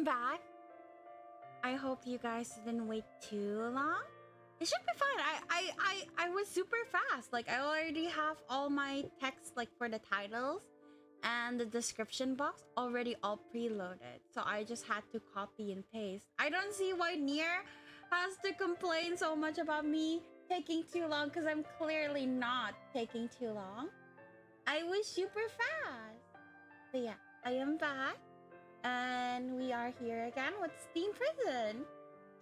am back. I hope you guys didn't wait too long. It should be fine. I was super fast. Like I already have all my text like for the titles and the description box already all preloaded. So I just had to copy and paste. I don't see why Nier has to complain so much about me taking too long because I'm clearly not taking too long. I was super fast. But yeah, I am back. And we are here again with Steam Prison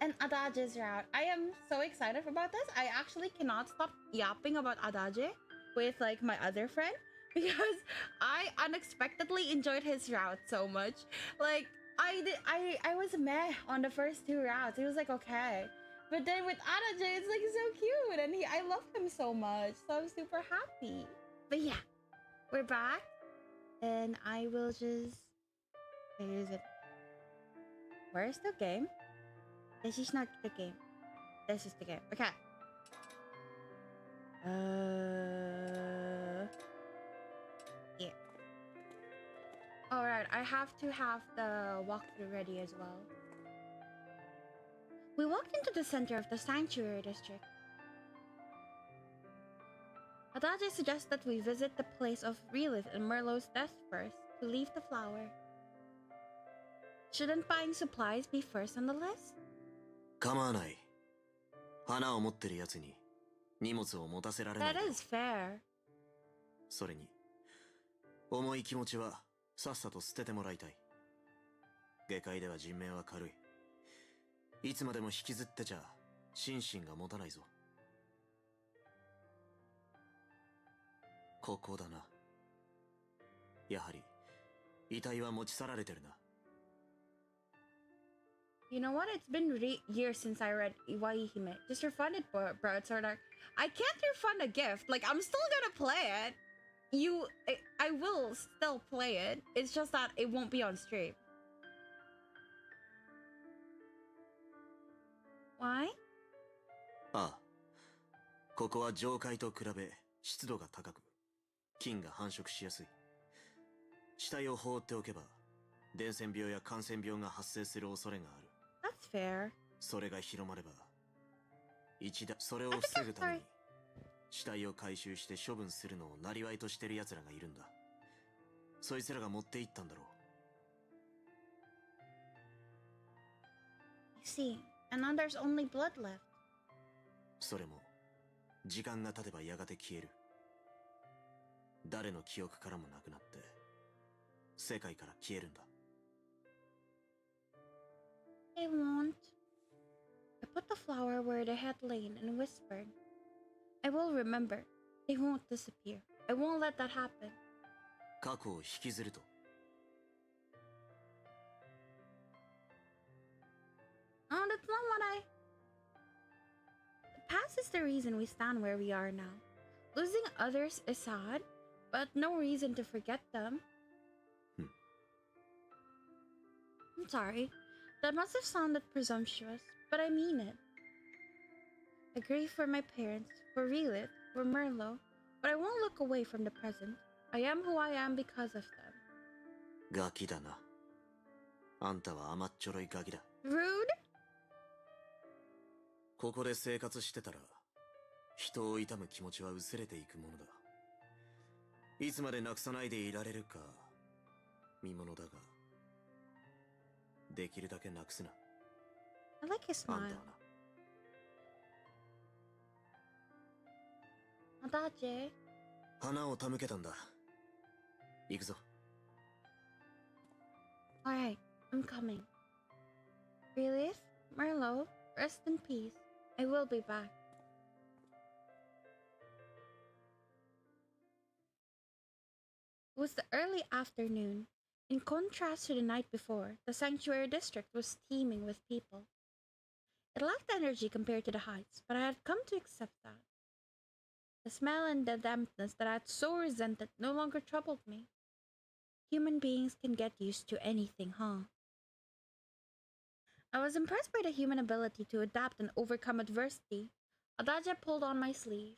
and Adage's route. I am so excited about this. I actually cannot stop yapping about Adage with like my other friend because I unexpectedly enjoyed his route so much. Like I was meh on the first two routes. It was like okay. But then with Adage, it's like so cute and I love him so much. So I'm super happy. But yeah, we're back and I will just where is it? Where is the game? This is not the game. This is the game. Okay. Yeah. Alright, I have to have the walkthrough ready as well. We walked into the center of the sanctuary district. Adage suggests that we visit the place of Relith and Merlot's death first to leave the flower. Shouldn't buying supplies be first on the list? 構わない。花を持ってるやつに荷物を持たせられない。That is fair. それに重い気持ちはさっさと捨ててもらいたい。下界では人命は軽い。いつまでも引きずってちゃ心身が持たないぞ。ここだな。やはり遺体は持ち去られてるな。You know what? It's been years since I read Iwaihime. Just refund it, bro. It's sort of... I can't refund a gift. Like, I'm still gonna play it. I will still play it. It's just that it won't be on stream. Why? ああ。ここは上界と比べ湿度が高く、菌が繁殖しやすい。死体を放っておけば、伝染病や感染病が発生する恐れがある。That's fair. それが広まれば、それを防ぐために死体を回収して処分するのを生業としてる奴らがいるんだ。そいつらが持って行ったんだろう。I see. And now there's only blood left. それも時間が経てばやがて消える。誰の記憶からもなくなって世界から消えるんだ。They won't. I put the flower where they had lain and whispered. I will remember. They won't disappear. I won't let that happen. 過去を引きずると。Oh, that's not what I... The past is the reason we stand where we are now. Losing others is sad, but no reason to forget them. I'm sorry. That must have sounded presumptuous, but I mean it. I grieve for my parents, for Relith, for Merlot, but I won't look away from the present. I am who I am because of them. ガキだな。あんたは甘っちょろいガキだ。Rude? ここで生活してたら、人を痛む気持ちは薄れていくものだ。いつまでなくさないでいられるか、見ものだが。できるだけなくすな。I like his smile. Adage. 花を手向けたんだ。行くぞ。Alright, I'm coming. Relith, Merlot, rest in peace. I will be back. It was the early afternoon. In contrast to the night before, the sanctuary district was teeming with people. It lacked energy compared to the heights, but I had come to accept that. The smell and the dampness that I had so resented no longer troubled me. Human beings can get used to anything, huh? I was impressed by the human ability to adapt and overcome adversity. Adage pulled on my sleeve.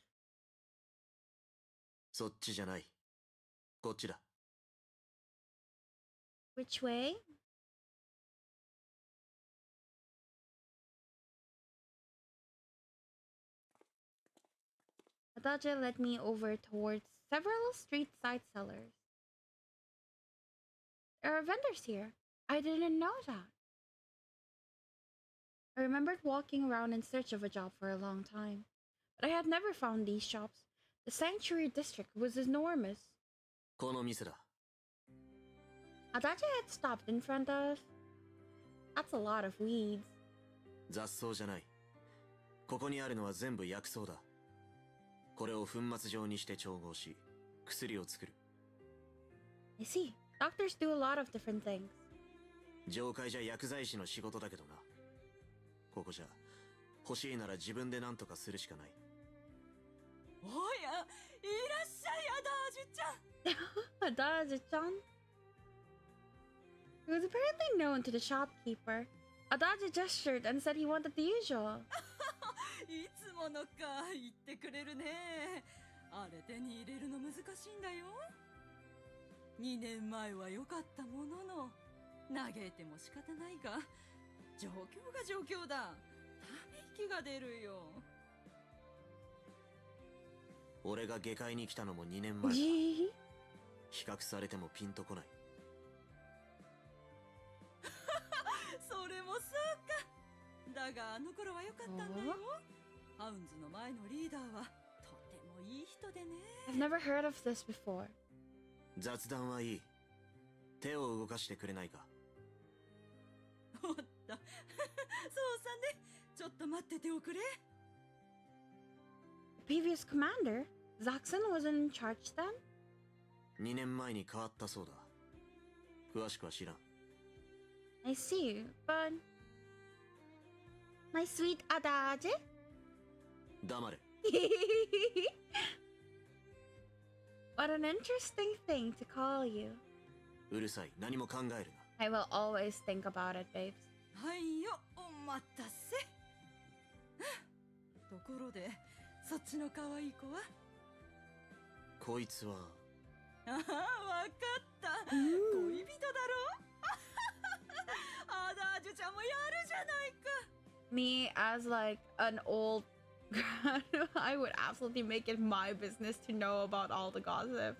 そっちじゃない。こっちだ。Which way? Adage led me over towards several street side sellers. There are vendors here. I didn't know that. I remembered walking around in search of a job for a long time, but I had never found these shops. The sanctuary district was enormous. この店だ。 Adage had stopped in front of... That's a lot of weeds. 雑草じゃない。ここにあるのは全部薬草だ。これを粉末状にして調合し、薬を作る。I see. Doctors do a lot of different things. 業界じゃ薬剤師の仕事だけどな。ここじゃ、欲しいなら自分で何とかするしかない。おや、いらっしゃい、アダージュちゃん。Adage-chan? He was apparently known to the shopkeeper. Adage gestured and said he wanted the usual. いつものか、言ってくれるね。あれ手に入れるの難しいんだよ。2年前は良かったものの、嘆いても仕方ないが、状況が状況だ。ため息が出るよ。俺が下界に来たのも2年前だ。 Gee. 比較されてもピンとこない。それもそうか。だがあの頃は良かったんだよ。ハウンズの前のリーダーはとてもいい人でね。 I've never heard of this before. 雑談はいい。手を動かしてくれないか。おっと、そうさね。ちょっと待ってておくれ。The previous commander, Zaxxon, was in charge then? 2年前に変わったそうだ。詳しくは知らん。 I see, but... My sweet Adage? 黙れ。 What an interesting thing to call you. うるさい。何も考えるな。I will always think about it, babes. はいよ、お待たせ。ところで、そっちの可愛い子は？こいつは。ああ、わかった。恋人だろ？アダージュちゃんもやるじゃないか。 Me as like an old grad, I would absolutely make it my business to know about all the gossip.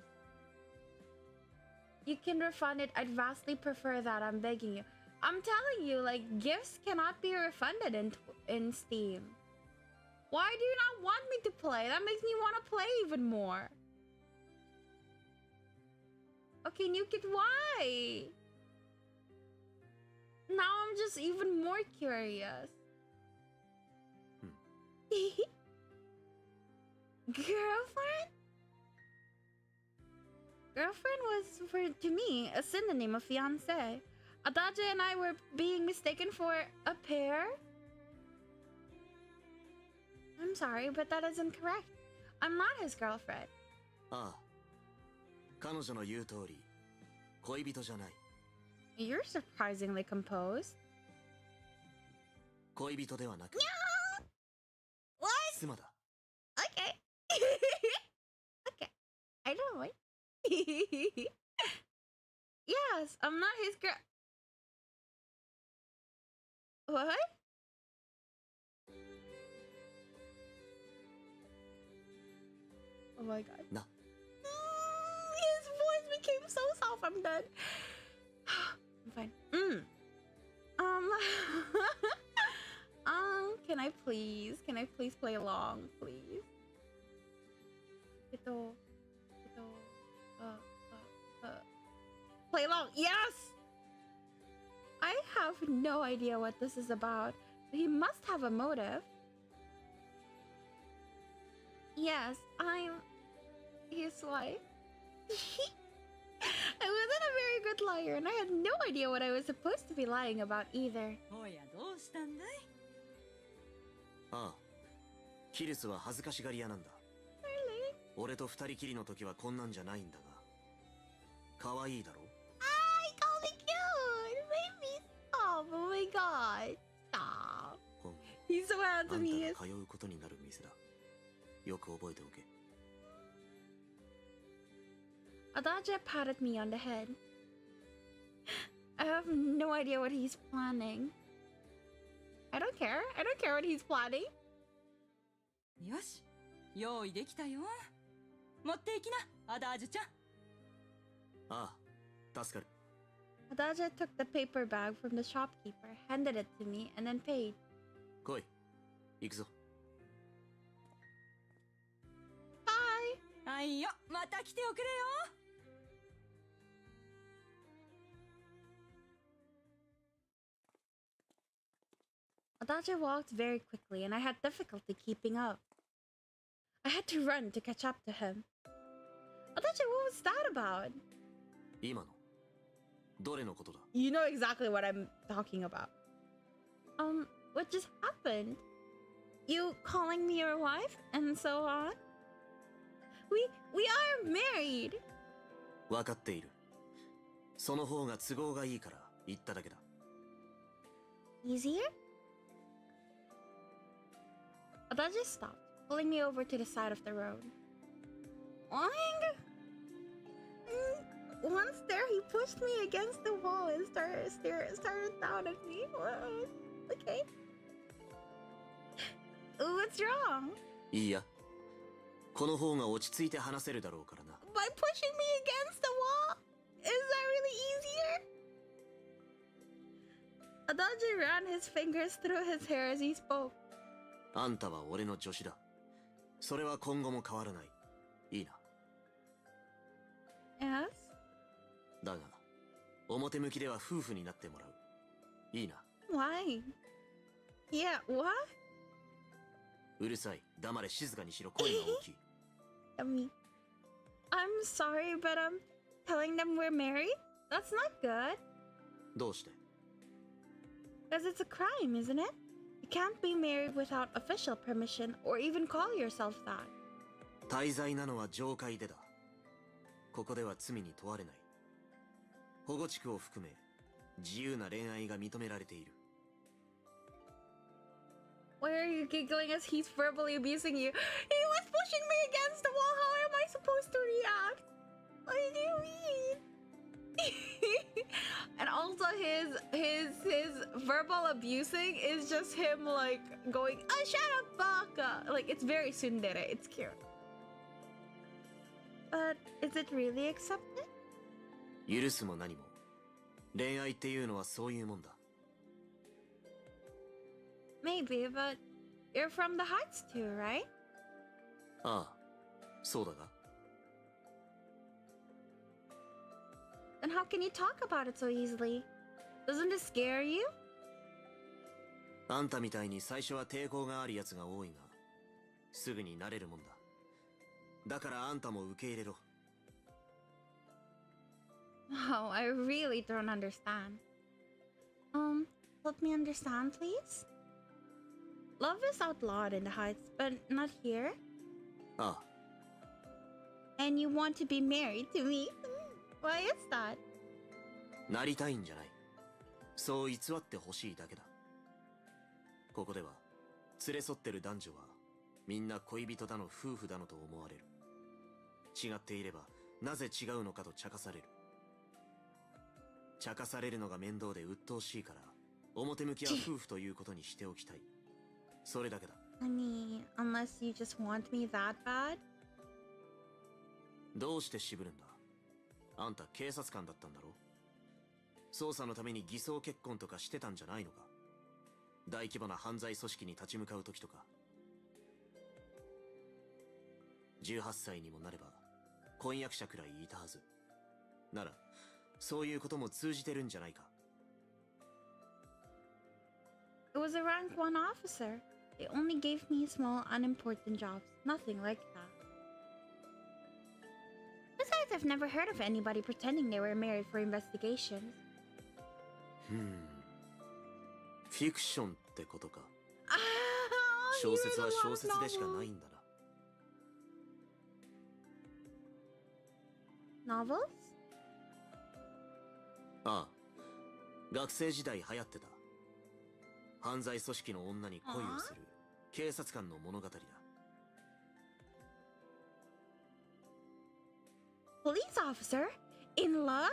You can refund it. I'd vastly prefer that. I'm begging you. I'm telling you, like, gifts cannot be refunded in Steam. Why do you not want me to play? That makes me want to play even more. Okay, New Kid, why? Now I'm just even more curious. Girlfriend? Girlfriend was, to me, a synonym of fiancé. Adage and I were being mistaken for a pair? I'm sorry, but that isn't correct. I'm not his girlfriend. ああ。彼女の言う通り、恋人じゃない。You're surprisingly composed. 恋人ではなく、 What? 妻だ。 Okay. Okay. I don't know. Yes, I'm not his girl. What? Oh my god. No. His voice became so soft. I'm done. I'm fine. Can I please play along, please? Play along. Yes. I have no idea what this is about. He must have a motive. Yes, I'm his wife. I wasn't a very good liar, and I had no idea what I was supposed to be lying about either. おや、どうしたんだい？ああ。キルスは恥ずかしがり屋なんだ。Really? 俺と二人きりの時はこんなんじゃないんだが。可愛いだろ？ He called me cute. It made me stop. Oh my god. Stop. 今後 He's so あんた handsome. He is. が通うことになる店だ。よく覚えておけ。 Adage patted me on the head. I have no idea what he's planning. I don't care. I don't care what he's planning. よし、用意できたよ。持っていきな、アダージュちゃん。ああ、助かる。Adage took the paper bag from the shopkeeper, handed it to me, and then paid. 来い。行くぞ。Bye! はいよ、また来ておくれよ。Adage walked very quickly, and I had difficulty keeping up. I had to run to catch up to him. Adage, what was that about? 今の。どれのことだ？ You know exactly what I'm talking about. What just happened? You calling me your wife and so on? We are married. 分かっている。その方が都合がいいから言っただけだ。Easier? Adage stopped, pulling me over to the side of the road. Oing! Once there, he pushed me against the wall and started down at me. Okay. What's wrong? いいや。この方が落ち着いて話せるだろうからな。By pushing me against the wall? Is that really easier? Adage ran his fingers through his hair as he spoke. あんたは俺の助手だ。それは今後も変わらない。いいな。Yes? だが、表向きでは夫婦になってもらう。いいな。Why? Yeah, what? うるさい。黙れ、静かにしろ。声が大きい。I'm sorry, but telling them we're married? That's not good. どうして？ Because it's a crime, isn't it? You can't be married without official permission or even call yourself that. 滞在なのは上階でだ。ここでは罪に問われない。保護地区を含め、自由な恋愛が認められている。Why are you giggling as he's verbally abusing you? He was pushing me against the wall. How am I supposed to react? What do you mean? And also his verbal abusing is just him like going, "Oh, shut up, baka!" Like it's very tsundere. It's cute. But is it really accepted? 許すも何も。恋愛っていうのはそういうもんだ。Maybe, but you're from the Heights too, right? ああ、そうだが。Then how can you talk about it so easily? Doesn't it scare you? あんたみたいに最初は抵抗があるやつが多いが、すぐに慣れるもんだ。だからあんたも受け入れろ。Oh, I really don't understand. Help me understand, please? Love is outlawed in the Heights, but not here? ああ。 And you want to be married to me? Why is that? なりたいんじゃない。そう偽ってほしいだけだ。ここでは、連れ添ってる男女は、みんな恋人だの夫婦だのと思われる。違っていれば、なぜ違うのかと茶化される。茶化されるのが面倒で鬱陶しいから、表向きは夫婦ということにしておきたい。それだけだ。I mean, unless you just want me that bad? どうして渋るんだ？あんた警察官だったんだろ？捜査のために偽装結婚とかしてたんじゃないのか？大規模な犯罪組織に立ち向かう時とか。18歳にもなれば婚約者くらいいたはず。ならそういうことも通じてるんじゃないか。 It was a rank 1 officer. They only gave me small, unimportant jobs. Nothing like that. Besides, I've never heard of anybody pretending they were married for investigations. フィクションってことか。 Ah, 小説は you read a lot 小 of 説でしか novels. ないんだな。 Novels? ああ、学生時代流行ってた。犯罪組織の女に恋をする警察官の物語だ。 Police officer? In love?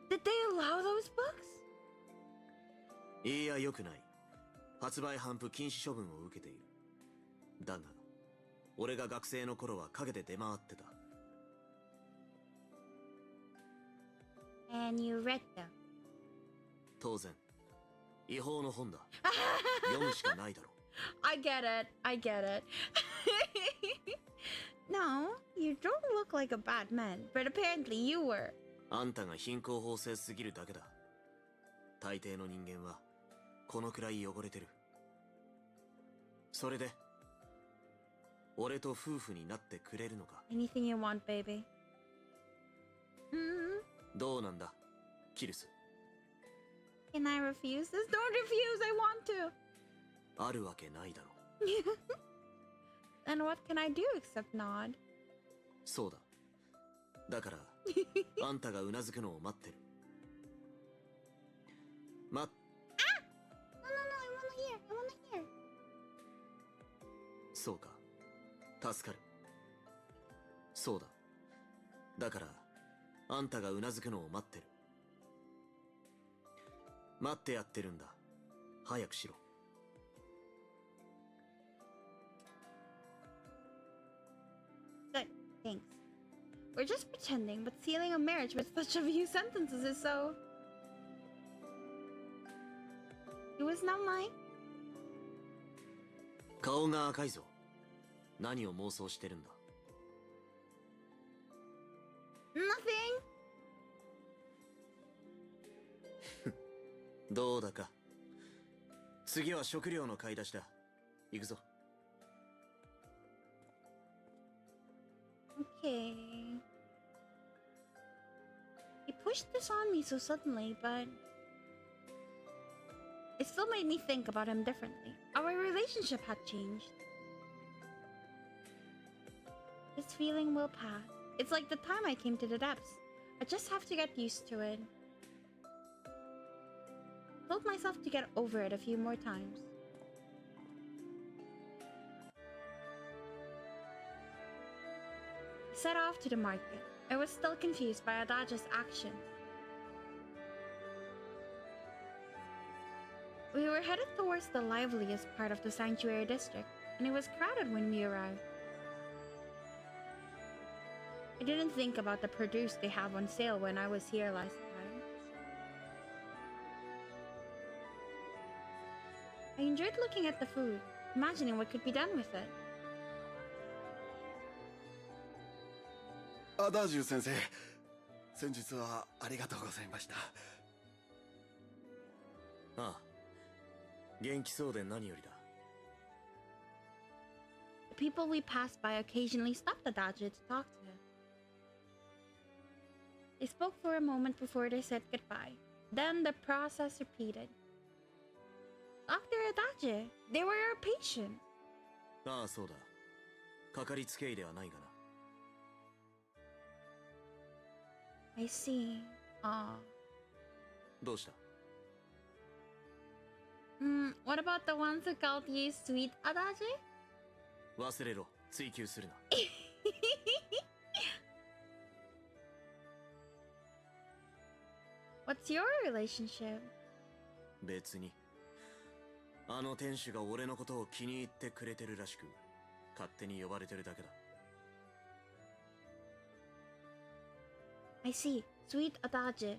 Did they allow those books? いや、良くない。発売頒布禁止処分を受けている。だが、俺が学生の頃は陰で出回ってた。And you read them. 当然、違法の本だ。読むしかないだろ。I get it. I get it. No, you don't look like a bad man, but apparently you were. あんたが貧困法制すぎるだけだ。大抵の人間はこのくらい汚れてる。それで俺と夫婦になってくれるのか。 Anything you want, baby. どうなんだ、キルス。 Can I refuse this? Don't refuse, I want to. あるわけないだろ。And what can I do except nod? そうだ。だからあんたがうなずくのを待ってる。No, I wanna hear. そうか、助かる。そうだ。だからあんたがうなずくのを待ってる。待ってやってるんだ。早くしろ。Good, thanks. We're just pretending, but sealing a marriage with such a few sentences is so... It was not mine. 顔が赤いぞ。何を妄想してるんだ。 Nothing. どうだか。次は食料の買い出しだ。行くぞ。 Okay. He pushed this on me so suddenly, but it still made me think about him differently. Our relationship had changed. This feeling will pass. It's like the time I came to the depths. I just have to get used to it. Told myself to get over it a few more times. I set off to the market. I was still confused by Adage's actions. We were headed towards the liveliest part of the sanctuary district, and it was crowded when we arrived. I didn't think about the produce they have on sale when I was here last time. I enjoyed looking at the food, imagining what could be done with it. アダージュ先生、先日はありがとうございました。ああ、元気そうで何よりだ。 The people we passed by occasionally stopped Adage to talk to him. They spoke for a moment before they said goodbye. Then the process repeated. Dr. Adage, they were our patient. ああ、そうだ。かかりつけ医ではないがな。 I see. どうした？ What about the ones who called you sweet Adage? 忘れろ。追求するな。 What's your relationship? 別に。あの店主が俺のことを気に入ってくれてるらしく、勝手に呼ばれてるだけだ。 I see. Sweet Adage.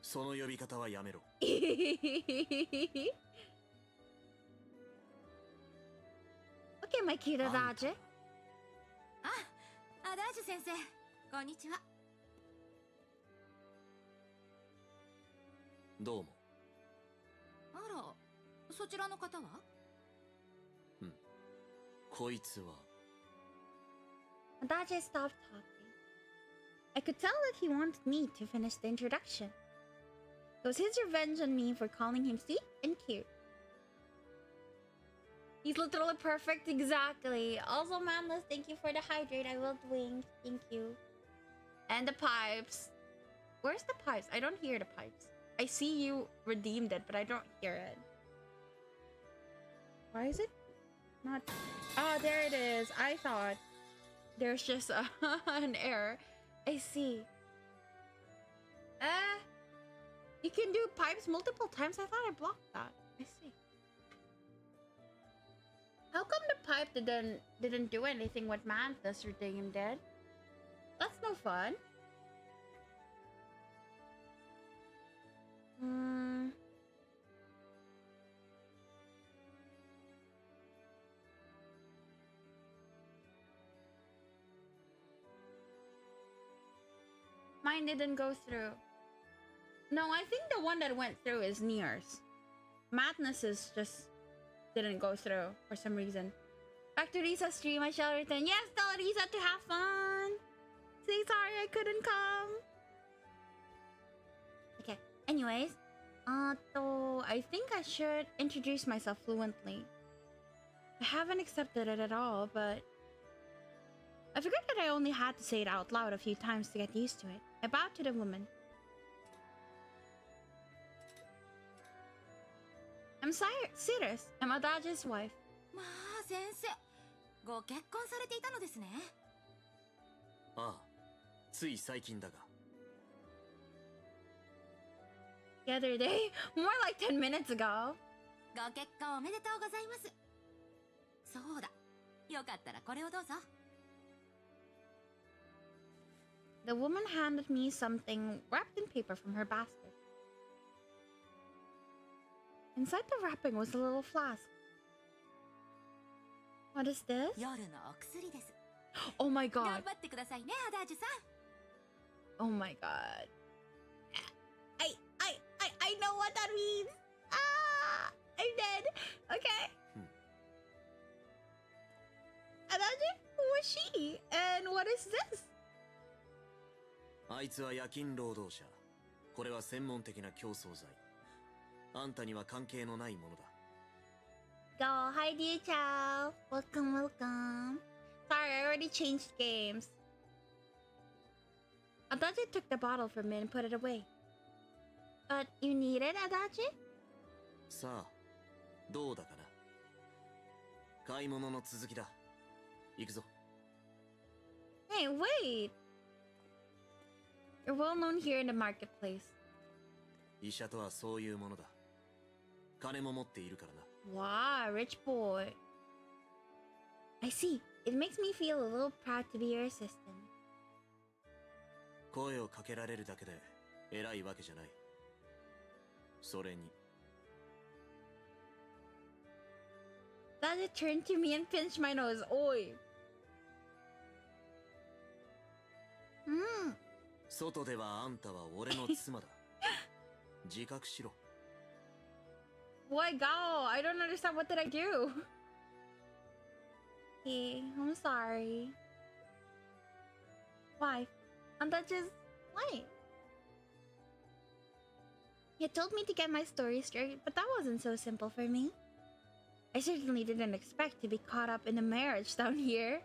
その呼び方はやめろ。 Okay, my cute Adage. あ、アダージュ先生、こんにちは。どうも。あら、そちらの方は？こいつは。 Adage stopped talking. I could tell that he wanted me to finish the introduction. It was his revenge on me for calling him sweet and cute. He's literally perfect, exactly. Also, Manless, thank you for the hydrate. I will drink. Thank you. And the pipes. Where's the pipes? I don't hear the pipes. I see you redeemed it, but I don't hear it. Why is it not? Oh, there it is. I thought there's just an error. I see. You can do pipes multiple times. I thought I blocked that. I see. How come the pipe didn't do anything what Mantis or Dingin did? That's no fun. Mine didn't go through. No, I think the one that went through is Near's. Madnesses just didn't go through for some reason. Back to Risa's stream, I shall return. Yes, tell Risa to have fun. Say sorry I couldn't come. Okay, anyways. So I think I should introduce myself fluently. I haven't accepted it at all, but I figured that I only had to say it out loud a few times to get used to it. I bowed to the woman. I'm Cirrus. I'm Adage's wife. まあ先生、ご結婚されていたのですね。ああ、つい最近だが。The other day? More like 10 minutes ago. ご結婚おめでとうございます。そうだ。よかったらこれをどうぞ。The woman handed me something wrapped in paper from her basket. Inside the wrapping was a little flask. What is this? 夜のお薬です。Oh my god. 頑張ってくださいね、アダージュさん。Oh my god. I know what that means. Ah, I'm dead. Okay. Adage, who is she? And what is this? あいつは夜勤労働者。これは専門的な競争罪。あんたには関係のないものだ。Go, hi dear child. Welcome, welcome. Sorry, I already changed games. Adage took the bottle from me and put it away. But you need it, Adage? さあ、どうだかな。買い物の続きだ。行くぞ。Hey, wait. You're well known here in the marketplace. 医者とはそういうものだ。金も持っているからな。Wow, rich boy. I see. It makes me feel a little proud to be your assistant. 声をかけられるだけで偉いわけじゃない。それに。Adage turned to me and pinched my nose. Oi. 外ではあんたは俺の妻だ。自覚しろ。Why go? I don't understand. What did I do? Hey, I'm sorry. Why? Adage's wife. You told me to get my story straight, but that wasn't so simple for me. I certainly didn't expect to be caught up in a marriage down here.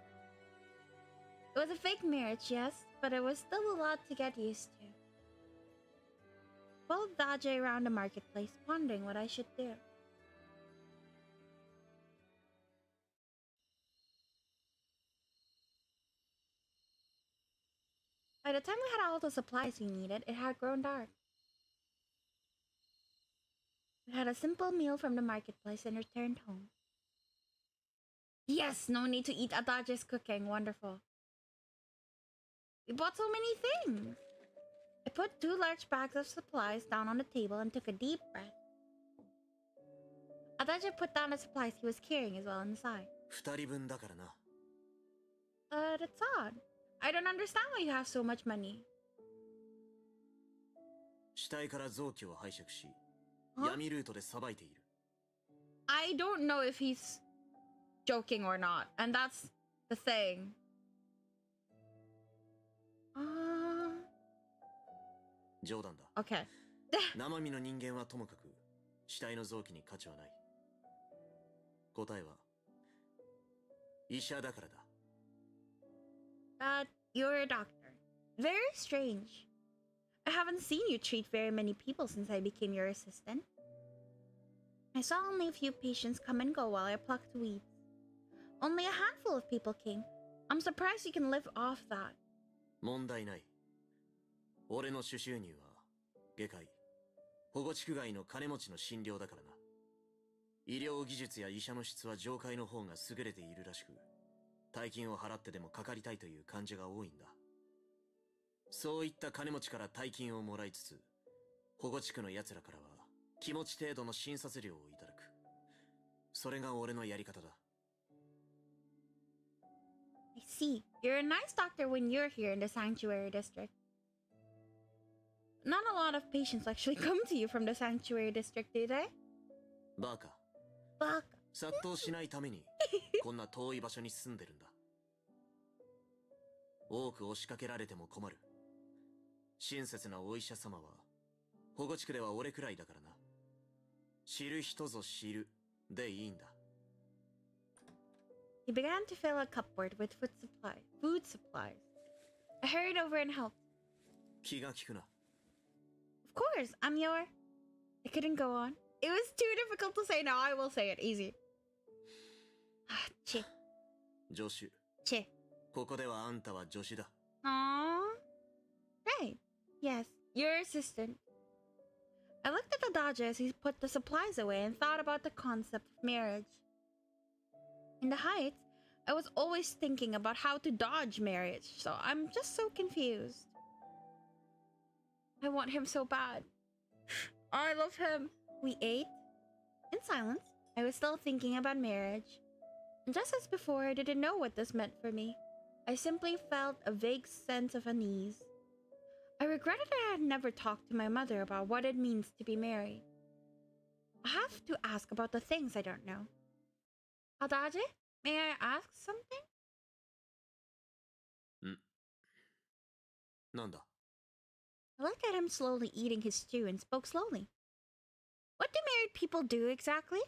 It was a fake marriage, yes, but it was still a lot to get used to. Followed Adage around the marketplace, wondering what I should do. By the time we had all the supplies we needed, it had grown dark. We had a simple meal from the marketplace and returned home. Yes, no need to eat Adage's cooking. Wonderful. We bought so many things. I put 2 large bags of supplies down on the table and took a deep breath. Adage put down the supplies he was carrying as well inside. 2人分だからな。That's odd. I don't understand why you have so much money. 死体から臓器を拝借し、Huh? 闇ルートでさばいている。I don't know if he's joking or not, and that's the thing. 冗談だ。Okay. 生身の人間はともかく、死体の臓器に価値はない。答えは、医者だからだ。But you're a doctor. Very strange. I haven't seen you treat very many people since I became your assistant. I saw only a few patients come and go while I plucked weeds. Only a handful of people came. I'm surprised you can live off that. 問題ない。俺の主収入は、外科医、保護地区外の金持ちの診療だからな。医療技術や医者の質は上階の方が優れているらしく、大金を払ってでもかかりたいという患者が多いんだ。そういった金持ちから大金をもらいつつ、保護地区の奴らからは気持ち程度の診察料をいただく。それが俺のやり方だ。I see. You're a nice doctor when you're here in the sanctuary district. Not a lot of patients actually come to you from the sanctuary district, do they? バカ。バカ。殺到しないためにこんな遠い場所に住んでるんだ。多く押しかけられても困る。親切なお医者様は保護地区では俺くらいだからな。知る人ぞ知るでいいんだ。He began to fill a cupboard with food supplies. I hurried over and helped. 気が利くな。Of course, I'm your... I couldn't go on. It was too difficult to say. Now I will say it. Easy. Che. 助手。Che. ここではあんたは助手だ。Aww. Right. Yes, your assistant. I looked at Adage as he put the supplies away and thought about the concept of marriage. In the Heights, I was always thinking about how to dodge marriage, so I'm just so confused. I want him so bad. I love him. We ate. In silence, I was still thinking about marriage. And just as before, I didn't know what this meant for me. I simply felt a vague sense of unease. I regretted I had never talked to my mother about what it means to be married. I have to ask about the things I don't know. Adage, may I ask something? なんだ? I looked at him slowly eating his stew and spoke slowly. What do married people do exactly?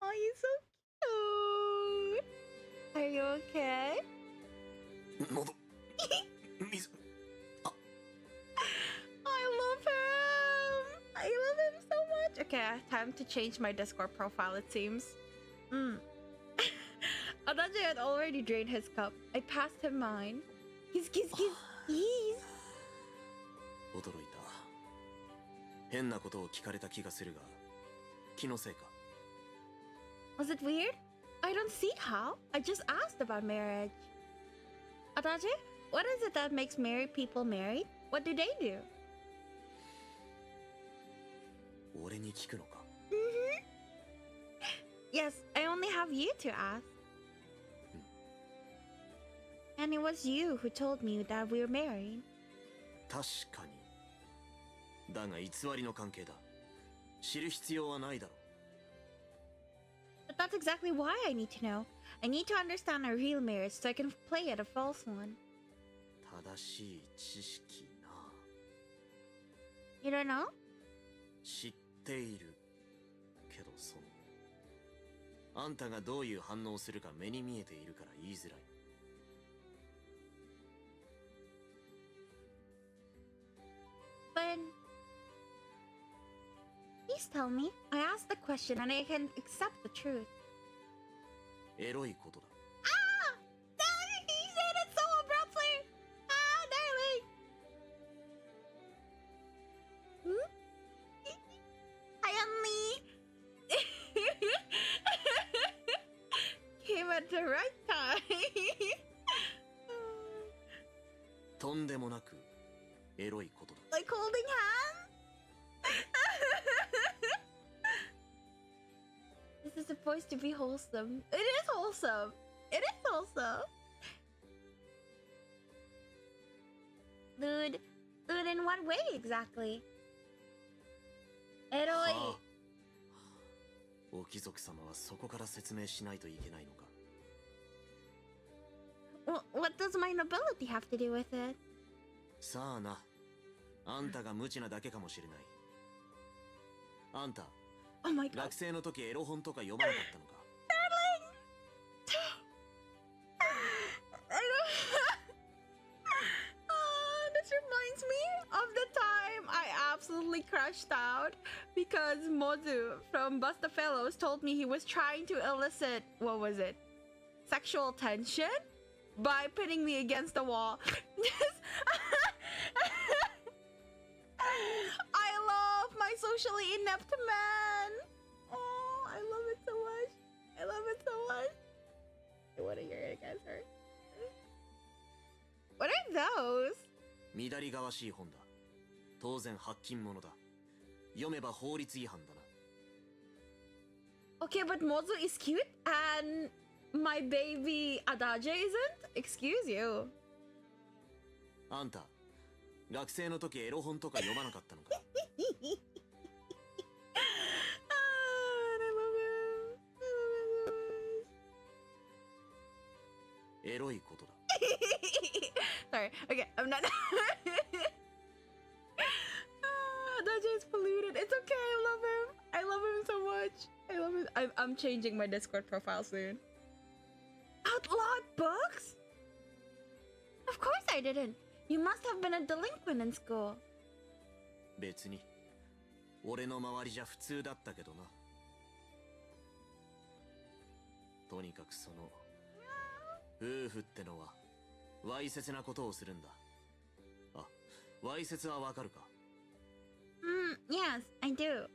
Oh, you're so cute. Are you okay? 喉水 I love him. I love him so much. Okay, time to change my Discord profile, it seems. Adage had already drained his cup. I passed him mine. He's. 驚いた。変なことを聞かれた気がするが、気のせいか。Was it weird? I don't see how. I just asked about marriage. Adage, what is it that makes married people married? What do they do? 俺に聞くのか。Yes, I only have you to ask. And it was you who told me that we were married. 確かに。だが偽りの関係だ。知る必要はないだろう。But that's exactly why I need to know. I need to understand a real marriage so I can play at a false one. 正しい知識な。You don't know? 知っている。けどあんたがどういう反応するか目に見えているから言いづらい。But please tell me. I asked the question and I can accept the truth. エロいことだ。Ah! He said it so abruptly! Ah, darling! I only came at the right time. とんでもなくエロいことだ。Like holding hands? This is supposed to be wholesome. It is wholesome. It is wholesome. Dude, in what way exactly? エロい。はあ、お貴族様はそこから説明しないといけないのか。What does my nobility have to do with it? さあな。あんたが無知なだけかもしれない。あんた、Oh my god. 学生の時エロ本とか読まなかったのか。Darling! I don't... This reminds me of the time I absolutely crashed out because Mozu from Busta Fellows told me he was trying to elicit, what was it? Sexual tension? By pitting me against the wall. I love inept man. Oh, I love it so much. I love it so much. I want to hear it again, sorry. What are those? 乱りがわしい本だ。当然発禁者だ。読めば法律違反だな。Okay, but Mozu is cute and my baby Adage isn't? Excuse you. あんた、学生の時エロ本とか読まなかったのか？ I love him. I love him so much. エロいことだ。Sorry. Okay, I'm not. Adage is polluted. It's okay. I love him. I love him so much. I love him. I'm changing my Discord profile soon. Outlawed books? Of course I didn't. You must have been a delinquent in school. 別に、俺の周りじゃ普通だったけどな。とにかくその、夫婦ってのは、わいせつなことをするんだ。あ、わいせつはわかるか？ Yes, I do.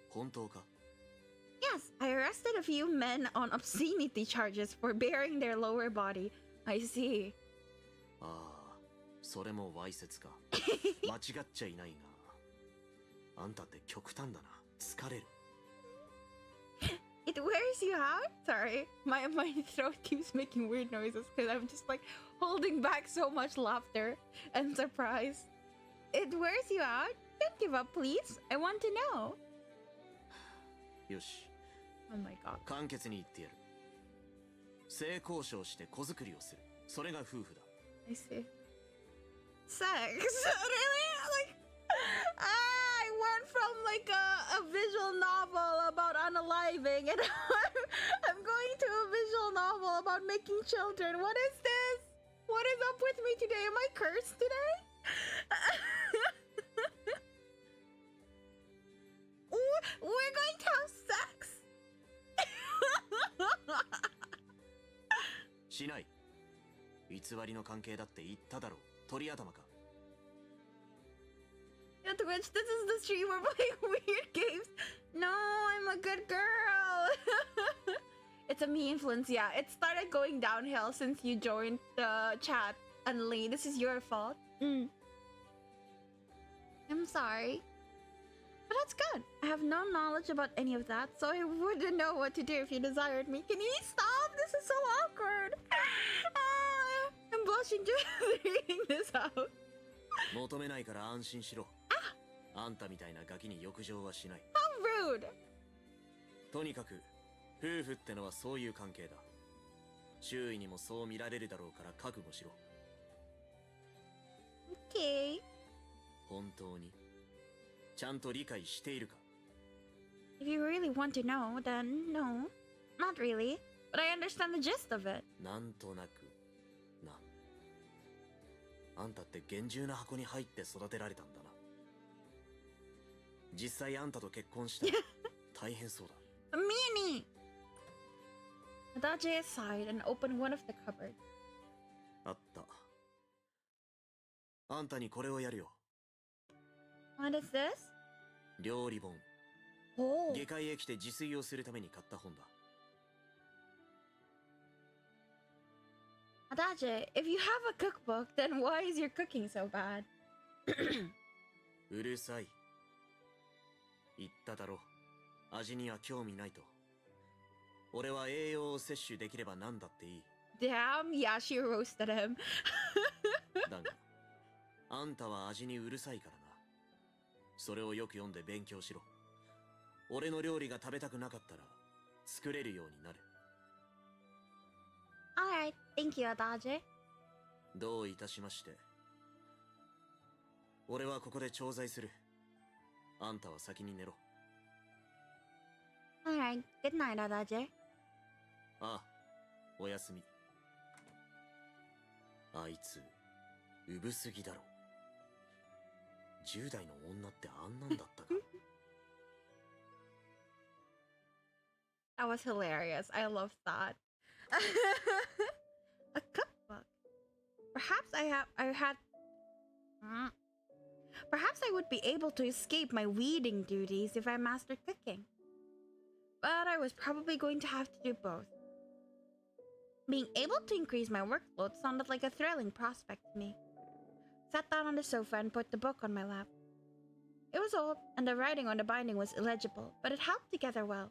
本当か？ Yes, I arrested a few men on obscenity charges for baring their lower body. I see. ああ、それもわいせつか。間違っちゃいないが。あんたって極端だな。疲れる。It wears you out? Sorry, my throat keeps making weird noises because I'm just like holding back so much laughter and surprise. It wears you out? Don't give up, please. I want to know. よし。 Oh my god. 簡潔に言ってやる。性交渉して子作りをする。それが夫婦だ。I see. Sex? Really? Like, I went from like a visual novel about unaliving and I'm going to a visual novel about making children. What is this? What is up with me today? Am I cursed today? We're going to have sex. しない。偽りの関係だって言っただろう。鳥頭か。Yeah, Twitch, this is the stream we're playing weird games. No, I'm a good girl. It's a me influence, yeah. It started going downhill since you joined the chat. And Lee, this is your fault. I'm sorry. But that's good. I have no knowledge about any of that, so I wouldn't know what to do if you desired me. Can you stop? This is so awkward. I'm blushing just reading this out. 求めないから安心しろ。あんたみたいなガキに欲情はしない。How rude. とにかく、夫婦ってのはそういう関係だ。周囲にもそう見られるだろうから覚悟しろ。Okay. 本当にちゃんと理解しているか？ If you really want to know, then no. Not really. But I understand the gist of it. なんとなくな。あんたって厳重な箱に入って育てられたんだな。実際あんたと結婚したら大変そうだ。Mini! Adage sighed and opened one of the cupboards. あった。あんたにこれをやるよ。What is this? 料理本。 Oh. 下界へ来て自炊をするために買った本だ。 Adage, if you have a cookbook, then why is your cooking so bad? うるさい。言っただろ。味には興味ないと。俺は栄養を摂取できれば何だっていい。Damn, yeah, she roasted him. だが、あんたは味にうるさいからな。それをよく読んで勉強しろ。俺の料理が食べたくなかったら、作れるようになる。Alright, thank you, Adage. どういたしまして。俺はここで調剤する。あんたは先に寝ろ。Alright, good night, Adage. ああ、おやすみ。あいつ、うぶすぎだろ。10代の女ってあんなんだったか。That was hilarious. I loved that. A cookbook. Perhaps I had Perhaps I would be able to escape my weeding duties if I mastered cooking. But I was probably going to have to do both. Being able to increase my workload sounded like a thrilling prospect to me. Sat down on the sofa and put the book on my lap. It was old, and the writing on the binding was illegible, but it held together well.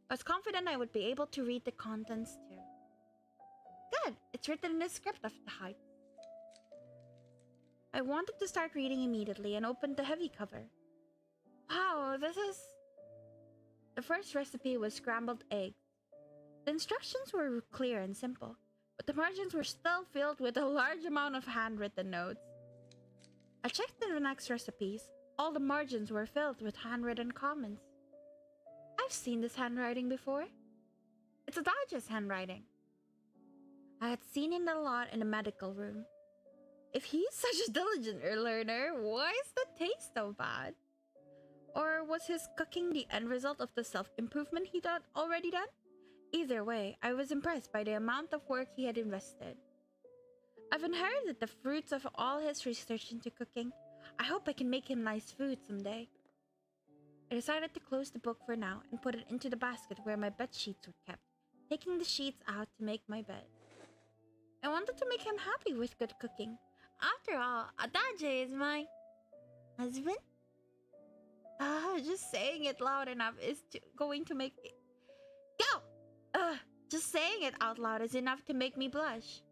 I was confident I would be able to read the contents too. Good, it's written in the script of the height. I wanted to start reading immediately and opened the heavy cover. Wow, this is... The first recipe was scrambled eggs. The instructions were clear and simple, but the margins were still filled with a large amount of handwritten notes. I checked the next recipes. All the margins were filled with handwritten comments. I've seen this handwriting before. It's Adage's handwriting. I had seen it a lot in the medical room. If he's such a diligent learner, why is the taste so bad? Or was his cooking the end result of the self-improvement he'd already done? Either way, I was impressed by the amount of work he had invested. I've inherited the fruits of all his research into cooking. I hope I can make him nice food someday. I decided to close the book for now and put it into the basket where my bed sheets were kept, taking the sheets out to make my bed. I wanted to make him happy with good cooking. After all, Adage is my husband. Just saying it loud enough is going to make it... Go! Just saying it out loud is enough to make me blush.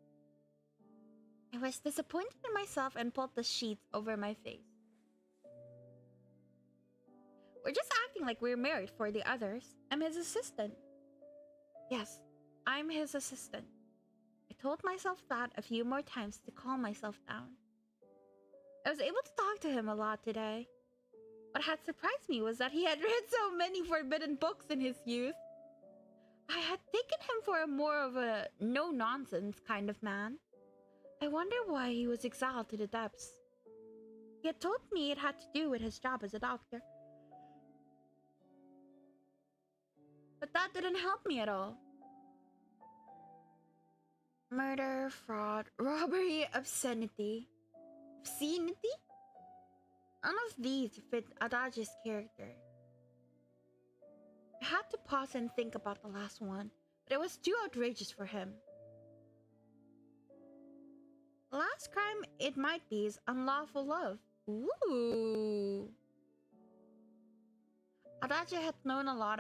I was disappointed in myself and pulled the sheets over my face. We're just acting like we're married for the others. I'm his assistant. Yes, I'm his assistant. I told myself that a few more times to calm myself down. I was able to talk to him a lot today. What had surprised me was that he had read so many forbidden books in his youth. I had taken him for more of a no-nonsense kind of man. I wonder why he was exiled to the depths. He had told me it had to do with his job as a doctor. But that didn't help me at all. Murder, fraud, robbery, obscenity. Obscenity? None of these fit Adage's character. I had to pause and think about the last one, but it was too outrageous for him. The last crime it might be is unlawful love. Ooh. Adage had known a lot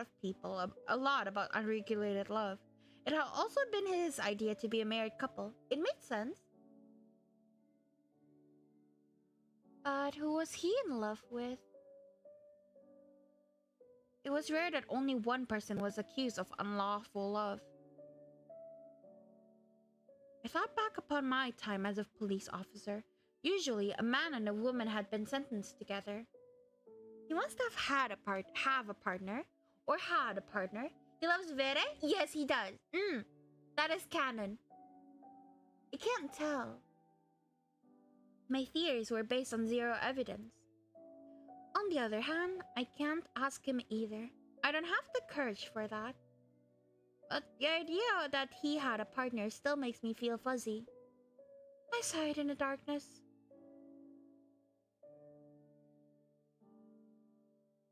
about unregulated love. It had also been his idea to be a married couple. It made sense. But who was he in love with? It was rare that only one person was accused of unlawful love. I thought back upon my time as a police officer. Usually, a man and a woman had been sentenced together. He must have had a partner. He loves Vere? Yes, he does. That is canon. I can't tell. My theories were based on zero evidence. On the other hand, I can't ask him either. I don't have the courage for that. But the idea that he had a partner still makes me feel fuzzy. I sighed in the darkness.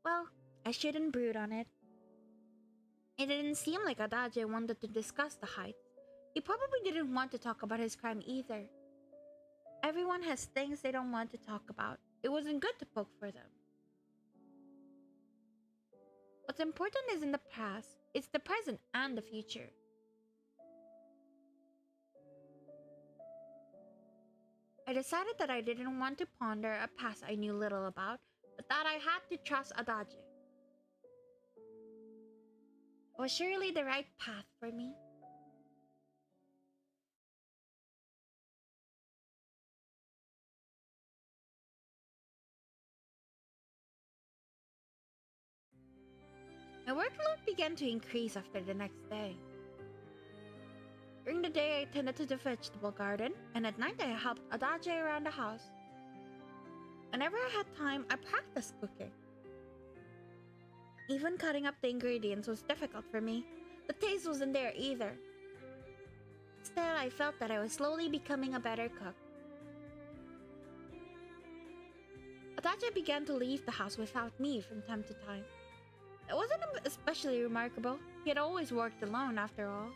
Well, I shouldn't brood on it. It didn't seem like Adage wanted to discuss the height. He probably didn't want to talk about his crime either. Everyone has things they don't want to talk about. It wasn't good to poke for them. What's important isn't the past, it's the present and the future. I decided that I didn't want to ponder a past I knew little about, but that I had to trust Adage. It was surely the right path for me. My workload began to increase after the next day. During the day, I tended to the vegetable garden, and at night I helped Adage around the house. Whenever I had time, I practiced cooking. Even cutting up the ingredients was difficult for me. The taste wasn't there either. Instead, I felt that I was slowly becoming a better cook. Adage began to leave the house without me from time to time. It wasn't especially remarkable. He had always worked alone, after all.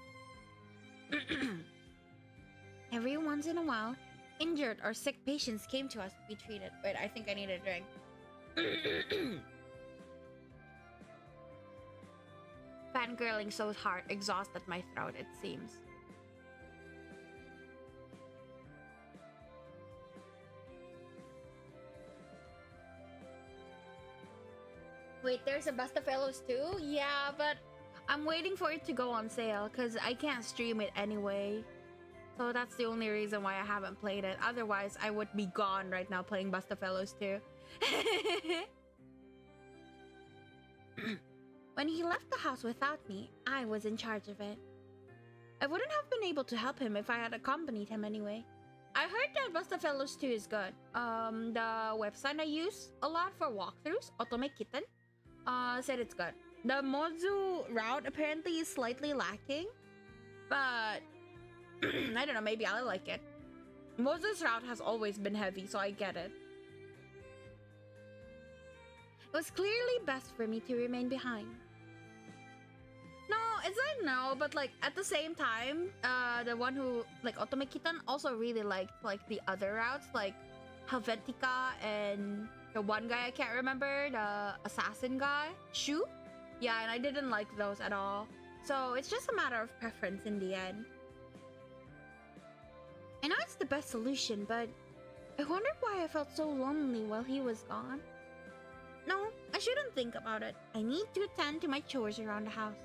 Every once in a while, injured or sick patients came to us to be treated. Wait, I think I need a drink. Fangirling so hard exhausted my throat, it seems. Wait, there's a Basta Fellows too? Yeah, but I'm waiting for it to go on sale because I can't stream it anyway. So that's the only reason why I haven't played it. Otherwise, I would be gone right now playing Basta Fellows too. When he left the house without me, I was in charge of it. I wouldn't have been able to help him if I had accompanied him anyway. I heard that Basta Fellows 2 is good. The website I use a lot for walkthroughs, Otome Kitten, said it's good. The Mozu route apparently is slightly lacking, but I don't know, maybe I'll like it. Mozu's route has always been heavy, so I get it. It was clearly best for me to remain behind. No, it's like no, but like at the same time, the one who like Otome Kitten also really liked like the other routes, like Helvetica and the one guy I can't remember, the assassin guy, Shu. Yeah, and I didn't like those at all. So it's just a matter of preference in the end. I know it's the best solution, but I wondered why I felt so lonely while he was gone. No, I shouldn't think about it. I need to attend to my chores around the house.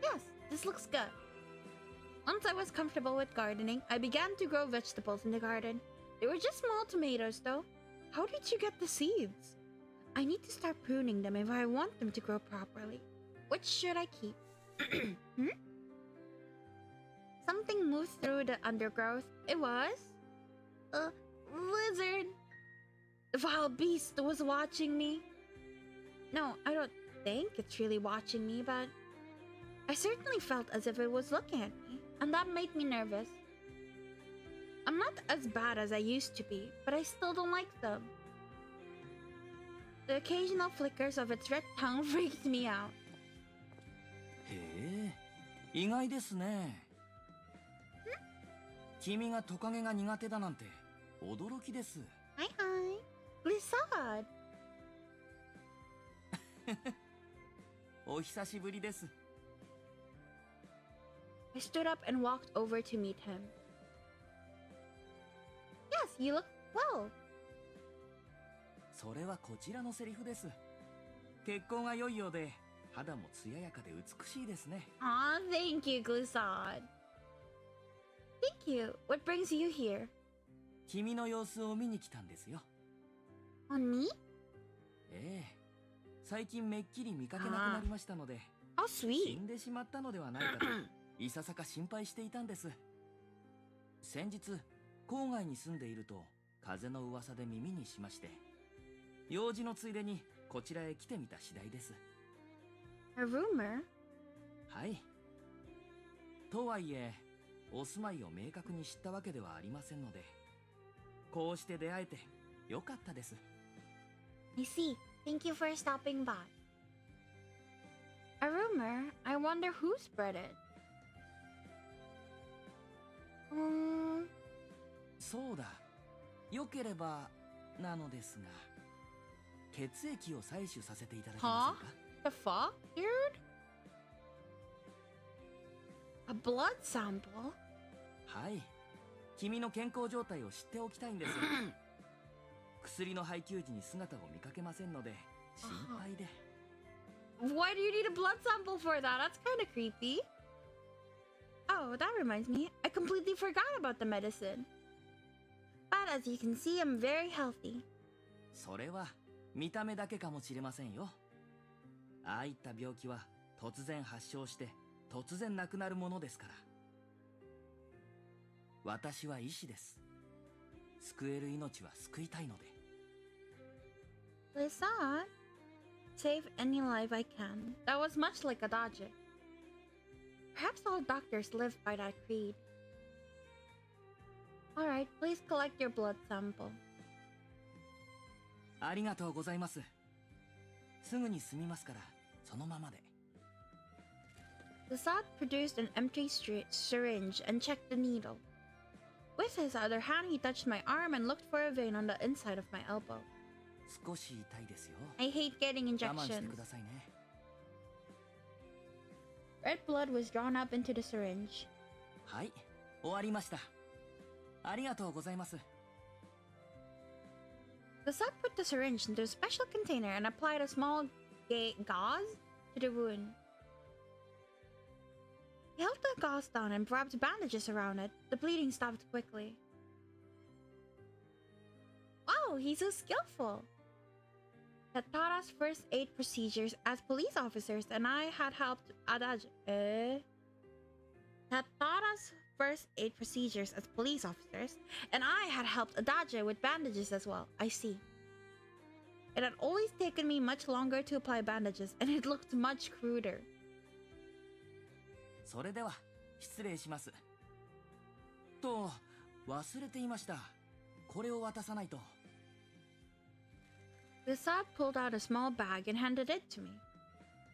Yes, this looks good. Once I was comfortable with gardening, I began to grow vegetables in the garden. They were just small tomatoes, though. How did you get the seeds? I need to start pruning them if I want them to grow properly. Which should I keep? Something moved through the undergrowth. It was a lizard. The wild beast was watching me. No, I don't think it's really watching me, but I certainly felt as if it was looking at me, and that made me nervous. I'm not as bad as I used to be, but I still don't like them. The occasional flickers of its red tongue freaked me out. へえ、意外ですね。君がトカゲが苦手だなんて驚きです。Hi, hi. Blizzard. お久しぶりです。I stood up and walked over to meet him. Yes, you look well. それはこちらのセリフです。血行が良いようで肌も艶やかで美しいですね。Aw, thank you, Glissad. Thank you. What brings you here? 君の様子を見に来たんですよ。On me? ええ、最近めっきり見かけなくなりましたので、 How 死 sweet. んでしまったのではないかといささか心配していたんです。先日郊外に住んでいると風の噂で耳にしまして、用事のついでにこちらへ来てみた次第です。 A rumor? はい。とはいえ、お住まいを明確に知ったわけではありませんので、こうして出会えてよかったです。I see. Thank you for stopping by. A rumor? I wonder who spread it. そうだ。よければなのですが、血液を採取させていただけませんか？ The fuck, dude? A blood sample? はい。君の健康状態を知っておきたいんです。薬の配給時に姿を見かけませんので心配で。Why do you need a blood sample for that? That's kind of creepy. Oh, that reminds me. I completely forgot about the medicine. But as you can see, I'm very healthy. それは見た目だけかもしれませんよ。ああいった病気は突然発症して突然亡くなるものですから。私は医師です。救える命は救いたいので。Lisa, save any life I can. That was much like Adage. Perhaps all doctors live by that creed. Alright, please collect your blood sample. ありがとうございます。すぐに済みますから、そのままで。The Sod produced an empty syringe and checked the needle. With his other hand, he touched my arm and looked for a vein on the inside of my elbow. 少し痛いですよ。 I hate getting 我慢して injections. くださいね。 Red blood was drawn up into the syringe. はい、終わりました。ありがとうございます。 The Sod put the syringe into a special container and applied a small gauze to the wound. He held the gauze down and wrapped bandages around it. The bleeding stopped quickly. Wow, he's so skillful. Had taught us first aid procedures as police officers, and I had helped Adage. Had taught us first aid procedures as police officers, and I had helped Adage with bandages as well. I see. It had always taken me much longer to apply bandages, and it looked much cruder. それでは失礼します。と忘れていました。これを渡さないと。 The Sod pulled out a small bag and handed it to me.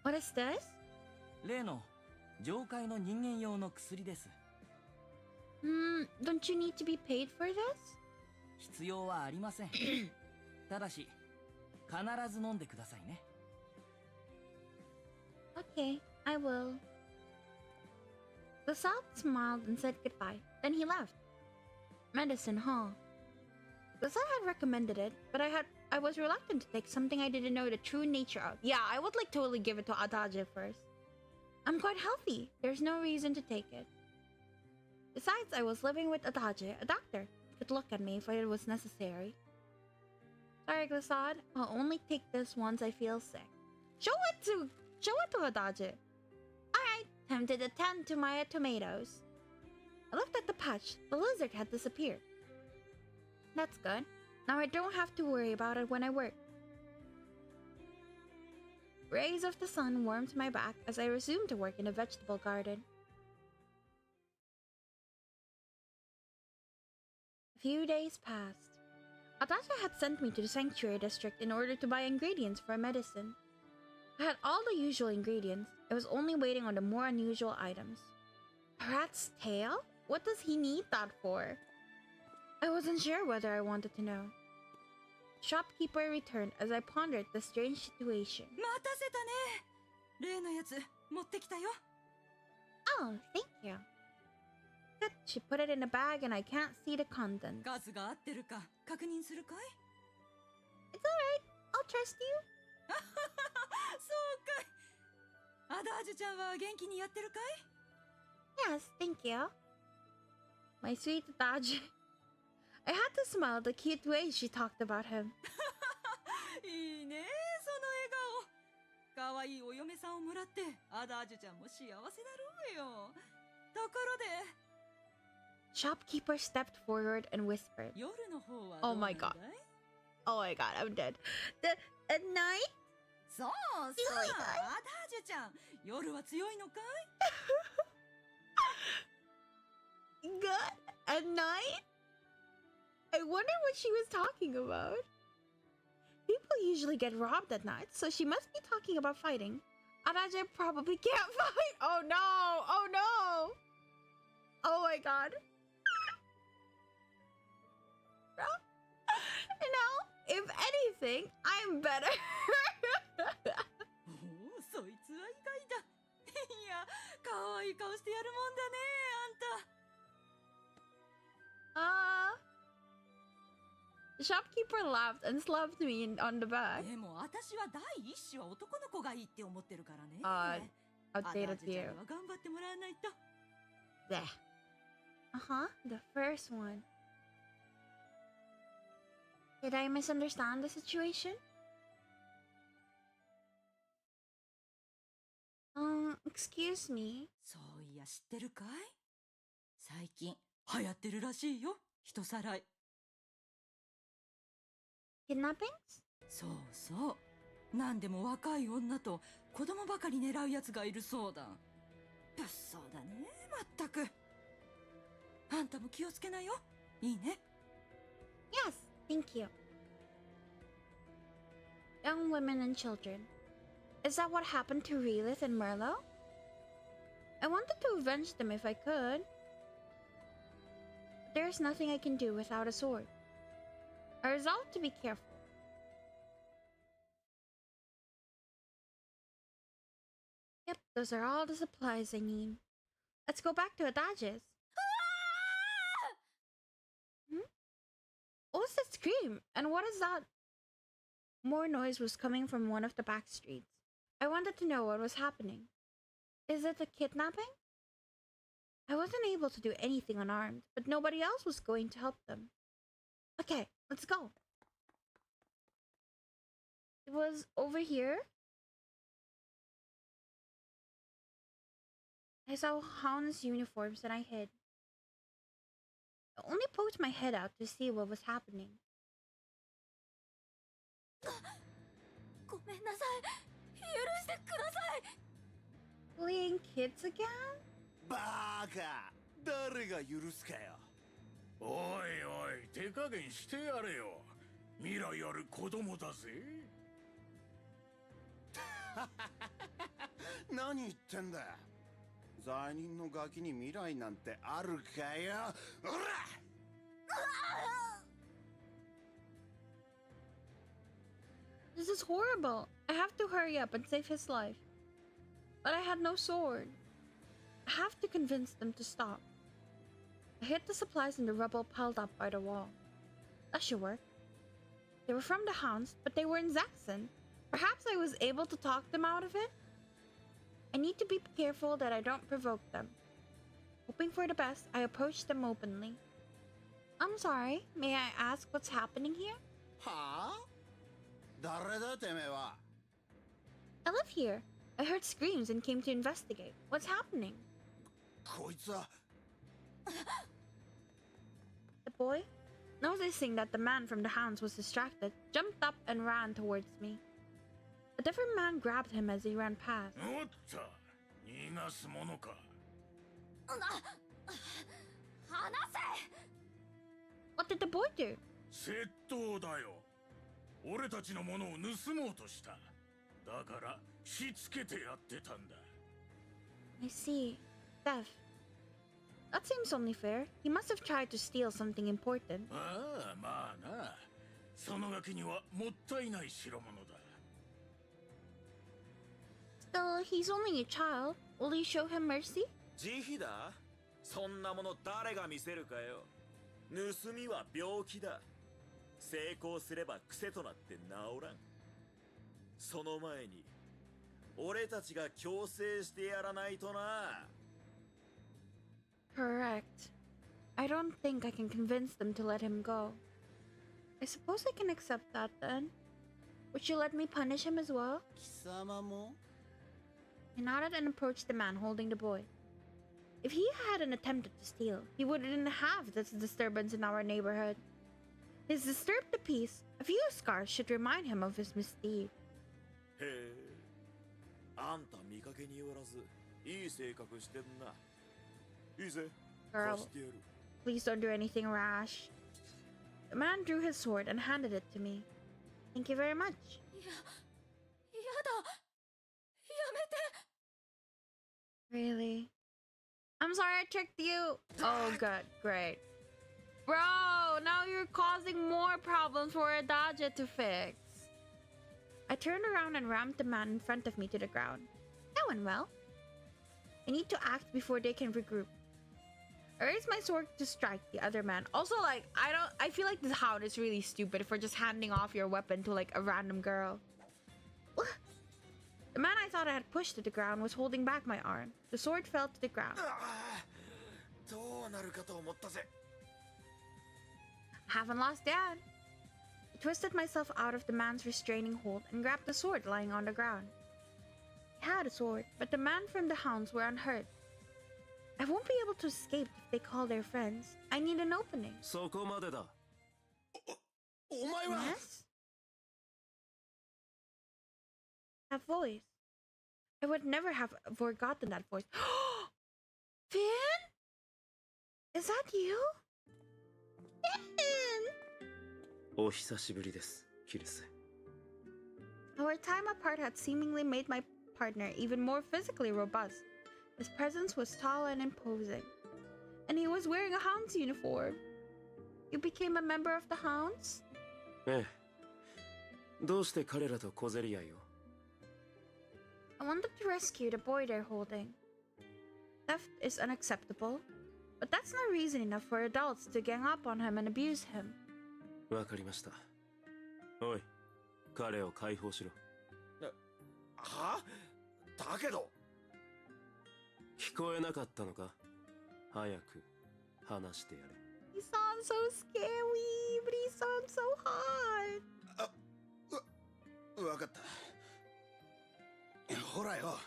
What is this? 例の上階の人間用の薬です。 Don't you need to be paid for this? 必要はありません。ただし必ず飲んでくださいね。 Okay, I will. The Sod smiled and said goodbye. Then he left. Medicine, huh? The Sod had recommended it, but I was reluctant to take something I didn't know the true nature of. Yeah, I would like totally give it to Adage first. I'm quite healthy. There's no reason to take it. Besides, I was living with Adage, a doctor. He could look at me if it was necessary. Sorry, Glissad. I'll only take this once I feel sick. Show it to Adage. Alright, time to attend to my tomatoes. I looked at the patch. The lizard had disappeared. That's good. Now I don't have to worry about it when I work. Rays of the sun warmed my back as I resumed to work in the vegetable garden. A few days passed. Atasha had sent me to the sanctuary district in order to buy ingredients for medicine. I had all the usual ingredients. I was only waiting on the more unusual items. A rat's tail? What does he need that for? I wasn't sure whether I wanted to know. The shopkeeper returned as I pondered the strange situation. 待たせたね。例のやつ持ってきたよ。Oh, thank you. Good. She put it in a bag and I can't see the contents. 数が合ってるか確認するかい？ It's alright. I'll trust you. そうかい。アダージュちゃんは元気にやってるかい？ Yes, thank you. My sweet Adage. I had to smile at the cute way she talked about him. いいね、その笑顔。可愛いお嫁さんをもらってアダージュちゃんも幸せだろうよ。ところで Shopkeeper stepped forward and whispered. 夜の方は Oh どうなん my だい？ god. Oh my god, I'm dead. At night? そうそう、強いかい？アダージュちゃん、夜は強いのかい？ Good? At night? I wonder what she was talking about. People usually get robbed at night, so she must be talking about fighting. Adage probably can't fight. Oh no! Oh no! Oh my god. If anything, I'm better. おお、そいつは意外だ。いや、可愛い顔してやるもんだね、あんた。The shopkeeper laughed and slapped me on the back. でも私は第一子は男の子がいいって思ってるからね。Outdated アダージュちゃ view. んは頑張ってもらわないと。Bleh. The first one. Did I misunderstand the situation? Excuse me. そういや知ってるかい？最近流行ってるらしいよ、人さらい。Kidnappings? そうそう。なんでも若い女と子供ばかり狙うやつがいるそうだ。物騒だね、まったく。あんたも気をつけなよ。いいね。 Yes, thank you. young women and children. Is that what happened to Relith and Merlo? I wanted to avenge them if I could. But there is nothing I can do without a sword. I resolved to be careful. Yep, those are all the supplies I need. Let's go back to Adage's. What was that scream? And what is that? More noise was coming from one of the back streets. I wanted to know what was happening. Is it a kidnapping? I wasn't able to do anything unarmed, but nobody else was going to help them. Okay, let's go. It was over here. I saw Hound's uniforms and I hid. I only poked my head out to see what was happening. ごめんなさい。許してください。 Fleeing kids again? バーカ、誰が許すかよ。おいおい、手加減してやれよ。未来ある子供だぜ。何言ってんだ。罪人のガキに未来なんてあるかよ。おらThis is horrible. I have to hurry up and save his life. But I had no sword. I have to convince them to stop. I hid the supplies in the rubble piled up by the wall. That should work. They were from the Hounds, but they were in Zaxxon. Perhaps I was able to talk them out of it? I need to be careful that I don't provoke them. Hoping for the best, I approached them openly. I'm sorry, may I ask what's happening here? はあ？誰だてめえは。I live here. I heard screams and came to investigate. What's happening? こいつは。The boy, noticing that the man from the Hounds was distracted, jumped up and ran towards me. A different man grabbed him as he ran past. おった、逃がすものか。離せ。 What did the boy do? 窃盗だよ。俺たちのものを盗もうとした。だからしつけてやってたんだ。I see. Theft. That seems only fair. He must have tried to steal something important. ああ、まあな。そのガキにはもったいない代物だ。 Still, he's only a child. Will you show him mercy? 慈悲だ。そんなもの誰が見せるかよ。盗みは病気だ。成功すれば癖となって治らん。その前に俺たちが強制してやらないとな。 Correct. I don't think I can convince them to let him go. I suppose I can accept that then. Would you let me punish him as well? 貴様も？ I nodded and approached the man holding the boy. If he hadn't attempted to steal, he wouldn't have this disturbance in our neighborhood. His disturbed the peace, a few scars should remind him of his misdeed. へえ。あんた見かけによらずいい性格してんな。いいぜ。 Girl, 貸してやる。 please don't do anything rash. The man drew his sword and handed it to me. Thank you very much. やだ。やめて。 Really? I'm sorry I tricked you. Oh, good. Great. Bro, now you're causing more problems for Adage to fix. I turned around and rammed the man in front of me to the ground. That went well. I need to act before they can regroup. I raised my sword to strike the other man. Also, like, I feel like this Hound is really stupid for just handing off your weapon to, like, a random girl. The man I thought I had pushed to the ground was holding back my arm. The sword fell to the ground. どうなるかと思ったぜ。 Haven't lost Dad. I twisted myself out of the man's restraining hold and grabbed the sword lying on the ground. He had a sword, but the man from the Hounds were unhurt. I won't be able to escape if they call their friends. I need an opening. そこまでだ。お前は。 Yes? That voice. I would never have forgotten that voice. Finn? Is that you? Finn! お久しぶりです、キルス。Our time apart had seemingly made my partner even more physically robust. His presence was tall and imposing, and he was wearing a hound's uniform. You became a member of the hounds? ええ。どうして彼らと小競り合いを？ I wanted to rescue the boy they're holding. Theft is unacceptable, but that's no reason enough for adults to gang up on him and abuse him. わかりました。おい、彼を解放しろ。は？だけど。聞こえなかったのか？早く話してやれ。He sounds so scary, but he sounds so hot. わかった。ほらよ。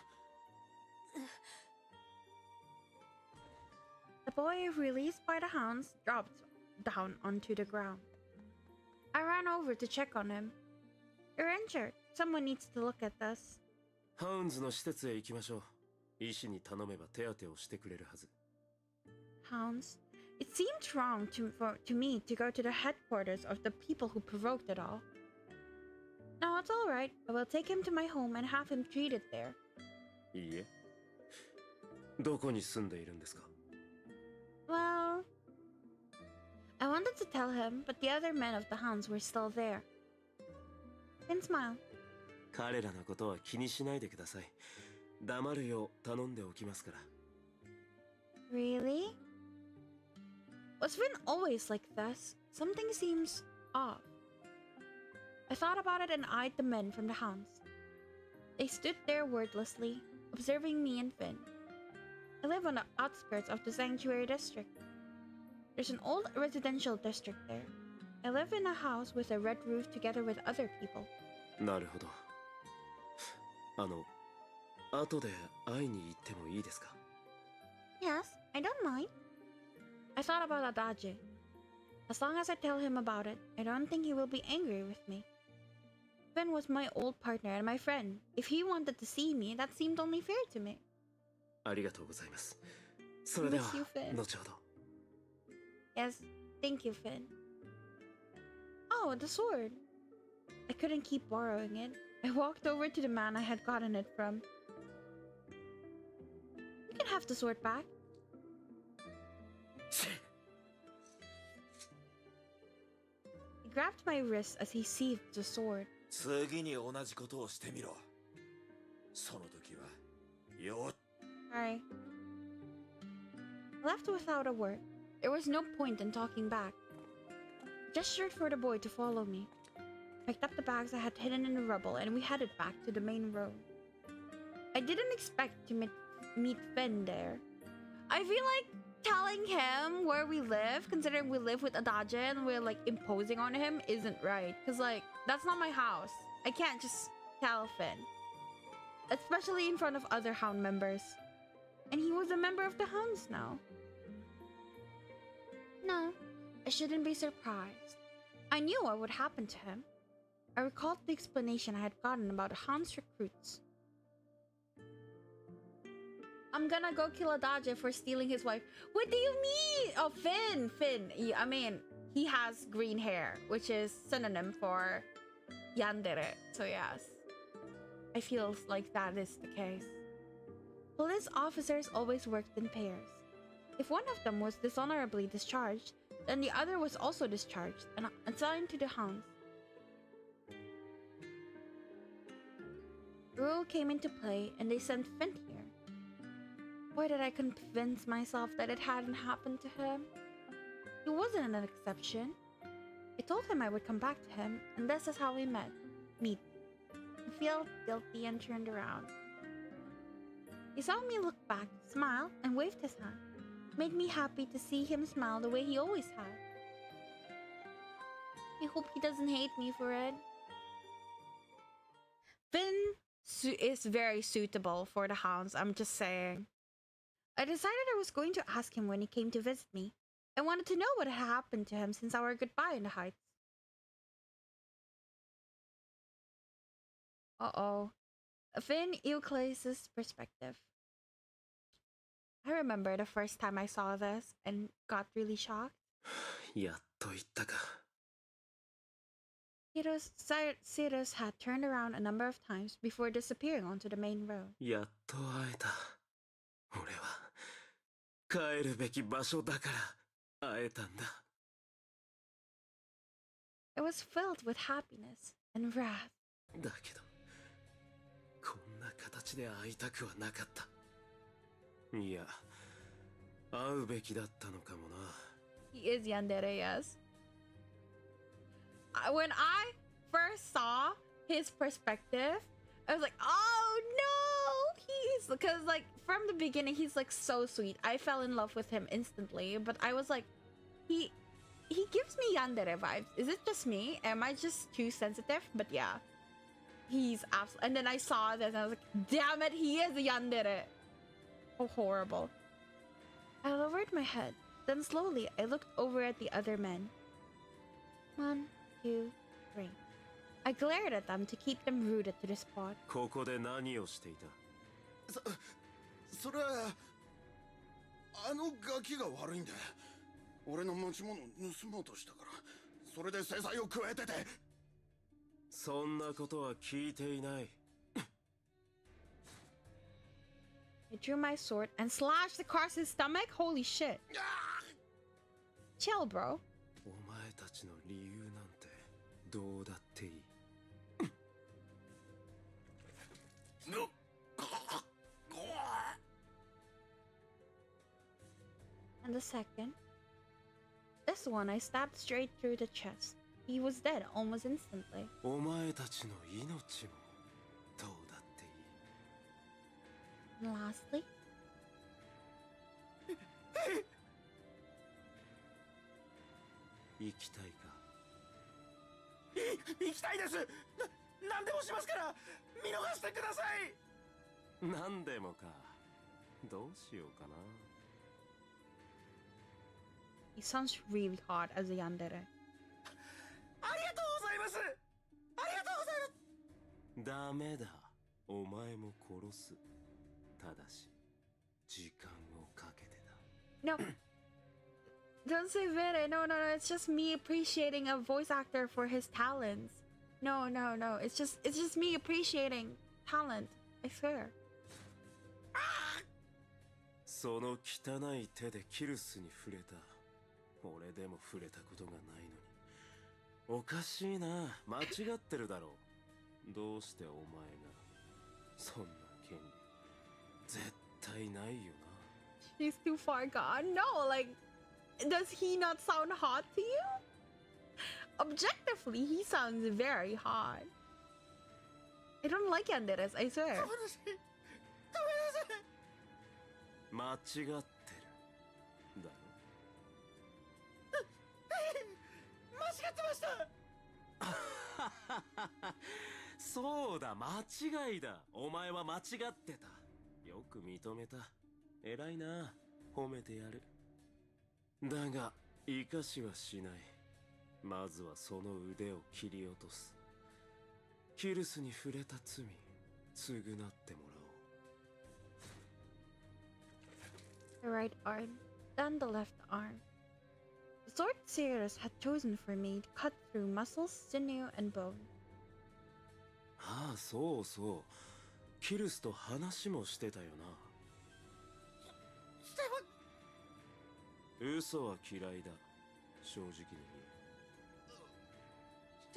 The boy, released by the hounds, dropped down onto the ground. I ran over to check on him. You're injured. Someone needs to look at this. ハウンズの施設へ行きましょう。医師に頼めば手当てをしてくれるはず。Hounds? It seemed wrong to me to go to the headquarters of the people who provoked it all. No, it's all right. I will take him to my home and have him treated there. いいえ。どこに住んでいるんですか？ Well, I wanted to tell him, but the other men of the hounds were still there. Finn smiled. 彼らのことは気にしないでください。黙るよう頼んでおきますから。 Really? Was Finn always like this? Something seems off. I thought about it and eyed the men from the hounds. They stood there wordlessly, observing me and Finn. I live on the outskirts of the sanctuary district. There's an old residential district there. I live in a house with a red roof together with other people. なるほど。後で会いに行ってもいいですか？ Yes, I don't mind. I thought about Adage. As long as I tell him about it, I don't think he will be angry with me. Finn was my old partner and my friend. If he wanted to see me, that seemed only fair to me. ありがとうございます。それでは、 Miss you, Finn. 後ほど。 Yes, thank you, Finn. Oh, the sword. I couldn't keep borrowing it. I walked over to the man I had gotten it from. You can have the sword back. He grabbed my wrist as he seized the sword. 次に同じことをしてみろ。その時はよ。 Sorry. I left without a word. There was no point in talking back. I gestured for the boy to follow me. Picked up the bags I had hidden in the rubble and we headed back to the main road. I didn't expect to meet Finn there. I feel like telling him where we live, considering we live with Adage and we're like imposing on him, isn't right. Cause like, that's not my house. I can't just tell Finn. Especially in front of other hound members. And he was a member of the hounds now. No, I shouldn't be surprised. I knew what would happen to him. I recalled the explanation I had gotten about the hounds recruits. I'm gonna go kill Adage for stealing his wife. What do you mean? Oh, Finn. I mean, he has green hair, which is synonym for yandere. So yes, I feel like that is the case. Police officers always worked in pairs. If one of them was dishonorably discharged, then the other was also discharged and assigned to the hounds. The rule came into play and they sent Finn here. Why did I convince myself that it hadn't happened to him? He wasn't an exception. I told him I would come back to him, and this is how we meet. He felt guilty and turned around. He saw me look back, smile, and waved his hand. Made me happy to see him smile the way he always had. I hope he doesn't hate me for it. Finn is very suitable for the hounds, I'm just saying. I decided I was going to ask him when he came to visit me. I wanted to know what had happened to him since our goodbye in the heights. Uh-oh. Finn Euclid's perspective. I remember the first time I saw this and got really shocked. やっと言ったか。Sirius had turned around a number of times before disappearing onto the main road. やっと会えた。俺は帰るべき場所だから会えたんだ。It was filled with happiness and wrath. だけど、こんな形で会いたくはなかった。いや、会うべきだったのかもな。He is yandere, yes. When I first saw his perspective, I was like, oh no! He's, because like from the beginning, he's like so sweet. I fell in love with him instantly, but I was like, he gives me yandere vibes. Is it just me? Am I just too sensitive? But yeah, he's absolutely. And then I saw this and I was like, damn it, he is a yandere. Oh, horrible. I lowered my head. Then slowly, I looked over at the other men. 1, 2, 3. I glared at them to keep them rooted to the spot. ここで何をしていた？それはあのガキが悪いんだ。俺の持ち物を盗もうとしたから、それで制裁を加えてて。そんなことは聞いていない。I drew my sword and slashed across his stomach. Holy shit. Chill, bro. お前たちの理由なんてどうだっていい。And the second. This one I stabbed straight through the chest. He was dead almost instantly. お前たちの命もどうだっていい。 And lastly. 行きたいか？行きたいです。何でもしますから見逃してください。何でもか。どうしようかな。 He sounds really hot as a yandere. ありがとうございます。ありがとうございます。ダメだ。お前も殺す。ただし、時間をかけてだ。 No. Don't say Vere. No, no, no. It's just me appreciating a voice actor for his talents. No, no, no. It's just me appreciating talent. I swear. その汚い手でキルスに触れた。俺でも触れたことがないのに。おかしいな。間違ってるだろう。どうしてお前がそんな権利絶対ないよな。 He's too far gone. No, like, does he not sound hot to you? Objectively, he sounds very hot. I don't like yanderes, I swear. 間違ってるだろ。間違ってました。そうだ、間違いだ。お前は間違ってた。よく認めた。偉いな。褒めてやる。だが生かしはしない。まずはその腕を切り落とす。キルスに触れた罪償ってもらおう。 The right arm, then the left arm. The sword Sirius had chosen for me cut through muscles, sinew, and bone. ああ、そうそう。キルスと話もしてたよな。嘘は嫌いだ。正直に言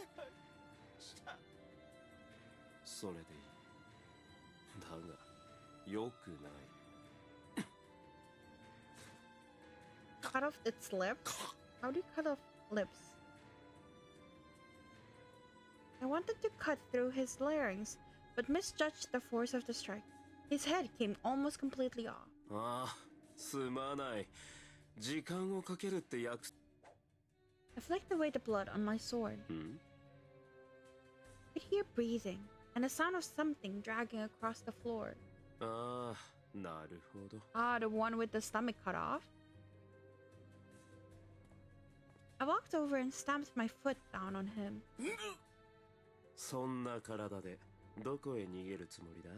え。それでいい。だが、良くない。 Cut off its lips? How do you cut off lips? I wanted to cut through his larynx, but misjudged the force of the strike. His head came almost completely off. ああ、すまない。時間をかけるって約束。 I flicked away the blood on my sword. I could hear breathing and the sound of something dragging across the floor. ああ、なるほど。 Ah, the one with the stomach cut off? I walked over and stamped my foot down on him. そんな体でどこへ逃げるつもりだ？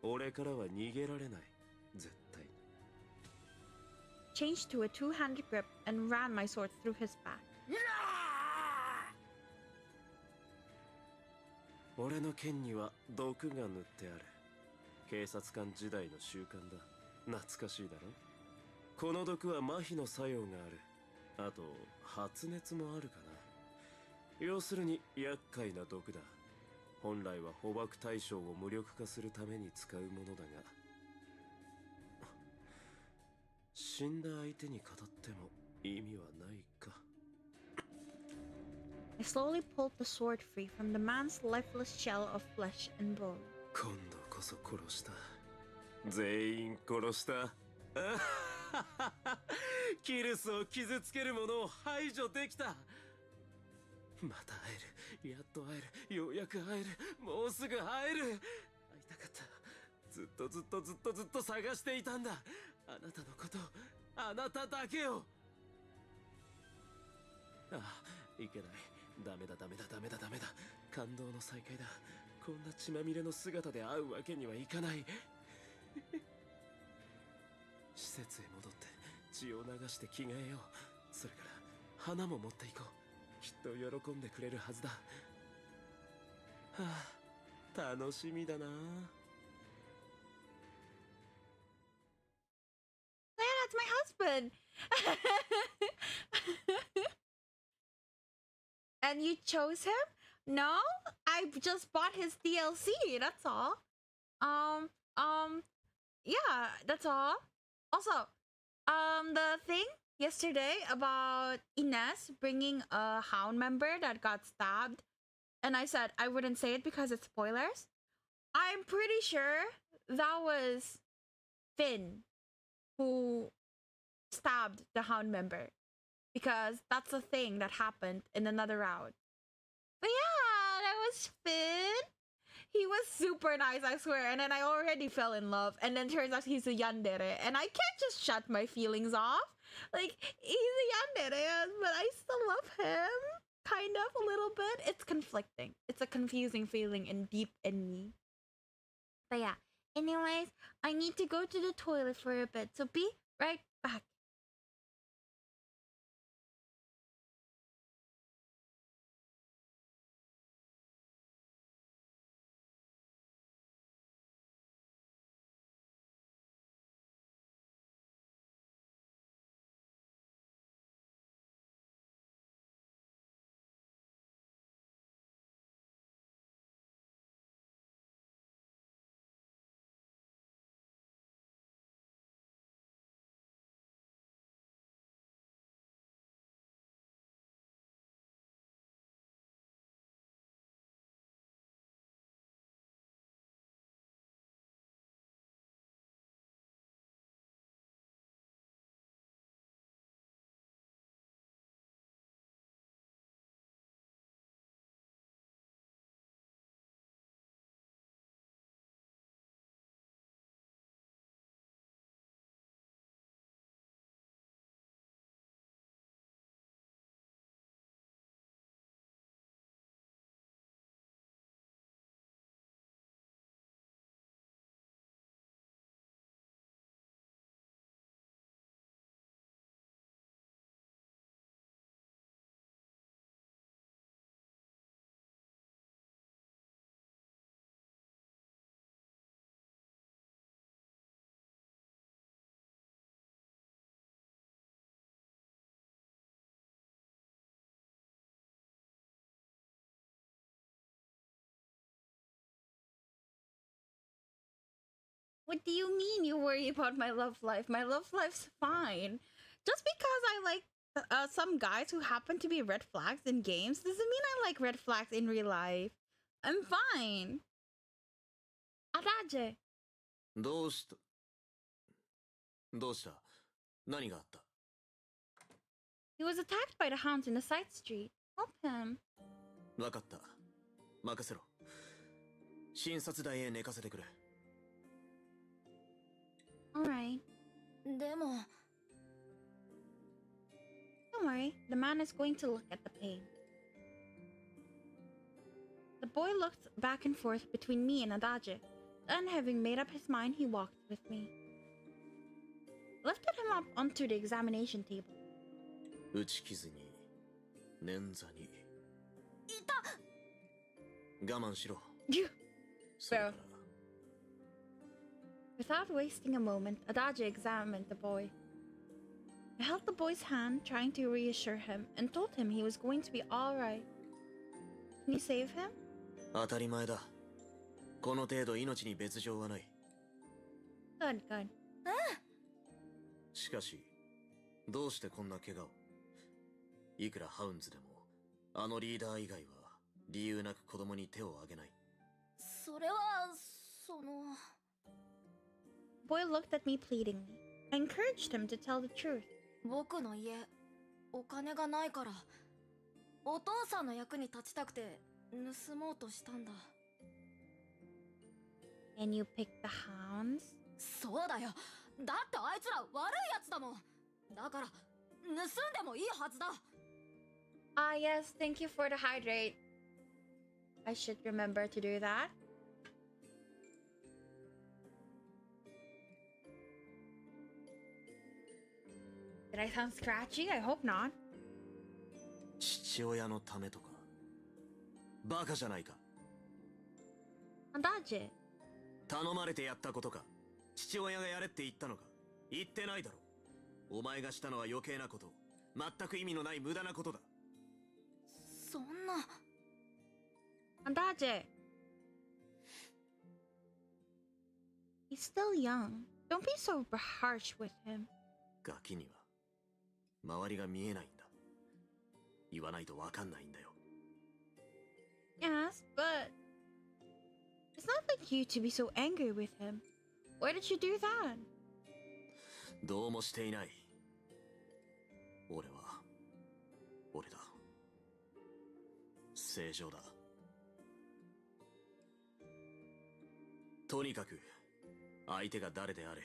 俺からは逃げられない。絶対に。 Changed to a two-handed grip and ran my sword through his back. 俺の剣には毒が塗ってある。警察官時代の習慣だ。懐かしいだろ。この毒は麻痺の作用がある。あと発熱もあるかな。要するに厄介な毒だ。本来は捕獲対象を無力化するために使うものだが、死んだ相手に語っても意味はないか。I slowly pulled the sword free from the man's lifeless shell of flesh and bone. 今度こそ殺した。全員殺した。キルスを傷つける者を排除できた。また会える。やっと会える。ようやく会える。もうすぐ会える。会いたかった。ずっと探していたんだ。あなたのこと、あなただけを。ああ、いけない。ダメだ。感動の再会だ。こんな血まみれの姿で会うわけにはいかない。施設へ戻って血を流して着替えよう。それから花も持っていこう。きっと喜んでくれるはずだ。はあ、楽しみだな。Yeah, that's my husband. And you chose him? No, I just bought his DLC. That's all. Yeah, that's all. Also, the thing yesterday about Ines bringing a Hound member that got stabbed, and I said I wouldn't say it because it's spoilers. I'm pretty sure that was Finn who stabbed the Hound member, because that's a thing that happened in another route. But yeah, that was Finn. He was super nice, I swear, and then I already fell in love, and then turns out he's a yandere, and I can't just shut my feelings off. Like, he's a yandere, but I still love him. Kind of, a little bit. It's conflicting. It's a confusing feeling in deep in me. But yeah, anyways, I need to go to the toilet for a bit, so be right back. What do you mean you worry about my love life? My love life's fine. Just because I like some guys who happen to be red flags in games doesn't mean I like red flags in real life. I'm fine. Adage. どうした何があった He was attacked by the hounds in the side street. Help him. わかった。任せろ。診察台へ寝かせてくれ。Alright. でも Don't worry, the man is going to look at the pain. The boy looked back and forth between me and Adage. Then, having made up his mind, he walked with me. Lifted him up onto the examination table. 打ち傷に、捻挫に。我慢しろ。 You. それから Without wasting a moment, Adage examined the boy. I held the boy's hand, trying to reassure him, and told him he was going to be all right. Can you save him? 当たり前だ。この程度命に別状はない。 Good, good. しかし、どうしてこんな怪我を？いくらハウンズでも、あのリーダー以外は理由なく子供に手を挙げない。それはその The boy looked at me pleadingly. I encouraged him to tell the truth. 僕の家お金がないからお父さんの役に立ちたくて盗もうとしたんだ。 And you picked the hounds? そうだよ。だってあいつら悪いやつだもん。だから盗んでもいいはずだ。 Ah, yes, thank you for the hydrate. I should remember to do that. Did I sound scratchy? I hope not. 父親のためとか。バカじゃないか。 Adage. 頼まれてやったことか。父親がやれって言ったのか。言ってないだろ。お前がしたのは余計なこと。全く意味のない無駄なことだ。そんな Adage. He's still young. Don't be so harsh with him. ガキには周りが見えないんだ。言わないとわかんないんだよ。 Yes, but it's not like you to be so angry with him. Why did you do that? どうもしていない。俺だ。正常だ。とにかく相手が誰であれ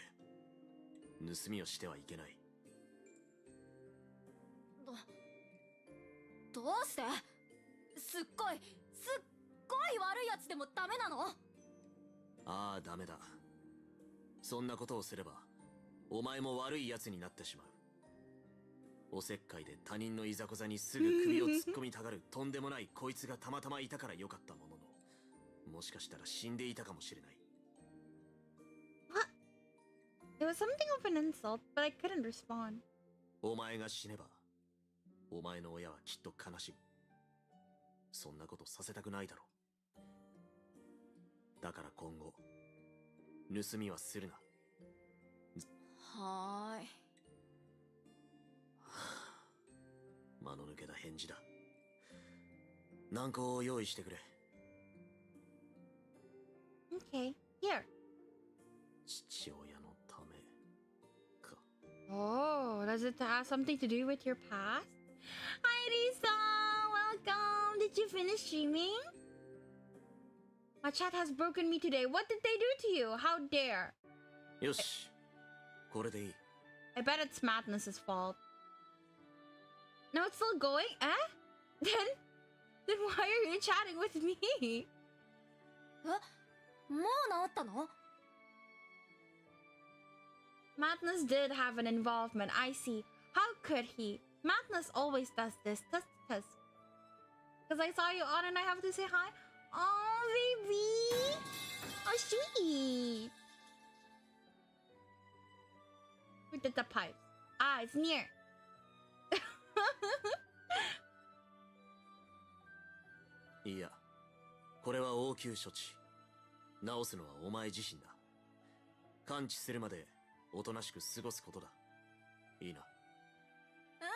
盗みをしてはいけない。どうしてすっごい悪いやつでもダメなの？ああ、ダメだ。そんなことをすればお前も悪いやつになってしまう。おせっかいで他人のいざこざにすぐ首を突っ込みたがるとんでもないこいつがたまたまいたからよかったものの、もしかしたら死んでいたかもしれない。 What? It was something of an insult, but I couldn't respond. お前が死ねばお前の親はきっと悲しむ。そんなことさせたくないだろう。だから今後盗みはするな。はーい。間の抜けた返事だ。軟膏を用意してくれ。 Okay, here. 父親のためか。 Oh, does it have something to do with your past? Hi, Lisa! Welcome! Did you finish streaming? My chat has broken me today. What did they do to you? How dare? よし、これでいい。 I bet it's Madness's fault. No, it's still going? Eh? Then why are you chatting with me? え、もう治ったの？ Madness did have an involvement, I see. How could he? Madness always does this. Tusk. Because I saw you on and I have to say hi. Oh, baby! Oh, sweet! Who did the pipes? Ah, it's near. いや、これは応急処置。治すのはお前自身だ。完治するまでおとなしく過ごすことだ。いいな。うん、わ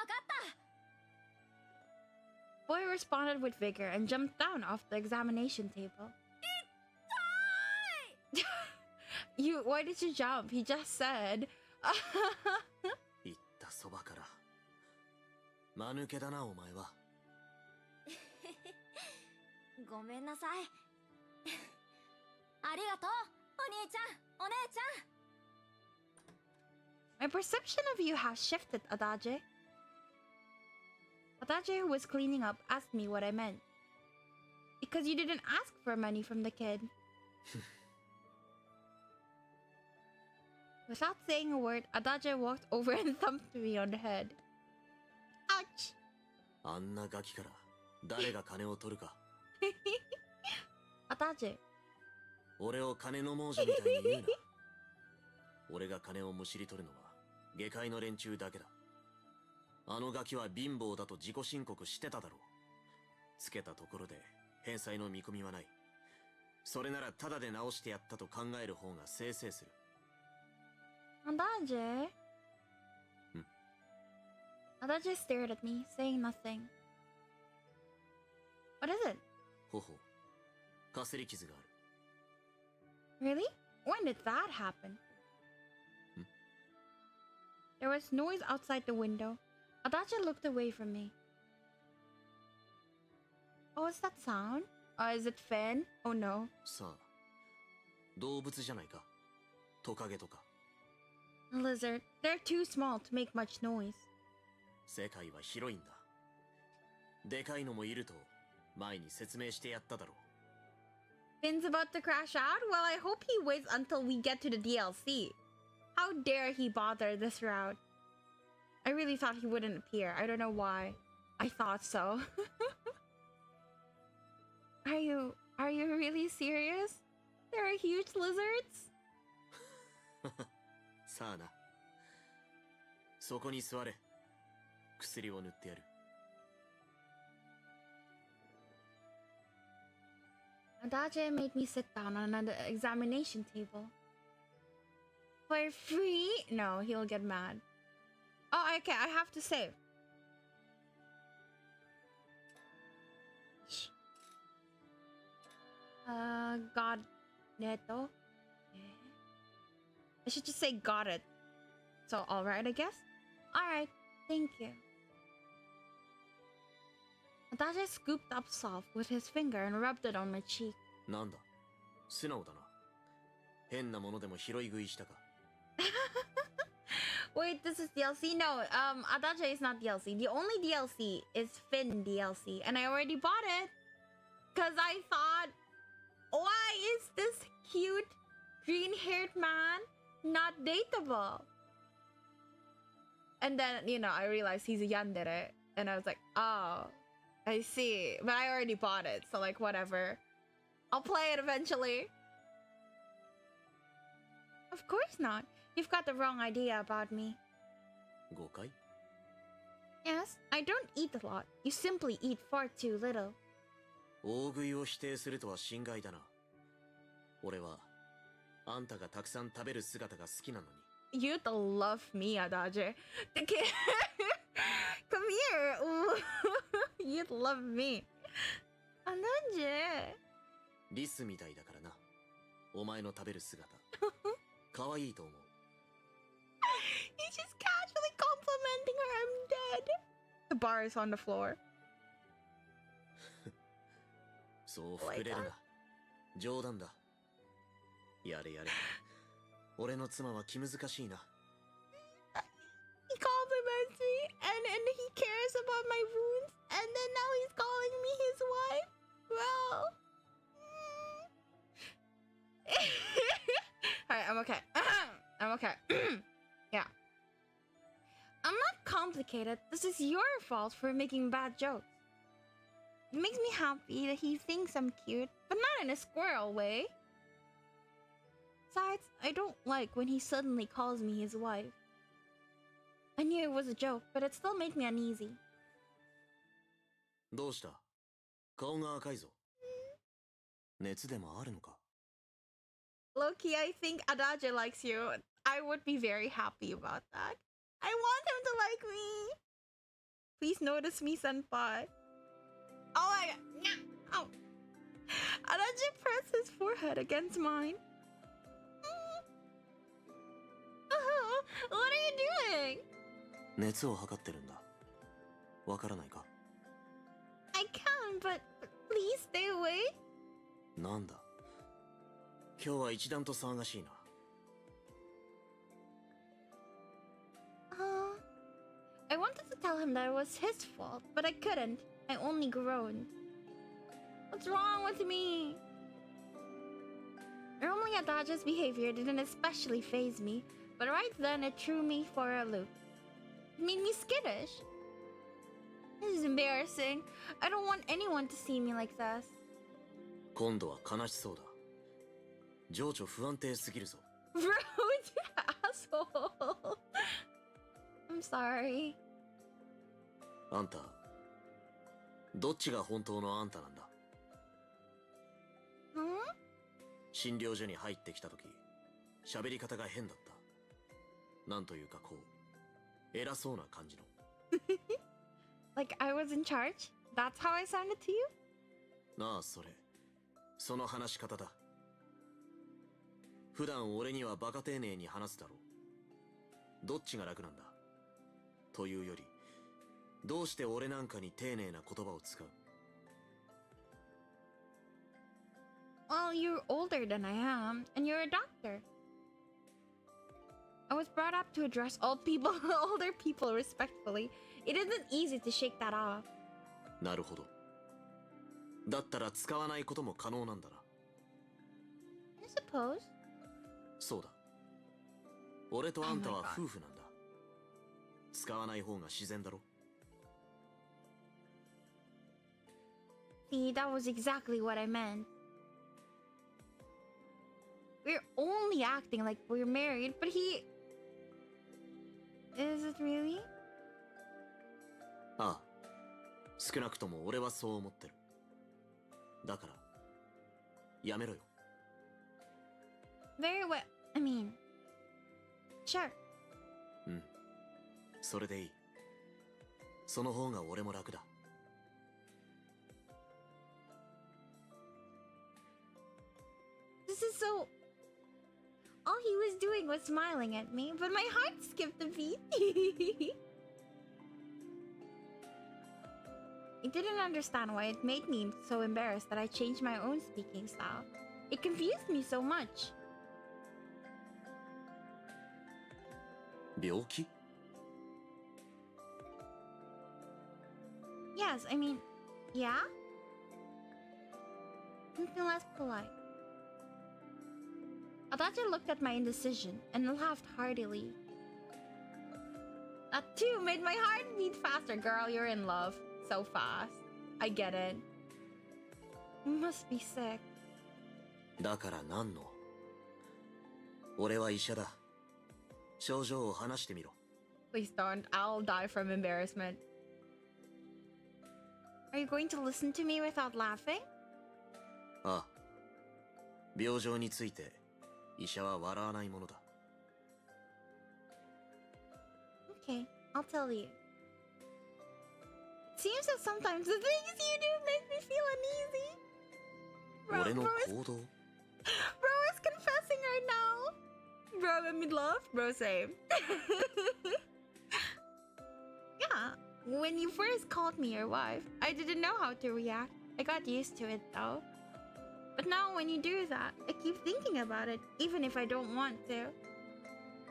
かった。 Boy responded with vigor and jumped down off the examination table. Why did you jump? He just said. 言ったそばから。間抜けだな、お前は。ごめんなさい。ありがとう、お兄ちゃん、お姉ちゃん。 My perception of you has shifted, Adage. Adage, who was cleaning up, asked me what I meant. Because you didn't ask for money from the kid. Without saying a word, Adage walked over and thumped me on the head. Ouch! あんなガキから誰が金を取るか。Adage. 俺を金の亡者みたいに言うな。俺が金をむしり取るのは下界の連中だけだ。あのガキは貧乏だと自己申告してただろう。つけたところで返済の見込みはない。それならタダで直してやったと考える方がせいせいする。Adage? Adage stared at me, saying nothing. What is it? 頬、かすり傷がある。Really? When did that happen? There was noise outside the window. Adage looked away from me. Oh, what's that sound? Is it Finn? Oh no. さあ、動物じゃないか。トカゲとか。A lizard. They're too small to make much noise. 世界は広いんだ。でかいのもいると前に説明してやっただろう。Finn's about to crash out? Well, I hope he waits until we get to the DLC. How dare he bother this route? I really thought he wouldn't appear. I don't know why. I thought so. Are you really serious? There are huge lizards? さあな。そこに座れ。薬を塗ってやる。Adage made me sit down on an examination table. For free? No, he'll get mad. Oh, okay, I have to save. Got neto. I should just say got it. So, alright, I guess? Alright, thank you. Adage scooped up salt with his finger and rubbed it on my cheek. なんだ、素直だな。変なものでも拾い食いしたか。Wait, this is DLC? No, Adage is not DLC. The only DLC is Finn DLC, and I already bought it. Cause I thought, why is this cute green-haired man not dateable? And then, you know, I realized he's a yandere, and I was like, oh, I see. But I already bought it, so like, whatever. I'll play it eventually. Of course not. You've got the wrong idea about me. 誤解? Yes, I don't eat a lot. You simply eat far too little. 大食いを否定するとは心外だな。俺はあんたがたくさん食べる姿が好きなのに。You'd love me, Adage. Come here. You'd love me. Adage. リスみたいだからな。お前の食べる姿。可愛いと思う。He's just casually complimenting her. I'm dead. The bar is on the floor. そう膨れるな。冗談だ。やれやれ。俺の妻は気難しいな。He compliments me and he cares about my wounds and then now he's calling me his wife? Well... Alright, I'm okay. I'm okay. Yeah. I'm not complicated. This is your fault for making bad jokes. It makes me happy that he thinks I'm cute, but not in a squirrel way. Besides, I don't like when he suddenly calls me his wife. I knew it was a joke, but it still made me uneasy. どうした?顔が赤いぞ。熱でもあるのか? Loki, I think Adage likes you. I would be very happy about that. I want him to like me. Please notice me, senpai. Oh my god. Oh. Adage pressed his forehead against mine. What are you doing? 熱を測ってるんだ。わからないか? I can, but please stay away. なんだ? 今日は一段と騒がしいな。I wanted to tell him that it was his fault, but I couldn't. I only groaned. What's wrong with me? Normally Adage's behavior didn't especially faze me, but right then it threw me for a loop. It made me skittish. This is embarrassing. I don't want anyone to see me like this. 今度は悲しそうだ。情緒不安定すぎるぞ。Bro, you asshole. I'm sorry. あんた、どっちが本当のあんたなんだ？ 診療所に入ってきたとき、喋り方が変だった。なんというかこう、偉そうな感じの。Like I was in charge? That's how I sounded to you? なあ、その話し方だ。普段俺にはバカ丁寧に話すだろう。どっちが楽なんだ？というより、どうして俺なんかに丁寧な言葉を使う？ Well, you're older than I am, and you're a doctor. I was brought up to address older people respectfully. It isn't easy to shake that off. なるほど。だったら使わないことも可能なんだな。I suppose. そうだ。俺とあんたは夫婦なんだ。使わない方が自然だろ。See, that was exactly what I meant. We're only acting like we're married, but he... Is it really? ああ。少なくとも俺はそう思ってる。だから、やめろよ。Very well. I mean... Sure. うん。それでいい。その方が俺も楽だ。This is so... All he was doing was smiling at me, but my heart skipped a beat. I didn't understand why it made me so embarrassed that I changed my own speaking style. It confused me so much. 病気？ Yes, I mean, yeah? Something less polite. Adage looked at my indecision and laughed heartily. That too made my heart beat faster. Girl, you're in love. So fast. I get it. You must be sick. だから何の？俺は医者だ。症状を話してみろ。Please don't. I'll die from embarrassment. Are you going to listen to me without laughing? ああ。病状について医者は笑わないものだ。Okay, I'll tell you. It seems that sometimes the things you do make me feel uneasy. 俺の Bro 行動？ is confessing right now. Bro, made me laugh. Bro, same. Yeah, when you first called me your wife, I didn't know how to react. I got used to it though. But now when you do that, I keep thinking about it, even if I don't want to.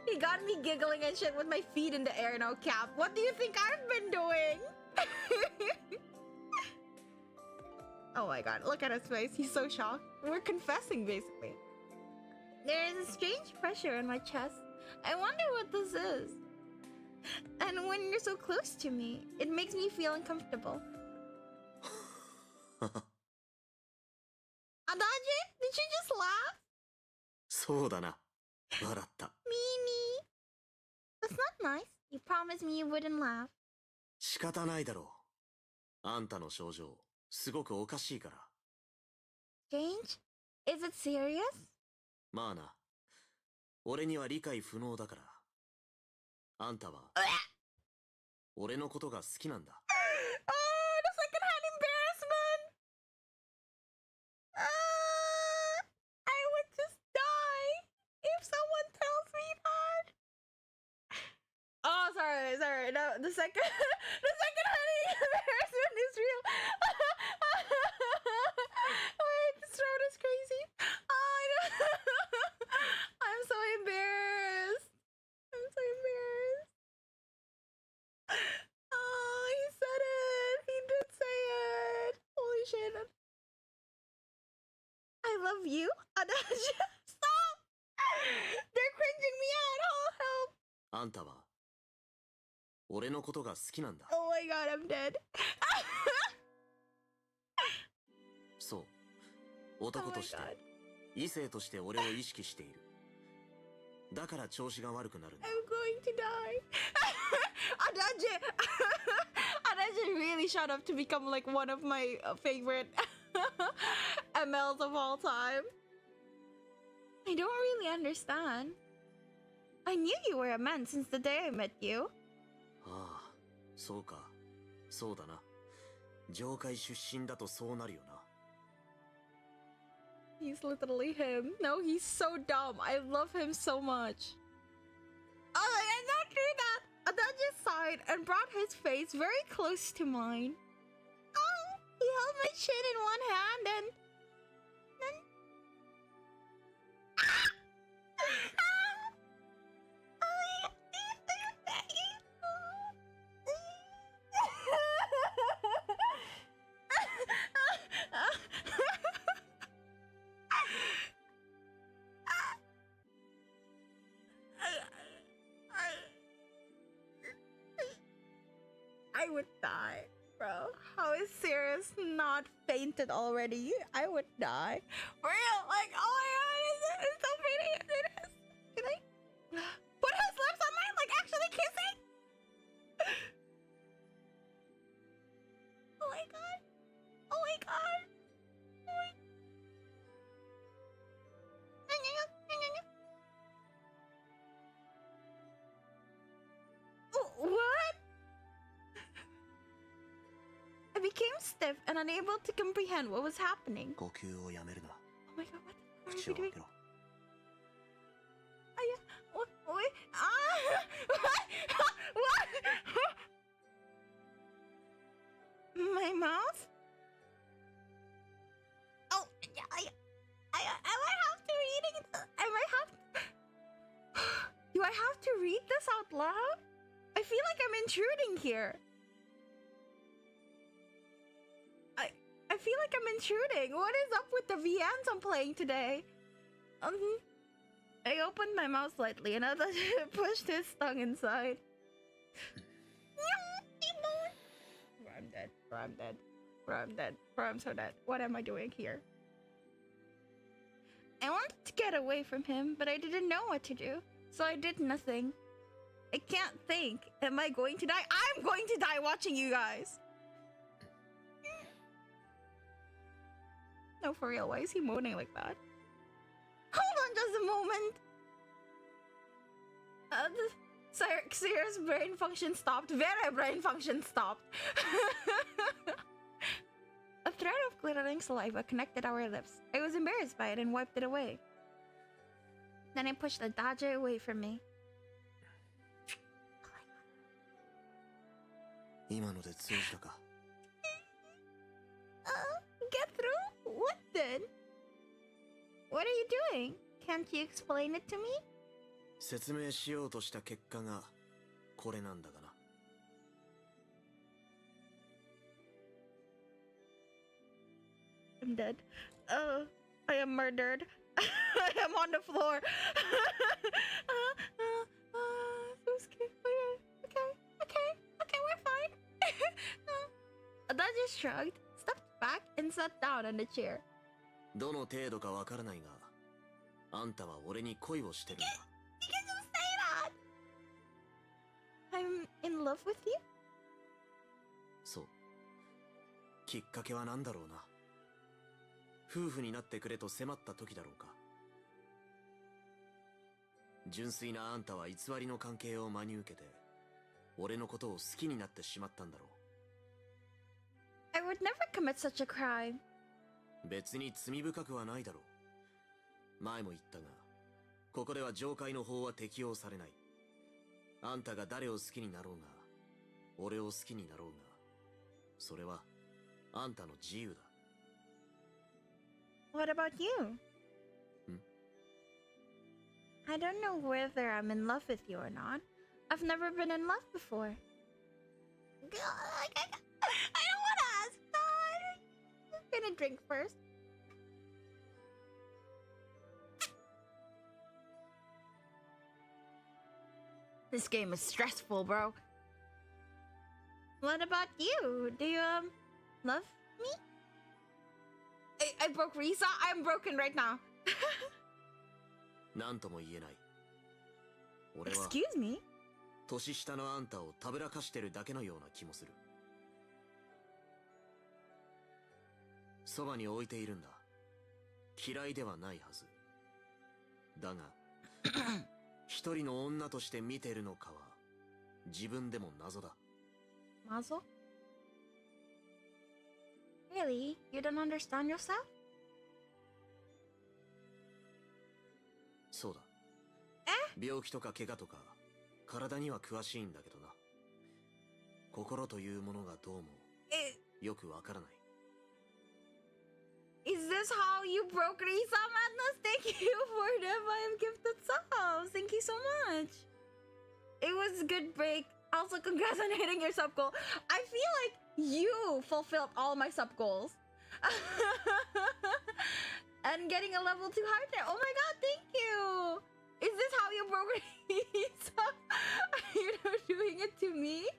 He got me giggling and shit with my feet in the air, no cap. What do you think I've been doing? Oh my god, look at his face. He's so shocked. We're confessing, basically. There is a strange pressure in my chest. I wonder what this is. And when you're so close to me, it makes me feel uncomfortable. Adage, did you just laugh? そうだな。笑った。Meanie. That's not nice. You promised me you wouldn't laugh. 仕方ないだろう。あんたの症状、すごくおかしいから。Strange? Is it serious? まあな。俺には理解不能だから。あんたは、俺のことが好きなんだ。Oh, the secondhand embarrassment! I would just die if someone tells me that. Oh, sorry. No, the secondhand embarrassment is real. Wait, this throat is crazy. Oh, I don't I'm so embarrassed. I'm so embarrassed. Oh, he said it. He did say it. Holy shit. I love you. Adage. Stop. They're cringing me out. Oh, help. あんたは、俺のことが好きなんだ。Oh my god, I'm dead. そう。男と my して god. 異性として俺を意識している。だから調子が悪くなるんだ。 I'm going to die. Adage. Adage really shot up to become like one of my favorite MLs of all time. I don't really understand. I knew you were a man since the day I met you. ああ、そうか。そうだな。上界出身だとそうなるよな。 He's literally him. No, he's so dumb. I love him so much. Oh, I not do that. Adage sighed and brought his face very close to mine. Oh, he held my chin in one hand and then... I would die, bro. How is Sirius not fainted already? I would die. For real, like, oh my god, it's so pretty. It is. Can I put his lips on mine, like actually kissing? Oh my god. Oh my god. Oh, what? I became stiff and unable to comprehend what was happening. 呼吸をやめるな。 Oh my god, what the 口 fuck を are 開 we け doing? ろ。 Wait, what? My mouth? Oh, I might have to read it. I might have. Do I have to read this out loud? I feel like I'm intruding here. I feel like I'm intruding. What is up with the VNs I'm playing today? I opened my mouth slightly and I pushed his tongue inside. Bro, I'm dead. Bro, I'm dead. Bro, I'm dead. Bro, I'm so dead. What am I doing here? I wanted to get away from him, but I didn't know what to do, so I did nothing. I can't think. Am I going to die? I'm going to die watching you guys. No, for real. Why is he moaning like that? Hold on just a moment. Sierra's brain function stopped. Vera brain function stopped. A thread of glittering saliva connected our lips. I was embarrassed by it and wiped it away. Then I pushed Adage away from me. 今ので通じたか。 Get through? What then? What are you doing? Can't you explain it to me? 説明しようとした結果がこれなんだがな。 I'm dead. I am murdered. I am on the floor. So scared. Okay, we're fine. Adage shrugged, stepped back, and sat down on the chair. どの程度かわからないが、あんたは俺に恋をしてるんだ。 You can just say that! I'm in love with you? そう。きっかけは何だろうな。夫婦になってくれと迫った時だろうか。純粋なあんたは偽りの関係を真に受けて、俺のことを好きになってしまったんだろう。 I would never commit such a crime. 別に罪深くはないだろう。前も言ったが、ここでは上界の法は適用されない。あんたが誰を好きになろうが、俺を好きになろうが、それはあんたの自由だ。 What about you? I don't know whether I'm in love with you or not. I've never been in love before. I don't want to ask that. I'm gonna drink first. This game is stressful, bro. What about you? Do you, love me? I broke Risa. I'm broken right now. なんとも言えない。俺は Excuse me? 年下のあんたをたぶらかしてるだけのような気もする。そばに置いているんだ。嫌いではないはず。だが一人の女として見てるのかは自分でも謎だ。Mazel? Really? You don't understand yourself? そうだ。病気とか怪我とか体には詳しいんだけどな。心というものがどうもよくわからない。Is this how you broke Risa Madness? Thank you for the 5 gifted subs. Thank you so much. It was a good break. Also, congrats on hitting your sub goal. I feel like you fulfilled all my sub goals. And getting a level 2 high there. Oh my god, thank you. Is this how you broke Risa? Are you not doing it to me?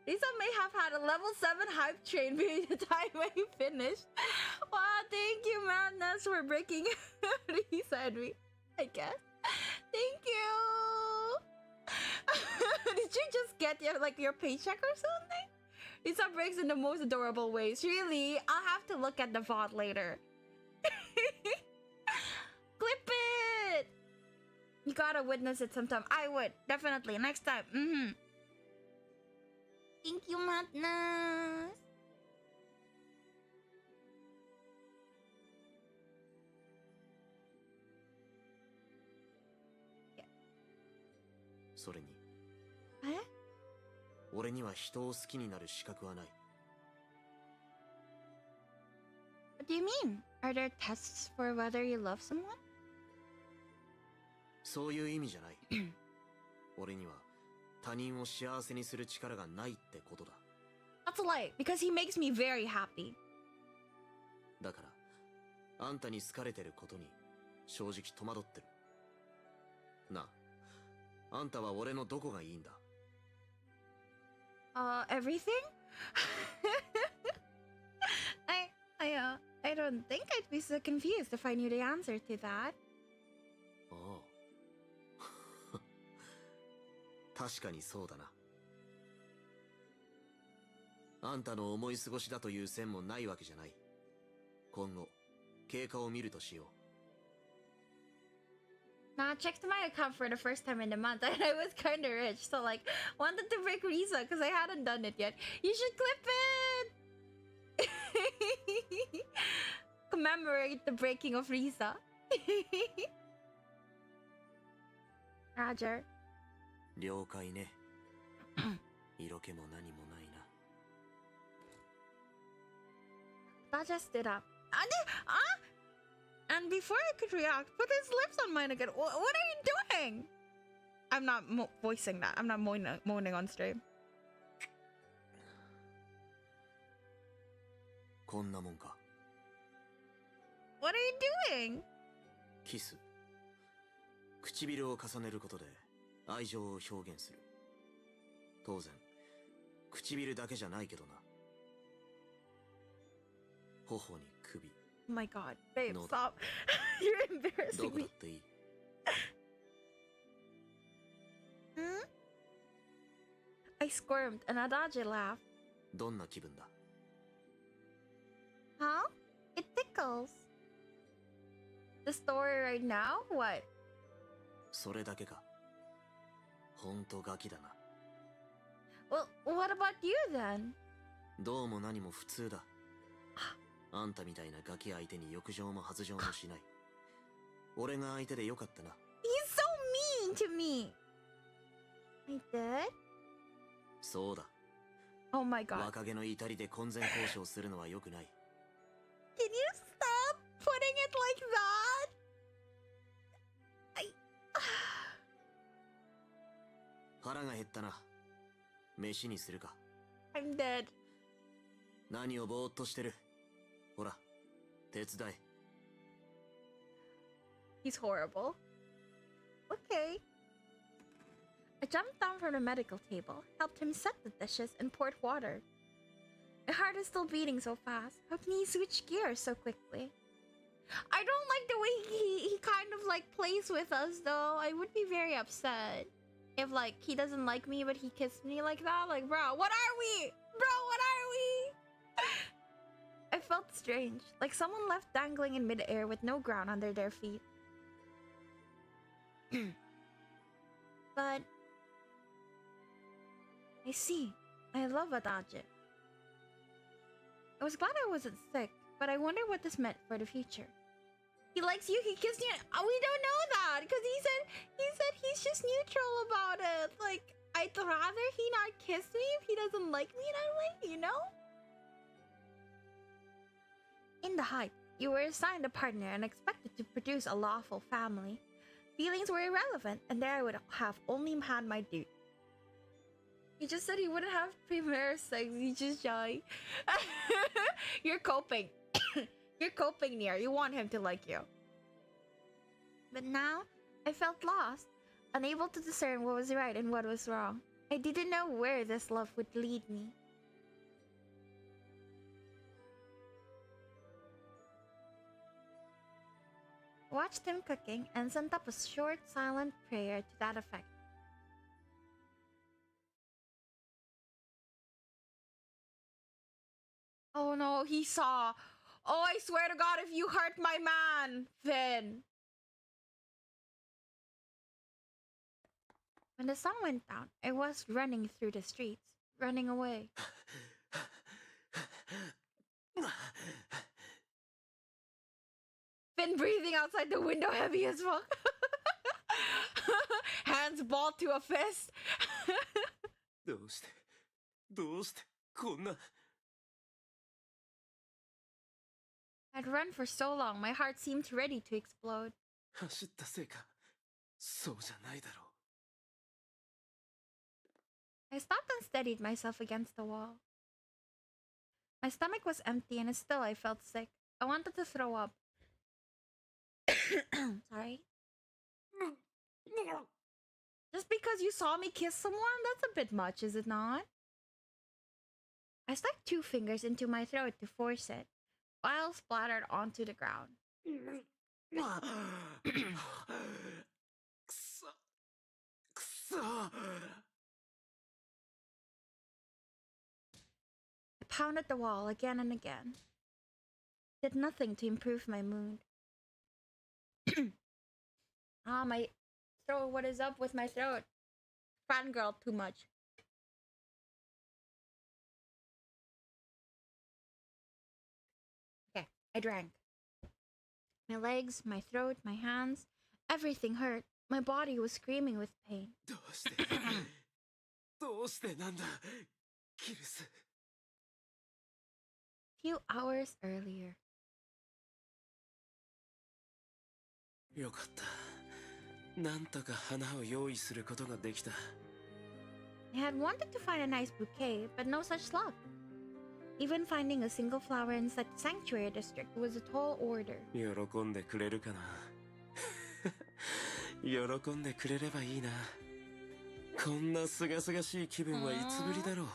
Risa may have had a level 7 hype train by the time I finished. Wow, thank you, Madness, for breaking Risa and me, I guess. Thank you. Did you just get your paycheck or something? Risa breaks in the most adorable ways. Really? I'll have to look at the VOD later. Clip it! You gotta witness it sometime. I would. Definitely. Next time. Thank you, Madness. Yeah. それに。え？俺には人を好きになる資格はない。What do you mean? Are there tests for whether you love someone? そういう意味じゃない。俺には他人を幸せにする力がないってことだ。That's a lie, because he makes me very happy. だから、あんたに好かれてることに正直戸惑ってる。なあ、あんたは俺のどこがいいんだ？ Everything? I don't think I'd be so confused if I knew the answer to that. ああ。確かにそうだな。あんたの思い過ごしだという線もないわけじゃない。今後、経過を見るとしよう。Nah, I checked my account for the first time in the month and I was kinda rich, so wanted to break Risa because I hadn't done it yet. You should clip it! Commemorate the breaking of Risa. Roger. 了解ね。色気も何もないな。That just stood up. And before I could react, put his lips on mine again. What are you doing? I'm not voicing that. I'm not moaning on stream. こんなもんか。What are you doing? キス。唇を重ねることで愛情を表現する。当然、唇だけじゃないけどな。頬に首。Oh my god, babe, No. stop. You're ど embarrassing こだ me. っていい。Hmm? I squirmed and Adage laughed. どんな気分だ？ Huh? It tickles. The story right now? What? それだけか。ほんとガキだな。Well, what about you then? どうも何も普通だ。あんたみたいなガキ相手に欲情も発情もしない。俺が相手でよかったな。He's so mean to me. I did? そうだ。Oh my god. 若気の至りで婚前交渉するのは良くない。Can you stop putting it like that? 腹が減ったな。飯にするか。I'm dead. 何をぼーっとしてる。ほら、手伝え。He's horrible. Okay. I jumped down from the medical table, helped him set the dishes, and poured water. I heart is still beating so fast. How can he switch gears so quickly? I don't like the way he kind of like plays with us though. I would be very upset if like he doesn't like me but he kissed me like that. Like, bro, what are we? Bro, what are we? I felt strange, like someone left dangling in midair with no ground under their feet. But I see. I love Adage. I was glad I wasn't sick, but I wonder what this meant for the future. He likes you, he kissed you. Oh, we don't know that because he said he's just neutral about it. Like, I'd rather he not kiss me if he doesn't like me that way, you know? In the height, you were assigned a partner and expected to produce a lawful family. Feelings were irrelevant, and there I would have only had my due. He just said he wouldn't have premarital sex. He's just shy. You're coping. You're coping, Nier. You want him to like you. But now, I felt lost, unable to discern what was right and what was wrong. I didn't know where this love would lead me. I watched him cooking and sent up a short, silent prayer to that effect. Oh no, he saw. Oh, I swear to God, if you hurt my man, Finn. When the sun went down, I was running through the streets, running away. Finn breathing outside the window, heavy as fuck. Hands balled to a fist. どうしてこんな I'd run for so long, my heart seemed ready to explode. 走ったせいかそうじゃないだろう I stopped and steadied myself against the wall. My stomach was empty and still I felt sick. I wanted to throw up. Sorry. Just because you saw me kiss someone, that's a bit much, is it not? I stuck 2 fingers into my throat to force it. Bile splattered onto the ground. くそ I pounded the wall again and again. Did nothing to improve my mood. My throat, what is up with my throat? Fangirl too much. Okay, I drank. My legs, my throat, my hands, everything hurt. My body was screaming with pain. どうしてなんだキルス Few hours earlier. よかったなんとか花を用意することができた I had wanted to find a nice bouquet, but no such luck. Even finding a single flower in such sanctuary district was a tall order. 喜んでくれるかな喜んでくれればいいなこんなすがすがしい気分はいつぶりだろう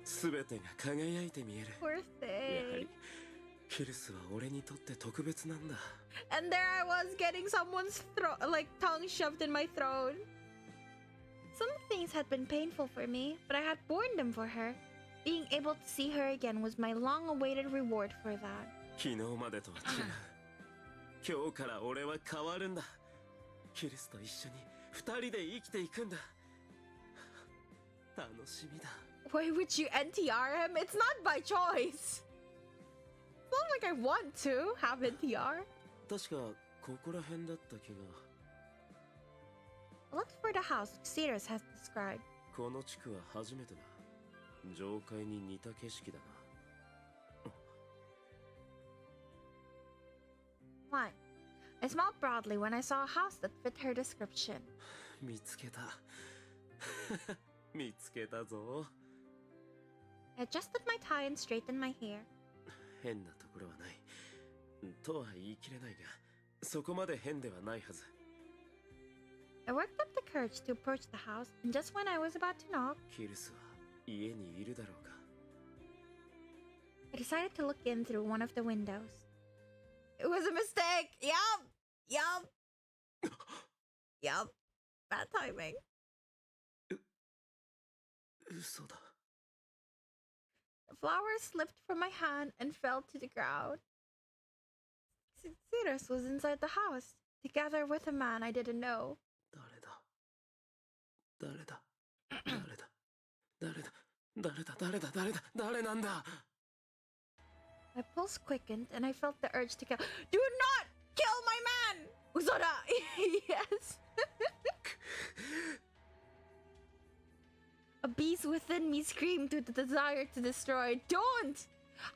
すべてが輝いて見える Poor やは thing. りキルスは俺にとって特別なんだ And there I was getting someone's tongue shoved in my throat. Some things had been painful for me, but I had borne them for her. Being able to see her again was my long-awaited reward for that. 昨日までとは違う今日から俺は変わるんだキルスと一緒に二人で生きていくんだ楽しみだ Why would you NTR him? It's not by choice. It's not like I want to have NTR. 確かここら辺だった気が I looked for the house Ceres has described. この地区は初めてだ上階に似た景色だな Why? I smiled broadly when I saw a house that fit her description. 見つけた見つけたぞ I adjusted my tie and straightened my hair. 変なところはないとは言い切れないがそこまで変ではないはず I worked up the courage to approach the house, and just when I was about to knock, キルスは家にいるだろうか decided to look in through one of the windows. It was a mistake! Yup! Bad timing. 嘘だ。 The flower slipped from my hand and fell to the ground. Sirus was inside the house, together with a man I didn't know. 誰だ誰だ誰だ誰だ誰だ誰だ誰だ誰なんだ My pulse quickened and I felt the urge to kill. Do not kill my man! Usoda! Yes! A beast within me screamed with the desire to destroy. Don't!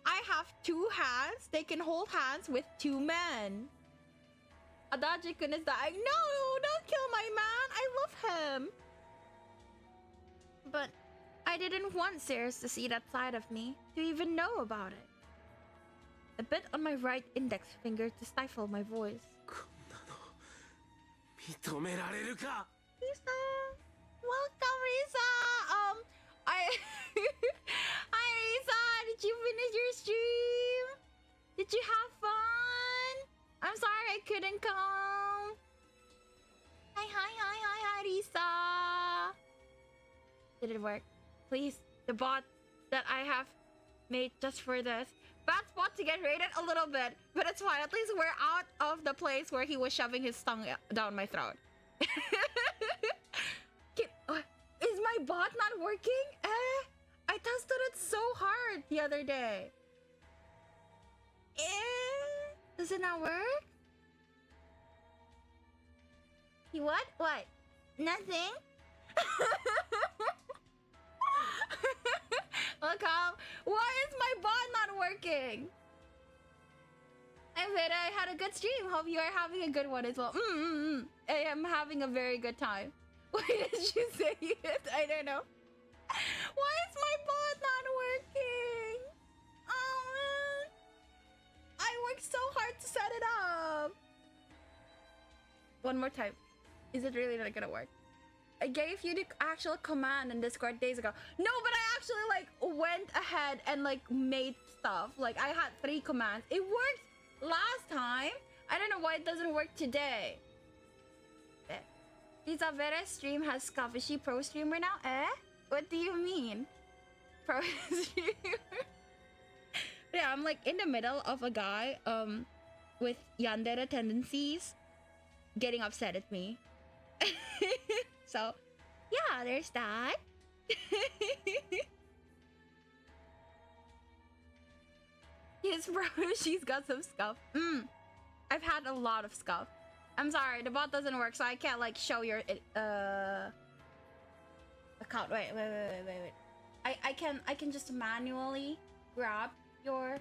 I have 2 hands. They can hold hands with 2 men. Adage-kun is dying. No! Don't kill my man! I love him! But I didn't want Sirius to see that side of me, to even know about it. I bit on my right index finger to stifle my voice. こんなの認められるか Risa! Welcome, Risa! Hi, Risa! Did you finish your stream? Did you have fun? I'm sorry I couldn't come. Hi, Risa! Did it work? Please, the bot that I have made just for this. Bad spot to get raided a little bit, but it's fine. At least we're out of the place where he was shoving his tongue down my throat. Is my bot not working? I tested it so hard the other day. Does it not work? What? What? Nothing? Welcome. Why is my bot not working? I bet I had a good stream. Hope you are having a good one as well. I am having a very good time. Why did you say it? I don't know. Why is my bot not working? Oh man. I worked so hard to set it up. One more time. Is it really not gonna work? I gave you the actual command in Discord days ago. No, but I actually like went ahead and like made stuff. Like I had 3 commands. It worked last time. I don't know why it doesn't work today. Lisa Vere's stream has scuff. Is she pro streamer now? What do you mean? Pro streamer? Yeah, I'm like in the middle of a guy with yandere tendencies getting upset at me. So, yeah, there's that. Yes, bro, she's got some scuff. I've had a lot of scuff. I'm sorry, the bot doesn't work, so I can't like show your account. Wait. I can just manually grab your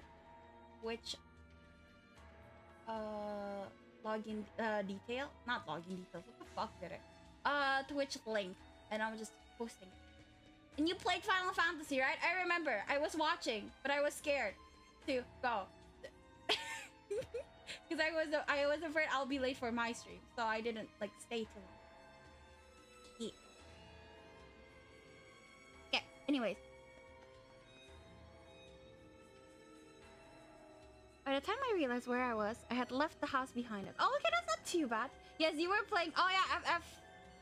Twitch login detail. Not login details. What the fuck did it? Twitch link, and I'm just posting it. And you played Final Fantasy, right? I remember. I was watching, but I was scared to go because I was afraid I'll be late for my stream, so I didn't like stay too long. Yeah. Anyways, by the time I realized where I was, I had left the house behind us. Oh, okay, that's not too bad. Yes, you were playing. Oh yeah,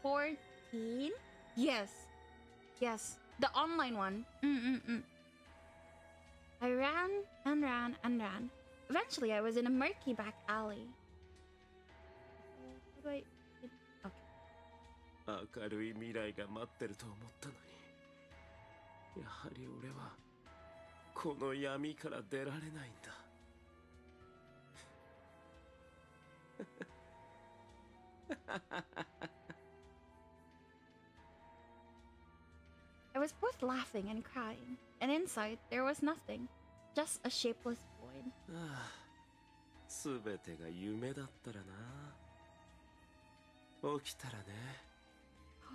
FF14. Yes, the online one. I ran and ran and ran. Eventually, I was in a murky back alley. How do I? Okay. 明るい未来が待ってると思ったのに、やはり俺はこの闇から出られないんだ。I was both laughing and crying, and inside there was nothing, just a shapeless void. ああ、すべてが夢だったらな。起きたらね、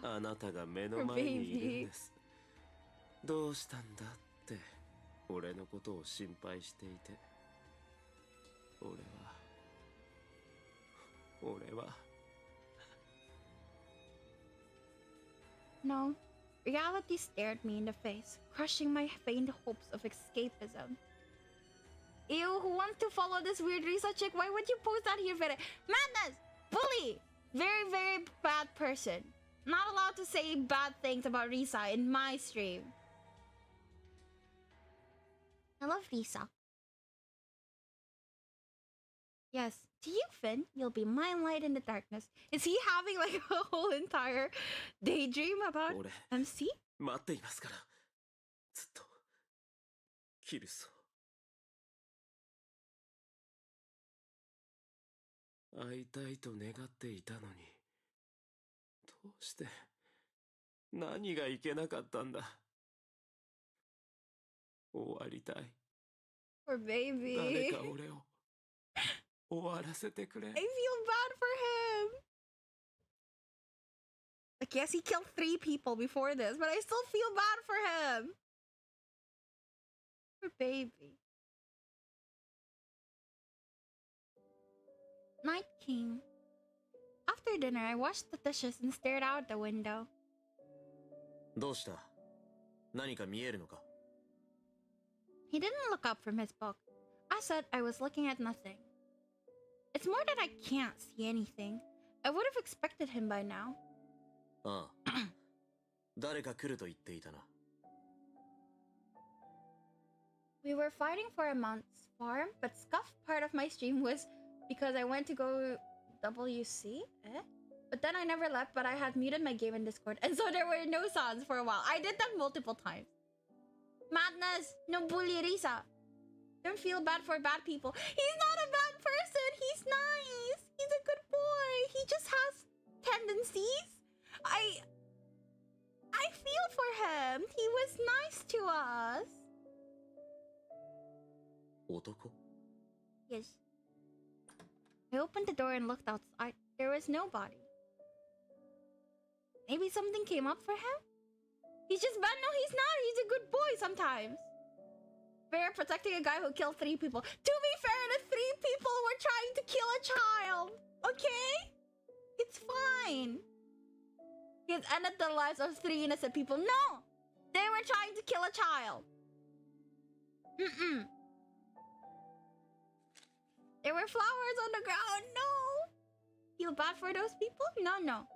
あなたが目の前にいるんです。どうしたんだって俺のことを心配していて、俺は No, reality stared me in the face, crushing my faint hopes of escapism. Ew, who wants to follow this weird Risa chick? Why would you post that here, Fede? Madness! Bully! Very, very bad person. Not allowed to say bad things about Risa in my stream. I love Risa. Yes, to you, Finn, you'll be my light in the darkness. Is he having like a whole entire daydream about MC? 待っていますから。ずっと。キルソ。会いたいと願っていたのに。どうして。何がいけなかったんだ。終わりたい。Poor baby. 誰か俺を。終わらせてくれ。I feel bad for him. Like, yes, he killed 3 people before this, but I still feel bad for him. Poor baby. Night came. After dinner, I washed the dishes and stared out the window. どうした？何か見えるのか？ He didn't look up from his book. I said I was looking at nothing. It's more that I can't see anything. I would have expected him by now. ああ。誰か来ると言っていたな。We were fighting for a month's farm, but scuff part of my stream was because I went to go WC? But then I never left, but I had muted my game in Discord, and so there were no sounds for a while. I did that multiple times. Madness! No bully Risa! Don't feel bad for bad people. He's not a bad person! He's nice! He's a good boy! He just has tendencies. I feel for him. He was nice to us. 男？ Yes. I opened the door and looked outside. There was nobody. Maybe something came up for him? He's just bad? No, he's not. He's a good boy sometimes. Fair protecting a guy who killed 3 people. To be fair, the 3 people were trying to kill a child. Okay? It's fine. He has ended the lives of 3 innocent people. No! They were trying to kill a child. There were flowers on the ground. No! Feel bad for those people? No.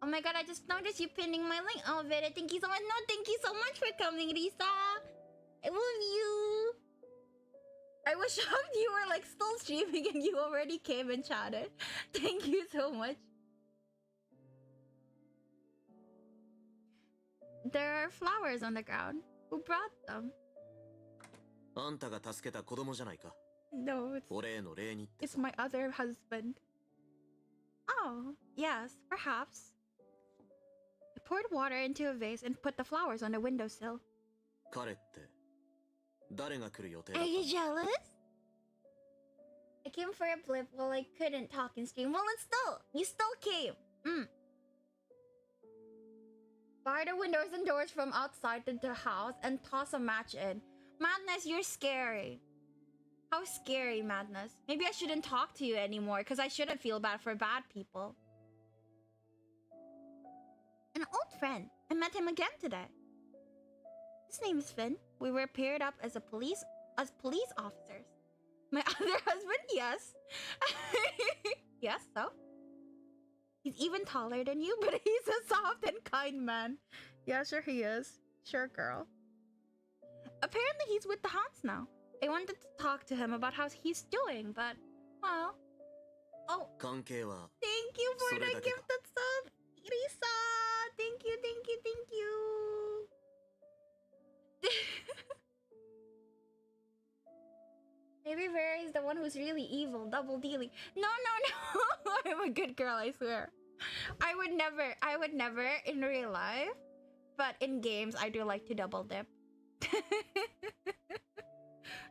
Oh my god, I just noticed you pinning my link. Oh, Vera, thank you so much. No, thank you so much for coming, Risa. I love you. I was shocked you were like still streaming and you already came and chatted. Thank you so much. There are flowers on the ground. Who brought them? あんたが助けた子供じゃないか。 No, 俺への礼にってさ。 it's my other husband. Oh, yes, perhaps. I poured water into a vase and put the flowers on the windowsill. 彼って誰が来る予定だ Are った you jealous? I came for a blip while I couldn't talk and stream. Well, you still came. Bar the windows and doors from outside the house and toss a match in. Madness, you're scary. How scary, Madness. Maybe I shouldn't talk to you anymore because I shouldn't feel bad for bad people. An old friend. I met him again today. His name is Finn. We were paired up as police officers. My other husband, yes. Yes, so? He's even taller than you, but he's a soft and kind man. Yeah, sure he is. Sure, girl. Apparently he's with the Haunts now. I wanted to talk to him about how he's doing, but, well... Oh, 関係は thank you for the それだけか。 gifted sub, Risa! Thank you. Maybe Vera is the one who's really evil, double dealing. No. I'm a good girl, I swear. I would never in real life, but in games, I do like to double dip.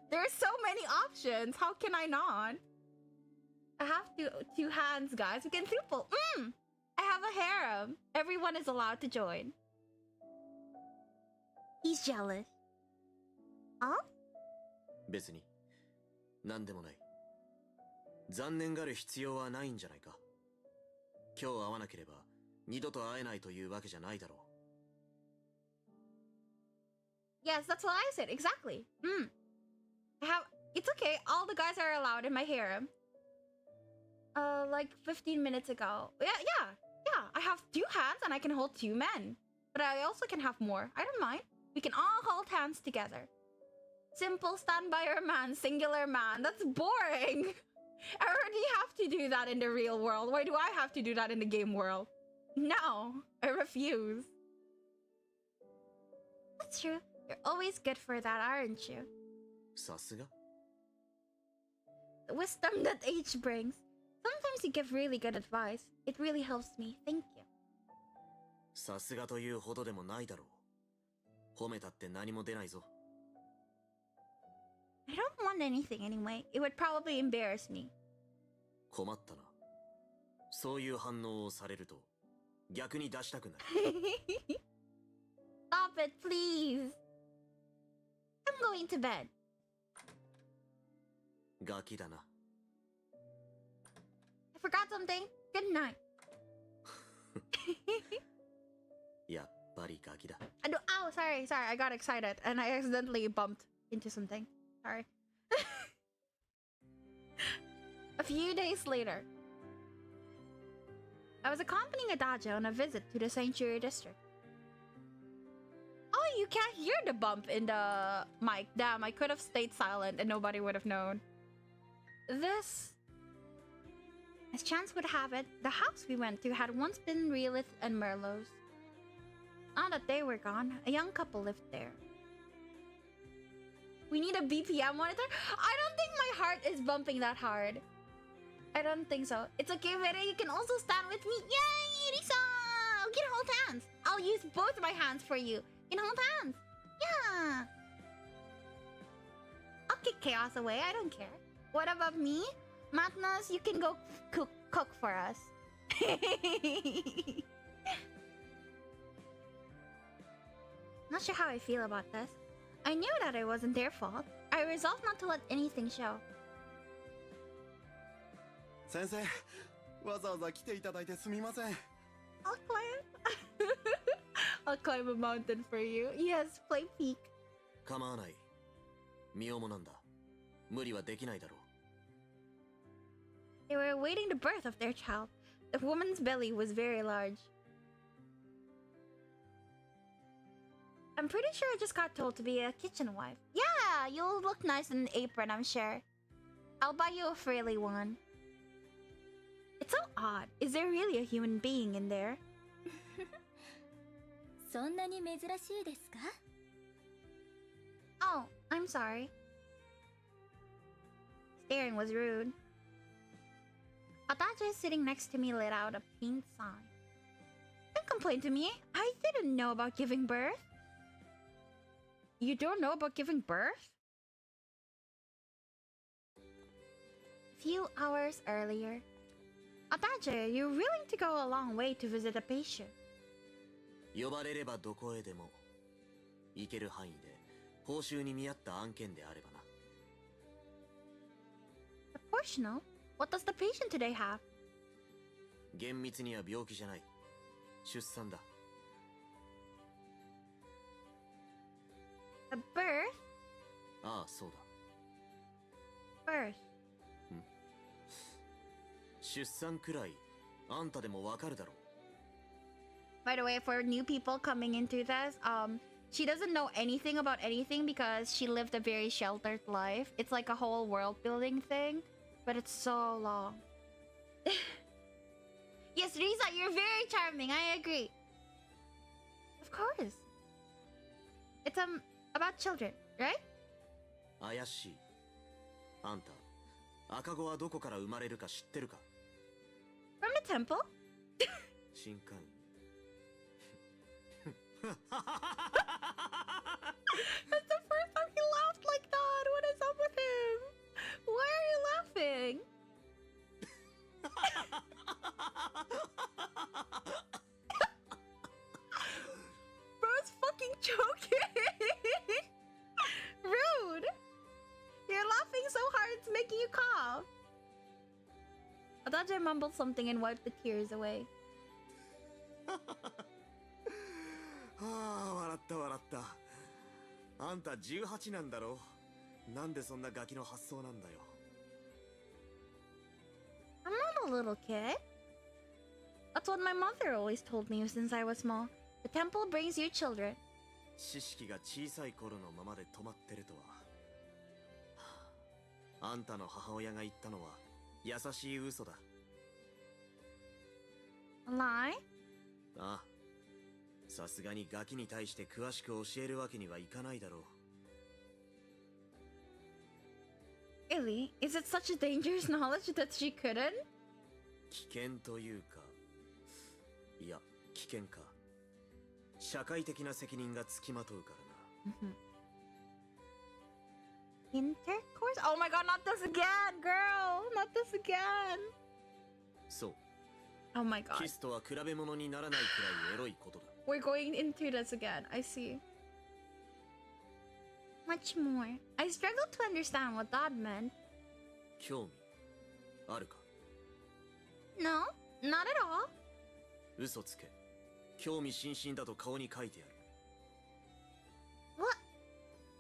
There's so many options. How can I not? I have two hands, guys. We can triple. I have a harem. Everyone is allowed to join. He's jealous. Huh? 別に何でもない。残念がる必要はないんじゃないか。今日会わなければ二度と会えないというわけじゃないだろう。 Yes, that's what I said. Exactly. okay, all the guys are allowed in my harem. Like 15 minutes ago. Yeah. I have 2 hands and I can hold 2 men. But I also can have more. I don't mind. We can all hold hands together. Simple stand by your man, singular man. That's boring. I already have to do that in the real world. Why do I have to do that in the game world? No, I refuse. That's true. You're always good for that, aren't you? さすが The wisdom that age brings. Sometimes you give really good advice. It really helps me. Thank you. さすがというほどでもないだろう。褒めたって何も出ないぞ。I don't want anything anyway. It would probably embarrass me. 困ったな。そういう反応をされると逆に出したくなる。Stop it, please. I'm going to bed. ガキだな。I forgot something. Good night. やっぱりガキだ。Ow, sorry. I got excited and I accidentally bumped into something. Sorry. A few days later, I was accompanying Adage on a visit to the Sanctuary District. Oh, you can't hear the bump in the mic. Damn, I could have stayed silent and nobody would have known. As chance would have it, the house we went to had once been Reelith and Merlot's. Now that they were gone, a young couple lived there. We need a BPM monitor? I don't think my heart is bumping that hard. I don't think so. It's okay, Vera. You can also stand with me. Yay, Risa! We can hold hands. I'll use both my hands for you. You can hold hands. Yeah. I'll kick chaos away. I don't care. What about me? Matnas, you can go cook for us. Not sure how I feel about this. I knew that it wasn't their fault. I resolved not to let anything show. 先生、わざわざ来ていただいてすみません。I'll climb. I'll climb a mountain for you. Yes, play peak. 構わない。身重なんだ。無理はできないだろう。They were awaiting the birth of their child. The woman's belly was very large. I'm pretty sure I just got told to be a kitchen wife. Yeah, you'll look nice in an apron, I'm sure. I'll buy you a frilly one. It's so odd. Is there really a human being in there? そんなに珍しいですか? Oh, I'm sorry. Staring was rude. Adage sitting next to me let out a faint sigh. Don't complain to me. I didn't know about giving birth. You don't know about giving birth? A few hours earlier. Adage, you're willing to go a long way to visit a patient. 呼ばれればどこへでも行ける範囲で報酬に見合った案件であればな。Proportional? What does the patient today have? 厳密には病気じゃない。出産だ。A birth? ああ、そうだ。Birth. 出産くらいあんたでもわかるだろう。By the way, for new people coming into this, she doesn't know anything about anything because she lived a very sheltered life. It's like a whole world building thing, but it's so long. Yes, Risa, you're very charming. I agree. Of course. It's about children, right? 怪しい。あんた、赤子はどこから生まれるか知ってるか？ From the temple? 新刊。That's the first time he laughed like that. What is up with him? Why are you laughing? Bro's fucking choking. Rude. You're laughing so hard it's making you cough. Adage mumbled something and wiped the tears away. はあ、笑った笑った。あんた18なんだろ？なんでそんなガキの発想なんだよ。 I'm not a little kid. That's what my mother always told me since I was small. The temple brings you children. 知識が小さい頃のままで止まってるとは。あんたの母親が言ったのは優しい嘘だ。 A lie? ああ、さすがにガキに対して詳しく教えるわけにはいかないだろう。 Really? Is it such a dangerous knowledge that she couldn't? 危険というか、いや危険か、社会的な責任がつきまとうからな。 Intercourse? Oh my god, not this again, girl! Not this again! そう。 Oh my god. キスとは比べ物にならないくらいエロいことだ。 We're going into this again. I see. Much more. I struggle to understand what that meant. 興味あるか？ No, not at all. 嘘つけ。興味津々だと顔に書いてやる。 What?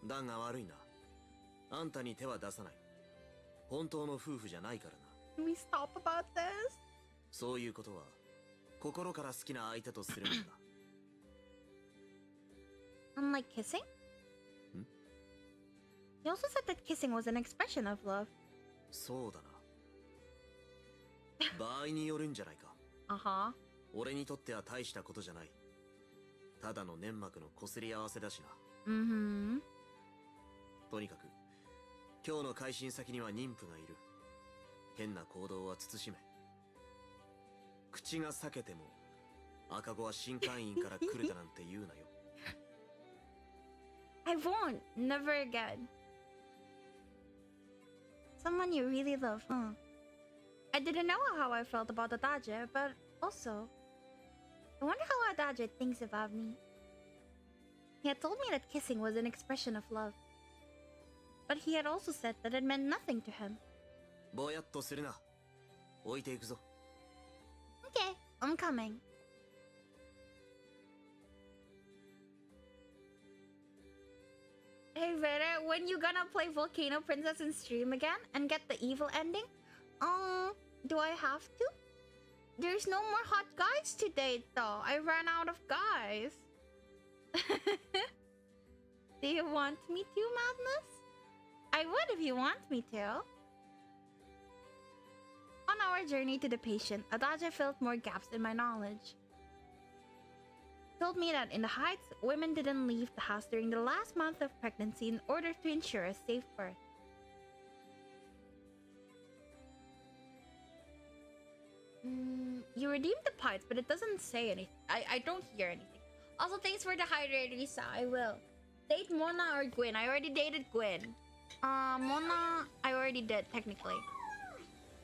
だが悪いな。あんたに手は出さない。本当の夫婦じゃないからな。 Can we stop about this? そういうことは心から好きな相手とするんだ。 Unlike kissing? You also said that kissing was an expression of love. そうだな。場合によるんじゃないか。 Uh-huh. 俺にとっては大したことじゃない。ただの粘膜の擦り合わせだしな。 Mm-hmm. とにかく今日の改心先には妊婦がいる。変な行動は慎め。口が裂けても赤子は新会員から来るだなんて言うなよ。 I won't. Never again. Someone you really love, huh? I didn't know how I felt about Adage, but also, I wonder how Adage thinks about me. He had told me that kissing was an expression of love, but he had also said that it meant nothing to him. ぼやっとするな。置いていくぞ。 Okay, I'm coming. Hey Vera, when you gonna play Volcano Princess in stream again and get the evil ending? Do I have to? There's no more hot guys to date though. I ran out of guys. Do you want me to, Madness? I would if you want me to. On our journey to the patient, Adage filled more gaps in my knowledge. Told me that in the Heights, women didn't leave the house during the last month of pregnancy in order to ensure a safe birth. You redeemed the parts, but it doesn't say anything. I don't hear anything. Also, thanks for the hydrate, Risa. I will. Date Mona or Gwen? I already dated Gwen. Mona, I already did, technically.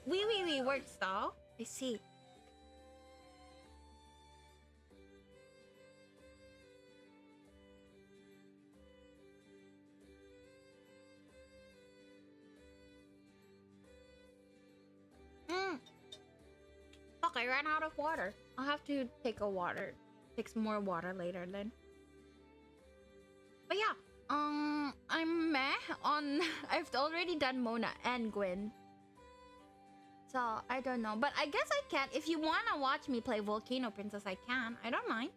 We works though. I see. Fuck, I ran out of water. I'll have to take some more water later then. But yeah, I'm meh on. I've already done Mona and Gwen. So, I don't know. But I guess I can. If you wanna watch me play Volcano Princess, I can. I don't mind.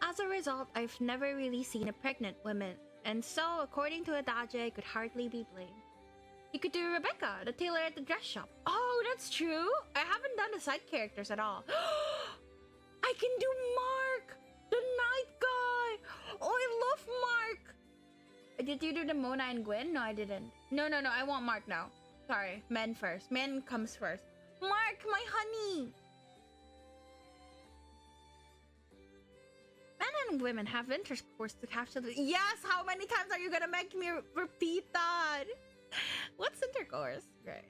As a result, I've never really seen a pregnant woman. And so, according to Adage, I could hardly be blamed. You could do Rebecca, the tailor at the dress shop. Oh, that's true. I haven't done the side characters at all. I can do Mark, the night guy. Oh, I love Mark. Did you do the Mona and Gwen? No, I didn't. No. I want Mark now. Sorry, men first. Men comes first. Mark, my honey. Men and women have intercourse to have children. Yes, how many times are you gonna make me repeat that? What's intercourse? Right.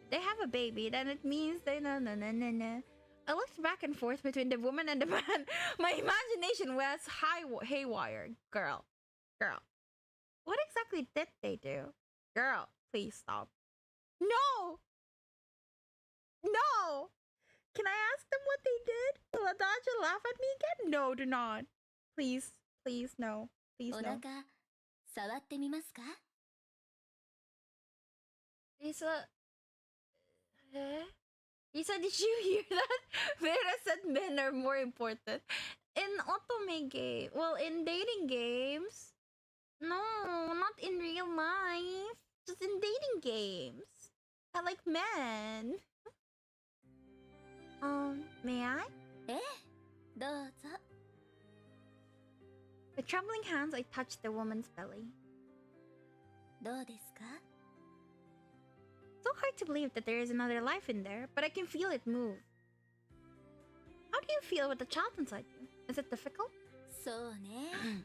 They have a baby, then it means they no. I looked back and forth between the woman and the man. My imagination was haywire. Girl. What exactly did they do? Girl, please stop. No! Can I ask them what they did? Will Adage laugh at me again? No, do not. Please, no. Please お no. 腹触ってみますか？ Lisa, eh? Lisa, did you hear that? Vera said men are more important. In otome game, well, in dating games. No, not in real life. Just in dating games. I like men. May I? ええ、どうぞ。 With trembling hands, I touched the woman's belly. どうですか？ So hard to believe that there is another life in there, but I can feel it move. How do you feel with the child inside you? Is it difficult? そうね。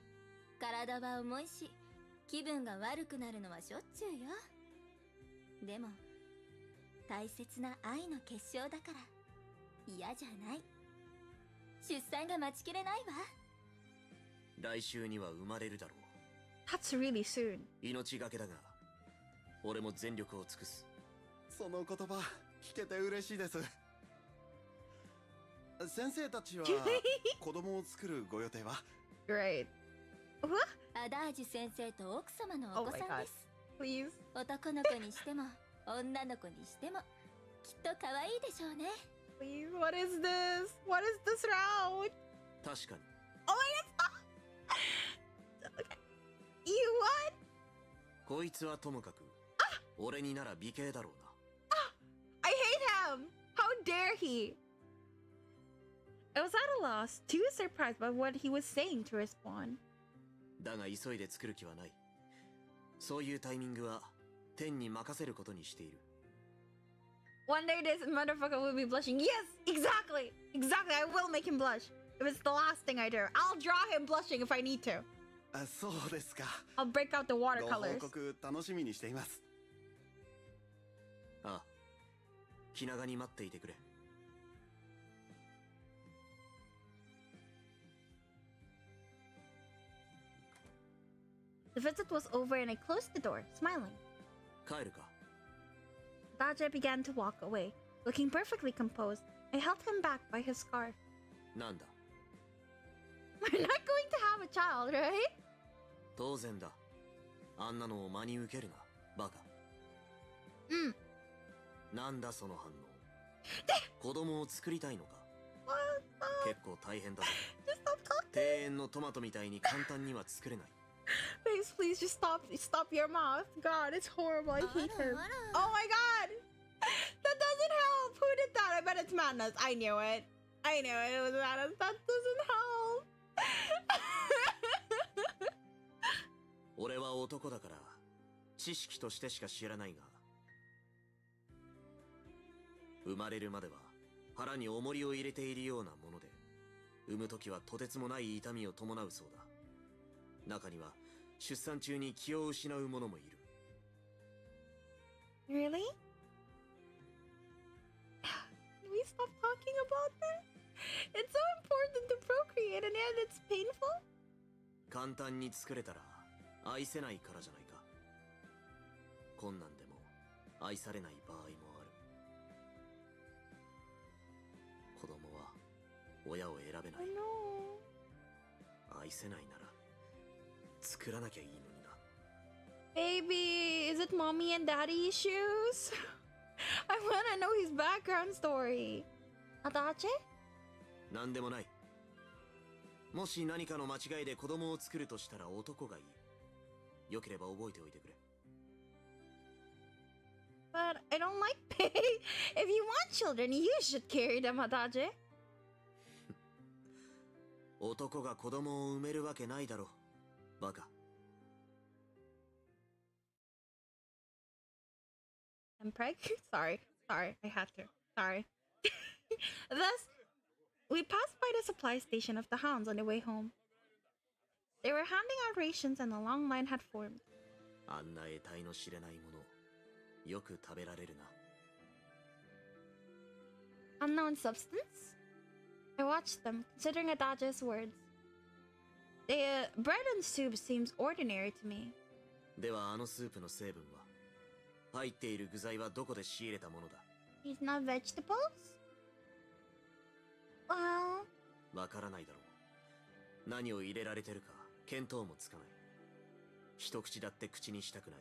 体は重いし、気分が悪くなるのはしょっちゅうよ。でも、大切な愛の結晶だから嫌じゃない。出産が待ちきれないわ。来週には生まれるだろう。 That's really soon. 命がけだが、俺も全力を尽くす。その言葉聞けて嬉しいです。先生たちは子供を作るご予定は？ Great. What? アダージュ先生と奥様のお子さんです。Please. 男の子にしても女の子にしてもきっと可愛いでしょうね。 Please, what is this? What is this route? 確かに。 Oh my god! Okay. You what? こいつはともかく、俺になら美形だろうな。I hate him! How dare he? I was at a loss, too surprised by what he was saying to respond. だが急いで作る気はない。そういうタイミングは天に任せることにしている。One day this motherfucker will be blushing. Yes, exactly! Exactly, I will make him blush. If it's the last thing I do, I'll draw him blushing if I need to. あ、そうですか。 I'll break out the ご watercolors. 報告楽しみにしています。ああ、気長に待っていてくれ。The visit was over and I closed the door, smiling. 帰るか。 Daja began to walk away, looking perfectly composed. I held him back by his scarf. なんだ。 We're not going to have a child, right? 当然だ。あんなのを真に受けるな、バカ。うん。なんだその反応。子供を作りたいのか。結構大変だぞ。庭園のトマトみたいに簡単には作れない。Please, just stop your mouth. God, it's horrible. I hate him. Oh my god! That doesn't help! Who did that? I bet it's Madness. I knew it. I knew it. It was Madness. That doesn't help. 俺は男だから知識としてしか知らないが、生まれるまでは腹に重りを入れているようなもので、産む時はとてつもない痛みを伴うそうだ。中には出産中に気を失う者もいる。Really? Can we stop talking about that? It's so important to procreate and yet it's painful? 簡単に作れたら愛せないからじゃないか。困難でも愛されない場合もある。子供は親を選べない。I know. 愛せないなら作らなきゃいいのにな。Baby, is it mommy and daddy issues? I wanna know his background story. Adache? なんでもない。もし何かの間違いで子供を作るとしたら男がいい。よければ覚えておいてくれ。But I don't like pay. If you want children, you should carry them, Adache. 男が子供を産めるわけないだろ、バカ。I'm preg? Sorry, I had to. Sorry. Thus, we passed by the supply station of the hounds on the way home. They were handing out rations and a long line had formed. あんな得体の知れないもの、よく食べられるな。Unknown substance? I watched them, considering Adage's words. The bread and soup seems ordinary to me. ではあのスープの成分は、入っている具材はどこで仕入れたものだ。 He's not vegetables? Well... わからないだろう。何を入れられてるか見当もつかない。一口だって口にしたくない。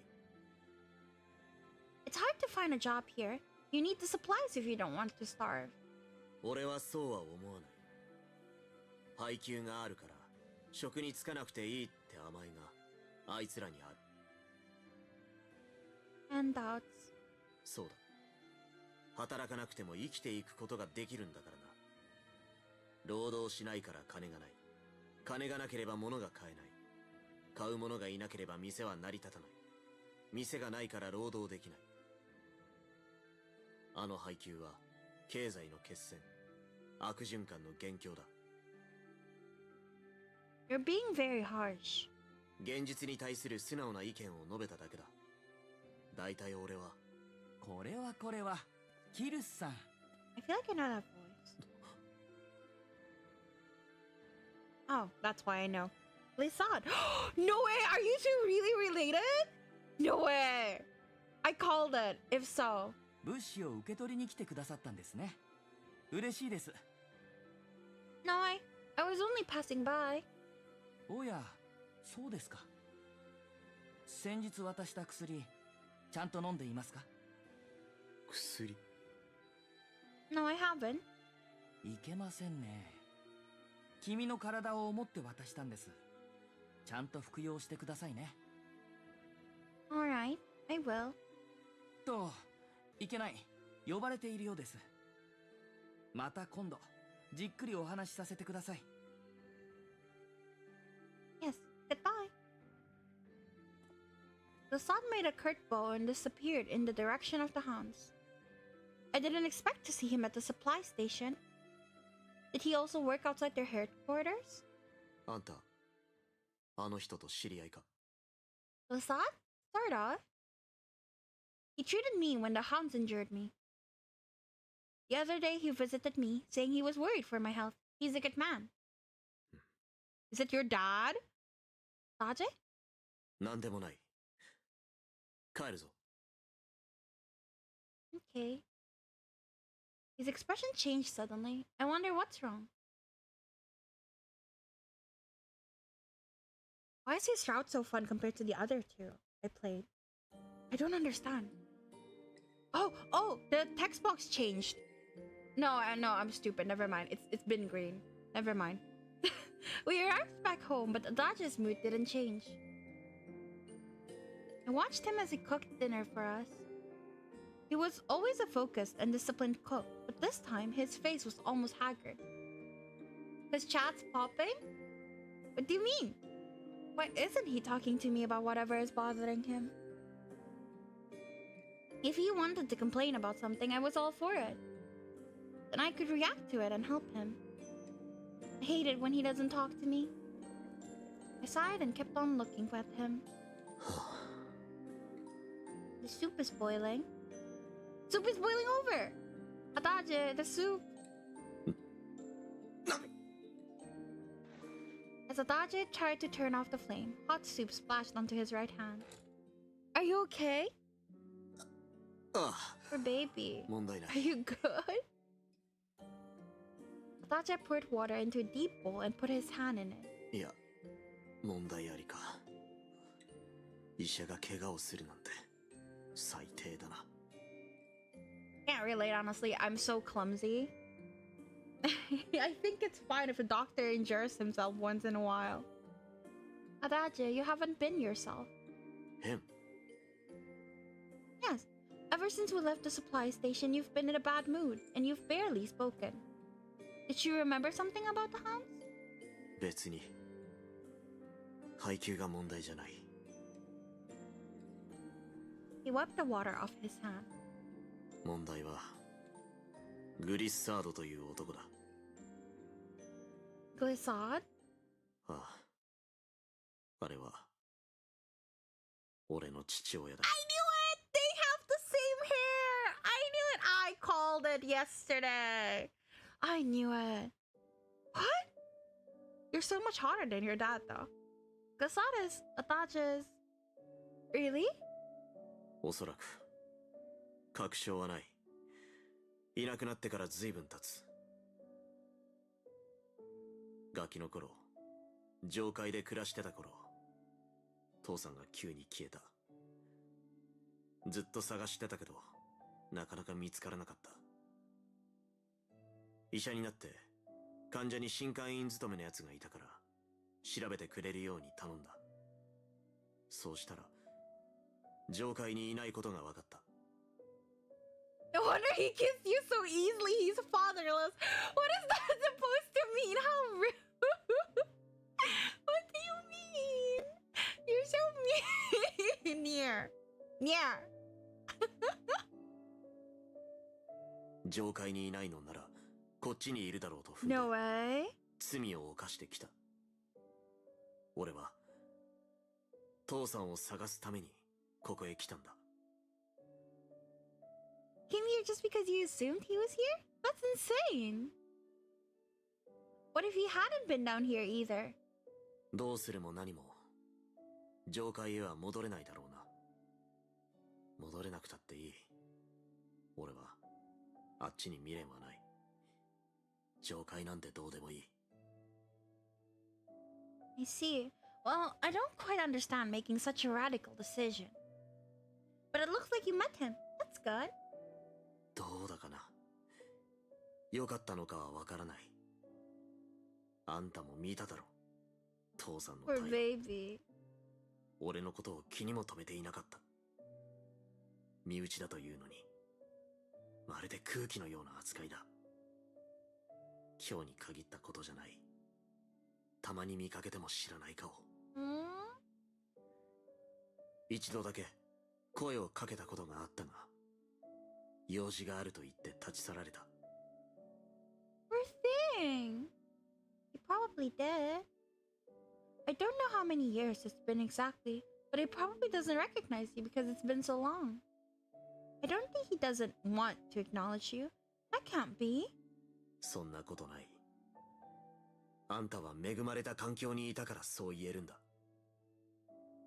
It's hard to find a job here. You need the supplies if you don't want to starve. 俺はそうは思わない。配給があるから職に就かなくていいって甘えがあいつらにある。Handouts. そうだ。働かなくても生きていくことができるんだからな。労働しないから金がない。金がなければ物が買えない。買う者がいなければ店は成り立たない。店がないから労働できない。あの配給は経済の決戦、悪循環の元凶だ。You're being very harsh. 現実に対する素直な意見を述べただけだ。だいたい俺は。これはキルスさん。 I feel like I know that voice. Oh, that's why I know. Lissad. No way! Are you two really related? No way! I called it, if so. 物資を受け取りに来てくださったんですね。嬉しいです。 No, I was only passing by. おや、そうですか。先日渡した薬、ちゃんと飲んでいますか？薬？ No, I haven't. いけませんね。君の体を思って渡したんです。ちゃんと服用してくださいね。Alright, I will. と、いけない。呼ばれているようです。また今度、じっくりお話しさせてください。Yes, goodbye. The sun made a curt bow and disappeared in the direction of the hounds. I didn't expect to see him at the supply station. Did he also work outside their headquarters? あんた、あの人と知り合いか？ Lasad? Sort of. He treated me when the hounds injured me. The other day he visited me, saying he was worried for my health. He's a good man. Is it your dad? Saje? なんでもない。帰るぞ。Okay. His expression changed suddenly. I wonder what's wrong. Why is his route so fun compared to the other two I played? I don't understand. Oh, the text box changed. No, I'm stupid. Never mind. It's been green. Never mind. We arrived back home, but Adage's mood didn't change. I watched him as he cooked dinner for us. He was always a focused and disciplined cook, but this time his face was almost haggard. His chat's popping? What do you mean? Why isn't he talking to me about whatever is bothering him? If he wanted to complain about something, I was all for it. Then I could react to it and help him. I hate it when he doesn't talk to me. I sighed and kept on looking at him. The soup is boiling. Soup is boiling over! Adage, the soup! As Adage tried to turn off the flame, hot soup splashed onto his right hand. Are you okay? ああ、 Poor baby. 問題な Are い。 you good? Adage poured water into a deep bowl and put his hand in it. いや、問題ありか。医者が怪我をするなんて最低だな。 Can't relate, honestly. I'm so clumsy. I think it's fine if a doctor injures himself once in a while. Adage, you haven't been yourself. 変。 Yes. Ever since we left the supply station, you've been in a bad mood, and you've barely spoken. Did she remember something about the hounds? 別に。配給が問題じゃない。 He wiped the water off his hand. 問題はグリッサードという男だ。 Glissad? ああ。あれは俺の父親だ。 I knew it! They have the same hair! I knew it! I called it yesterday! I knew it. What? You're so much hotter than your dad, though. Glissad is Adage's... Really? おそらく確証はない。いなくなってから随分経つ。ガキの頃上階で暮らしてた頃、父さんが急に消えた。ずっと探してたけど、なかなか見つからなかった。医者になって、患者に新会員勤めのやつがいたから、調べてくれるように頼んだ。そうしたら、上階にいないことが分かった。No wonder he kissed you so easily. He's fatherless. What is that supposed to mean? How rude. What do you mean? You're so mean. Near. Near. 上階にいないのなら、こっちにいるだろうと踏んで、No way. 罪を犯してきた。俺は、父さんを探すために、ここへ来たんだ。Came here just because you assumed he was here? That's insane. What if he hadn't been down here either? どうするも何も、上階へは戻れないだろうな。戻れなくたっていい。俺は、あっちに未練はない。上階なんてどうでもいい。I see. Well, I don't quite understand making such a radical decision. But it looks like you met him. That's good. どうだかな。良かったのかはわからない。あんたも見ただろ。父さんの態 Poor 度。 baby. 俺のことを気にも留めていなかった。身内だというのに、まるで空気のような扱いだ。今日に限ったことじゃない。たまに見かけても知らない顔。一度だけ声をかけたことがあったが、用事があると言って立ち去られた。Poor thing. He probably did. I don't know how many years it's been exactly, but he probably doesn't recognize you because it's been so long. I don't think he doesn't want to acknowledge you. That can't be. そんなことない。あんたは恵まれた環境にいたからそう言えるんだ。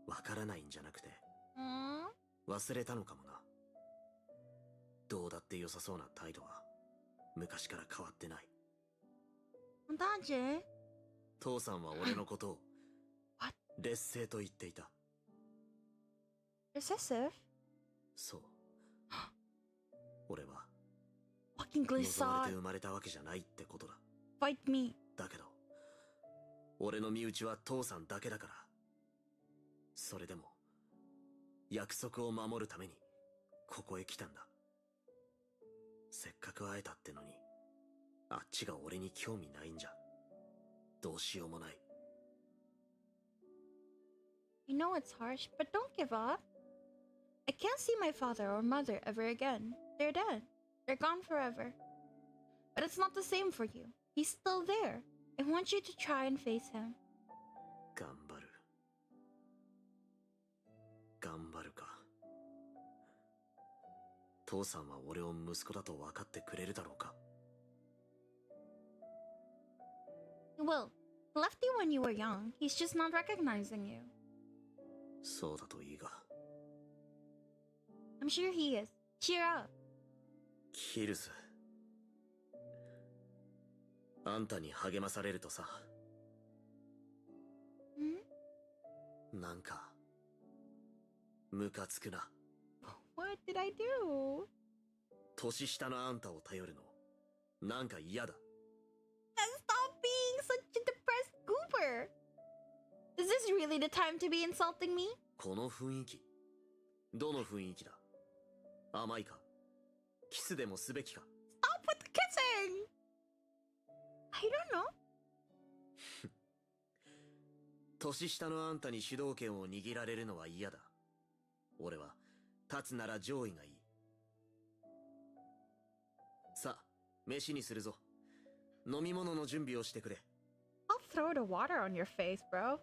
わからないんじゃなくて、忘れたのかもな。どうだって良さそうな態度は昔から変わってない。Adage? 父さんは俺のことを劣勢と言っていた。Recessive? そう。俺は Fucking 望まれ glissade. て生まれたわけじゃないってことだ。Fight me. だけど、俺の身内は父さんだけだから。それでも、約束を守るために、ここへ来たんだ。せっかく会えたってのに、あっちが俺に興味ないんじゃ、どうしようもない。I know it's harsh, but don't give up. I can't see my father or mother ever again. They're dead. They're gone forever. But it's not the same for you. He's still there. I want you to try and face him. 頑張る。頑張るか。父さんは俺を息子だと分かってくれるだろうか。He will. He left you when you were young. He's just not recognizing you. そうだといいが。I'm sure he is. Cheer up. ヒルズ。あんたに励まされるとさ。なんか、ムカつくな。What did I do? 年下のあんたを頼るの、なんか嫌だ。Stop being such a depressed goober. Is this really the time to be insulting me? この雰囲気。どの雰囲気だ。甘いか。キスでもすべきか。Stop with the kissing! I don't know. 年下のあんたに主導権を握られるのは嫌だ。俺は、立つなら上位がいい。さあ、飯にするぞ。飲み物の準備をしてくれ。I'll throw the water on your face, bro.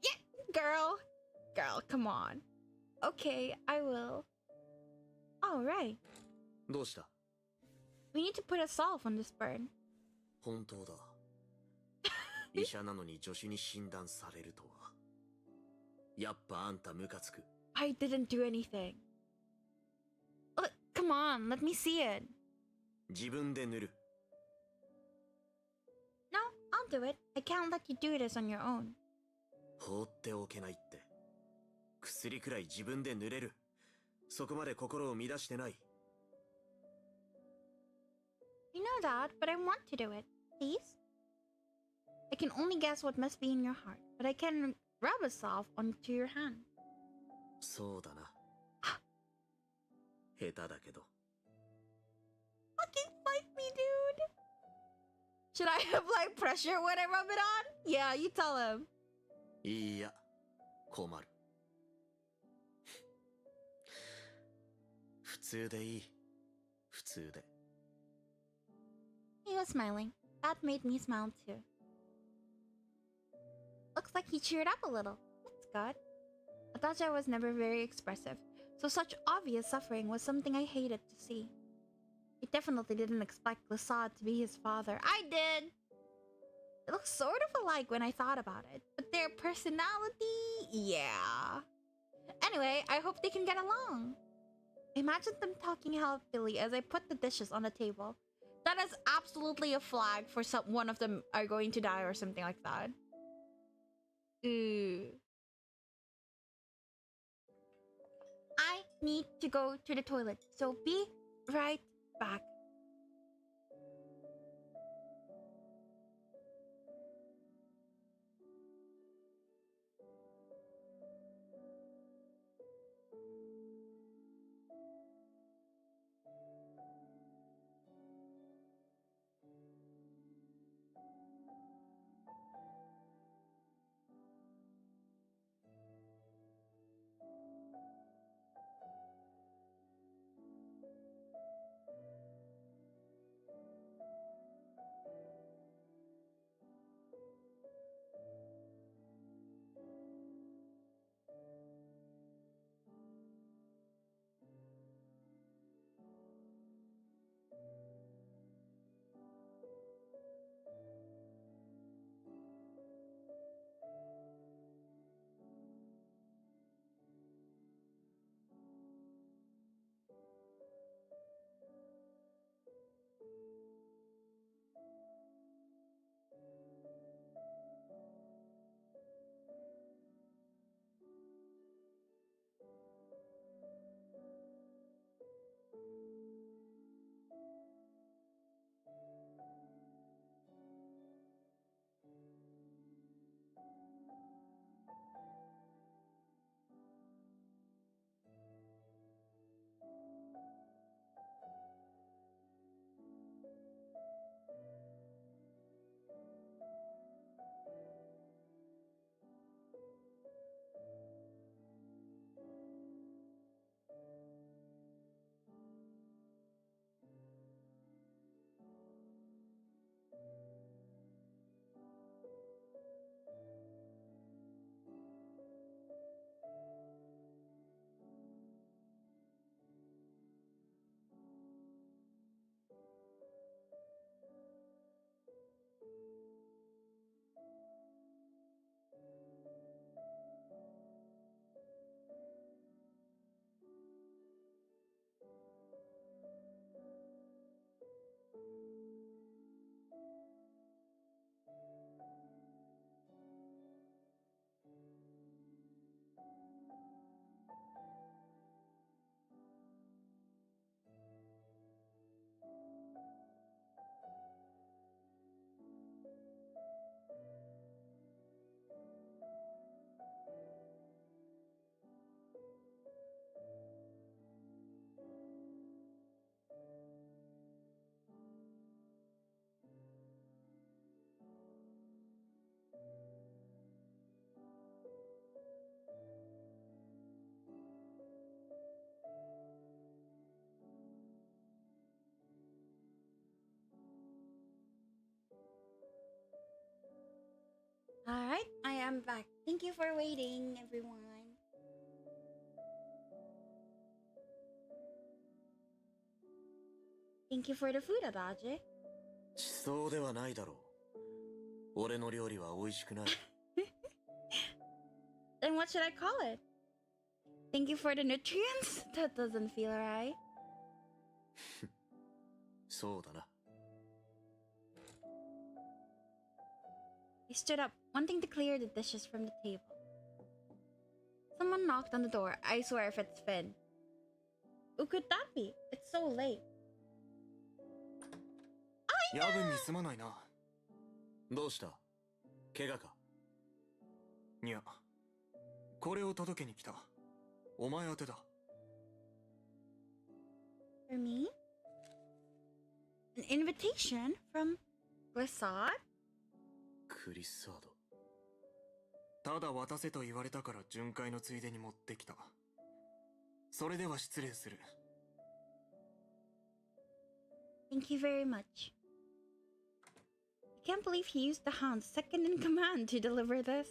Yeah, girl. Girl, come on. Okay, I will. Alright. どうした？ We need to put a salve on this burn. 本当だ。医者なのに助手に診断されるとは。やっぱあんたムカつく。I didn't do anything. Come on, let me see it. 自分で塗る。 No, I'll do it. I can't let you do this on your own. 放っておけないって。薬くらい自分で塗れる。そこまで心を乱してない。I know that, but I want to do it. Please? I can only guess what must be in your heart, but I can rub a salve onto your hand. そうだな。下手だけど。Fucking fight me, dude! Should I apply pressure when I rub it on? Yeah, you tell him. いいや、困る。普通でいい。普通で。He was smiling. That made me smile too. Looks like he cheered up a little. That's good. Adage was never very expressive, so such obvious suffering was something I hated to see. I definitely didn't expect Lasad to be his father. I did! They look sort of alike when I thought about it, but their personality, yeah. Anyway, I hope they can get along. I imagined them talking happily as I put the dishes on the table. That is absolutely a flag for one of them are going to die or something like that. Ooh. I need to go to the toilet, so be right back. Alright, I am back. Thank you for waiting, everyone. Thank you for the food, Adage. そうではないだろう。俺の料理は美味しくない。Then what should I call it? Thank you for the nutrients? That doesn't feel right. そうだな。He stood up, wanting to clear the dishes from the table. Someone knocked on the door. I swear if it's Finn. Who could that be? It's so late. 夜分にすまないな。どうした？怪我か？いや、これを届けに来た。お前宛てだ。For me? An invitation from Glissade? クリスサード。ただ渡せと言われたから巡回のついでに持ってきた。それでは失礼する。Thank you very much. I can't believe he used the hound's second in command to deliver this.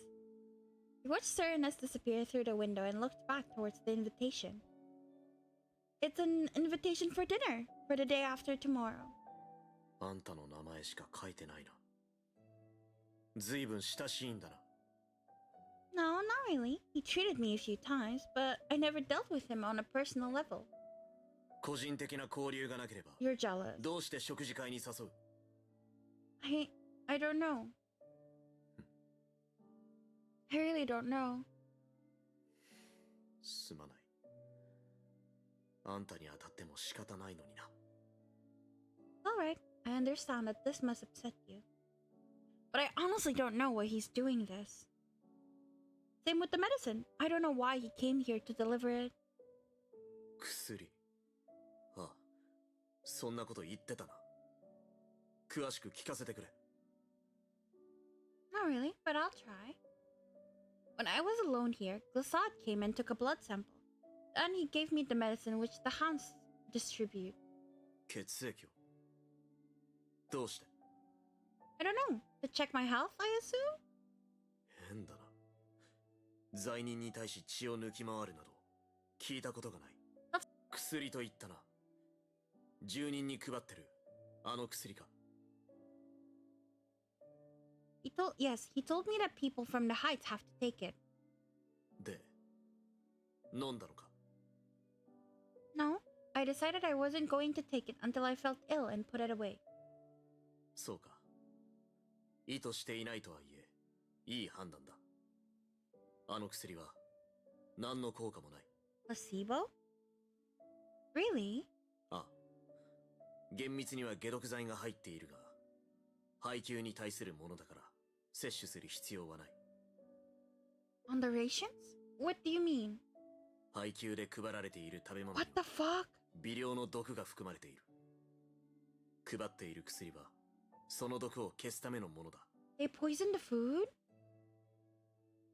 He watched Serenus disappear through the window and looked back towards the invitation. It's an invitation for dinner for the day after tomorrow. あんたの名前しか書いてないな。ずいぶん親しいんだな。No, not really. He treated me a few times, but I never dealt with him on a personal level. 個人的な交流がなければ、 You're jealous. どうして食事会に誘う？ I don't know. I really don't know. すまない。あんたに当たっても仕方ないのにな。Alright, I understand that this must upset you. But I honestly don't know why he's doing this. Same with the medicine. I don't know why he came here to deliver it. 薬。ああ、そんなこと言ってたな。詳しく聞かせてくれ。Not really, but I'll try. When I was alone here, Glissade came and took a blood sample. Then he gave me the medicine which the hounds distribute. 血液を。どうして？ I don't know. To check my health, I assume? 変だな。罪人に対し血を抜き回るなど聞いたことがない。薬と言ったな。住人に配ってるあの薬か。Yes, he told me that people from the heights have to take it. で、飲んだのか？ No, I decided I wasn't going to take it until I felt ill and put it away. そうか。意図していないとはいえ、いい判断だ。あの薬は何の効果もない。Placebo? Really? ああ。厳密には解毒剤が入っているが、配給に対するものだから摂取する必要はない。On the rations? What do you mean? 配給で配られている食べ物に What the fuck? 微量の毒が含まれている。配っている薬はその毒を消すためのものだ。They poisoned the food?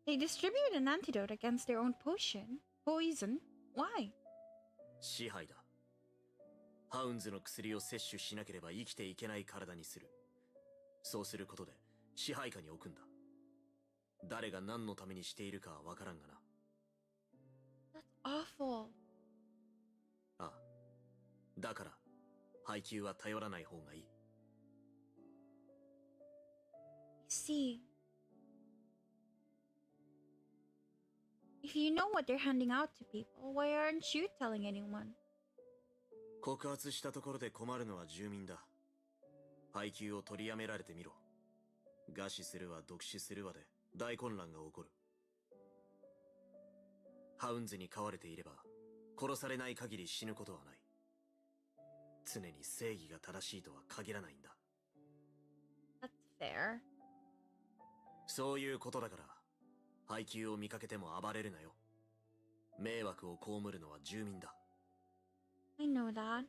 They distributed an antidote against their own potion. Poison? Why? 支配だ。ハウンズの薬を摂取しなければ生きていけない体にする。そうすることで支配下に置くんだ。誰が何のためにしているかはわからんがな。That's awful. ああ。だから配給は頼らない方がいい。I see. If you know what they're handing out to people, why aren't you telling anyone? 告発したところで困るのは住民だ。配給を取りやめられてみろ。餓死するわ毒死するわで大混乱が起こる。ハウンズに飼われていれば殺されない限り死ぬことはない。常に正義が正しいとは限らないんだ。That's fair. そういうことだから配給を見かけても暴れるなよ。迷惑を被るのは住民だ。I know that.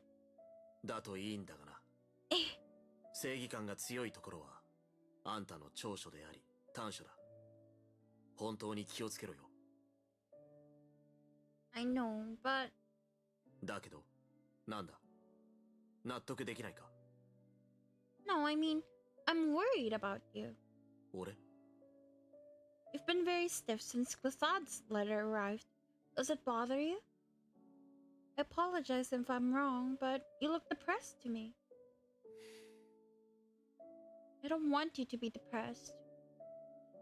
だといいんだがな。正義感が強いところはあんたの長所であり短所だ。本当に気をつけろよ。I know, but... だけど、なんだ？納得できないか？ No, I mean, I'm worried about you. 俺？ You've been very stiff since Glissade's letter arrived. Does it bother you? I apologize if I'm wrong, but you look depressed to me. I don't want you to be depressed.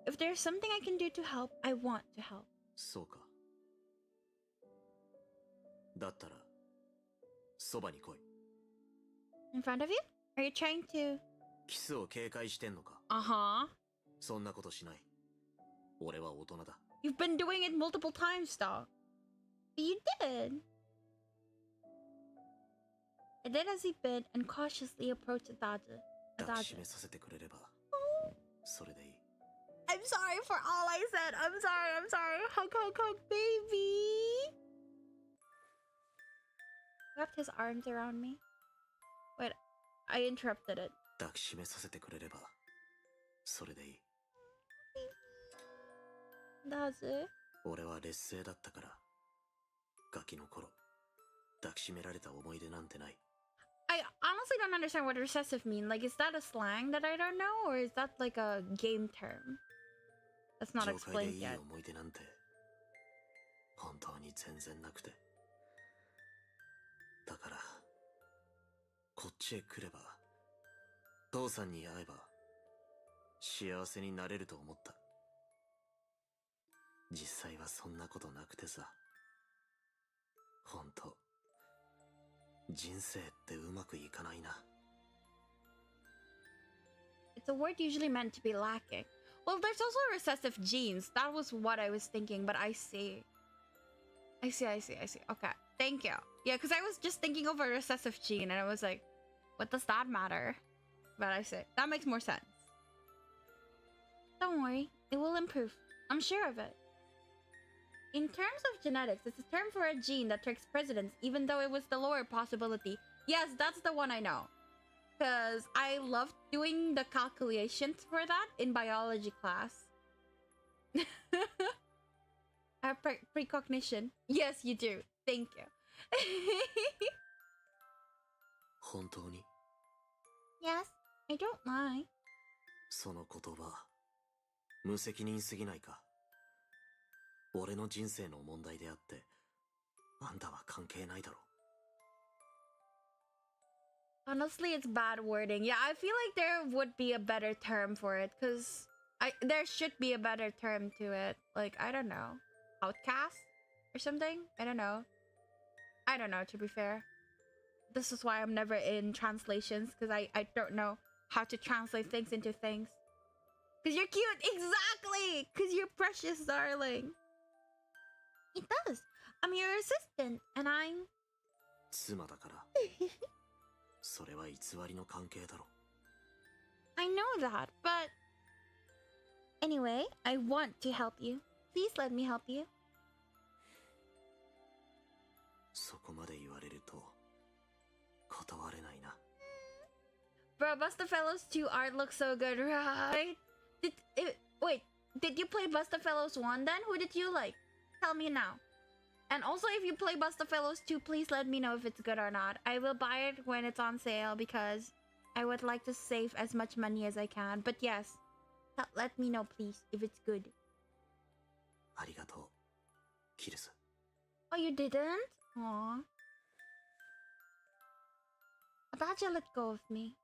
If there's something I can do to help, I want to help. そうか。だったら、そばに来い。In front of you? Are you trying to... キスを警戒してんのか？ Uh-huh. そんなことしない。俺は大人だ。 You've been doing it multiple times, though. But you did. I did as he bid and cautiously approached Adage. 抱きしめさせてくれればそれでいい。 I'm sorry for all I said. I'm sorry. Hug, hug, hug, baby. Wrapped his arms around me. Wait, I interrupted it. 抱きしめさせてくれればそれでいい。 Adage. 俺は劣勢だったからガキの頃抱きしめられた思い出なんてない。 I honestly don't understand what recessive mean. Like, is that a slang that I don't know, or is that like a game term that's not 上海で explained いい yet? 思い出なんて本当に全然なくて。だからこっちへ来れば父さんに会えば幸せになれると思った。実際はそんなことなくてさ。本当人生ってうまくいかないな。 It's a word usually meant to be lacking. Well, there's also recessive genes. That was what I was thinking, but I see. Okay, thank you. Yeah, because I was just thinking of a recessive gene, and I was like, what does that matter? But I see. That makes more sense. Don't worry, it will improve. I'm sure of it. In terms of genetics, it's a term for a gene that tricks presidents, even though it was the lower possibility. Yes, that's the one I know. Because I loved doing the calculations for that in biology class. I have precognition. Yes, you do. Thank you. 本当に Yes, I don't lie. その言葉無責任すぎないか。俺の人生の問題であってあんたは関係ないだろ。 Honestly, it's bad wording. Yeah, I feel like there would be a better term for it, because there should be a better term to it. Like, I don't know, outcast or something? I don't know, to be fair. This is why I'm never in translations, because I don't know how to translate things into things. Because you're cute! Exactly! Because you're precious, darling. It does. I'm your assistant, and I'm... 妻だからそれは偽りの関係だろ。 I know that, but... Anyway, I want to help you. Please let me help you. そこまで言われると断れないな。 Bro, Bustafellows 2 art looks so good, right? Wait, did you play Bustafellows 1 then? Who did you like? Tell me now. And also, if you play Bustafellows 2, please let me know if it's good or not. I will buy it when it's on sale because I would like to save as much money as I can. But yes, let me know please if it's good. ありがとうキルス。 Oh, you didn't? Aww. Adage let go of me.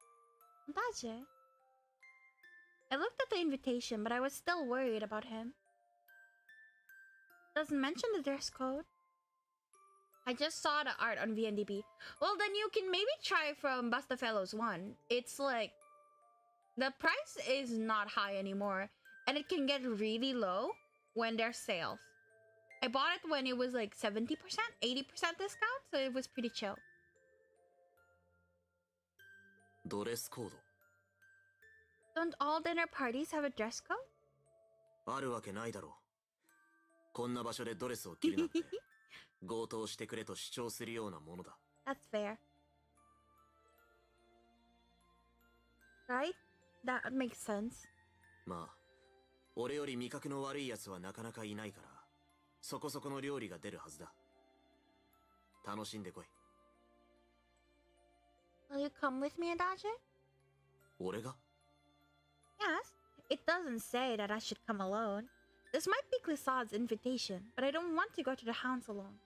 Adage? I looked at the invitation, but I was still worried about him. Doesn't mention the dress code. I just saw the art on VNDB. Well, then you can maybe try from Bustafellows 1. It's like... the price is not high anymore, and it can get really low when there's sales. I bought it when it was like 70%, 80% discount, so it was pretty chill. ドレスコード Don't all dinner parties have a dress code? あるわけないだろう。こんな場所でドレスを着るなんて強盗してくれと主張するようなものだ。 That's fair. Right? That makes sense. まあ俺より味覚の悪い奴はなかなかいないからそこそこの料理が出るはずだ。楽しんでこい。 Will you come with me, Adage? 俺が Yes. It doesn't say that I should come alone. This might be Glissad's invitation, but I don't want to go to the hounds alone.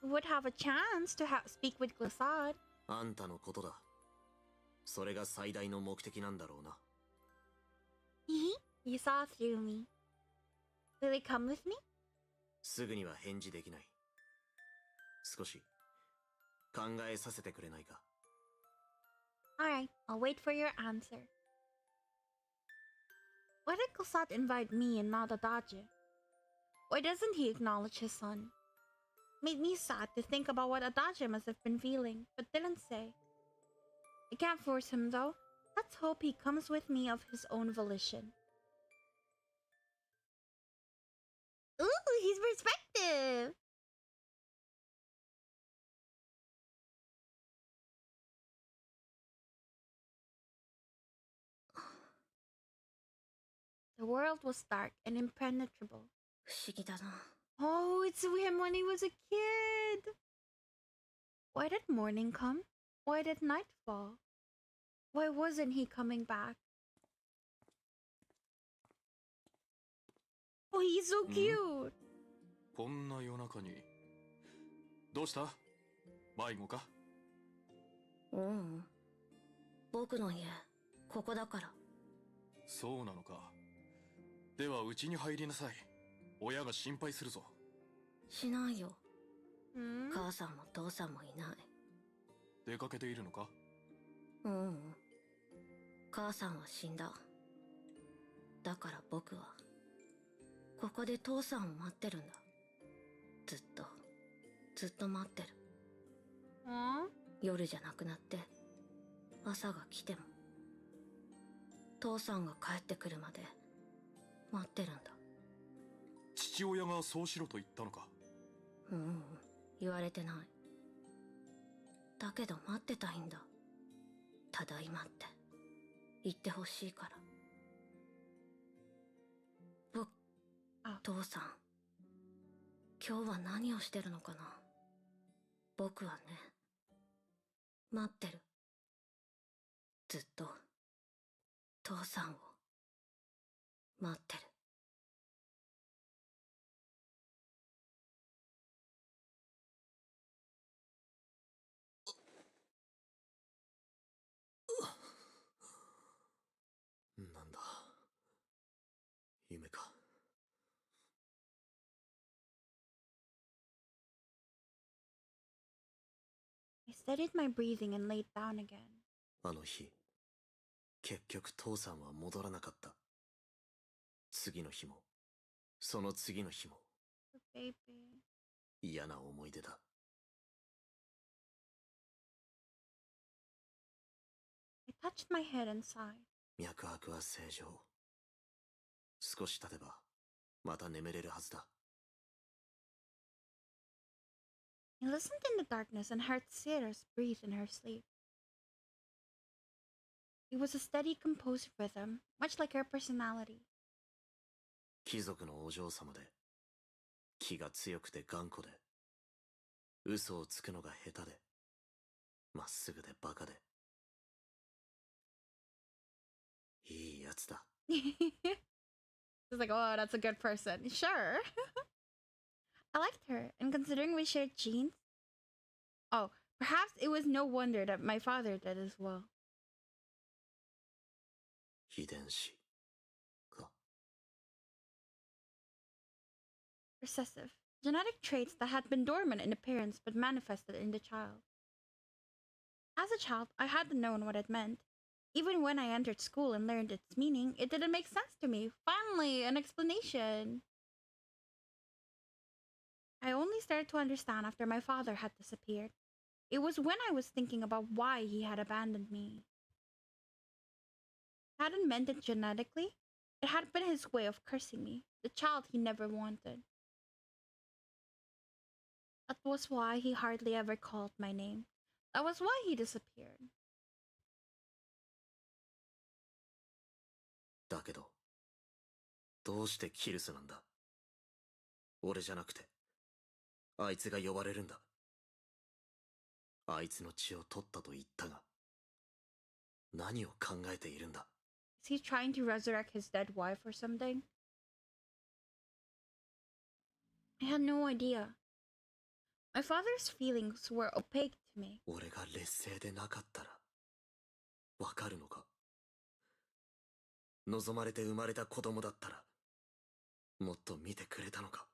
We would have a chance to speak with Glissad. あんたのことだ。それが最大の目的なんだろうな。You saw through me. Will you come with me? すぐには返事できない。少し考えさせてくれないか。 Alright, I'll wait for your answer. Why did Kosat invite me and not Adage? Why doesn't he acknowledge his son? Made me sad to think about what Adage must have been feeling, but didn't say. I can't force him though. Let's hope he comes with me of his own volition. Ooh, his perspective! The world was dark and impenetrable. 不思議だな。 Oh, it's him when he was a kid! Why did morning come? Why did night fall? Why wasn't he coming back? Oh, he's so cute! こんな夜中にどうした迷子かううん。僕の家、ここだから。そうなのか。では家に入りなさい。親が心配するぞ。しないよ。Hmm? 母さんも父さんもいない。出かけているのかううん。母さんは死んだ。だから僕はここで父さんを待ってるんだ。ずっと待ってる。 Aww. 夜じゃなくなって朝が来ても父さんが帰ってくるまで待ってるんだ。父親がそうしろと言ったのかううん。言われてない。だけど待ってたいんだ。ただいまって言ってほしいから。父さん、今日は何をしてるのかな。僕はね、待ってる。ずっと父さんを待ってる。なんだ夢か。I steadied my breathing and laid down again. あの日結局父さんは戻らなかった。次の日もその次の日も Baby. 嫌な思い出だ。 I touched my head and sighed. 脈拍は正常。少し経てばまた眠れるはずだ。 I listened in the darkness and heard sailors breathe in her sleep. It was a steady, composed rhythm, much like her personality. 貴族のお嬢様で気が強くて頑固で嘘をつくのが下手でまっすぐでバカでいいやつだ。 It's like, oh, that's a good person. Sure. I liked her, and considering we shared genes, oh, perhaps it was no wonder that my father did as well. 遺伝子か。 Recessive. Genetic traits that had been dormant in the parents but manifested in the child. As a child, I hadn't known what it meant. Even when I entered school and learned its meaning, it didn't make sense to me. Finally, an explanation. I only started to understand after my father had disappeared. It was when I was thinking about why he had abandoned me. It hadn't meant it genetically. It had been his way of cursing me, the child he never wanted. That was why he hardly ever called my name. That was why he disappeared. だけどどうしてキルスなんだ。俺じゃなくてあいつが呼ばれるんだ。あいつの血を取ったと言ったが何を考えているんだ。 Is he trying to resurrect his dead wife or something? I had no idea. My father's feelings were opaque to me. 俺が劣勢でなかったらわかるのか。望まれて生まれた子供だったらもっと見てくれたのか。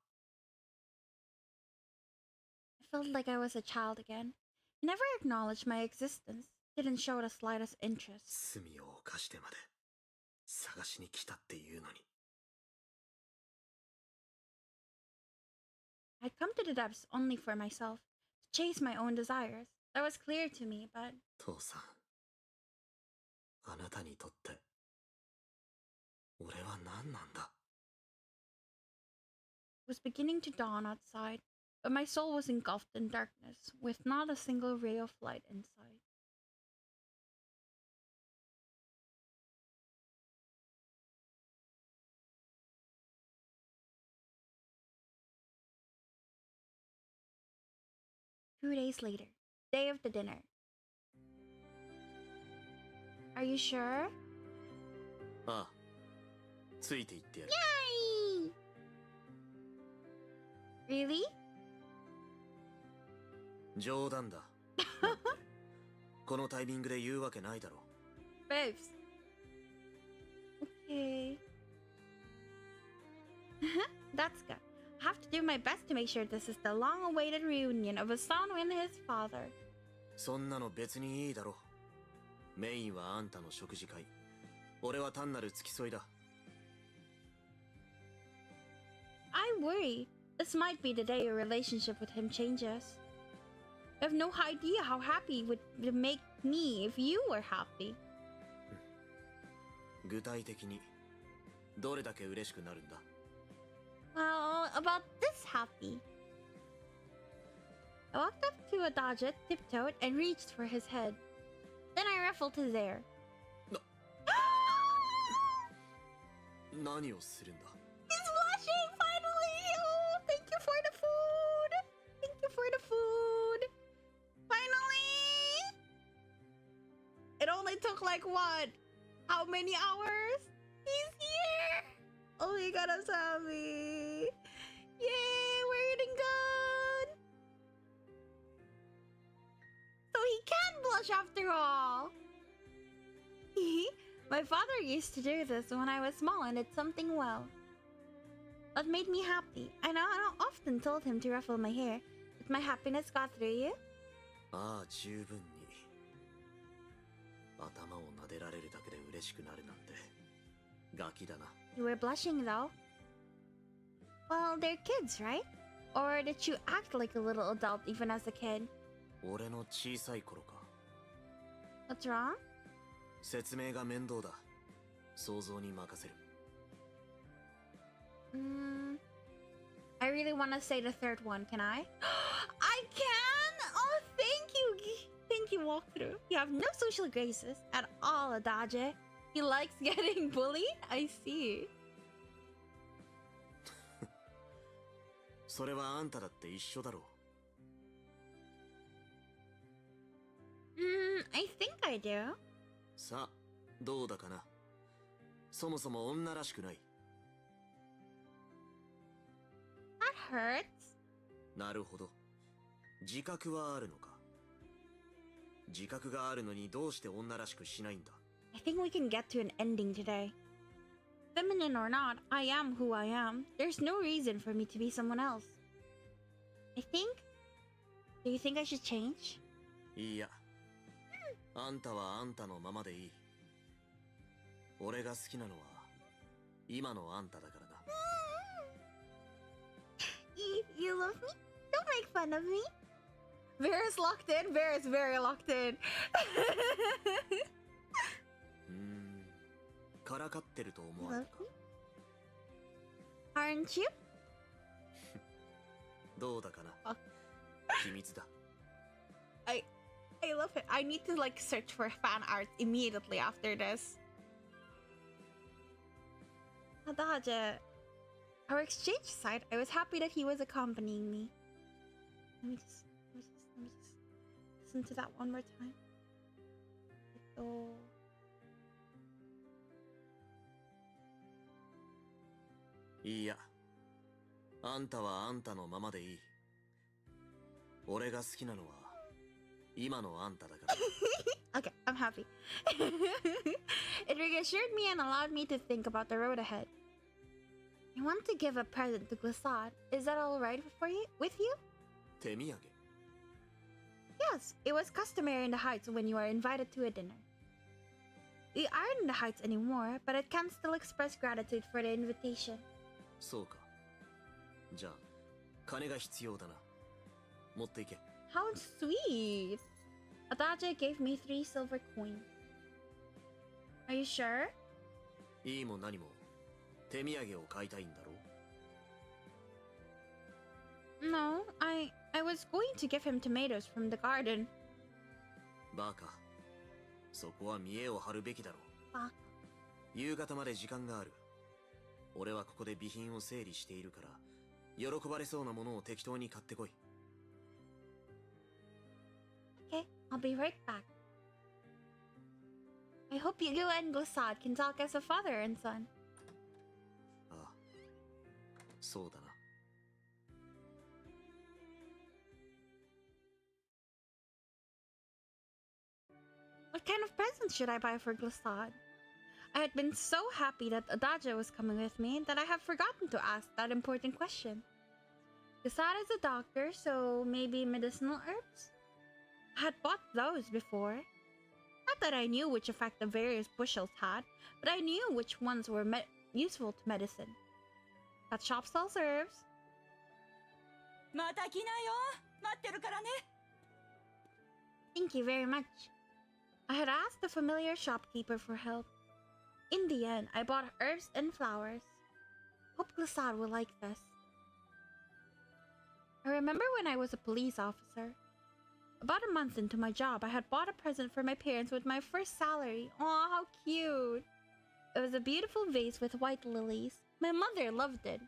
I felt like I was a child again. He never acknowledged my existence, didn't show the slightest interest. 罪を犯してまで探しに来たっていうのに。 I'd come to the depths only for myself, to chase my own desires. That was clear to me, but 父さん、あなたにとって俺は何なんだ。 it was beginning to dawn outside, but my soul was engulfed in darkness, with not a single ray of light inside. Two days later, day of the dinner. Are you sure? ああ、ついて行ってやる。 Yay! Really? 冗談だ。なんてこのタイミングで言うわけないだろ。 Babes. Okay. That's good. I have to do my best to make sure this is the long-awaited reunion of a son and his father. そんなの別にいいだろ。メインはあんたの食事会。俺は単なる付き添いだ。 I worry this might be the day your relationship with him changes. I have no idea how happy it would make me if you were happy. 具体的にどれだけ嬉しくなるんだ。 Well, about this happy. I walked up to Adage, tiptoed, and reached for his head. Then I ruffled his hair. 何をするんだ。 He's blushing finally! Oh, thank you for the food! Thank you for the food! Finally! It only took like what? How many hours? He's here! Oh my god, I'm so happy! Yay, we're eating good! So he can blush after all! My father used to do this when I was small and did something well. That made me happy. I often told him to ruffle my hair, but my happiness got through you. ああ、十分に。頭を撫でられるだけで嬉しくなるなんてガキだな。 You were blushing though. Well, they're kids, right? Or did you act like a little adult even as a kid? 俺の小さい頃か。 What's wrong? 説明が面倒だ。想像に任せる。 I really want to say the third one, can I? I can? Oh, thank you. Thank you, walkthrough. You have no social graces at all, Adage. He likes getting bullied? I see. それはあんただって一緒だろう。I think I do. さあ、どうだかな。そもそも女らしくない。 That hurts. なるほど。自覚はあるのか。自覚があるのにどうして女らしくしないんだ。 I think we can get to an ending today. Feminine or not, I am who I am. There's no reason for me to be someone else. I think... Do you think I should change? いや。あんたはあんたのままでいい。俺が好きなのは今のあんただからな。You love me? Don't make fun of me. Vera's locked in. Vera's very locked in. からかってると思わ Love れたか。 me? Aren't you? どうだかな。あ秘密だ。I love it. I need to like search for fan art immediately after this. Adage. Our exchange aside, I was happy that he was accompanying me. Let me just listen to that one more time. Oh. いや。あんたはあんたのままでいい。俺が好きなのは今のあんただから。Okay, I'm happy. It reassured me and allowed me to think about the road ahead. I want to give a present to Glissad. Is that all right for you? With you? 手土産。 Yes, it was customary in the Heights when you are invited to a dinner. We aren't in the Heights anymore, but I can still express gratitude for the invitation. そうか。じゃあ、金が必要だな。持っていけ。How sweet! Adage gave me 3 silver coins. Are you sure? いいも何も、手土産を買いたいんだろう No, I was going to give him tomatoes from the garden. バカ。そこは見栄を張るべきだろう。バカ。夕方まで時間がある。俺はここで備品を整理しているから、喜ばれそうなものを適当に買ってこい。Okay, I'll be right back. I hope you and Glissad can talk as a father and son. ああ、そうだな。What kind of presents should I buy for Glissad? I had been so happy that Adage was coming with me that I have forgotten to ask that important question. Glissad is a doctor, so maybe medicinal herbs? I had bought those before. Not that I knew which effect the various bushels had, but I knew which ones were useful to medicine. That shop sells herbs. また来なよ。待ってるからね。 Thank you very much. I had asked the familiar shopkeeper for help. In the end, I bought herbs and flowers. Hope Glissad will like this. I remember when I was a police officer. About a month into my job, I had bought a present for my parents with my first salary. Aw, how cute! It was a beautiful vase with white lilies. My mother loved it.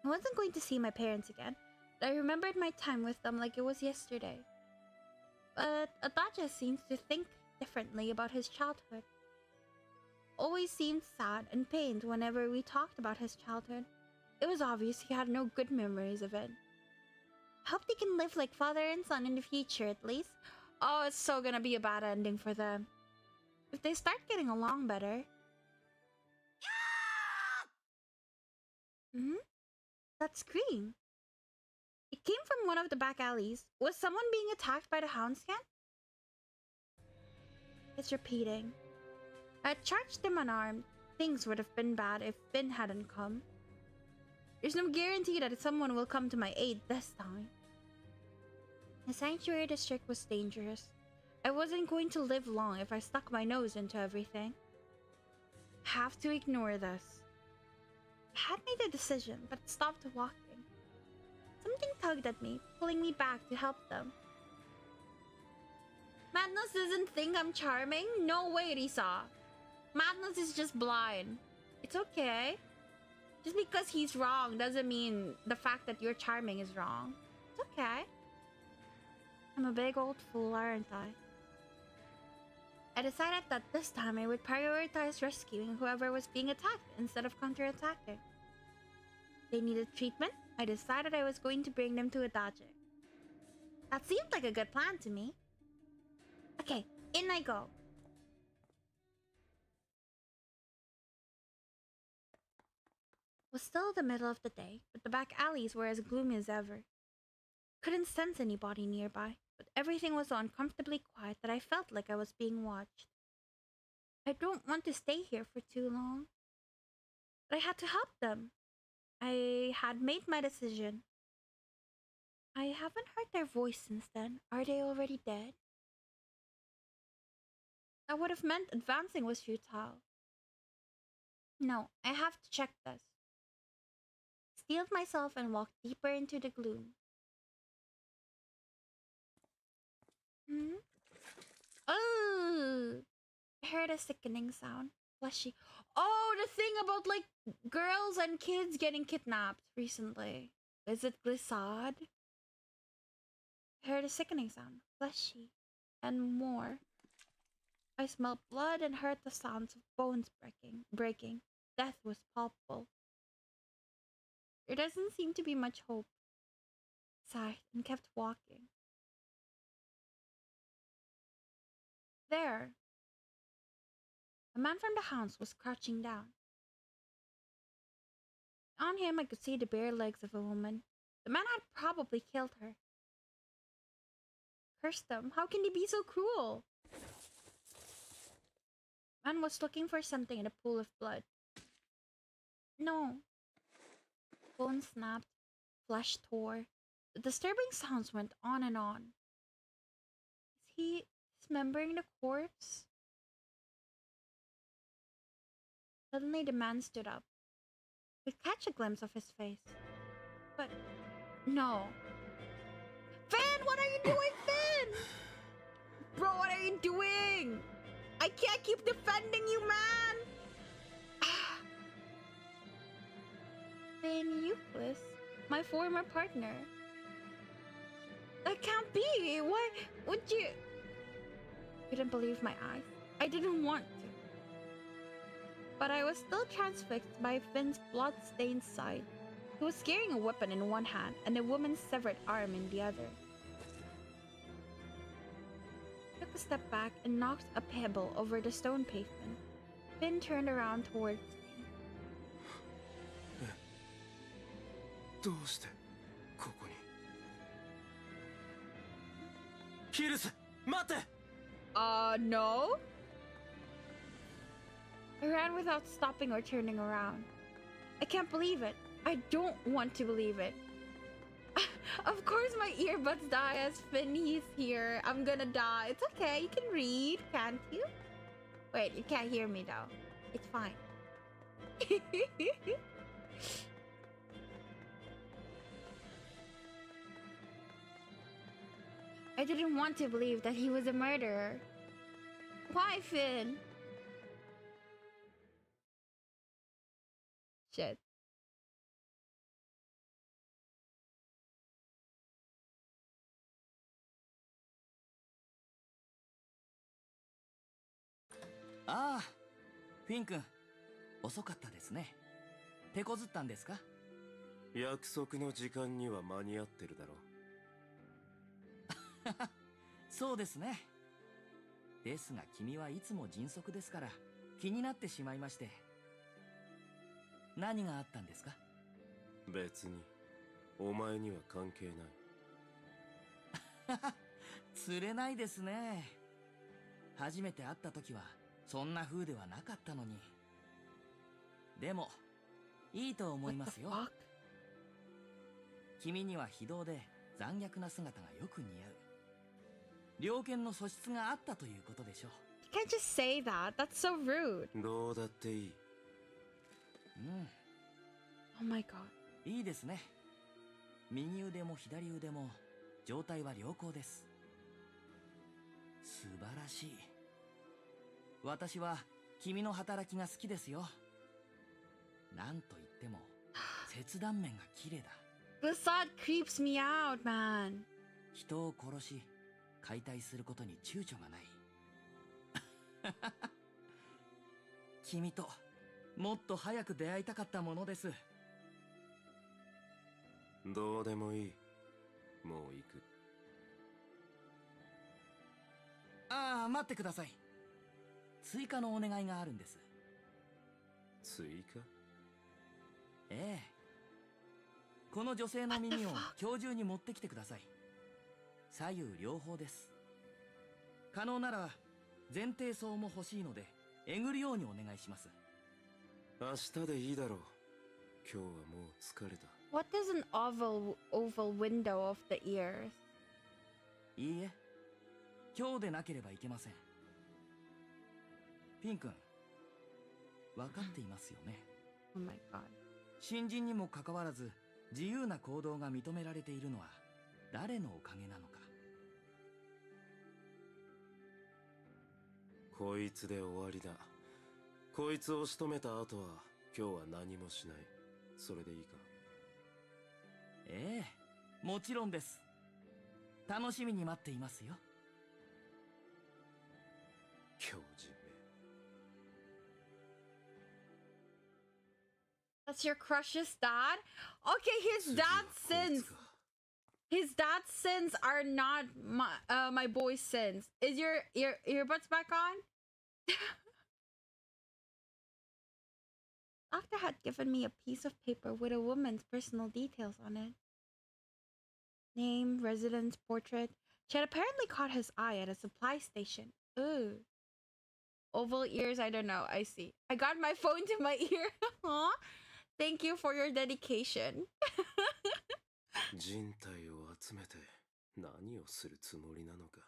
I wasn't going to see my parents again, but I remembered my time with them like it was yesterday. But Adage seems to think differently about his childhood. Always seemed sad and pained whenever we talked about his childhood. It was obvious he had no good memories of it. I hope they can live like father and son in the future at least. Oh, it's so gonna be a bad ending for them. If they start getting along better. Hmm? That scream. It came from one of the back alleys. Was someone being attacked by the hounds again? It's repeating. I had charged them unarmed. Things would have been bad if Finn hadn't come. There's no guarantee that someone will come to my aid this time. The sanctuary district was dangerous. I wasn't going to live long if I stuck my nose into everything. I have to ignore this. I had made a decision, but stopped walking. Something tugged at me, pulling me back to help them. Madness doesn't think I'm charming? No way, Risa. Madness is just blind. It's okay. Just because he's wrong doesn't mean the fact that you're charming is wrong. It's okay. I'm a big old fool, aren't I? I decided that this time I would prioritize rescuing whoever was being attacked instead of counterattacking. They needed treatment. I decided I was going to bring them to Adage. That seemed like a good plan to me. Okay, in I go. It was still the middle of the day, but the back alleys were as gloomy as ever. Couldn't sense anybody nearby, but everything was so uncomfortably quiet that I felt like I was being watched. I don't want to stay here for too long. But I had to help them. I had made my decision. I haven't heard their voice since then. Are they already dead? That would have meant advancing was futile. No, I have to check this. Steeled myself and walked deeper into the gloom. Oh! I heard a sickening sound. Fleshy. Oh, the thing about like girls and kids getting kidnapped recently. Is it Glissad? I heard a sickening sound. Fleshy. And more. I smelled blood and heard the sounds of bones breaking. Death was palpable. There doesn't seem to be much hope. Sighed and kept walking. There. A man from the house was crouching down. On him, I could see the bare legs of a woman. The man had probably killed her. Curse them. How can they be so cruel? Man was looking for something in a pool of blood. No. Bone snapped, flesh tore. The disturbing sounds went on and on. Is he dismembering the corpse? Suddenly the man stood up. We catch a glimpse of his face. But no. Finn, what are you doing, Finn? Bro, what are you doing? I can't keep defending you, man. Finn Euclid, my former partner. That can't be. Why would you? Couldn't believe my eyes. I didn't want to. But I was still transfixed by Finn's blood-stained side. He was carrying a weapon in one hand and a woman's severed arm in the other. He took a step back and knocked a pebble over the stone pavement. Finn turned around towards me. どうしてここにヒルス待って No? I ran without stopping or turning around. I can't believe it. I don't want to believe it. Of course my earbuds die as Finney's here. I'm gonna die. It's okay. You can read, can't you? Wait, you can't hear me though. It's fine. I didn't want to believe that he was a murderer. Why, Finn? Shit. Ah, フィン君、遅かったですね。手こずったんですか？約束の時間には間に合ってるだろう。そうですね。ですが君はいつも迅速ですから気になってしまいまして。何があったんですか？別にお前には関係ない。釣れないですね。初めて会った時はそんな風ではなかったのに。でもいいと思いますよ。君には非道で残虐な姿がよく似合う。猟犬の素質があったということでしょう。You can't just say that. That's so rude. どうだっていい。Oh my god. いいですね。右腕も左腕も状態は良好です。素晴らしい。私は君の働きが好きですよ。なんと言っても切断面が綺麗だ。The thought creeps me out, man. 人を殺し解体することに躊躇がない。君ともっと早く出会いたかったものです。どうでもいい。もう行く。ああ、待ってください。追加のお願いがあるんです。追加？ええ。この女性の耳を今日中に持ってきてください。左右両方です。可能なら前提層も欲しいのでえぐるようにお願いします。明日でいいだろう。今日はもう疲れた。What is an oval window of the ears? いいえ、今日でなければいけません。フィン君、分かっていますよね。Oh my god. 新人にもかかわらず自由な行動が認められているのは誰のおかげなのか。こいつで終わりだ。こいつを仕留めた後は今日は何もしない。それでいいか？ええ、もちろんです。楽しみに待っていますよ。狂人め。That's your crush's dad? Okay, his dad's sins are not my boy's sins. Is your earbuds back on? Doctor had given me a piece of paper with a woman's personal details on it. Name, residence, portrait. She had apparently caught his eye at a supply station. Ooh. Oval ears, I don't know. I see. I got my phone to my ear. Aw. Thank you for your dedication. 人体を集めて何をするつもりなのか。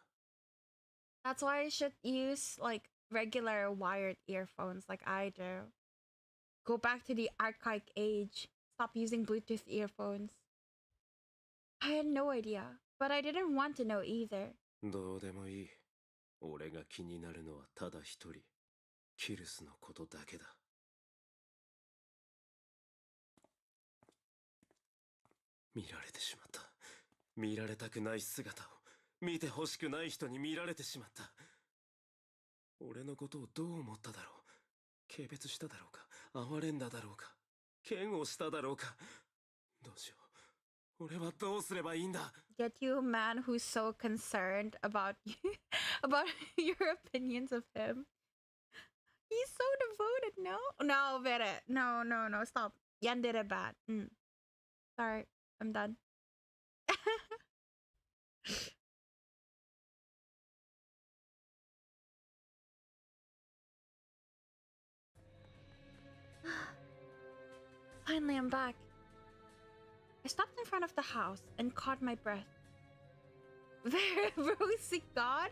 That's why I should use like regular wired earphones like I do. Go back to the archaic age. Stop using Bluetooth earphones. I had no idea, but I didn't want to know either. どうでもいい。俺が気になるのはただ一人。キルスのことだけだ。見られてしまった。見られたくない姿を見てほしくない人に見られてしまった。俺のことをどう思っただろう。軽蔑しただろうか。哀れんだだろうか。嫌悪しただろうか。どうしよう。俺はどうすればいいんだ。 Get you a man who's so concerned about you, about your opinions of him. He's so devoted, no? No, Vere. No, no, no, stop. Yan did it bad. Sorry, I'm done. Finally, I'm back. I stopped in front of the house and caught my breath. Very rosy god.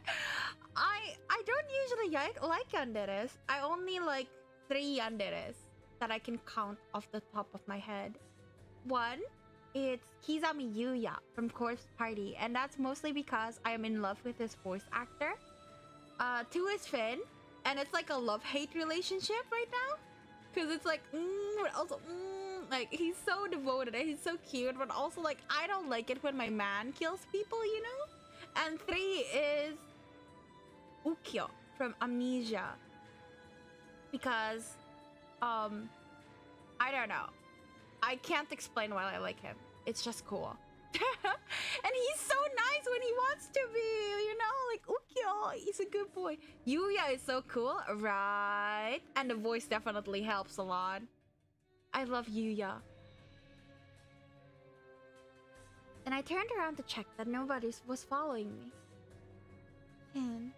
I don't usually like yanderes. I only like 3 yanderes that I can count off the top of my head. One, it's Kizami Yuya from Corpse Party, and that's mostly because I am in love with his voice actor. 2 is Finn, and it's like a love-hate relationship right now. Because it's like, but also, like, he's so devoted and he's so cute, but also, like, I don't like it when my man kills people, you know? And 3 is Ukyo from Amnesia. Because, I don't know. I can't explain why I like him. It's just cool. And he's so nice when he wants to be, you know? Like, Ukyo, he's a good boy. Yuya is so cool, right? And the voice definitely helps a lot. I love Yuya. And I turned around to check that nobody was following me. And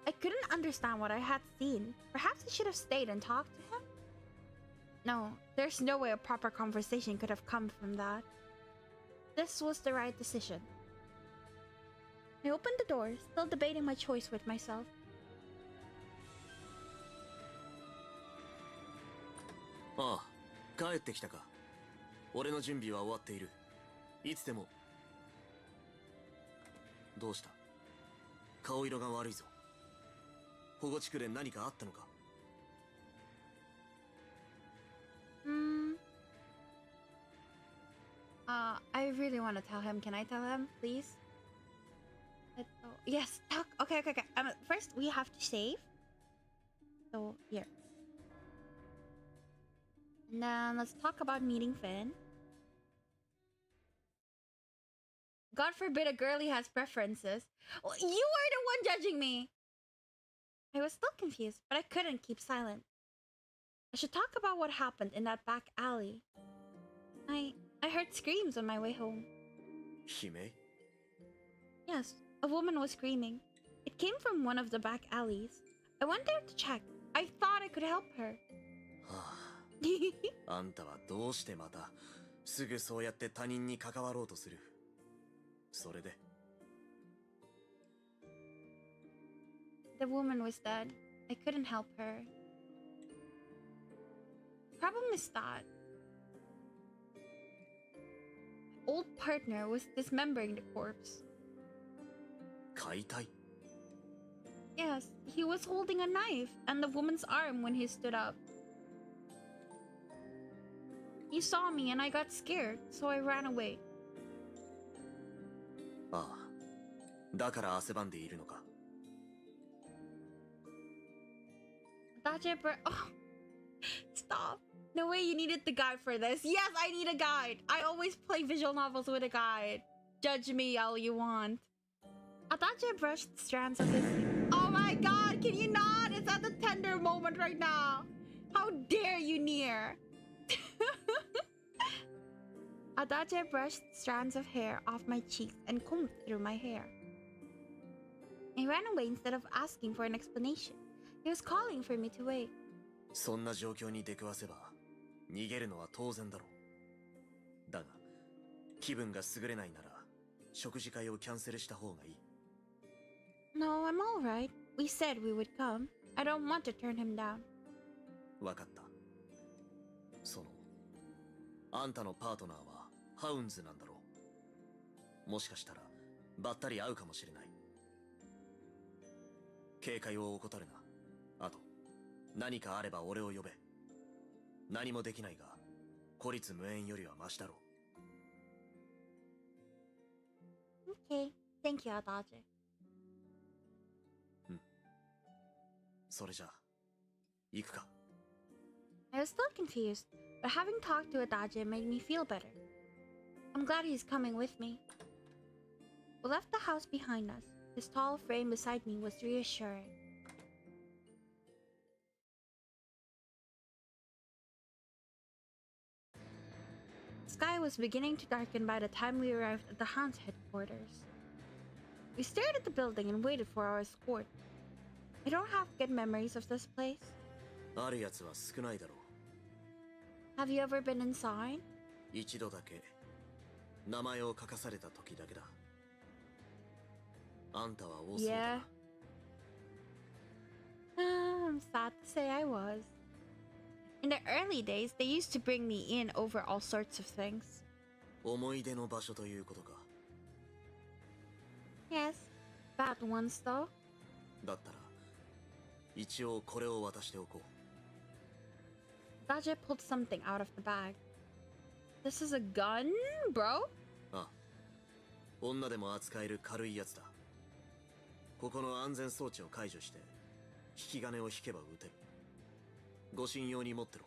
I couldn't understand what I had seen. Perhaps I should have stayed and talked to him? No, there's no way a proper conversation could have come from that. This was the right decision. I opened the door, still debating my choice with myself. Ah, 帰ってきたか。俺の準備は終わっている。いつでも。どうした？顔色が悪いぞ。保護地区で何かあったのか？ I really want to tell him. Can I tell him, please? Yes, talk. Okay. First, we have to save. So, here. And then let's talk about meeting Finn. God forbid a girlie has preferences. Well, you were the one judging me. I was still confused, but I couldn't keep silent. I should talk about what happened in that back alley. I heard screams on my way home. Hime? Yes, a woman was screaming. It came from one of the back alleys. I went there to check. I thought I could help her. あんたはどうしてまたすぐそうやって他人に関わろうとする。それで。The woman was dead. I couldn't help her. Problem is that old partner was dismembering the corpse. 解体? Yes, he was holding a knife and the woman's arm when he stood up. He saw me and I got scared, so I ran away. ああ、だから汗ばんでいるのか。Oh, stop. No way you needed the guide for this. Yes, I need a guide. I always play visual novels with a guide. Judge me all you want. Adachi brushed strands of his... Oh my god, can you not? It's at the tender moment right now. How dare you near? Adachi brushed strands of hair off my cheeks and combed through my hair. I ran away instead of asking for an explanation. He was calling for me to wait. そんな状況に出くわせば逃げるのは当然だろう。だが気分が優れないなら食事会をキャンセルした方がいい。 No, I'm alright. We said we would come. I don't want to turn him down. わかった。そのあんたのパートナーはハウンズなんだろう。もしかしたらばったり会うかもしれない。警戒を怠るな。あと何かあれば俺を呼べ。何もできないが孤立無縁よりはマシだろう。 Okay, thank you, Adage. それじゃ行くか。 I was still confused, but having talked to Adage made me feel better. I'm glad he's coming with me. We left the house behind us. His tall frame beside me was reassuring. The sky was beginning to darken by the time we arrived at the Han's headquarters. We stared at the building and waited for our escort. I don't have good memories of this place. あるやつは少ないだろう。 Have you ever been inside? 一度だけ名前を書かされた時だけだ。あんたは多そうだな。 I'm sad to say I was. In the early days, they used to bring me in over all sorts of things. 思い出の場所ということか。 Yes, bad ones though. だったら一応これを渡しておこう。 Daje pulled something out of the bag. This is a gun, bro? ああ、女でも扱える軽いやつだ。ここの安全装置を解除して引き金を引けば撃てる。護身用に持ってろ。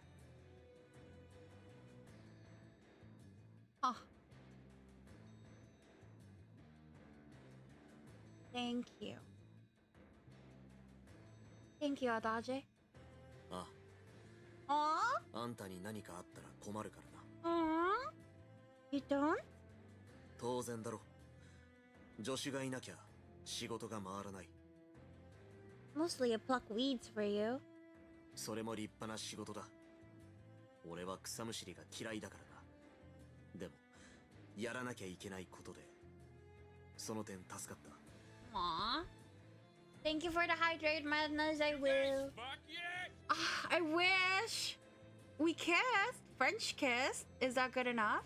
Ah. Thank you. Thank you, Adage. あ Aww? あ、あんたに何かあったら困るからな。 Aww? You don't? 当然だろ。助手がいなきゃ仕事が回らない。 Mostly I pluck weeds for you. それも立派な仕事だ。俺は草むしりが嫌いだからな。でもやらなきゃいけないことでその点助かった。 Aww. Thank you for the hydrate, madness. I will. Ah, I wish we kissed. French kiss. Is that good enough?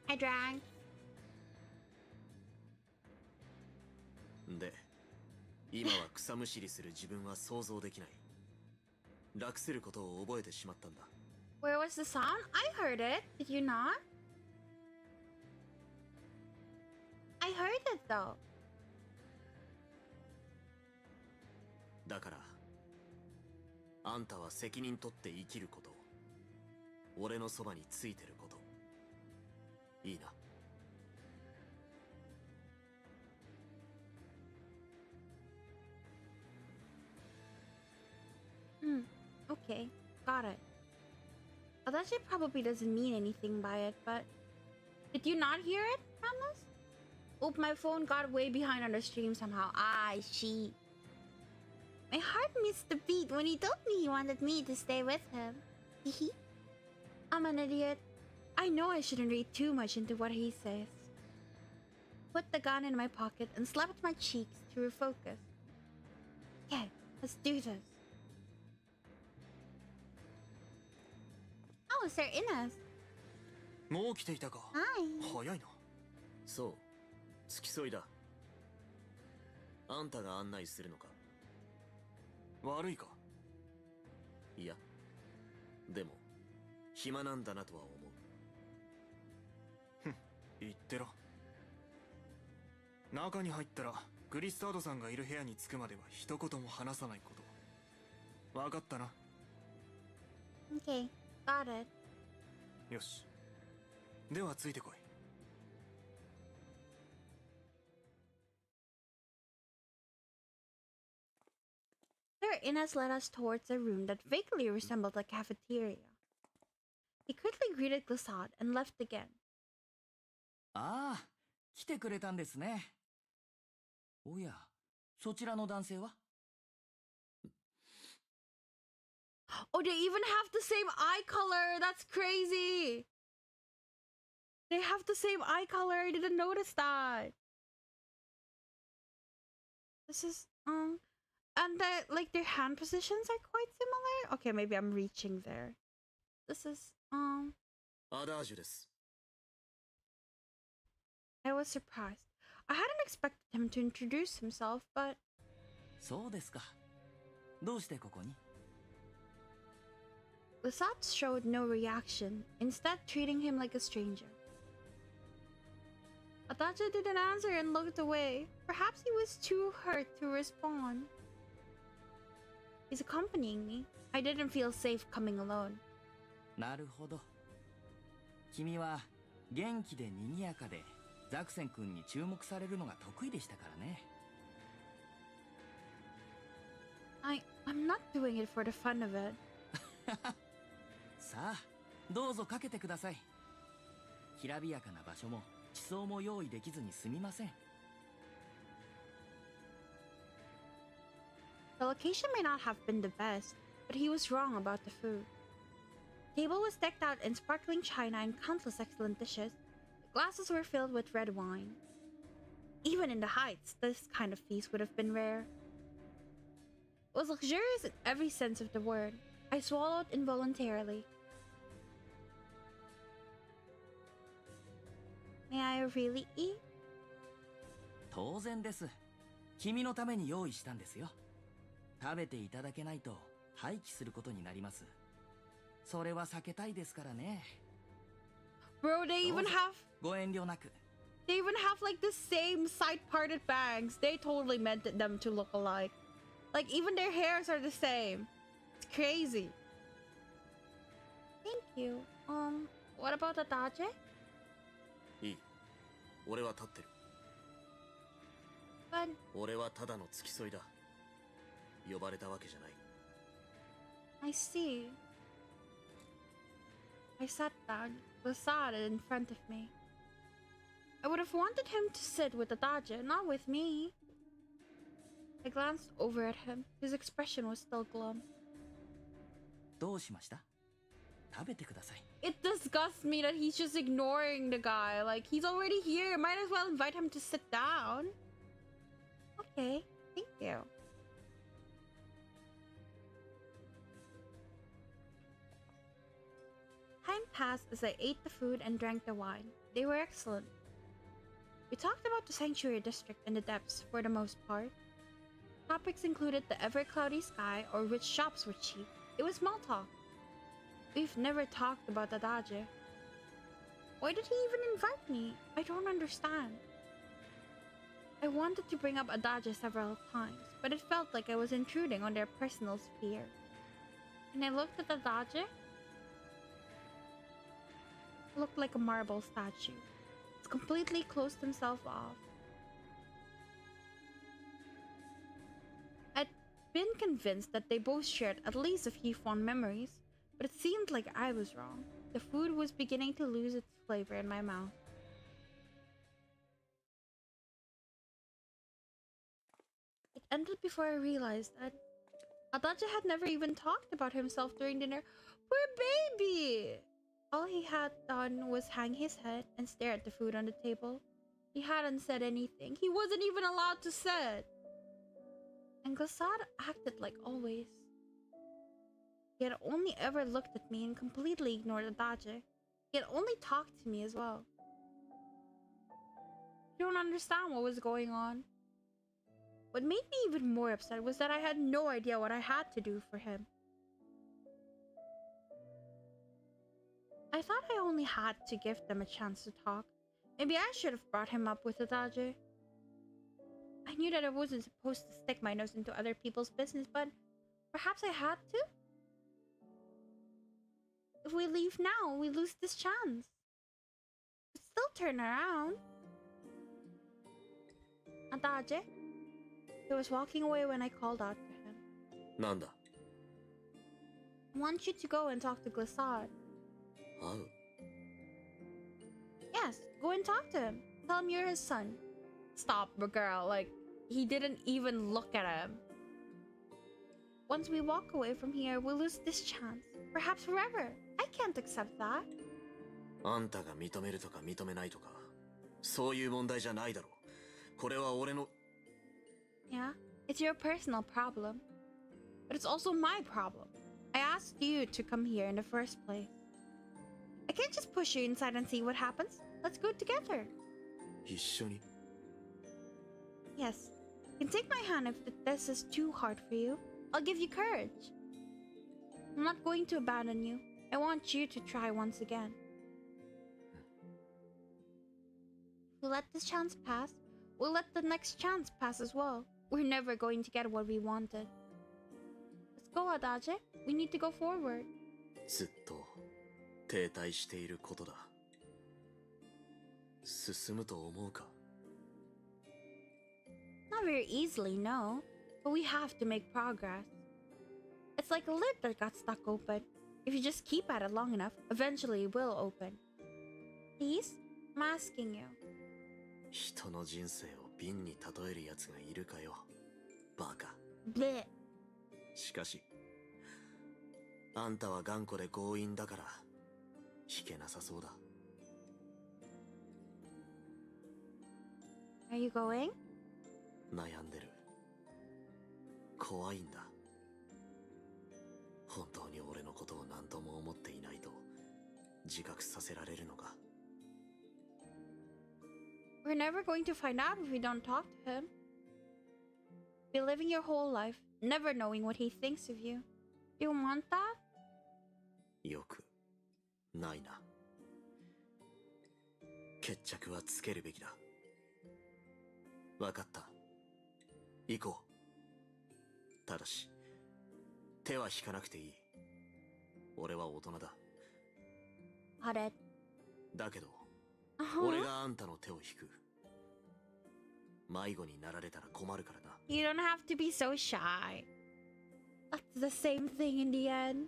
I drank. で、今は草むしりする自分は想像できない。楽することを覚えてしまったんだ。 Where was the sound? I heard it. Did you not? I heard it though. だからあんたは責任取って生きること、俺のそばについてること、いいな。 Okay, got it. Adachi probably doesn't mean anything by it, but did you not hear it, Madness? Oh, my phone got way behind on the stream somehow. Ah, she. My heart missed the beat when he told me he wanted me to stay with him. Hehe. I'm an idiot. I know I shouldn't read too much into what he says. Put the gun in my pocket and slapped my cheeks to refocus. Okay, let's do this. Oh, Sir Innes. もう来ていたか。 Hi. 早いな。そう、付き添いだ。あんたが案内するのか。悪いか。いや、でも暇なんだなとは思う。ふん、言ってろ。中に入ったらグリスタードさんがいる部屋に着くまでは一言も話さないこと。分かったな。 Okay, got it. よし。ではついてこい。 Sir Innes led us towards a room that vaguely resembled a cafeteria. He quickly greeted Glissade and left again. ああ、来てくれたんですね。おや、そちらの男性は？ Oh, they even have the same eye color. That's crazy. They have the same eye color. I didn't notice that. This is and like their hand positions are quite similar. Okay, maybe I'm reaching there. This is Adage です。 I was surprised. I hadn't expected him to introduce himself, but そうですか。どうしてここに？ Glissade showed no reaction, instead treating him like a stranger. Adage didn't answer and looked away. Perhaps he was too hurt to respond. He's accompanying me. I didn't feel safe coming alone. なるほど。君は元気で賑やかでザクセン君に注目されるのが得意でしたからね。I'm not doing it for the fun of it. さあ、どうぞかけてください。きらびやかな場所も地層も用意できずにすみません。The location may not have been the best, but he was wrong about the food. The table was decked out in sparkling china and countless excellent dishes. The glasses were filled with red wine. Even in the heights, this kind of feast would have been rare. It was luxurious in every sense of the word. I swallowed involuntarily. May I really eat? 当然です。君のために用意したんですよ。食べていただけないと廃棄することになります。それは避けたいですからね。Bro, they even have ご遠慮なく。They even have like the same side-parted bangs. They totally meant them to look alike. Like even their hairs are the same. It's crazy. Thank you. What about Adage? いい。俺は立ってる。But 俺はただの付き添いだ。呼ばれたわけじゃない。I see. I sat down, Glissade in front of me. I would have wanted him to sit with Adage, not with me. I glanced over at him. His expression was still glum. どうしました？食べてください。It disgusts me that he's just ignoring the guy. Like, he's already here. Might as well invite him to sit down. Okay, thank you. Time passed as I ate the food and drank the wine. They were excellent. We talked about the sanctuary district and the depths for the most part. Topics included the ever-cloudy sky or which shops were cheap. It was small talk. We've never talked about Adage. Why did he even invite me? I don't understand. I wanted to bring up Adage several times, but it felt like I was intruding on their personal sphere. And I looked at Adage. It looked like a marble statue. It's completely closed himself off. I'd been convinced that they both shared at least a few fond memories, but it seemed like I was wrong. The food was beginning to lose its flavor in my mouth. It ended before I realized that Adage had never even talked about himself during dinner. Poor baby! All he had done was hang his head and stare at the food on the table. He hadn't said anything. He wasn't even allowed to sit. And Glissade acted like always. He had only ever looked at me and completely ignored Adage. He had only talked to me as well. I don't understand what was going on. What made me even more upset was that I had no idea what I had to do for him. I thought I only had to give them a chance to talk. Maybe I should have brought him up with Adage. I knew that I wasn't supposed to stick my nose into other people's business, but perhaps I had to? If we leave now, we lose this chance. But still turn around. Adage? He was walking away when I called out to him. なんだ？ I want you to go and talk to Glissade. 会う？ Yes, go and talk to him. Tell him you're his son. Stop, girl. Like, he didn't even look at him. Once we walk away from here, we'll lose this chance. Perhaps forever. I can't accept that. あんたが認めるとか認めないとか、そういう問題じゃないだろう。これは俺の。 Yeah, it's your personal problem. But it's also my problem. I asked you to come here in the first place. I can't just push you inside and see what happens. Let's go together. 一緒に？ Yes. You can take my hand if this is too hard for you. I'll give you courage. I'm not going to abandon you. I want you to try once again. If we let this chance pass, we'll let the next chance pass as well. We're never going to get what we wanted. Let's go, Adage. We need to go forward. ずっと停滞していることだ。進むと思うか？ Not very easily, no. But we have to make progress. It's like a lid that got stuck open. If you just keep at it long enough, eventually it will open. Please? I'm asking you. 人の人生を瓶に例えるやつがいるかよ。バカ。 Bleh. しかし、あんたは頑固で強引だから弾けなさそうだ。 Are you going? 悩んでる。怖いんだ。本当に俺のことを何とも思っていないと自覚させられるのか。 We're never going to find out if we don't talk to him. Be living your whole life, never knowing what he thinks of you. Do you want that? よくないな。決着はつけるべきだ。わかった。行こう。ただし、手は引かなくていい。俺は大人だ。Got it. だけど、Uh-huh. 俺があんたの手を引く。迷子になられたら困るからな。You don't have to be so shy. That's the same thing in the end.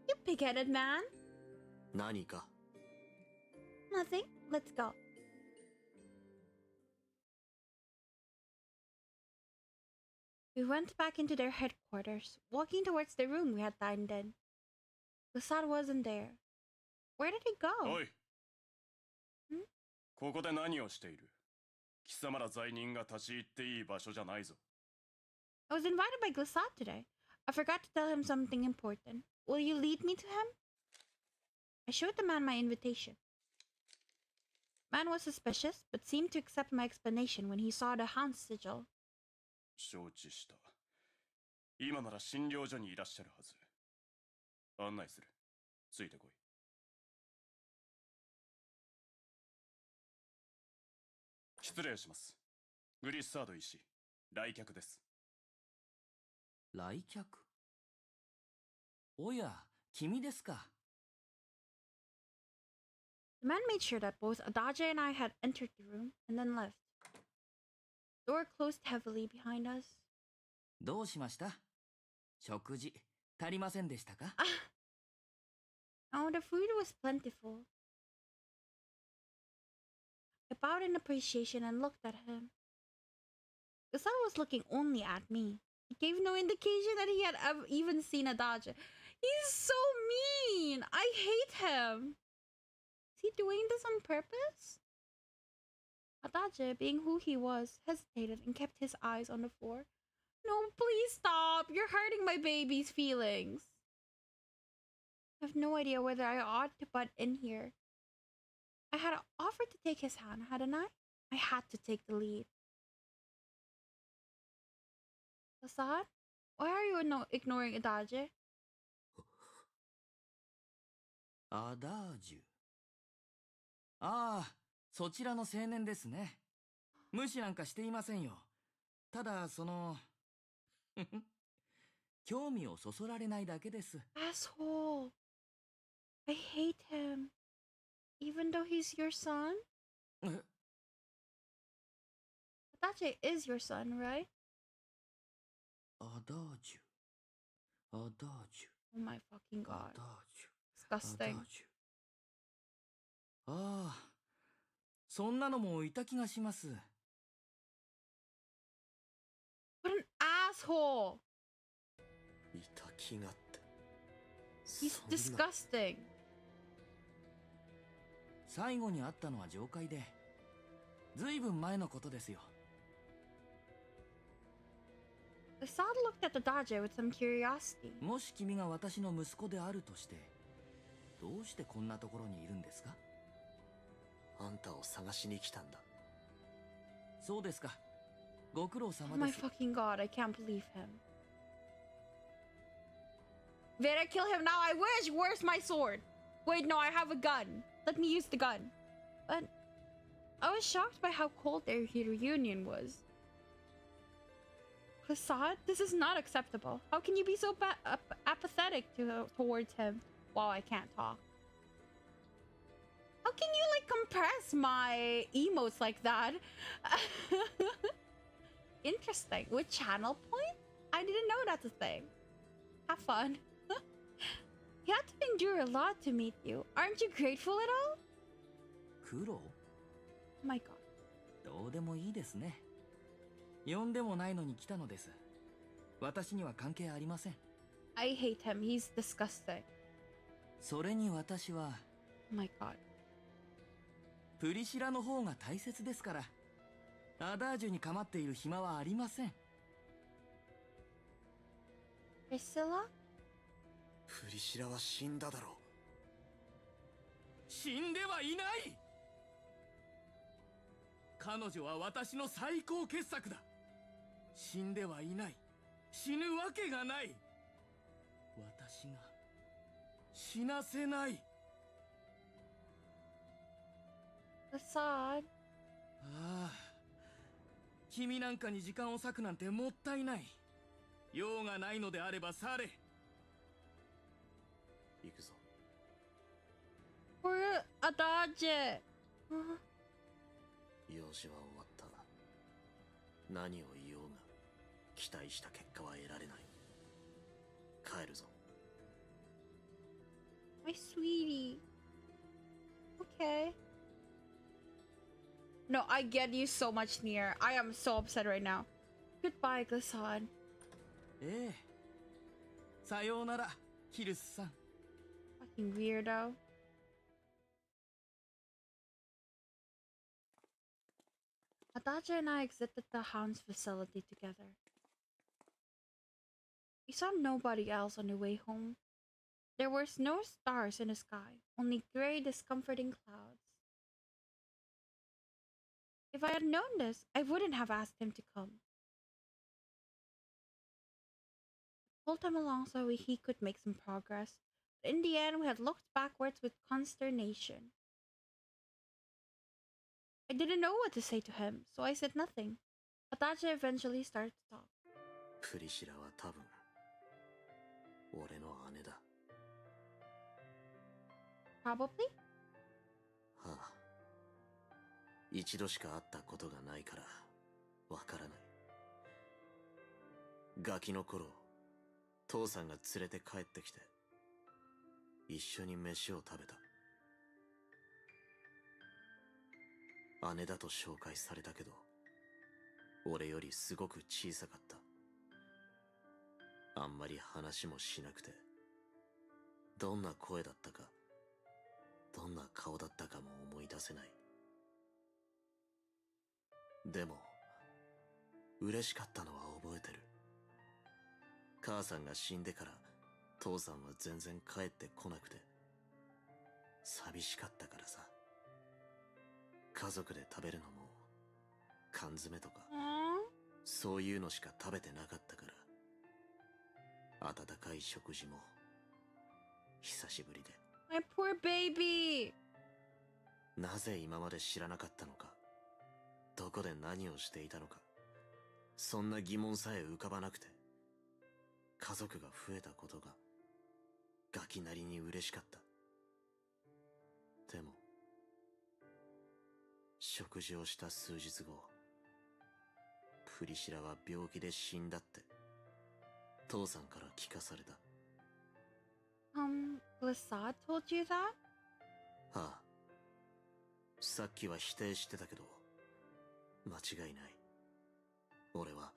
You pig-headed man. 何か？ Nothing. Let's go. We went back into their headquarters, walking towards the room we had dined in. Lasad wasn't there. Where did he go? おい。ん？ここで何をしている？貴様ら罪人が立ち入っていい場所じゃないぞ。I was invited by Glissad today. I forgot to tell him something important. Will you lead me to him? I showed the man my invitation. Man was suspicious, but seemed to accept my explanation when he saw the hound sigil. 承知した。今なら診療所にいらっしゃるはず。案内する。ついてこい。失礼します。グリッサード医師、来客です。来客？おや、君ですか。The man made sure that both Adage and I had entered the room and then left. The door closed heavily behind us. どうしました？食事足りませんでしたか？ Oh, the food was plentiful. I bowed in appreciation and looked at him. The son was looking only at me. He gave no indication that he had even seen Adage. He's so mean! I hate him! Is he doing this on purpose? Adage, being who he was, hesitated and kept his eyes on the floor. No, please stop! You're hurting my baby's feelings. I have no idea whether I ought to butt in here. I had offered to take his hand, hadn't I? I had to take the lead. Assad? Why are you ignoring Adage? アダージュ。ああ、そちらの青年ですね。無視なんかしていませんよ。ただ、興味をそそられないだけです。Asshole. I hate him. Even though he's your son? Adage is your son, right? アダージュ。アダージュ。Oh my fucking ア god. ダージュ。アダ Disgusting. ージュ。ああ、そんなのもいた気がします。What an asshole! いた気がって。 He's そんな disgusting. 最後に会ったのは上階で、ずいぶん前のことですよ。Assad looked at the Dodger with some curiosity. もし君が私の息子であるとして、どうしてこんなところにいるんですか？あんたを探しに来たんだ。そうですか。ご苦労 Oh 様 my です。 fucking god, I can't believe him. Better kill him now, I wish! Where's my sword? Wait, no, I have a gun. Let me use the gun. But I was shocked by how cold their reunion was. Assad, this is not acceptable. How can you be so apathetic towards him? Wow, I can't talk. How can you like compress my emotes like that? Interesting. With channel point? I didn't know that's a thing. Have fun. He had to endure a lot to meet you. Aren't you grateful at all? 苦労？ Oh my god. どうでもいいですね。呼んでもないのに来たのです。私には関係ありません。I hate him. He's disgusting. それに私は、Oh my god. プリシラの方が大切ですから、アダージュに構っている暇はありません。Priscilla? プリシラは死んだだろう。死んではいない。彼女は私の最高傑作だ。死んではいない。死ぬわけがない。私が死なせない。Assad. ああ、君なんかに時間を割くなんてもったいない。用がないのであれば去れ。行くぞ。For Adage. 用事は終わった。何を言おうが期待した結果は得られない。帰るぞ。 My sweetie. Okay. No, I get you so much near. I am so upset right now. Goodbye, Glissad. ええ。さようなら、ヒルスさん。Fucking weirdo. Adage and I exited the Hound's facility together. We saw nobody else on the way home. There were no stars in the sky, only gray, discomforting clouds. If I had known this, I wouldn't have asked him to come. I pulled him along so he could make some progress, but in the end, we had looked backwards with consternation. I didn't know what to say to him, so I said nothing. Adage eventually started to talk. プリシラは多分俺の姉だ。 Probably? はあ、一度しか会ったことがないからわからない。ガキの頃、父さんが連れて帰ってきて一緒に飯を食べた。姉だと紹介されたけど、俺よりすごく小さかった。あんまり話もしなくて、どんな声だったか、どんな顔だったかも思い出せない。でも、嬉しかったのは覚えてる。母さんが死んでから父さんは全然帰ってこなくて、寂しかったからさ。家族で食べるのも缶詰とかそういうのしか食べてなかったから、温かい食事も久しぶりで。 My poor baby! なぜ今まで知らなかったのか、どこで何をしていたのか、そんな疑問さえ浮かばなくて、家族が増えたことがガキなりに嬉しかった。でも食事をした数日後、プリシラは病気で死んだって父さんから聞かされた。Glissad told you that? はあ、さっきは否定してたけど、間違いない。俺は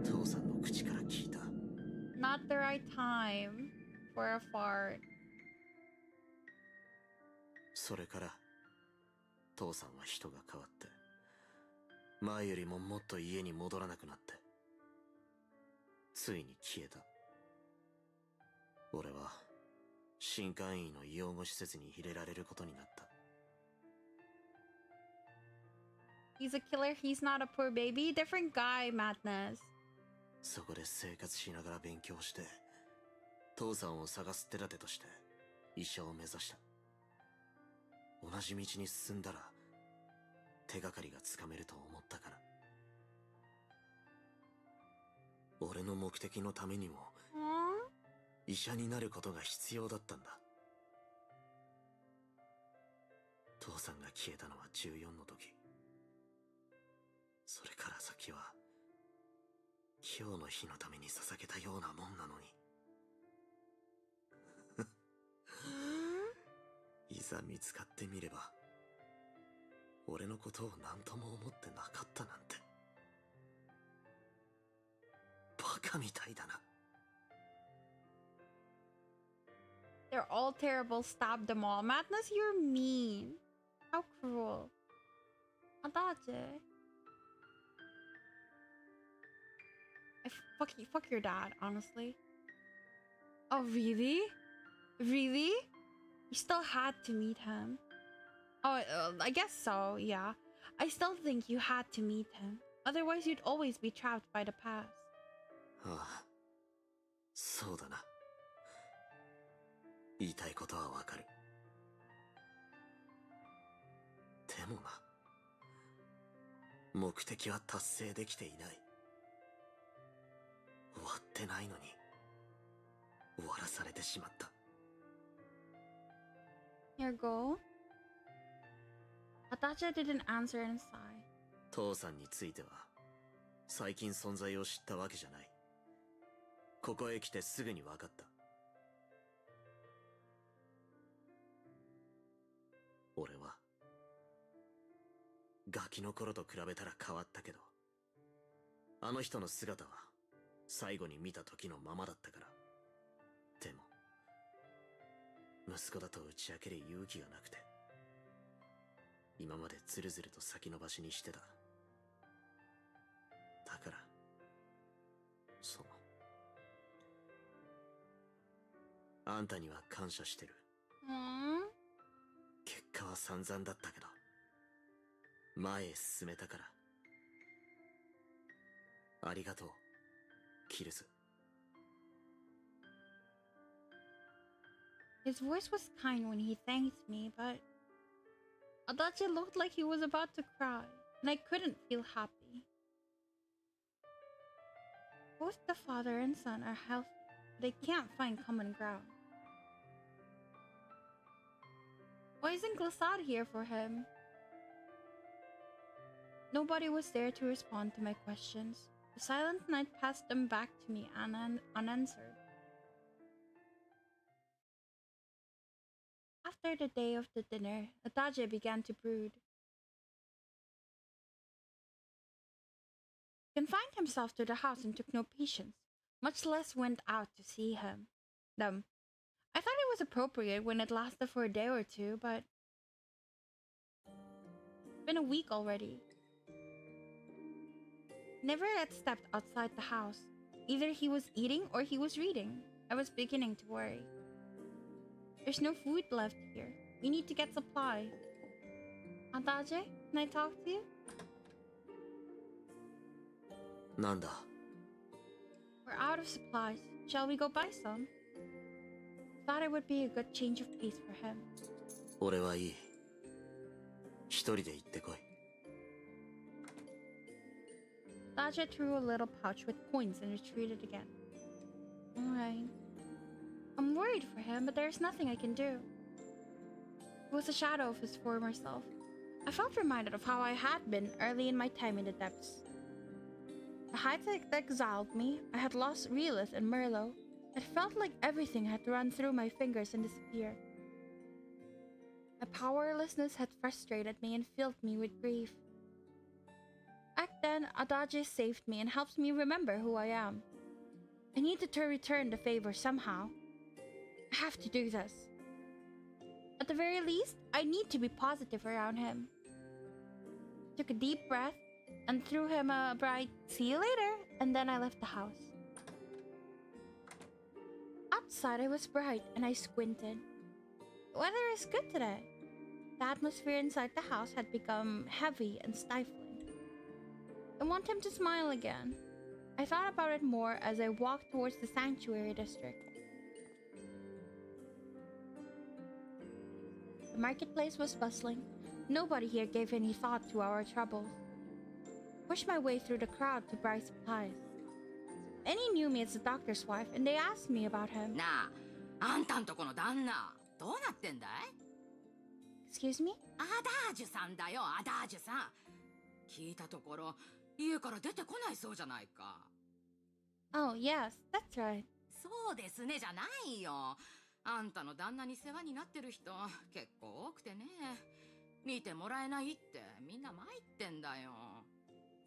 父さんの口から聞いた。 Not the right time for a fart. それから父さんは人が変わって、前よりももっと家に戻らなくなって、ついに消えた。俺は新館員の養護施設に入れられることになった。 He's a killer, he's not a poor baby. Different guy, Madness. そこで生活しながら勉強して、父さんを探す手立てとして医者を目指した。同じ道に進んだら手がかりがつかめると思ったから。俺の目的のためにも医者になることが必要だったんだ。父さんが消えたのは14の時。それから先は今日の日のために捧げたようなもんなのに。いざ見つかってみれば、俺のことを何とも思ってなかったなんて。バカみたいだな。 They're all terrible. Stab them all. Madness, you're mean. How cruel. Adage. Fuck your dad, honestly. Oh, really? Really? You still had to meet him. Oh, I guess so, yeah. I still think you had to meet him. Otherwise, you'd always be trapped by the past. ああ、そうだな。言いたいことはわかる。でもな、目的は達成できていない。終わってないのに終わらされてしまった。 Your goal? Adage didn't answer and sigh. 父さんについては最近存在を知ったわけじゃない。ここへ来てすぐに分かった。俺はガキの頃と比べたら変わったけど、あの人の姿は最後に見た時のままだったから。でも息子だと打ち明ける勇気がなくて、今までずるずると先延ばしにしてた。だからあんたには感謝してる。結果は散々だったけど前へ進めたから。ありがとう、キルズ。 His voice was kind when he thanked me, but Adage looked like he was about to cry, and I couldn't feel happy. Both the father and son are healthy, but they can't find common ground. Why isn't Glissade here for him? Nobody was there to respond to my questions. The silent night passed them back to me unanswered. After the day of the dinner, Adage began to brood. He confined himself to the house and took no patients, much less went out to see them. I thought it was appropriate when it lasted for a day or two, but it's been a week already. Never had stepped outside the house. Either he was eating or he was reading. I was beginning to worry. There's no food left here. We need to get supplies. Adage, can I talk to you? なんだ。 We're out of supplies. Shall we go buy some? Thought it would be a good change of pace for him. 俺はいい。一人で行ってこい。 Adage threw a little pouch with coins and retreated again. Alright. I'm worried for him, but there's nothing I can do. It was a shadow of his former self. I felt reminded of how I had been early in my time in the depths. The heights had exiled me. I had lost Relith and Merlot. It felt like everything had run through my fingers and disappeared. My powerlessness had frustrated me and filled me with grief. Back then, Adage saved me and helps me remember who I am. I needed to return the favor somehow. I have to do this. At the very least, I need to be positive around him. Took a deep breath and threw him a bright "see you later," and then I left the house. Outside it was bright and I squinted. The weather is good today. The atmosphere inside the house had become heavy and stifling. I want him to smile again. I thought about it more as I walked towards the sanctuary district. The marketplace was bustling. Nobody here gave any thought to our troubles. I pushed my way through the crowd to buy supplies. Many knew me as the doctor's wife, and they asked me about him. なあ、あんたんとこの旦那、どうなってんだい？ Excuse me? アダージュさんだよ、アダージュさん。聞いたところ、家から出てこないそうじゃないか。Oh, yes, that's right. そうですねじゃないよ。あんたの旦那に世話になってる人、結構多くてね。見てもらえないってみんな参ってんだよ。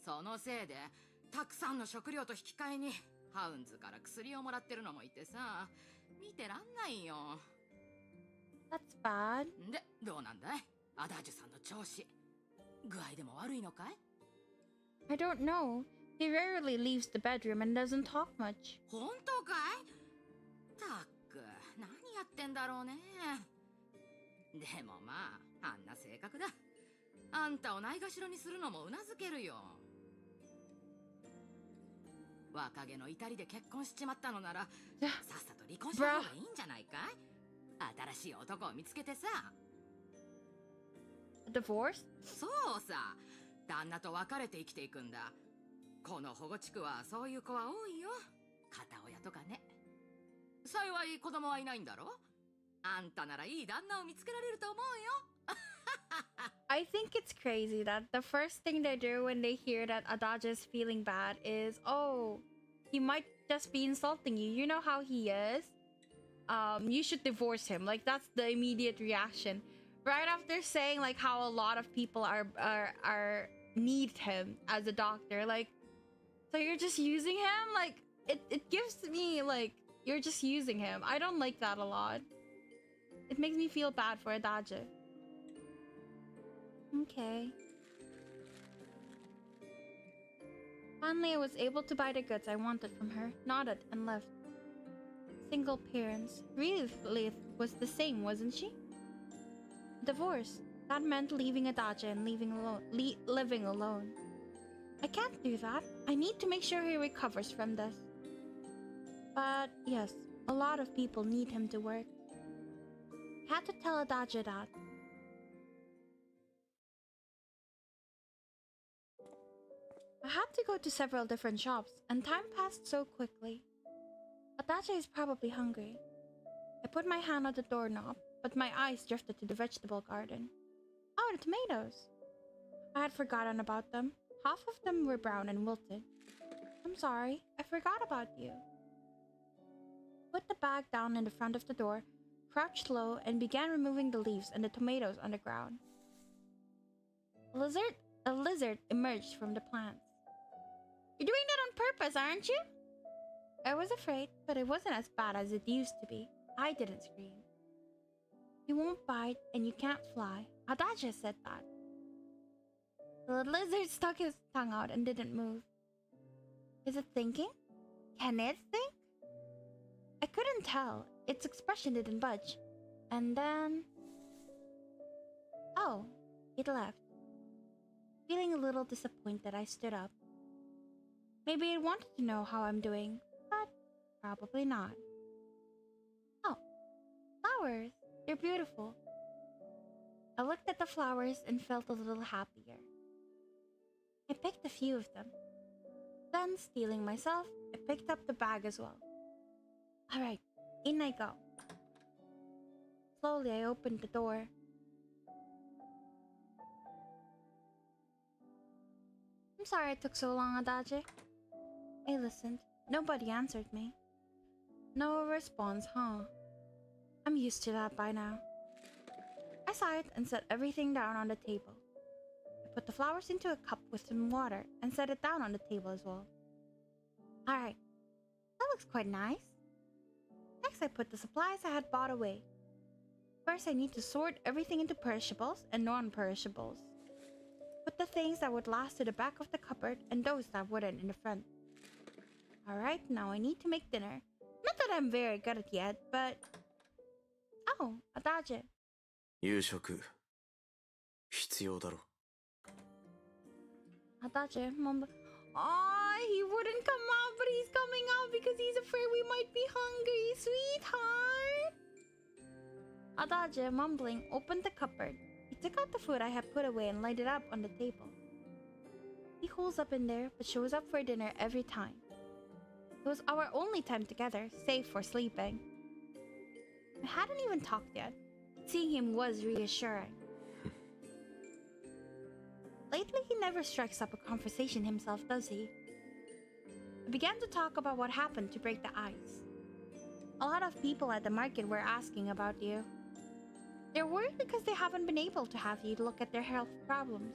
そのせいで、たくさんの食料と引き換えに、ハウンズから薬をもらってるのもいてさ、見てらんないよ。That's bad. で、どうなんだい？アダージュさんの調子。具合でも悪いのかい？ I don't know. He rarely leaves the bedroom and doesn't talk much. 本当かい？たく、何やってんだろうね。でもまあ、あんな性格だ。あんたをないがしろにするのもうなずけるよ。若気の至りで結婚しちまったのなら、さっさと離婚した方がいいんじゃないかい？新しい男を見つけてさ。Divorce? そうさ。旦那と別れて生きていくんだ。この保護地区はそういう子は多いよ。片親とかね。幸い子供はいないんだろ？あんたならいい旦那を見つけられると思うよ。I think it's crazy that the first thing they do when they hear that Adage is feeling bad is, oh, he might just be insulting you. You know how he is? You should divorce him. Like, that's the immediate reaction. Right after saying, like, how a lot of people are need him as a doctor. Like, so you're just using him? Like, it gives me, like, you're just using him. I don't like that a lot. It makes me feel bad for Adage. Okay. Finally, I was able to buy the goods I wanted from her, nodded, and left. Single parents. Really was the same, wasn't she? Divorce. That meant leaving Adage and living alone. I can't do that. I need to make sure he recovers from this. But yes, a lot of people need him to work. I had to tell Adage that. I had to go to several different shops, and time passed so quickly. Adage is probably hungry. I put my hand on the doorknob, but my eyes drifted to the vegetable garden. Oh, the tomatoes! I had forgotten about them. Half of them were brown and wilted. I'm sorry, I forgot about you. Put the bag down in the front of the door, crouched low, and began removing the leaves and the tomatoes on the ground. A lizard emerged from the plants. You're doing that on purpose, aren't you? I was afraid, but it wasn't as bad as it used to be. I didn't scream. You won't bite and you can't fly. Adage said that. The lizard stuck his tongue out and didn't move. Is it thinking? Can it think? I couldn't tell. Its expression didn't budge. And then... Oh, it left. Feeling a little disappointed, I stood up. Maybe it wanted to know how I'm doing, but probably not. Oh, flowers. They're beautiful. I looked at the flowers and felt a little happier. I picked a few of them. Then, stealing myself, I picked up the bag as well. Alright, in I go. Slowly, I opened the door. I'm sorry it took so long, Adage. I listened. Nobody answered me. No response, huh? I'm used to that by now. I sighed and set everything down on the table. I put the flowers into a cup with some water and set it down on the table as well. Alright, that looks quite nice. Next, I put the supplies I had bought away. First, I need to sort everything into perishables and non-perishables. Put the things that would last to the back of the cupboard and those that wouldn't in the front. Alright, now I need to make dinner. Not that I'm very good at it yet, but... Oh, Adage. 夕食必要だろ Adage mumbled. Aw, he wouldn't come out, but he's coming out because he's afraid we might be hungry, sweetheart. Adage, mumbling, opened the cupboard. He took out the food I had put away and laid it up on the table. He holds up in there, but shows up for dinner every time. It was our only time together, save for sleeping. I hadn't even talked yet. Seeing him was reassuring. Lately, he never strikes up a conversation himself, does he? I began to talk about what happened to break the ice. A lot of people at the market were asking about you. They're worried because they haven't been able to have you look at their health problems.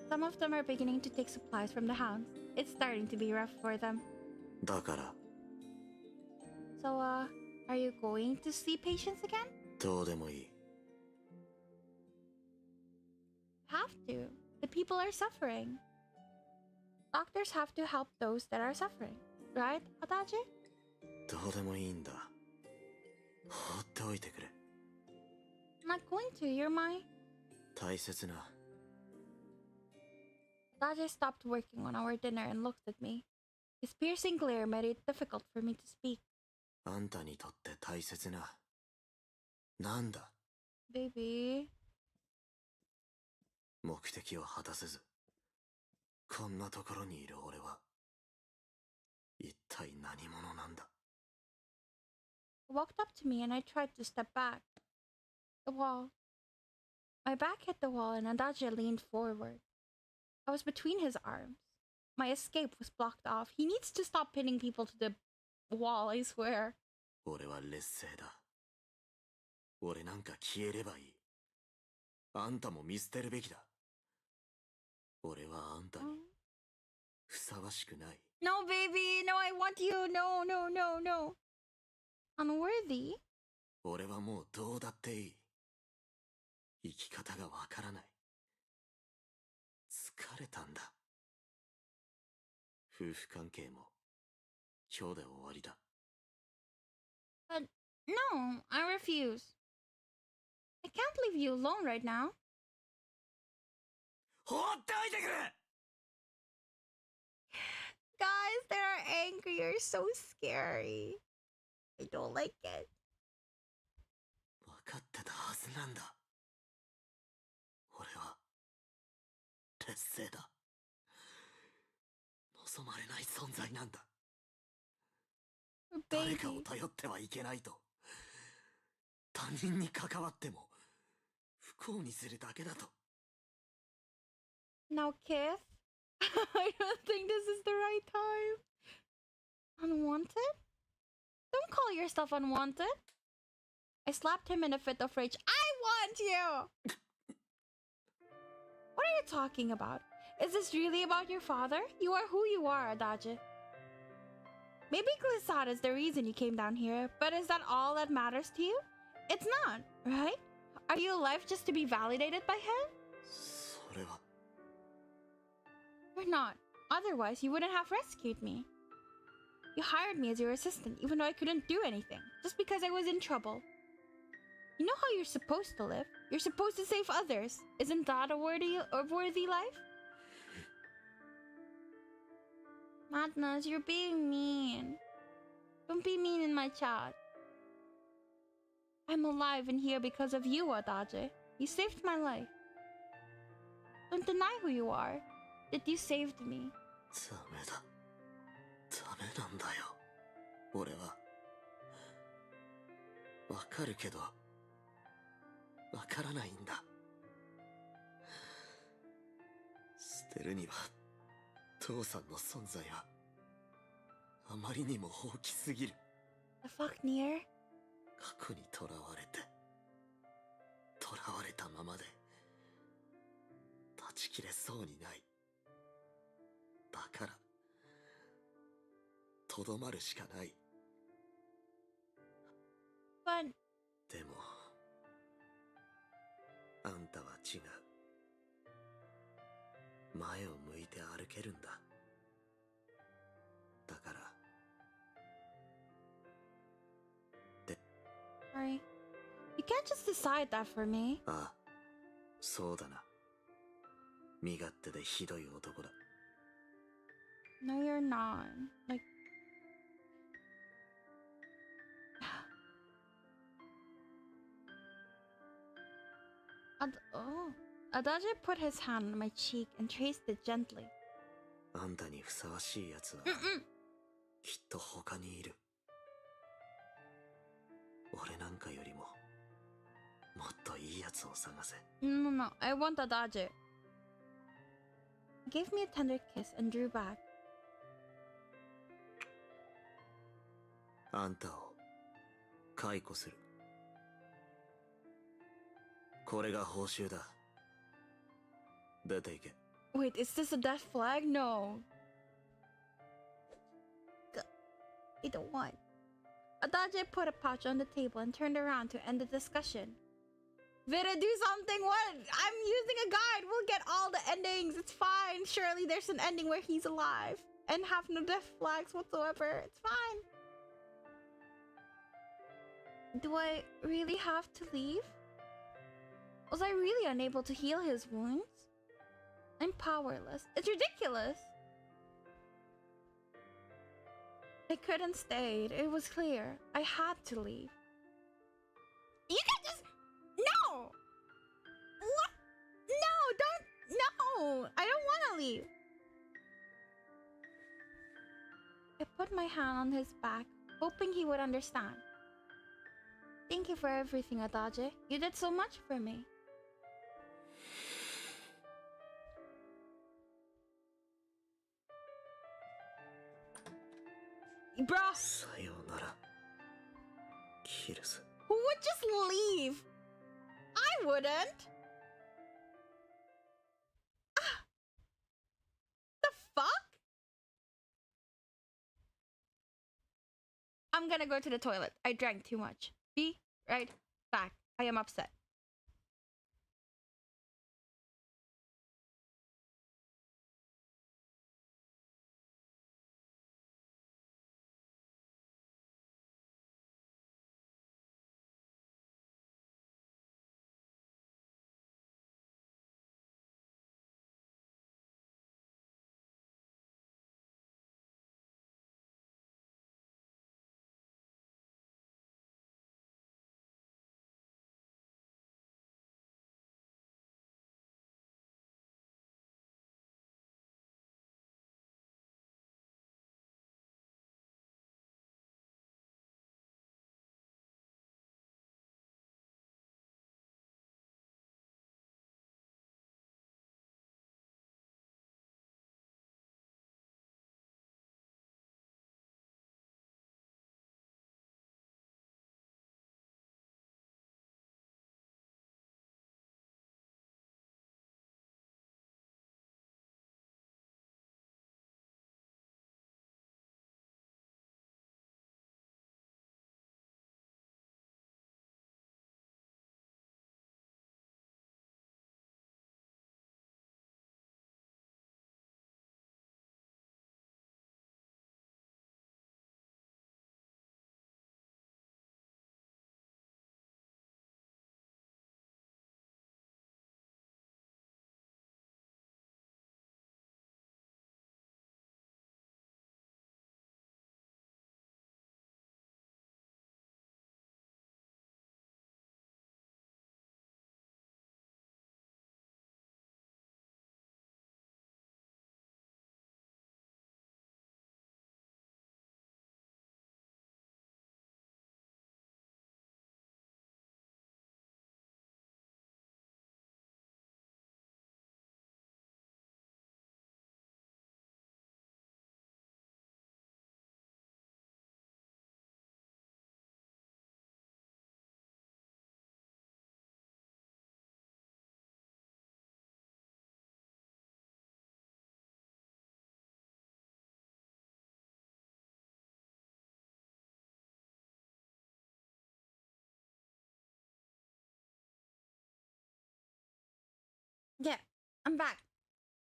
Some of them are beginning to take supplies from the hounds. It's starting to be rough for them. だから So, are you going to see patients again? どうでもいい Have to. The people are suffering. Doctors have to help those that are suffering. Right, Adage? どうでもいいんだ放っておいてくれ I'm not going to, you're my... 大切な Adage stopped working on our dinner and looked at me. His piercing glare made it difficult for me to speak. あんたにとって大切ななんだ Baby... 目的を果たせずこんなところにいる俺は一体何者なんだ He walked up to me and I tried to step back. The wall. My back hit the wall and Adage leaned forward. I was between his arms. My escape was blocked off. He needs to stop pinning people to the wall, I swear. 俺は劣勢だ俺なんか消えればいいあんたも見捨てるべきだ俺はあんたにふさわしくない No, baby! No, I want you! No, no, no, no! Unworthy? 俺はもうどうだっていい生き方がわからない疲れたんだ夫婦関係も今日で終わりだ But no, I refuse. I can't leave you alone right now. 放っておいてくれ Guys, they're angry. You're so scary. I don't like it. 分かってたはずなんだ俺は劣勢だ望まれない存在なんだ誰かを頼ってはいけないと他人に関わっても不幸にするだけだと Now, Kith? I don't think this is the right time. Unwanted? Don't call yourself unwanted. I slapped him in a fit of rage. I want you! What are you talking about? Is this really about your father? You are who you are, Adage. Maybe Glissade is the reason you came down here, but is that all that matters to you? It's not, right? Are you alive just to be validated by him? それは You're not. Otherwise, you wouldn't have rescued me. You hired me as your assistant, even though I couldn't do anything, just because I was in trouble. You know how you're supposed to live? You're supposed to save others. Isn't that a worthy life? Madness, you're being mean. Don't be mean in my chat. I'm alive and here because of you, Adage. You saved my life. Don't deny who you are. That you saved me. ダメだダメなんだよ俺はわかるけどわからないんだ捨てるには父さんの存在はあまりにも大きすぎる The fuck near? 過去にとらわれてわれたままで断ち切れそうにない。だからとどまるしかない。But でもあんたは違う。前を向いて歩けるんだ。だから sorry. You can't just decide that for me. ああ、そうだな。身勝手でひどい男だ。No, you're not. Like, oh. Adage put his hand on my cheek and traced it gently. あんたにふさわしいやつはきっと他にいる。俺なんかよりももっといいやつを探せ。No, no, no. I want Adage. He gave me a tender kiss and drew back. あんたを解雇する。これが報酬だ。出て行け。Wait, is this a death flag? No. I don't want. Adage put a pouch on the table and turned around to end the discussion. Vida, do something! What? I'm using a guide! We'll get all the endings! It's fine! Surely there's an ending where he's alive and have no death flags whatsoever. It's fine. Do I really have to leave? Was I really unable to heal his wounds? I'm powerless. It's ridiculous! I couldn't stay. It was clear. I had to leave. You can't just... No! What? No, don't... No! I don't want to leave. I put my hand on his back, hoping he would understand. Thank you for everything, Adage. You did so much for me. Bruh! さようなら、キルス。 Who would just leave? I wouldn't. Ah. The fuck? I'm gonna go to the toilet. I drank too much. Be right back. I am upset. I'm back.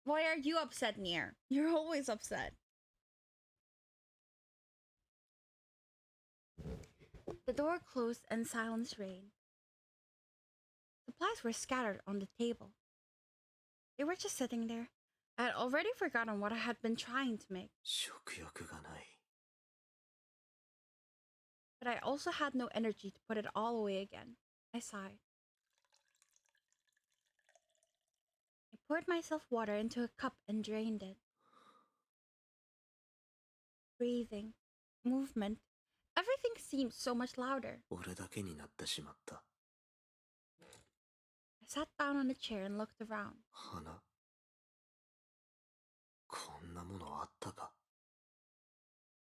Why are you upset, Nier? You're always upset. The door closed and silence reigned. Supplies were scattered on the table. They were just sitting there. I had already forgotten what I had been trying to make. 食欲がない。 But I also had no energy to put it all away again. I sighed. I poured myself water into a cup and drained it. Breathing, movement, everything seemed so much louder. 俺だけになってしまった。 I sat down on a chair and looked around. 花。こんなものあったか。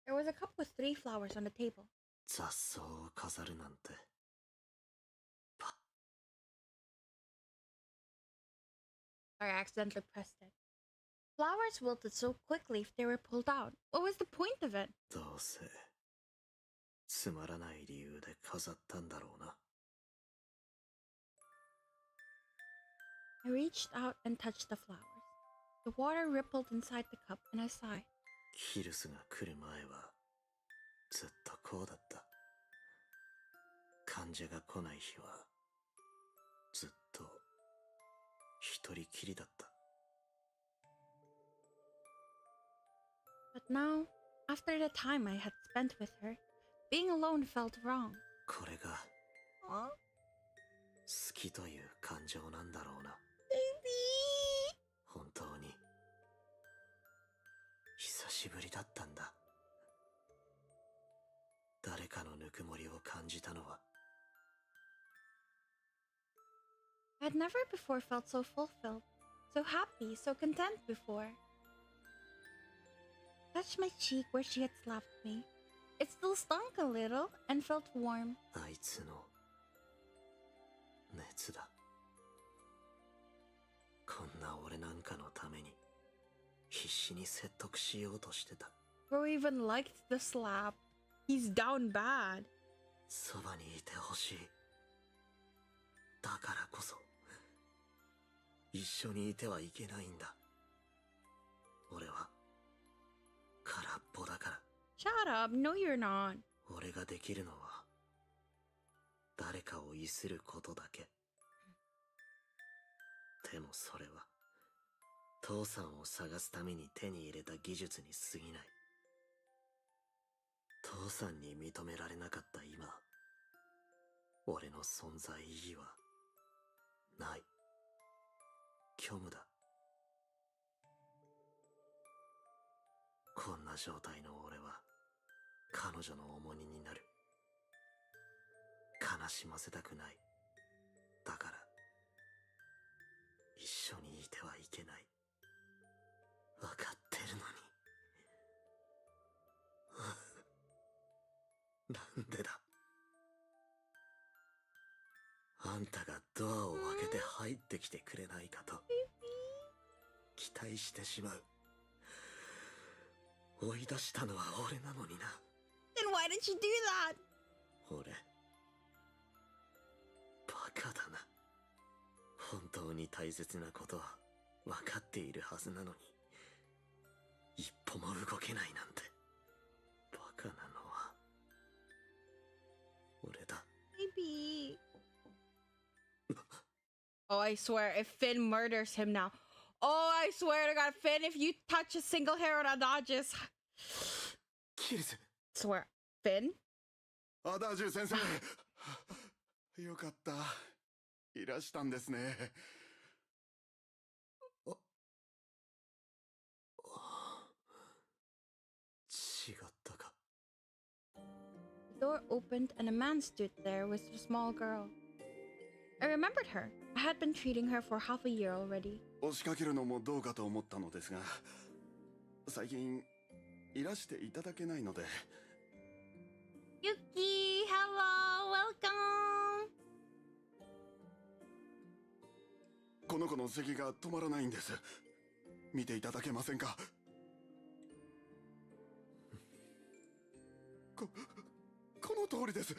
There was a cup with 3 flowers on the table. 雑草を飾るなんて。I accidentally pressed it. Flowers wilted so quickly if they were pulled out. What was the point of it? どうせつまらない理由で飾ったんだろうな。 I reached out and touched the flowers. The water rippled inside the cup and I sighed. ヒルスが来る前はずっとこうだった。患者が来ない日はずっと一人きりだった。 But now, after the time I had spent with her, being alone felt wrong. これが好きという感情なんだろうな。 Baby! 本当に久しぶりだったんだ。誰かのぬくもりを感じたのは。 I had never before felt so fulfilled, so happy, so content before. Touched my cheek where she had slapped me. It still stunk a little and felt warm. あいつの熱だ。こんな俺なんかのために必死に説得しようとしてた。 Bro even liked the slap. He's down bad. そばにいてほしい。だからこそ一緒にいてはいけないんだ。俺は空っぽだから。 Shut up. No, you're not. 俺ができるのは誰かを愛することだけ。でもそれは父さんを探すために手に入れた技術に過ぎない。父さんに認められなかった今、俺の存在意義はない。虚無だ。こんな状態の俺は彼女の重荷になる。悲しませたくない。だから一緒にいてはいけない。わかってるのになんでだ。あんたがドアを開けて入ってきてくれないかと期待してしまう。追い出したのは俺なのにな。 Then why did you do that? 俺バカだな。本当に大切なことは分かっているはずなのに一歩も動けないなんて。バカなのは俺だ。 Baby. Oh, I swear, if Finn murders him now. Oh, I swear to God, Finn, if you touch a single hair on Adage's. キルス。 Swear. Finn? アダージュ先生。よかった。いらしたんですね。違ったか。 The door opened and a man stood there with a small girl. I remembered her. I had been treating her for half a year already. 押しかけるのもどうかと思ったのですが、最近いらしていただけないので。 Yuki, hello, welcome. この子の咳が止まらないんです。見ていただけませんか。この通りです。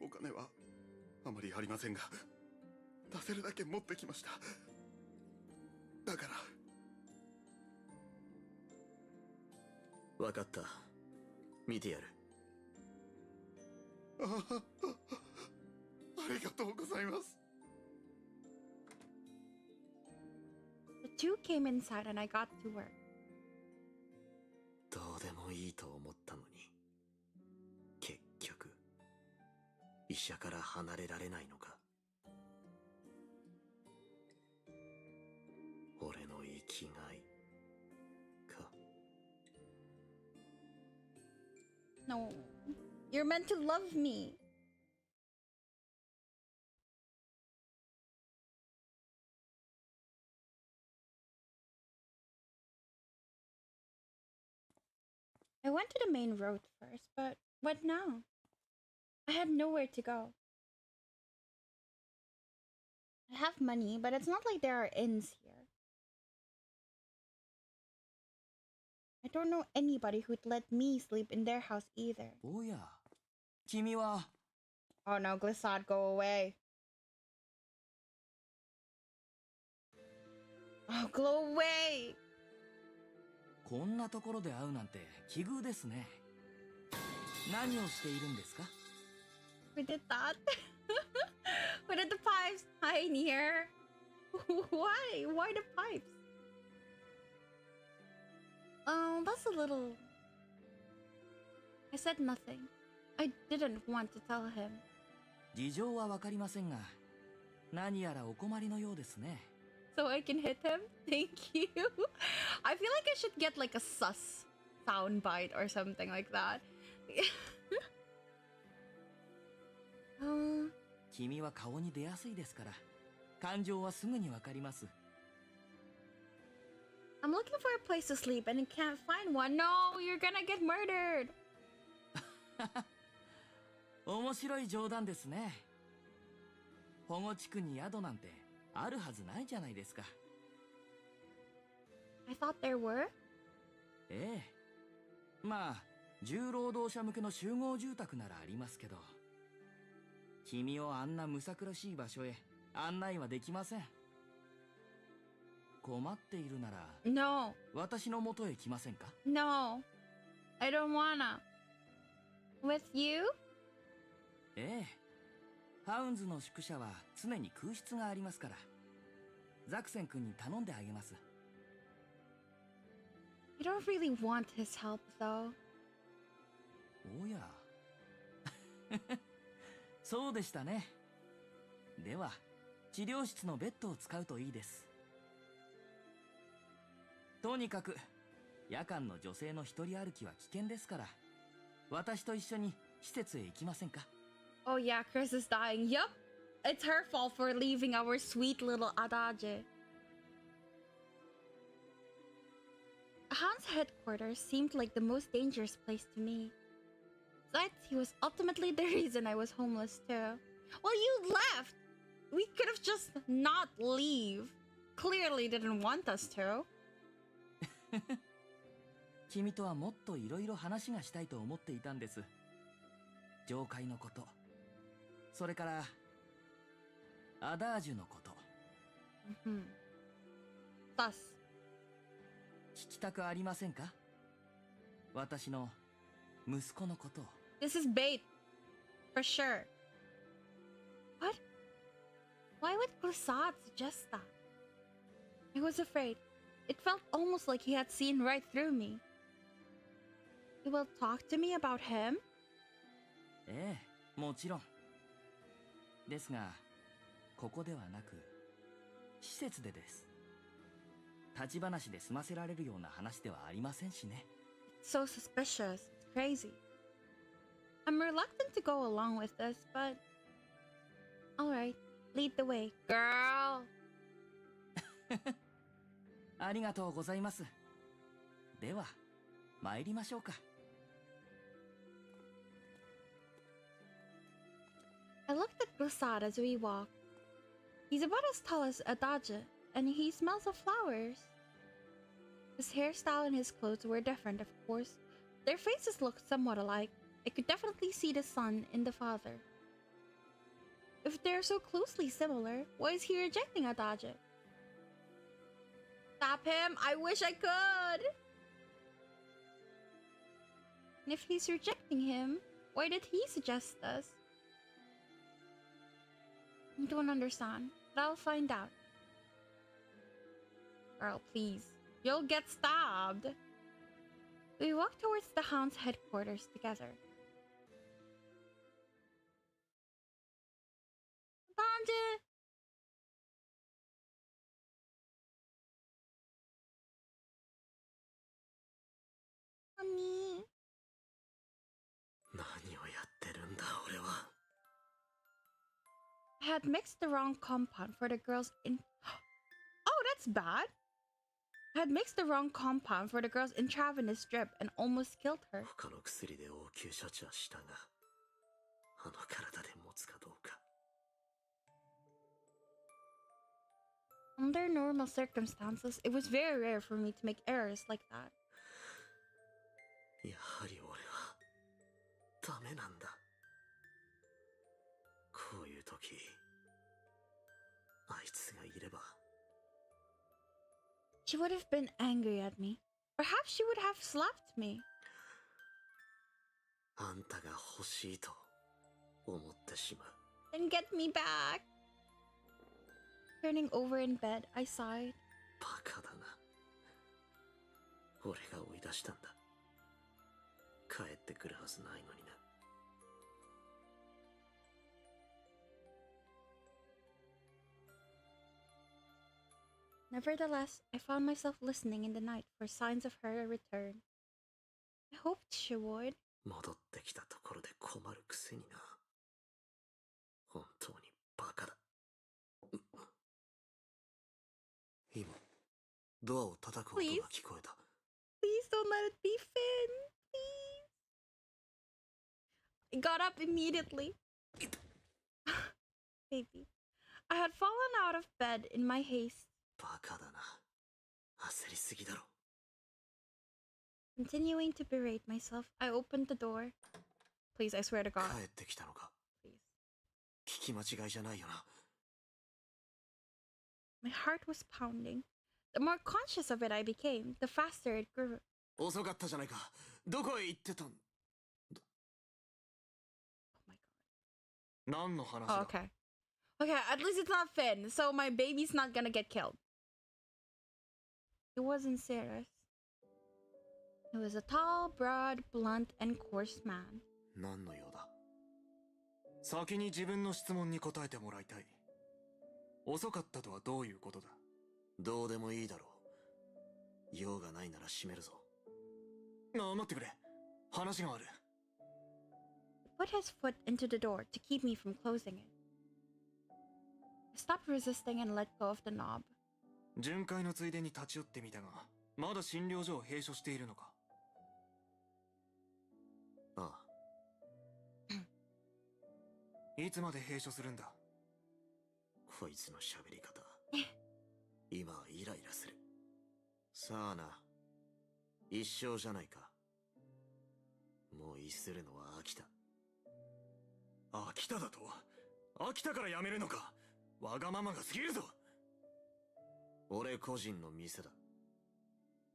お金はあまりありませんが、出せるだけ持ってきました。わかった。見てやる。ありがとうございます。The two came inside and I got to work. どうでもいいと思ったのに、結局医者から離れられないのか。俺の生きがいか。 No, you're meant to love me. I went to the main road first, but what now? I had nowhere to go. I have money, but it's not like there are inns here. I don't know anybody who'd let me sleep in their house either. おや、君は。 Oh no, Glissade, go away. Oh, go away! こんなところで会うなんて奇遇ですね。何をしているんですか？ Who did that? Who did the pipes? Hi, Nier. Why? Why the pipes? Oh, that's a little... I said nothing. I didn't want to tell him. 事情はわかりませんが、何やらお困りのようですね。So I can hit him? Thank you. I feel like I should get like a sus soundbite or something like that. 君は顔に出やすいですから、感情はすぐにわかります。I'm looking for a place to sleep and can't find one. No, you're gonna get murdered. 面白い冗談ですね。保護地区に宿なんてあるはずないじゃないですか。I thought there were. ええ。まあ、重労働者向けの集合住宅ならありますけど、君をあんなむさ苦しい場所へ案内はできません。困っているなら、No. 私の元へ来ませんか？ No. I don't wanna. With you? ええ。ハウンズの宿舎は常に空室がありますから、ザクセン君に頼んであげます。I don't really want his help, though. おや。そうでしたね。では、治療室のベッドを使うといいです。とにかく、夜間の女性の一人歩きは危険ですから、私と一緒に施設へ行きませんか？ Oh yeah, Chris is dying. Yup. It's her fault for leaving our sweet little Adage. Han's headquarters seemed like the most dangerous place to me. Besides, he was ultimately the reason I was homeless too. Well, you left! We could have just not leave. Clearly didn't want us to. 君とはもっといろいろ話がしたいと思っていたんです。上階のこと、それからアダージュのこと。Thus. 聞きたくありませんか？私の息子のことを。This is bait. For sure. What? Why would Glissade suggest that? I was afraid. It felt almost like he had seen right through me. He will talk to me about him? ええ、もちろん。ですが、ここではなく、施設でです。立ち話で済ませられるような話ではありませんしね。It's so suspicious. It's crazy. I'm reluctant to go along with this, but... Alright, lead the way, girl! ありがとうございます。では、参りましょうか。I looked at Glissade as we walked. He's about as tall as Adage, and he smells of flowers. His hairstyle and his clothes were different, of course. Their faces looked somewhat alike. I could definitely see the son in the father. If they're so closely similar, why is he rejecting Adage? Stop him! I wish I could! And if he's rejecting him, why did he suggest us? I don't understand, but I'll find out. Girl, please. You'll get stabbed. We walk towards the Hound's headquarters together. Bande! Honey. 何をやってるんだ俺は。 I had mixed the wrong compound for the girl's in. Oh, that's bad. I had mixed the wrong compound for the girl's intravenous drip and almost killed her. 他の薬で応急処置はしたが、あの体で持つかどうか。 Under normal circumstances, it was very rare for me to make errors like that. やはり俺はダメなんだ。こういう時、あいつがいれば。 She would have been angry at me. Perhaps she would have slapped me. あんたが欲しいと思ってしまう。 Then get me back. Turning over in bed, I sighed. バカだな。俺が追い出したんだ。帰ってくるはずないのにな。 Nevertheless, I found myself listening in the night for signs of her return. I hoped she would. 戻ってきたところで困るくせにな。本当にバカだ。今、ドアを叩く音が聞こえた。 Please don't let it be Finn. Please. I got up immediately. Baby. I had fallen out of bed in my haste. バカだな。焦りすぎだろ。 Continuing to berate myself, I opened the door. Please, I swear to God. 帰ってきたのか。 Please. 聞き間違いじゃないよな。 My heart was pounding. The more conscious of it I became, the faster it grew. 遅かったじゃないか。どこへ行ってたん Oh my god. 何の話 Oh, だ okay. Okay, at least it's not Finn, so my baby's not gonna get killed. It wasn't serious. He was a tall, broad, blunt, and coarse man. 何の用だ。先に自分の質問に答えてもらいたい。遅かったとはどういうことだ。どうでもいいだろう。用がないなら閉めるぞ。待ってくれ。話がある。He put his foot into the door to keep me from closing it. I stopped resisting and let go of the knob. 巡回のついでに立ち寄ってみたが、まだ診療所を閉所しているのか。ああ。いつまで閉所するんだ。こいつの喋り方。今はイライラする。さあな。一生じゃないか。もういするのは飽きた。飽きただと。飽きたからやめるのか。わがままが過ぎるぞ。俺個人の店だ。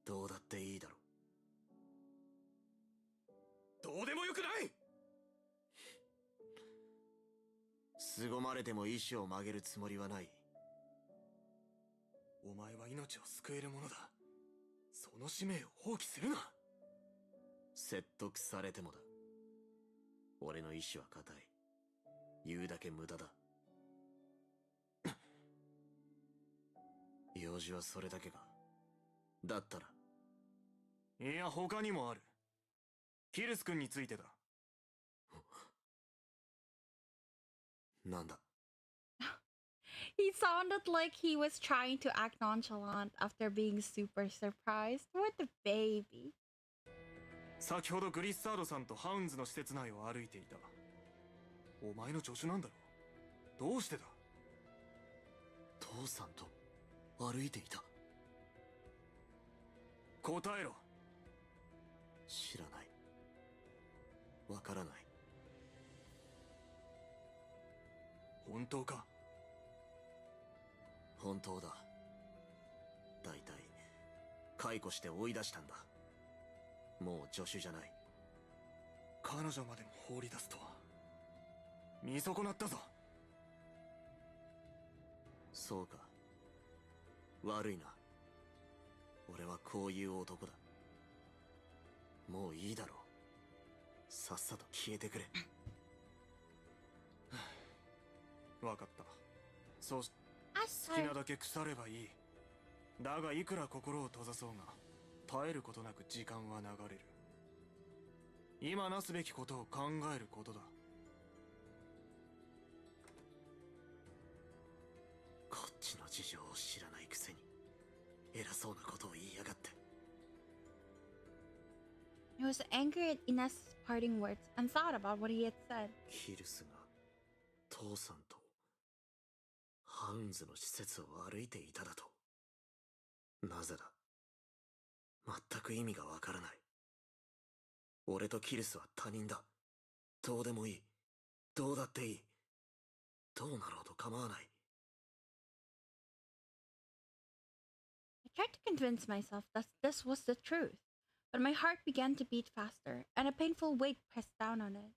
どうだっていいだろ。どうでもよくない。凄まれても意志を曲げるつもりはない。お前は命を救えるものだ。その使命を放棄するな。説得されてもだ。俺の意志は固い。言うだけ無駄だ。用事はそれだけか。だったら。いや、他にもある。キルス君についてだ。なんだ。He sounded like he was trying to act nonchalant after being super surprised. What the baby. 先ほどグリッサードさんとハウンズの施設内を歩いていた。お前の助手なんだろう。どうしてだ。父さんと歩いていた。答えろ。知らない。わからない。本当か。本当だ。だいたい解雇して追い出したんだ。もう助手じゃない。彼女までも放り出すとは見損なったぞ。そうか。悪いな。俺はこういう男だ。もういいだろう。さっさと消えてくれ。わかった。そうし、あ、好きなだけ腐ればいい。だがいくら心を閉ざそうが耐えることなく時間は流れる。今なすべきことを考えることだ。こっちの事情を知らないくせに偉そうなことを言いやがって。 He was angry at Ina's parting words and thought about what he had said. キルスが父さんとハウンズの施設を歩いていただと。なぜだ。全く意味がわからない。俺とキルスは他人だ。どうでもいい。どうだっていい。どうなろうと構わない。I tried to convince myself that this was the truth, but my heart began to beat faster, and a painful weight pressed down on it.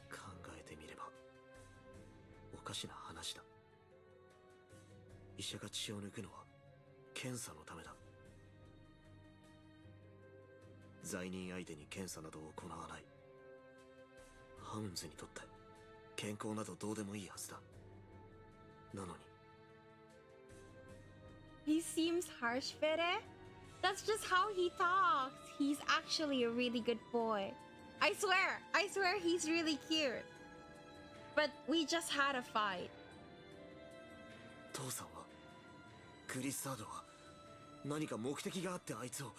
考えてみればおかしな話だ。医者が血を抜くのは検査のためだ。罪人相手に検査など行わない。ハウンズにとって健康などどうでもいいはずだ。なのに He seems harsh, Fere. That's just how he talks. He's actually a really good boy. I swear he's really cute. But we just had a fight. 父さんはグリッサードは何か目的があってあいつを。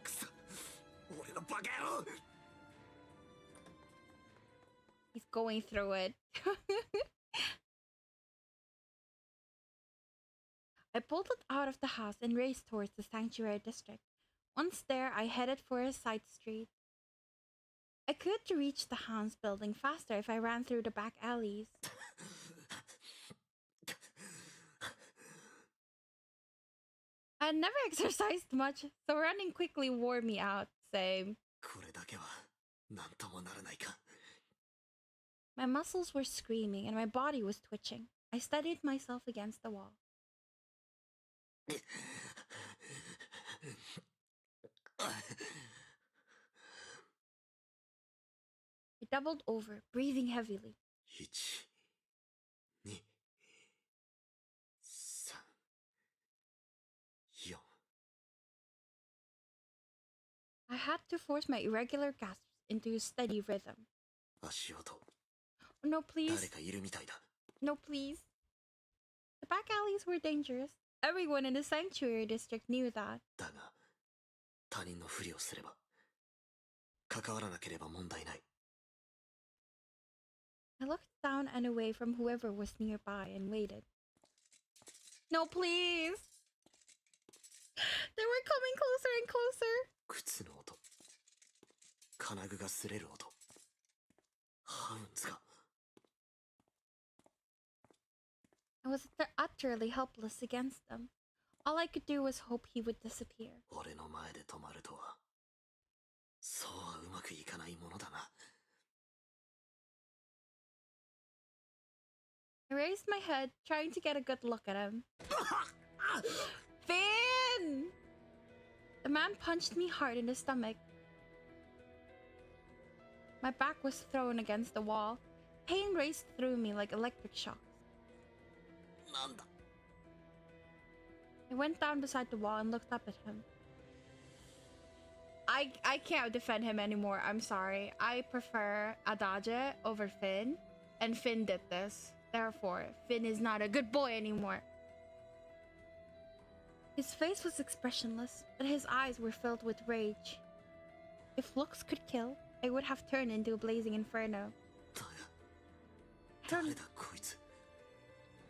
くそ、俺のバカ野郎。 He's going through it. I bolted out of the house and raced towards the sanctuary district. Once there, I headed for a side street. I could reach the Hounds building faster if I ran through the back alleys. I had never exercised much, so running quickly wore me out. Same. これだけはなんともならないか。 My muscles were screaming and my body was twitching. I steadied myself against the wall. I doubled over, breathing heavily. 1、2、3、4。 I had to force my irregular gasps into a steady rhythm. 足音。 No, please. 誰かいるみたいだ。 No, please. The back alleys were dangerous. Everyone in the sanctuary district knew that. だが、他人のふりをすれば、関わらなければ問題ない。 I looked down and away from whoever was nearby and waited. No, please. They were coming closer and closer. 靴の音。金具が擦れる音。ハウンズが。 I was utterly helpless against them. All I could do was hope he would disappear. 俺の前で止まるとは、そうはうまくいかないものだな。 I raised my head, trying to get a good look at him. Finn! The man punched me hard in the stomach. My back was thrown against the wall. Pain raced through me like electric shocks. なんだ。 I went down beside the wall and looked up at him. I can't defend him anymore. I'm sorry. I prefer Adage over Finn, and Finn did this. Therefore, Finn is not a good boy anymore. His face was expressionless, but his eyes were filled with rage. If looks could kill, I would have turned into a blazing inferno. だが、誰だこいつ。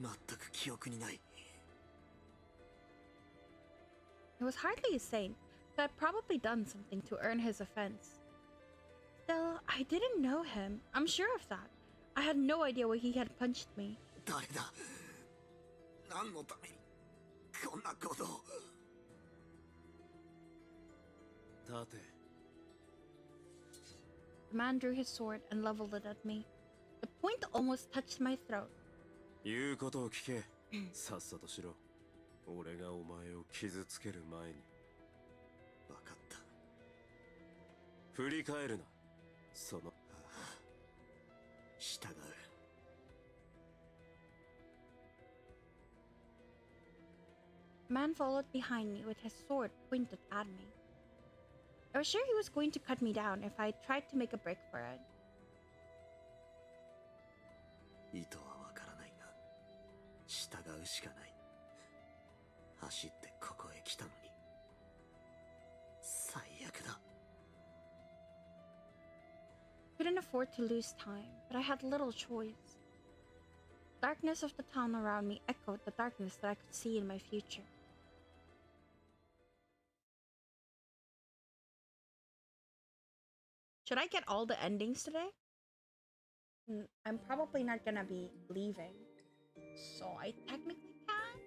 全く記憶にない。 He was hardly a saint, so I'd probably done something to earn his offense. Still, I didn't know him. I'm sure of that. I had no idea why he had punched me. 誰だ。何のためにこんなことを。立て。 The man drew his sword and leveled it at me. The point almost touched my throat. 言うことを聞け。さっさとしろ。俺がお前を傷つける前に。分かった。振り返るな。その。従う。The man followed behind me with his sword pointed at me. I was sure he was going to cut me down if I tried to make a break for it. 意図はわからないが、従うしかない。走ってここへ来たのに。最悪だ。Couldn't afford to lose time, but I had little choice. Darkness of the town around me echoed the darkness that I could see in my future. Should I get all the endings today? I'm probably not gonna be leaving, so I technically can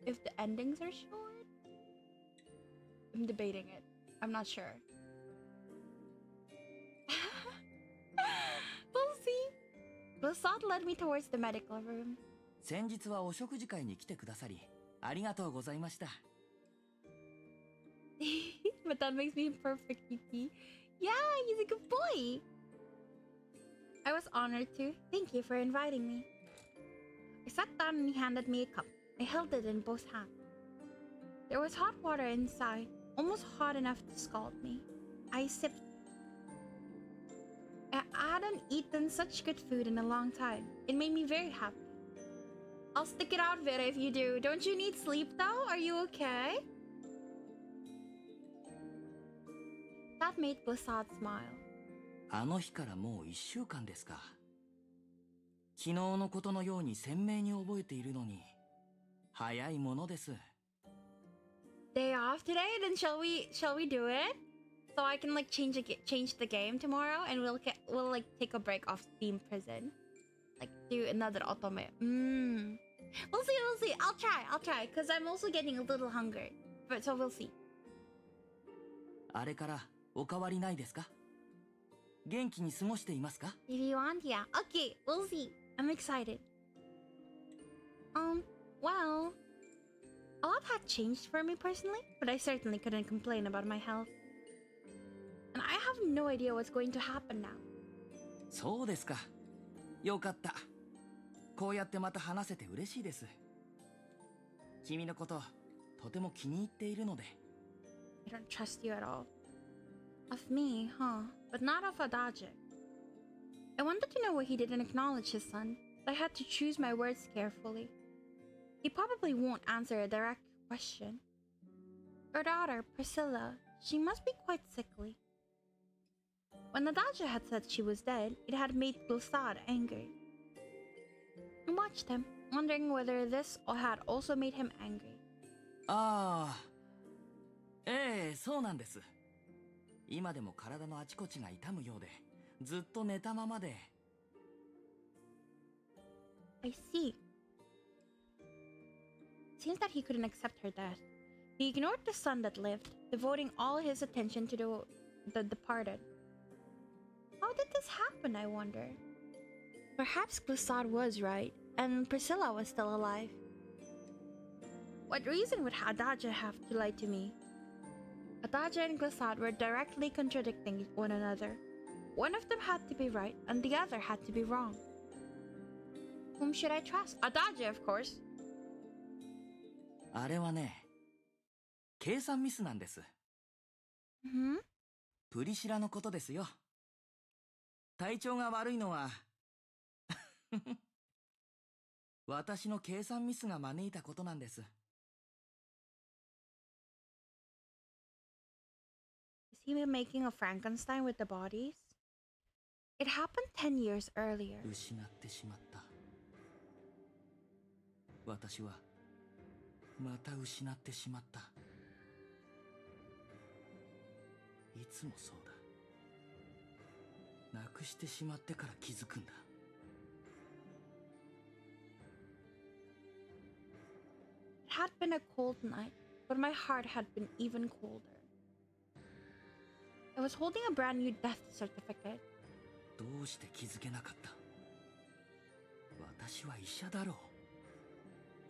if the endings are short. I'm debating it. I'm not sure. We'll see. Glissade led me towards the medical room. 先日はお食事会に来てくださりありがとうございました。But that makes me a perfect PP. Yeah, he's a good boy. I was honored to. Thank you for inviting me. I sat down and he handed me a cup. I held it in both hands. There was hot water inside, almost hot enough to scald me. I sipped. I hadn't eaten such good food in a long time. It made me very happy. I'll stick it out, Vera, if you do. Don't you need sleep, though? Are you okay? That made Glissade smile. あの日からもう1週間ですか。昨日のことのように鮮明に覚えているのに、早いものです。Day off today? Then shall we do it? So I can like change the game tomorrow, and we'll like take a break off Steam Prison, like do another otome. We'll see. I'll try, cause I'm also getting a little hungry. But so we'll see. あれからお変わりないですか？元気に過ごしていますか？ If you want, yeah. Okay, we'll see. I'm excited. Well, a lot had changed for me personally, but I certainly couldn't complain about my health. And I have no idea what's going to happen now. そうですか。よかった。こうやってまた話せて嬉しいです。君のこととても気に入っているので。I don't trust you at all. Of me, huh? But not of Adage. I wanted to know why he didn't acknowledge his son, but I had to choose my words carefully. He probably won't answer a direct question. Your daughter, Priscilla, she must be quite sickly. When Adage had said she was dead, it had made Glissade angry. I watched him, wondering whether this had also made him angry. ああ、ええ、そうなんです。今でも体のあちこちが痛むようで、ずっと寝たままで。I see. Seems that he couldn't accept her death. He ignored the son that lived, devoting all his attention to the departed. How did this happen, I wonder? Perhaps Glissade was right, and Priscilla was still alive. What reason would Adage have to lie to me? Adage and Glissade were directly contradicting one another. One of them had to be right, and the other had to be wrong. Whom should I trust? Adage, of course. あれはね、計算ミスなんです。プリシラのことですよ。体調が悪いのは私の計算ミスが招いたことなんです。Is he making a Frankenstein with the bodies? It happened 10 years earlier. 失ってしまった。私はまた失ってしまった。いつもそうだ。なくしてしまってから気づくんだ。It had been a cold night, but my heart had been even colder. I was holding a brand new death certificate. どうして気づけなかった？私は医者だろう。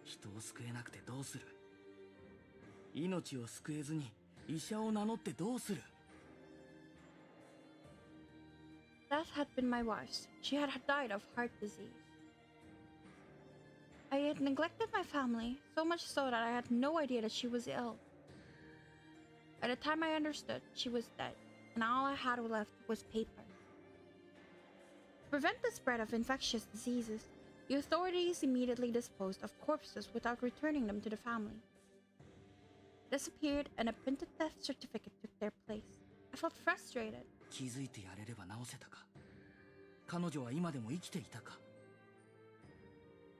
人を救えなくてどうする？命を救えずに医者を名乗ってどうする？ Death had been my wife's. She had died of heart disease. I had neglected my family, so much so that I had no idea that she was ill. By the time I understood, she was dead, and all I had left was paper. To prevent the spread of infectious diseases, the authorities immediately disposed of corpses without returning them to the family. Disappeared, and a printed death certificate took their place. I felt frustrated. 気づいてやれれば治せたか？彼女は今でも生きていたか？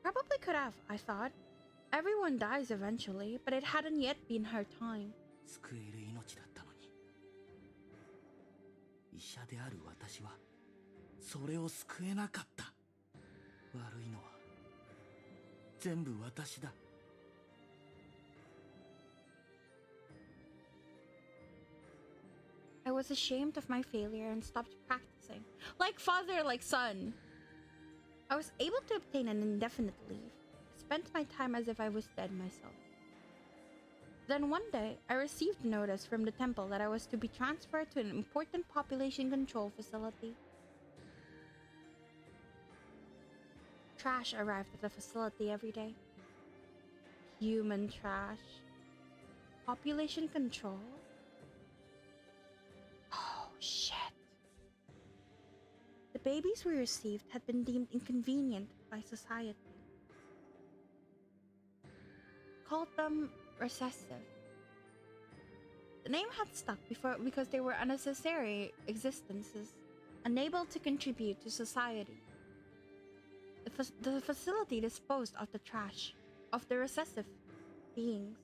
Probably could have, I thought. Everyone dies eventually, but it hadn't yet been her time. 救える命だったのに。医者である私はそれを救えなかった。悪いのは全部私だ。I was ashamed of my failure and stopped practicing. Like father, like son. I was able to obtain an indefinite leave. I spent my time as if I was dead myself. Then one day, I received notice from the temple that I was to be transferred to an important population control facility. Trash arrived at the facility every day. Human trash. Population control? Oh, shit. The babies we received had been deemed inconvenient by society. Called them recessive. The name had stuck because they were unnecessary existences, unable to contribute to society. The facility disposed of the trash, of the recessive beings.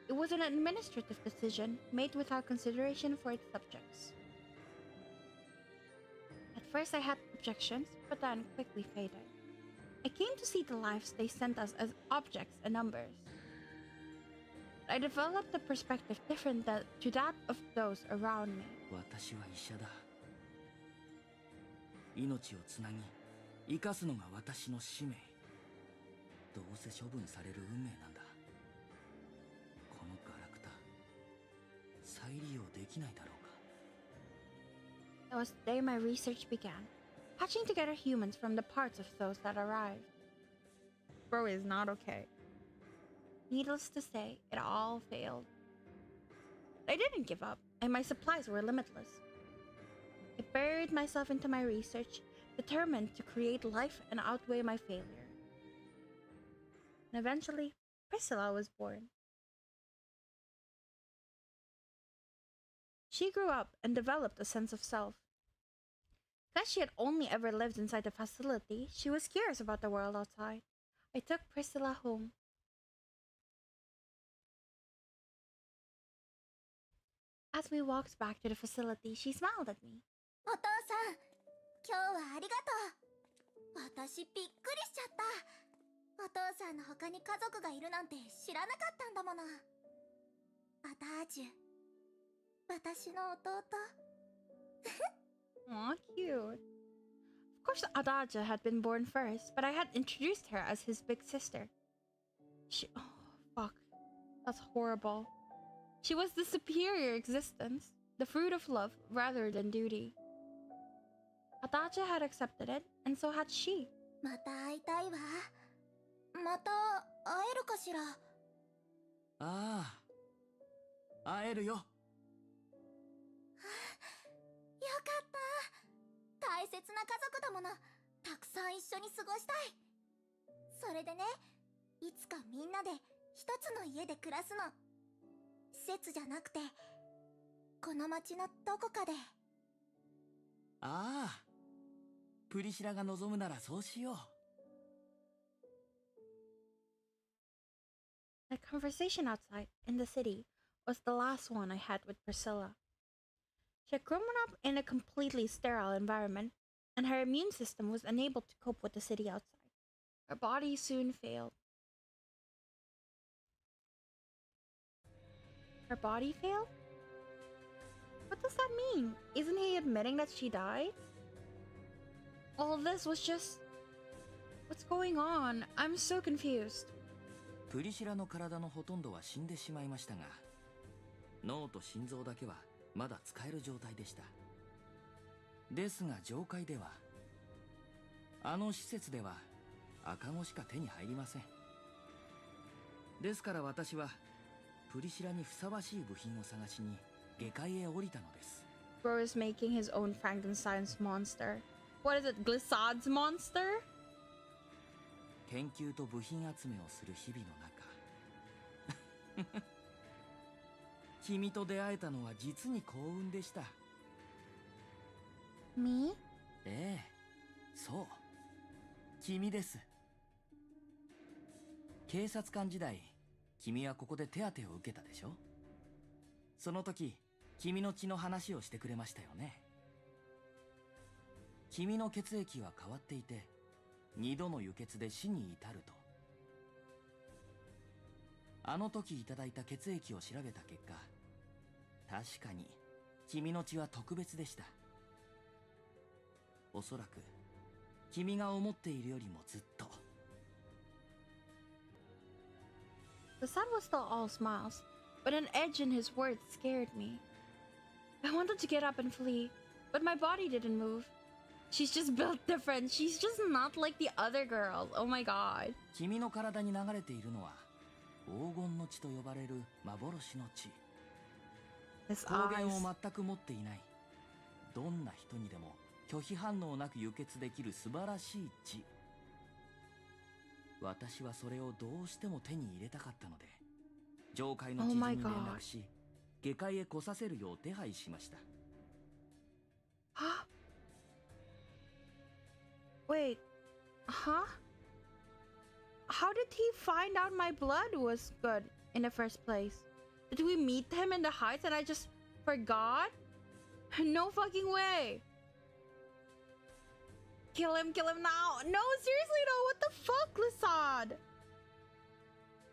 It was an administrative decision made without consideration for its subjects. At first I had objections, but then quickly faded. I came to see the lives they sent us as objects and numbers. I developed a perspective different to that of those around me. 私は医者だ。命をつなぎ生かすのが私の使命。どうせ処分される運命なんだ。このガラクタ再利用できないだろうか。That was the day my research began, patching together humans from the parts of those that arrived. Bro is not okay. Needless to say, it all failed. I didn't give up, and my supplies were limitless. I buried myself into my research, determined to create life and outweigh my failure. And eventually, Priscilla was born. She grew up and developed a sense of self. Because she had only ever lived inside the facility, she was curious about the world outside. I took Priscilla home. As we walked back to the facility, she smiled at me. お父さん、今日はありがとう。私びっくりしちゃった。お父さんの他に家族がいるなんて知らなかったんだもの。アダージュ、私の弟。Aw, cute. Of course, Adage had been born first, but I had introduced her as his big sister. Oh, fuck. That's horrible. She was the superior existence, the fruit of love rather than duty. Adage had accepted it, and so had she. また会いたいわ。また会えるかしら。ああ、会えるよ。よかった。大切な家族だもの。たくさん一緒に過ごしたい。それでね、いつかみんなで一つの家で暮らすの。施設じゃなくて、この町のどこかで。ああ、プリシラが望むならそうしよう。The conversation outside, in the city, was the last one I had with Priscilla. She had grown up in a completely sterile environment, and her immune system was unable to cope with the city outside. Her body soon failed. Her body failed? What does that mean? Isn't he admitting that she died? All this was just... What's going on? I'm so confused. プリシラの体のほとんどは死んでしまいましたが、脳と心臓だけはまだ使える状態でした。ですが上階では、あの施設では赤子しか手に入りません。ですから私はプリシラにふさわしい部品を探しに下界へ降りたのです。 Bro is making his own Frankenstein's monster. What is it? Glissad's monster? 研究と部品集めをする日々の中君と出会えたのは実に幸運でした。 Me? ええ、そう、君です。警察官時代、君はここで手当てを受けたでしょ。その時、君の血の話をしてくれましたよね。君の血液は変わっていて、2度の輸血で死に至ると。あの時いただいた血液を調べた結果、確かに君の血は特別でした。おそらく君が思っているよりもずっと。 The son was still all smiles, but an edge in his words scared me. I wanted to get up and flee, but my body didn't move. She's just built different. She's just not like the other girls. Oh my god. 君の体に流れているのは黄金の血と呼ばれる幻の血。 His 抗原 eyes. を全く持っていない、どんな人にでも拒否反応なく輸血できる素晴らしい血。私はそれをどうしても手に入れたかったので、上階の知人に連絡し、下界へ来させるよう手配しました。 Huh? Wait. Huh? How did he find out my blood was good in the first place? Did we meet him in the heights and I just forgot? No fucking way. Kill him now. No, seriously, no. What the fuck, Glissad?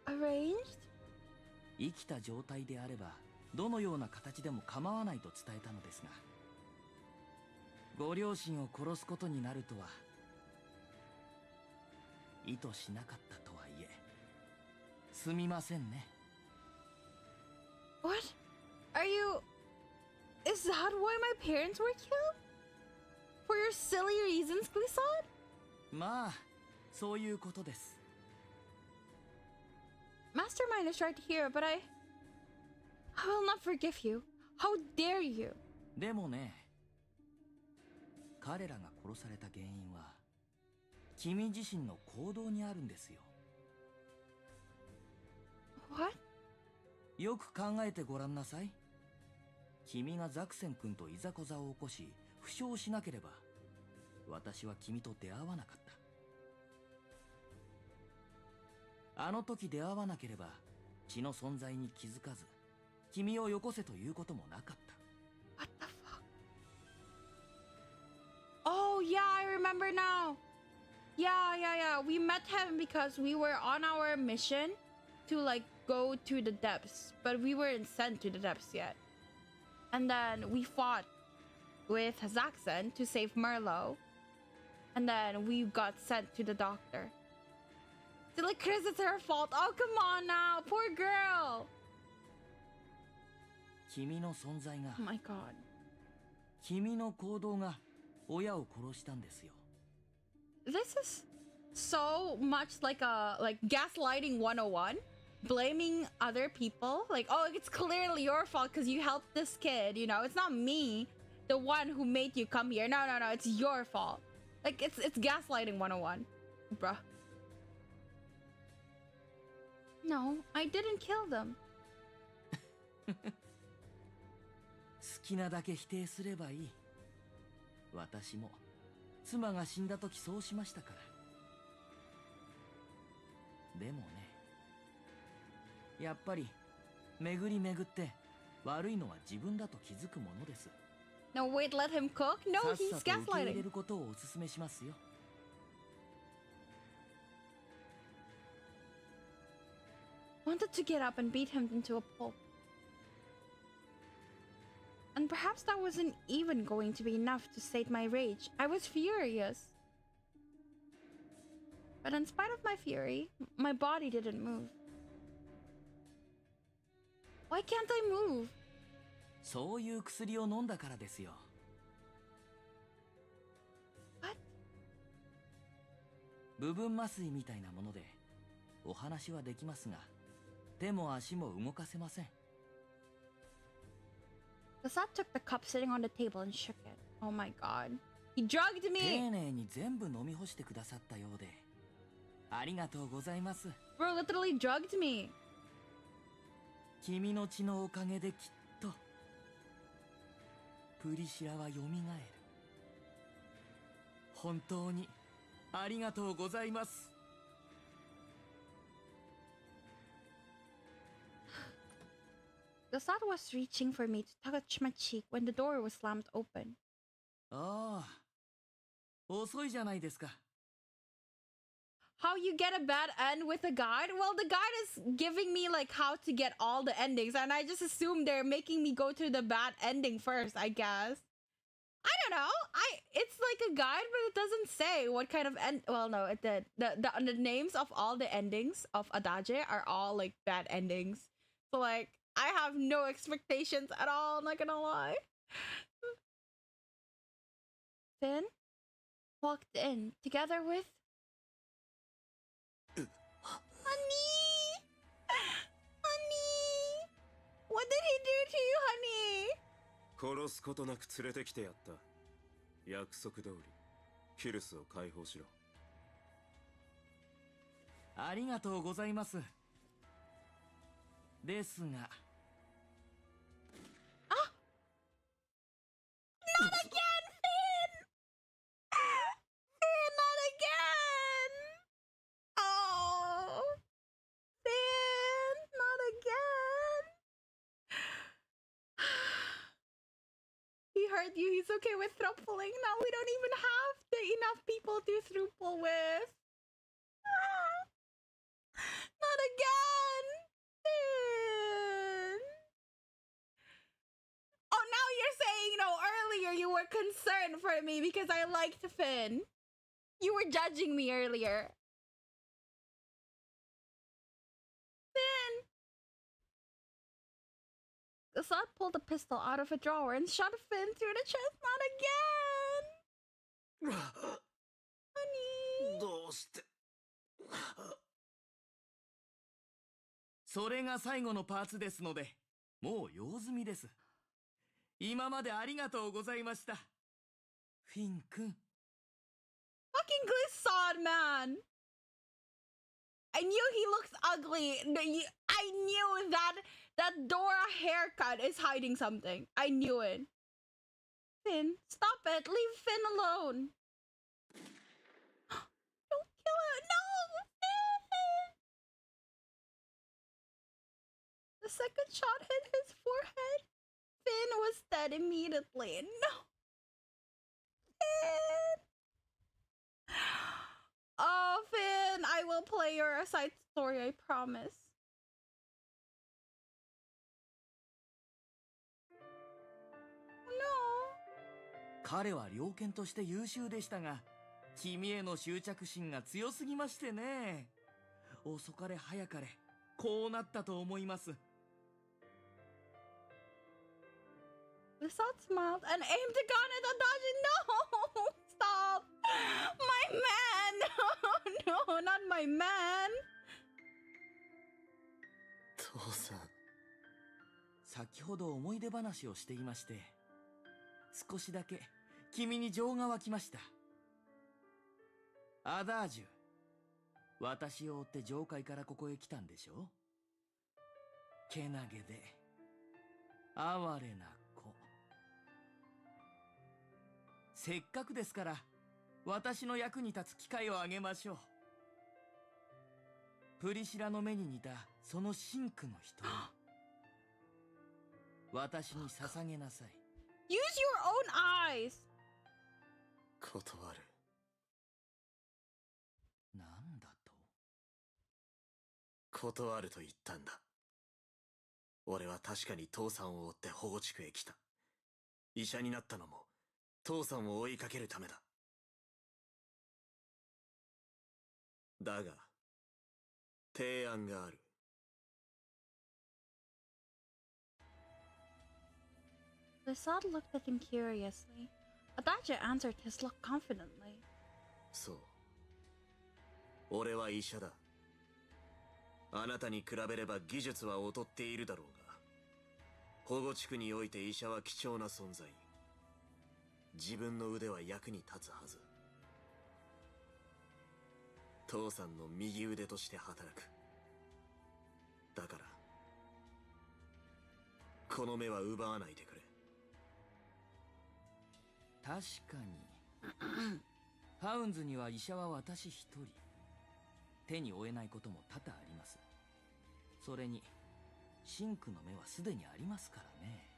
Arranged? 生きた状態であればどのような形でも構わないと伝えたのですが、ご両親を殺すことになるとは意図しなかったとはいえ、すみませんね。 What? Are you... Is that why my parents were killed? For your silly reasons, Glissad? まあ、そういうことです。 Mastermind is right here, but I will not forgive you. How dare you? でもね、彼らが殺された原因は君自身の行動にあるんですよ。 What? よく考えてごらんなさい。君がザクセン君といざこざを起こし負傷しなければ、私は君と出会わなかった。あの時出会わなければ血の存在に気づかず、君をよこせということもなかった。 What the fuck? Oh yeah, I remember now. Yeah. We met him because we were on our mission to like go to the depths, but we weren't sent to the depths yet. And then we fought with Zaxxon to save Merlo. And then we got sent to the doctor. So like, Chris, it's her fault. Oh, come on now. Poor girl. 君の存在が、 Oh my god. 君の行動が親を殺したんですよ。 This is so much like gaslighting 101. Blaming other people. Like, oh, it's clearly your fault because you helped this kid, you know? It's not me, the one who made you come here. No, it's your fault. Like, it's gaslighting 101. Bruh. No, I didn't kill them. 好きなだけ否定すればいい。私も妻が死んだ時そうしましたから。でもね、やっぱり巡り巡って悪いのは自分だと気づくものです。 No, wait, let him cook? No, さっ he's さと受け入れ gaslighting. ることをお勧めしますよ。 Wanted to get up and beat him into a pulp. And And perhaps that wasn't even going to be enough to sate my rage. I was furious. But in spite of my fury, my body didn't move. Why can't I move? そういう薬を飲んだからですよ。What? 部分麻酔みたいなものでお話はできますが、手も足も動かせません。Gasat took the cup sitting on the table and shook it. Oh my god. He drugged me! 丁寧に全部飲み干してくださったようで、ありがとうございます。Bro literally drugged me. 君の血のおかげできっとプリシラは蘇る。本当にありがとうございます。Gasat was reaching for me to touch my cheek when the door was slammed open. ああ、遅いじゃないですか。How you get a bad end with a guide? Well, the guide is giving me like how to get all the endings, and I just assume they're making me go to the bad ending first, I guess. I don't know. It's like a guide, but it doesn't say what kind of end. Well, no, it did. The names of all the endings of Adage are all like bad endings. So like I have no expectations at all, I'm not gonna lie. Finn walked in together with Honey! Honey! What did he do to you, honey? 殺すことなく連れてきてやった。約束通りキルスを解放しろ。ありがとうございます。ですが、Not again, Finn! Finn, not again! Oh! Finn, not again! He hurt you, he's okay with thruppling. Now we don't even have enough people to thruple with. Not again! Finn! Oh, now you're saying, earlier you were concerned for me because I liked Finn. You were judging me earlier. Finn! Gasat pulled a pistol out of a drawer and shot Finn through the chest. Not again! Honey! どうして。それが最後のパーツですので、もう用済みです。今までありがとうございました。フィン君。Fucking Glissad, man! I knew he looks ugly. I knew that Dora haircut is hiding something. I knew it. Finn, stop it. Leave Finn alone. Don't kill him. No, Finn! The second shot hit his forehead. Finn was dead immediately. No. Finn! Oh, Finn, I will play your side story, I promise. No. 彼は猟犬として優秀でしたが、君への執着心が強すぎましてね。遅かれ早かれ、こうなったと思います。The salt smiled and aimed a gun at Adage. No! Stop! My man! No, not my man! 父さん。先ほど思い出話をしていまして、少しだけ君に情が湧きました。アダージュ、私を追って上階からここへ来たんでしょ？けなげで哀れな子。せっかくですから私の役に立つ機会をあげましょう。プリシラの目に似たその真紅の瞳、私に捧げなさい。Use your own eyes! 断る。なんだと？断ると言ったんだ。俺は確かに父さんを追って保護地区へ来た。医者になったのも父さんを追いかけるためだ。だが提案がある。Lasad looked at him curiously. Adage answered his look confidently. そう。俺は医者だ。あなたに比べれば技術は劣っているだろうが、保護地区において医者は貴重な存在。自分の腕は役に立つはず。父さんの右腕として働く。だから、この目は奪わないでくれ。確かにハウンズには医者は私一人。手に負えないことも多々あります。それにシンクの目はすでにありますからね。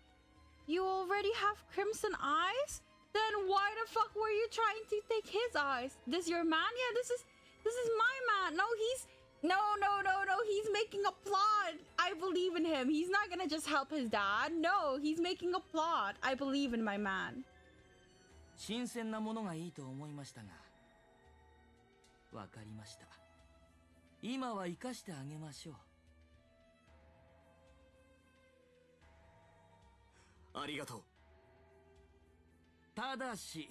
You already have crimson eyes? Then why the fuck were you trying to take his eyes? This your man? Yeah, this is my man. No, he's making a plot. I believe in him. He's not gonna just help his dad. No, he's making a plot. I believe in my man. 新鮮なものがいいと思いましたが、わかりました。今は生かしてあげましょう。ありがとう。ただし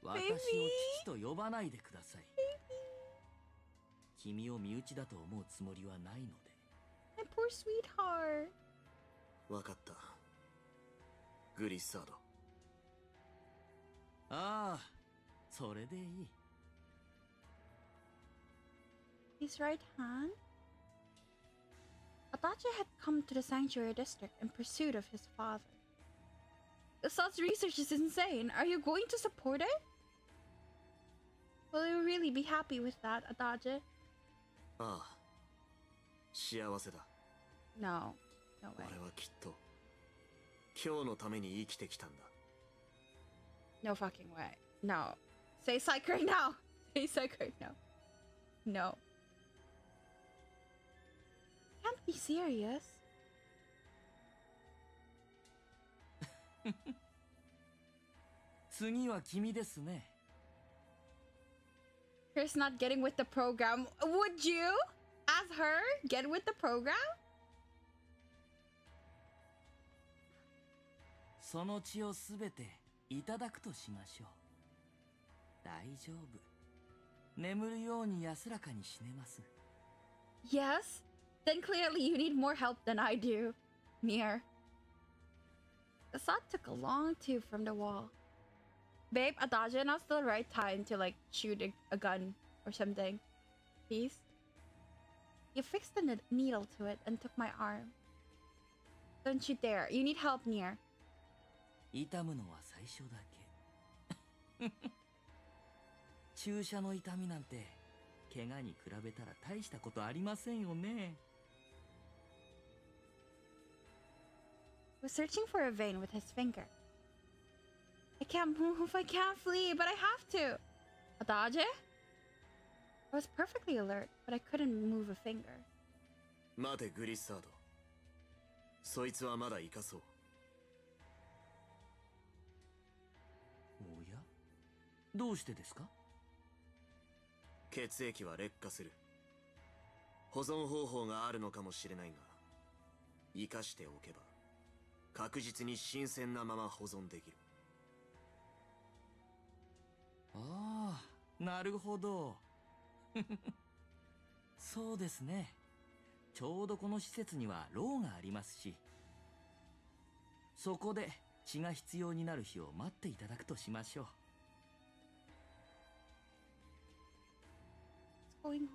私を父と呼ばないでください。君を身内だと思うつもりはないので。 My poor sweetheart. わかった。グリッサード。ああ、それでいい。His right hand? Adage had come to the sanctuary district in pursuit of his father. Asad's research is insane. Are you going to support it? Will you really be happy with that, Adage? ああ、幸せだ。No. No way. 俺はきっと今日のために生きてきたんだ。No fucking way. No. Say psych right now. Say psych right now. No. Can't be serious. 次は君ですね。Chris not getting with the program. Would you, as her, get with the program? その血をすべていただくとしましょう。大丈夫。眠るように安らかに死ねます。 Yes? Then clearly you need more help than I do. Mir. Assad took a long tube from the wall. Babe, Adage, now's the right time to like shoot a gun or something. Please? You fixed the needle to it and took my arm. Don't you dare. You need help, Mir. 痛むのは最初だけ。注射の痛みなんて怪我に比べたら大したことありませんよね。He was searching for a vein with his finger. I can't move, I can't flee, but I have to. Adage? I was perfectly alert, but I couldn't move a finger. 待てグリッサード。そいつはまだ生かそう。おや、どうしてですか？血液は劣化する。保存方法があるのかもしれないが、生かしておけば確実に新鮮なまま保存できる。ああ、なるほど。そうですね。ちょうどこの施設には牢がありますし、そこで血が必要になる日を待っていただくとしましょう。What's going on?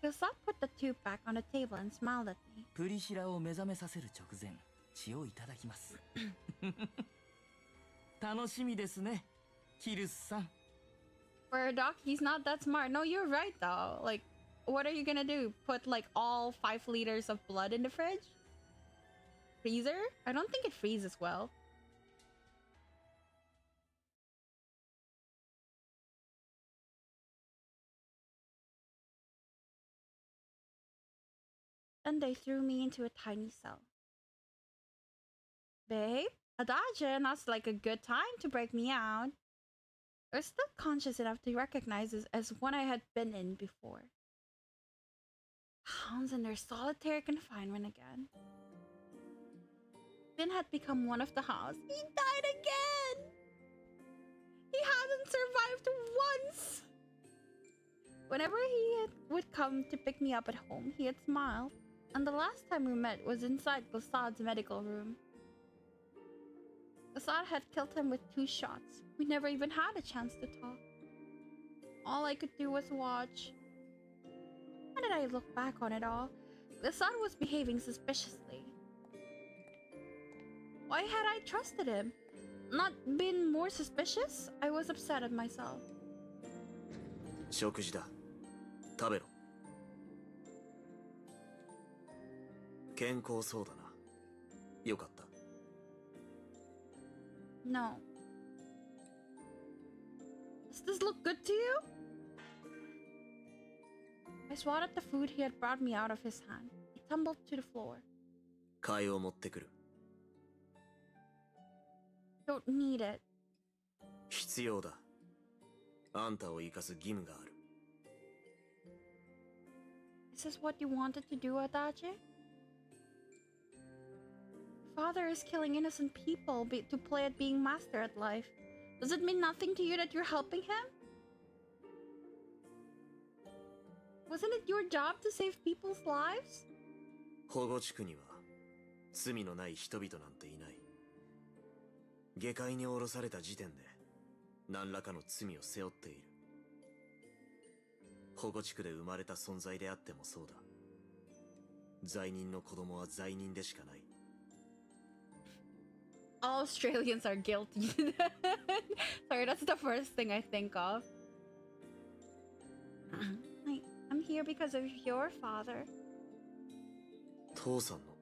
Gilsat put the tube back on the table and smiled at me. プリシラを目覚めさせる直前、血をいただきます。楽しみですね、キルスさん。For a doc, he's not that smart. No, you're right though. Like, what are you gonna do? Put like all 5 liters of blood in the fridge? Freezer? I don't think it freezes well. Then they threw me into a tiny cell. Babe, Adage, now's like a good time to break me out. I was still conscious enough to recognize this as one I had been in before. Hounds in their solitary confinement again. Finn had become one of the house. He died again! He hadn't survived once! Whenever would come to pick me up at home, he had smiled. And the last time we met was inside Glissad's medical room. Glissad had killed him with 2 shots. We never even had a chance to talk. All I could do was watch. How did I look back on it all? Glissad was behaving suspiciously. Why had I trusted him? Not been more suspicious? I was upset at myself. 食事だ。食べろ。健康そうだな。よかった。No. Does this look good to you? I swatted the food he had brought me out of his hand. He tumbled to the floor. 替えを持ってくる。Don't need it. 必要だ。あんたを生かす義務がある。Is this what you wanted to do, Adage? Father is killing innocent people to play at being master at life. Does it mean nothing to you that you're helping him? Wasn't it your job to save people's lives? 保護地区には罪のない人々なんていない。下界に降ろされた時点で何らかの罪を背負っている。保護地区で生まれた存在であってもそうだ。罪人の子供は罪人でしかない。All Australians are guilty. Sorry, that's the first thing I think of. I'm here because of your father. 父さんの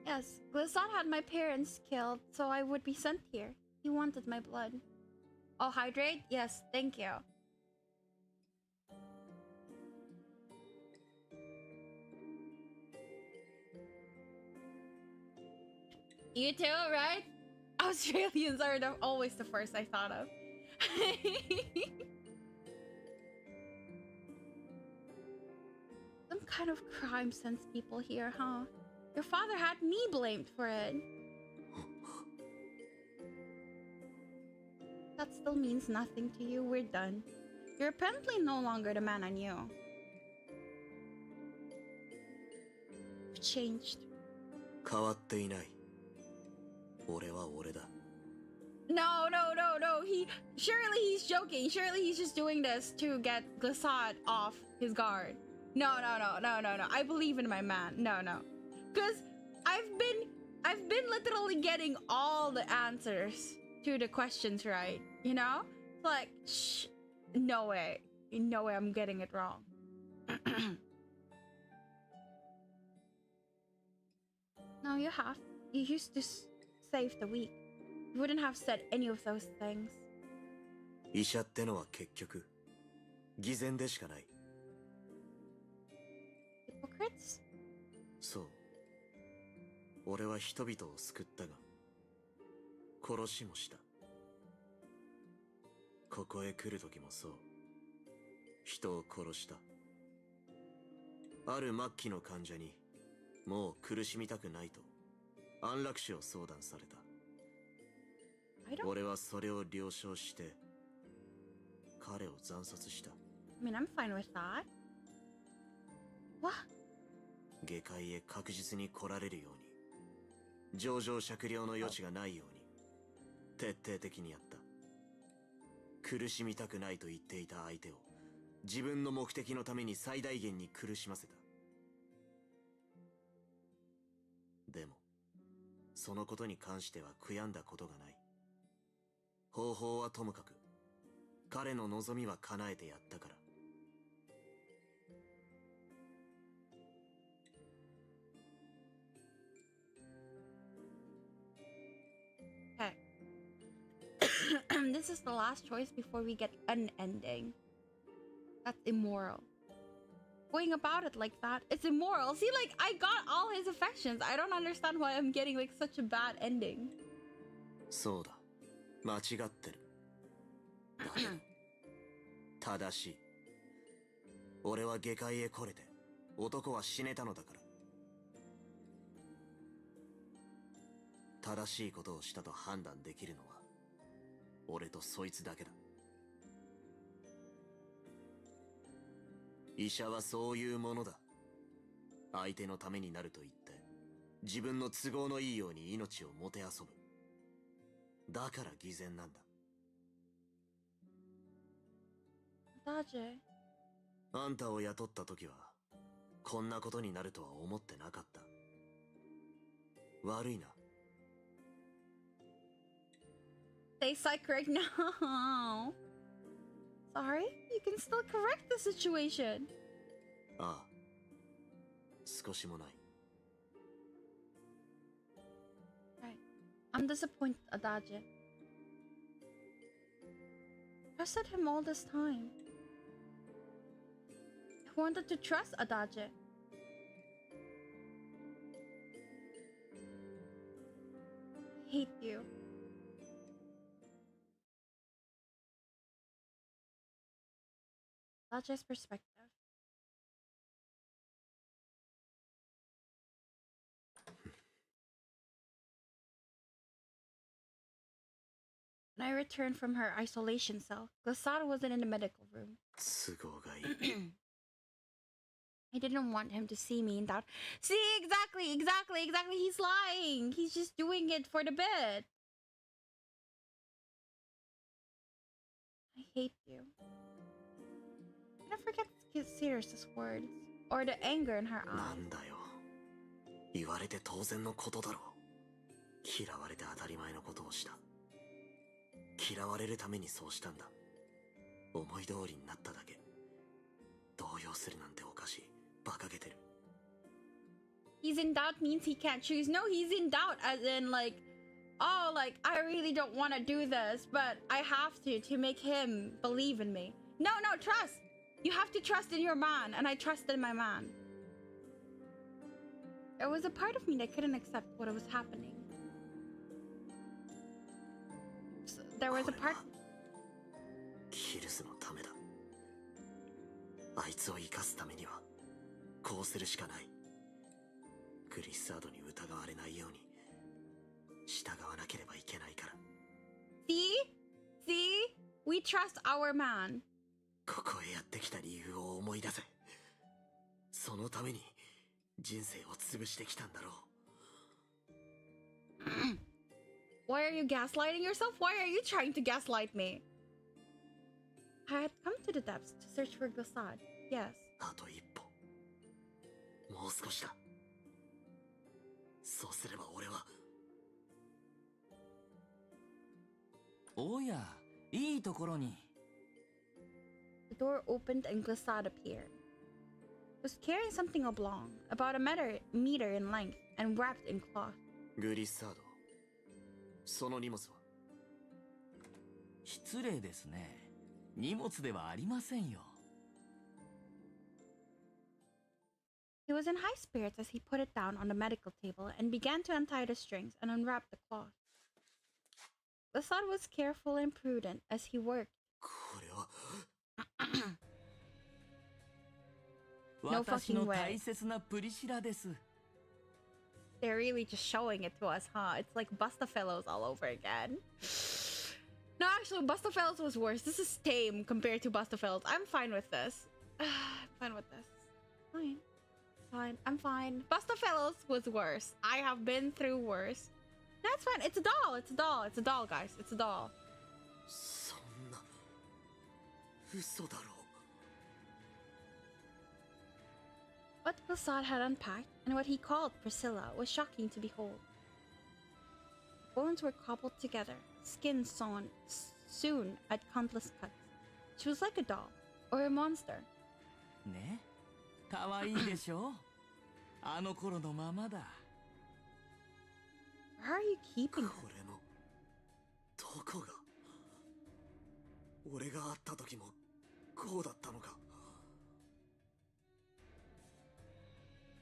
Yes, Glissad had my parents killed, so I would be sent here. He wanted my blood. I'll hydrate? Yes, thank you. You too, right? Australians are always the first I thought of. Some kind of crime sends people here, huh? Your father had me blamed for it. That still means nothing to you. We're done. You're apparently no longer the man I knew. You've changed. 変わっていない。俺は俺だ。 No. Surely he's joking. Surely he's just doing this to get Glissad off his guard. No. I believe in my man. No. Because I've been literally getting all the answers to the questions right. You know? Like, shh. No way I'm getting it wrong. No, you have. You used to save the weak. You wouldn't have said any of those things. 医者ってのは結局偽善でしかない。 Hypocrites? そう。俺は人々を救ったが、殺しもした。ここへ来る時もそう。人を殺した。ある末期の患者に、もう苦しみたくないと安楽死を相談された。俺はそれを了承して、彼を惨殺した。I mean, I'm fine with that. What? 下界へ確実に来られるように、情状酌量の余地がないように、徹底的にやった。苦しみたくないと言っていた相手を、自分の目的のために最大限に苦しませた。でも、そのことに関しては悔やんだことがない。方法はともかく、彼の望みは叶えてやったから。Okay. This is the last choice before we get an ending. That's immoral. going about it like that. It's immoral. See, like, I got all his affections. I don't understand why I'm getting, like, such a bad ending. そうだ。間違ってる。だけど正しい。俺は下界へ来れて、男は死ねたのだから。正しいことをしたと判断できるのは、俺とそいつだけだ。医者はそういうものだ。相手のためになると言って、自分の都合のいいように命をもてあそぶ。だから偽善なんだ。Adage. あんたを雇った時は、こんなことになるとは思ってなかった。悪いな。They psych right now. Sorry, you can still correct the situation. ああ。少しもない。Right. I'm disappointed, Adage. Trusted him all this time. I wanted to trust Adage. I hate you. Adage's perspective. When I returned from her isolation cell, Glissada wasn't in the medical room. 都合がいい。I didn't want him to see me in doubt. See, exactly. He's lying. He's just doing it for the bit. I hate you. I never forget Sirius's words or the anger in her な eyes. んだよ。言われて当然のことだろう。嫌われて当たり前のことをした。嫌われるためにそうしたんだ。思い通りになっただけ。動揺するなんておかしい。馬鹿げてる。He's in doubt means he can't choose. No, he's in doubt as in like, oh, like, I really don't want to do this, but I have to make him believe in me. No, trust. You have to trust in your man, and I trusted my man. There was a part of me that couldn't accept what was happening. So there was a part... キルスのためだ。あいつを生かすためには、こうするしかない。グリッサードに疑われないように、従わなければいけないから。See? We trust our man. ここへやってきた理由を思い出せ。そのために、人生を潰してきたんだろう。Why are you gaslighting yourself? Why are you trying to gaslight me? I had come to the depths to search for Glissade. Yes. あと一歩。もう少しだ。そうすれば俺は。おや、いいところに。The door opened and Glissade appeared. He was carrying something oblong, about a meter in length, and wrapped in cloth. グリッサード。その荷物は？失礼ですね。荷物ではありませんよ。He was in high spirits as he put it down on the medical table and began to untie the strings and unwrap the cloth. Glissade was careful and prudent as he worked. これは。私の大切なプリシラです。They're really just showing it to us, huh? It's like Bustafellows all over again. No, actually, Bustafellows was worse. This is tame compared to Bustafellows. I'm fine with this. I'm fine with this. Fine. I'm fine. Bustafellows was worse. I have been through worse. That's fine. It's a doll. It's a doll, guys. It's a doll. そんな。嘘だろ。What Glissade had unpacked and what he called Priscilla was shocking to behold. Bones were cobbled together, skin sewn at countless cuts. She was like a doll or a monster. ね、可愛いでしょ。あの頃のままだ。Where are you keeping her? これのどこが？俺が会った時もこうだったのか。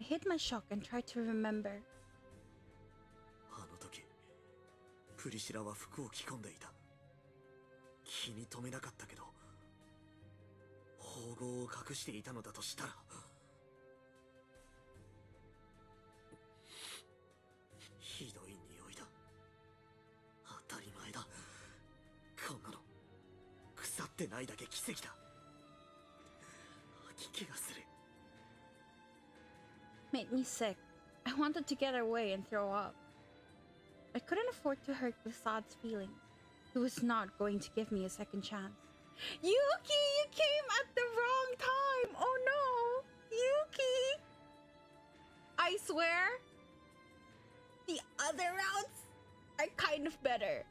hid my shock and tried to remember. あの時プリシラは服を着込んでいた。気に留めなかったけど、縫合を隠していたのだとしたら、ひどい匂いだ。当たり前だ。こんなの腐ってないだけ奇跡だ。吐き気がする。Made me sick. I wanted to get away and throw up. I couldn't afford to hurt Basad's feelings. He was not going to give me a second chance. Yuki, you came at the wrong time! Oh no! Yuki! I swear, the other routes are kind of better.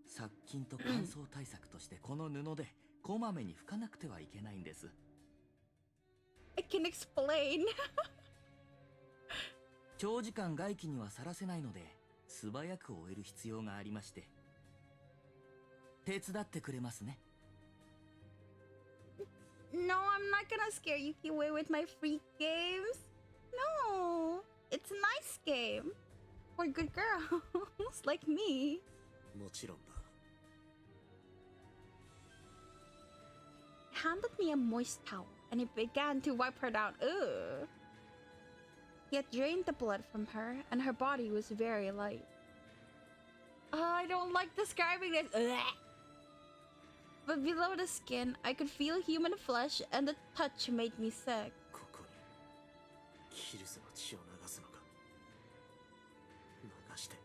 殺菌と乾燥対策としてこの布でこまめに拭かなくてはいけないんです。I can explain. 長時間外気にはさらせないので素早く終える必要がありまして、手伝ってくれますね。No, I'm not gonna scare Yuki away with my freak games. No, it's a nice game for good girls like me. もちろんだ。He handed me a moist towel and he began to wipe her down. Ugh. He had drained the blood from her and her body was very light. I don't like describing this. Ugh. But below the skin, I could feel human flesh and the touch made me sick. ここにキルスの血を流すのか。流して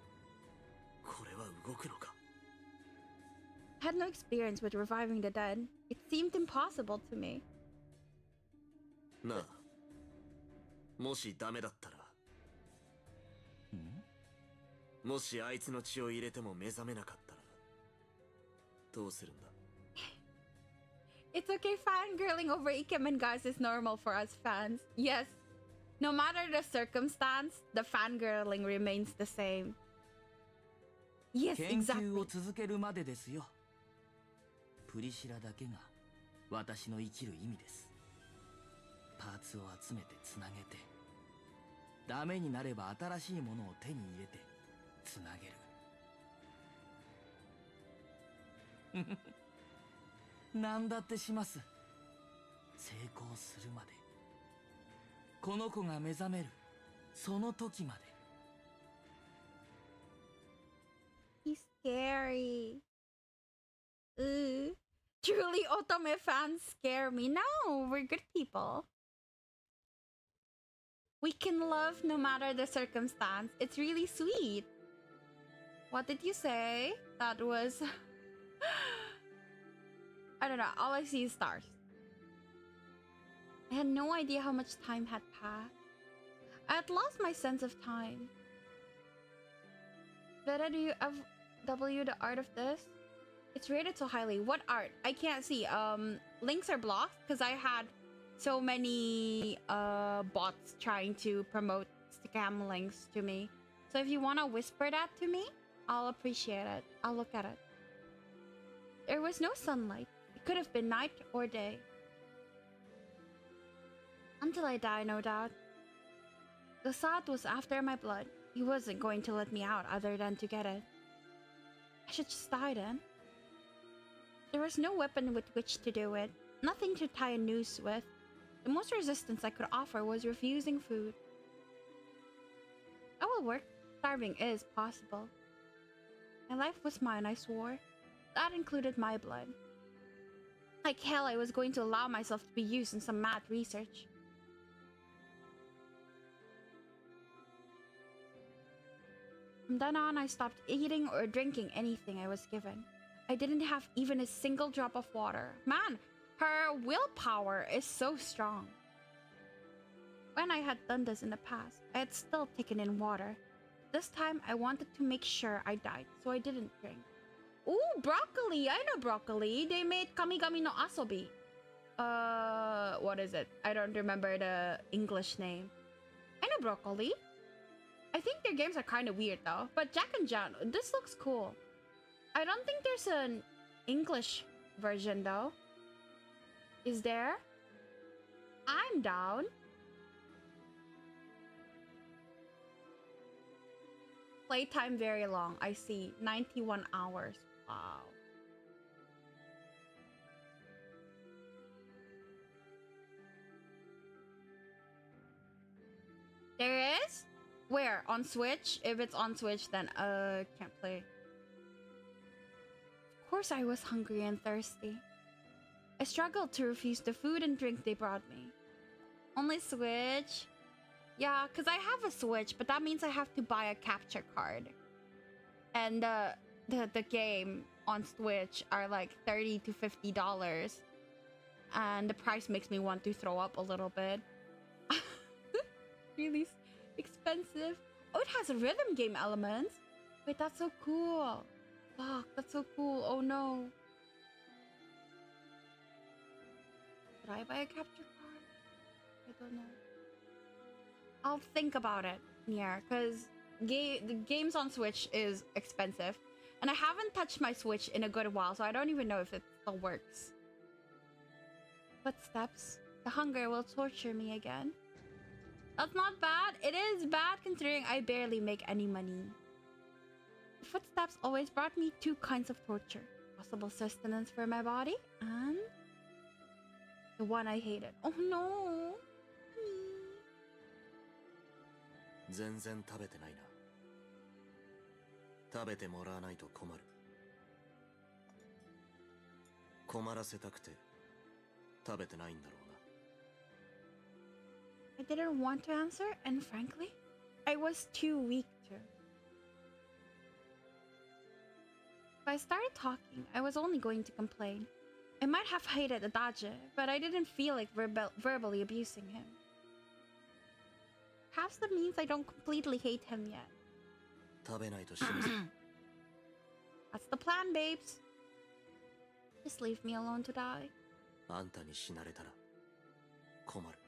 これは動くのか。I had no experience with reviving the dead. It seemed impossible to me. なあ、もしダメだったら、もしあいつの血を入れても目覚めなかったらどうするんだ。 It's okay, fangirling over Ikemen guys is normal for us fans. Yes, no matter the circumstance, the fangirling remains the same. Yes, 研究 exactly. を続けるまでですよ。プリシラだけが私の生きる意味です。パーツを集めてつなげて、ダメになれば新しいものを手に入れてつなげる。何だってします。成功するまで、この子が目覚めるその時まで。 He's scary. Ooh. Truly, Otome fans scare me. No, we're good people. We can love no matter the circumstance. It's really sweet. What did you say? That was... I don't know. All I see is stars. I had no idea how much time had passed. I had lost my sense of time. Veda, do you FW the art of this? It's rated so highly. What art? I can't see. Links are blocked because I had so many bots trying to promote scam links to me. So if you want to whisper that to me, I'll appreciate it. I'll look at it. There was no sunlight. It could have been night or day. Until I die, no doubt. The Sad was after my blood. He wasn't going to let me out other than to get it. I should just die then. There was no weapon with which to do it. Nothing to tie a noose with. The most resistance I could offer was refusing food. I will work. Starving is possible. My life was mine, I swore. That included my blood. Like hell, I was going to allow myself to be used in some mad research. From then on, I stopped eating or drinking anything I was given. I didn't have even a single drop of water. Man, her willpower is so strong. When I had done this in the past, I had still taken in water. This time, I wanted to make sure I died, so I didn't drink. Ooh, broccoli! I know broccoli. They made Kamigami no Asobi. What is it? I don't remember the English name. I know broccoli. I think their games are kind of weird though. But Jack and John, this looks cool. I don't think there's an English version though. Is there? I'm down. Playtime very long. I see. 91 hours. Wow. There is? Where? On Switch? If it's on Switch, then can't play. Of course I was hungry and thirsty. I struggled to refuse the food and drink they brought me. Only Switch? Yeah, because I have a Switch, but that means I have to buy a capture card. And the game on Switch are like $30 to $50. And the price makes me want to throw up a little bit. Really expensive. Oh, it has rhythm game elements. Wait, that's so cool. Fuck, that's so cool. Oh no. Should I buy a capture card? I don't know. I'll think about it. Yeah, because the games on Switch is expensive. And I haven't touched my Switch in a good while, so I don't even know if it still works. Footsteps. The hunger will torture me again. That's not bad. It is bad considering I barely make any money. The footsteps always brought me two kinds of torture. Possible sustenance for my body and the one I hated. Oh no. 全然食べてないな。食べてもらわないと困る。困らせたくて食べてないんだろうな。I didn't want to answer, and frankly, I was too weak to. If I started talking, I was only going to complain. I might have hated Adage, but I didn't feel like verbally abusing him. Perhaps that means I don't completely hate him yet. 食べないと死ぬぞ。That's the plan, babes. Just leave me alone to die. あんたに死なれたら困る。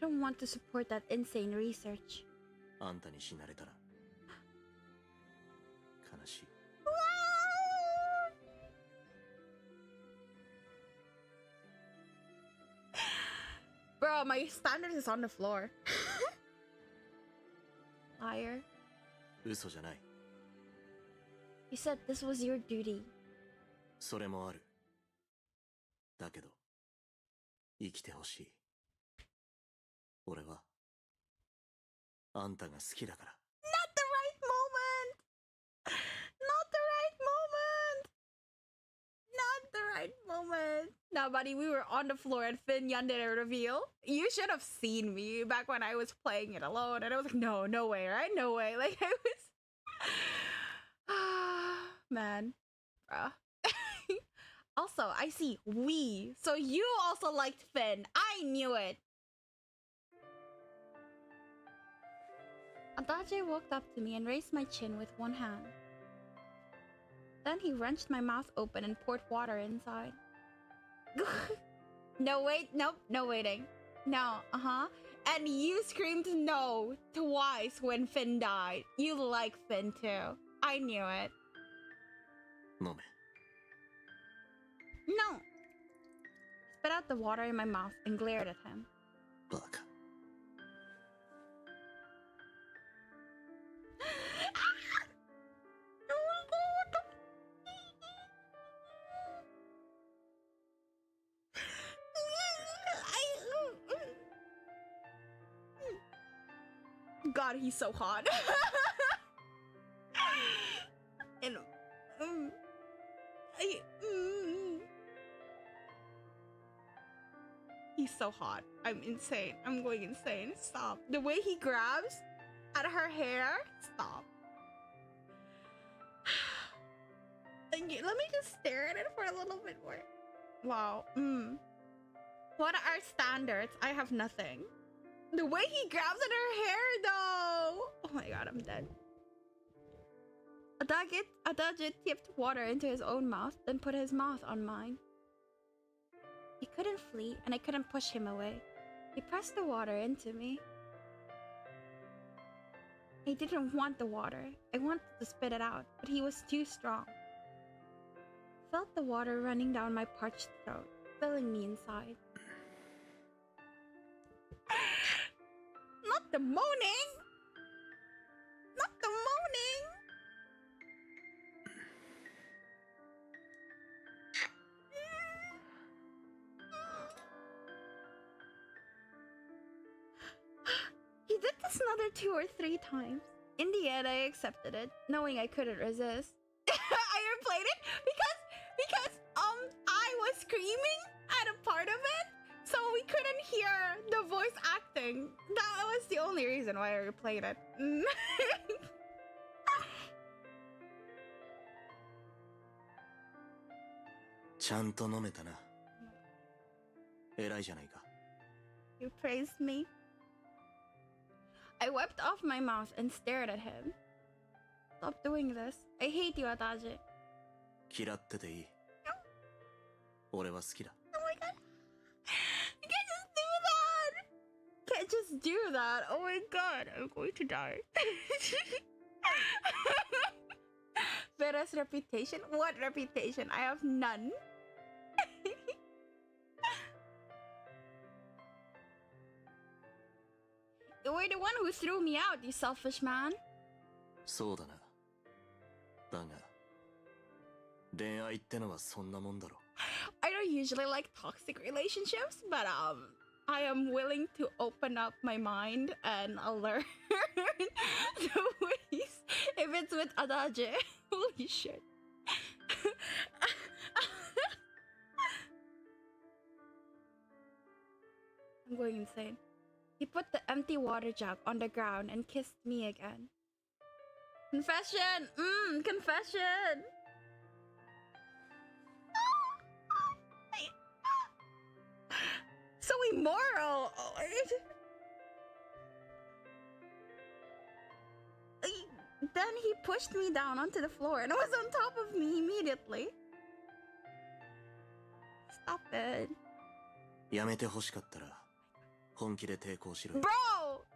I don't want to support that insane research. あんたに死なれたら悲しい。Bro, my standard is on the floor. Liar. 嘘じゃない。You said this was your duty. それもある。だけど生きてほしい。俺はあんたが好きだから。Not the right moment. Not the right moment. Not the right moment. Now, buddy, we were on the floor and Finn Yan did a reveal. You should have seen me back when I was playing it alone, and I was like, no, no way, right? No way. Like I was, man, bruh. Also, I see we. So you also liked Finn. I knew it. Adage walked up to me and raised my chin with one hand. Then he wrenched my mouth open and poured water inside. No, wait, nope, no waiting. No, And you screamed no twice when Finn died. You like Finn too. I knew it. 飲め。No. Spit out the water in my mouth and glared at him. バカ。God, he's so hot. And he's so hot. I'm insane. I'm going insane. Stop. The way he grabs at her hair. Stop. Let me just stare at it for a little bit more. Wow. What are standards? I have nothing. The way he grabs at her hair, though. Oh my god, I'm dead. Adage tipped water into his own mouth, then put his mouth on mine. He couldn't flee, and I couldn't push him away. He pressed the water into me. I didn't want the water. I wanted to spit it out, but he was too strong. I felt the water running down my parched throat, filling me inside. the moaning! Not the moaning! He did this another 2 or 3 times. In the end, I accepted it, knowing I couldn't resist. I replayed it because I was screaming at a part of it, so we couldn't hear the voice acting. That was the only reason why I replayed it. ちゃんと飲めたな。偉いじゃないか。 You praised me. I wiped off my mouth and stared at him. Stop doing this. I hate you, Adage. 嫌ってていい。俺は好きだ。 Oh my god. You can't just do that. Can't just do that. Oh my god. I'm going to die. Vera's reputation? What reputation? I have none. You were the one who threw me out, you selfish man. そうだな。だが、恋愛ってのはそんなもんだろ。I don't usually like toxic relationships, but I am willing to open up my mind and learn the ways if it's with Adage. Holy shit. I'm going insane. He put the empty water jug on the ground and kissed me again. Confession! Confession! So immoral! Then he pushed me down onto the floor and was on top of me immediately. Stop it. やめて欲しかったら本気で抵抗しろよ。 Bro!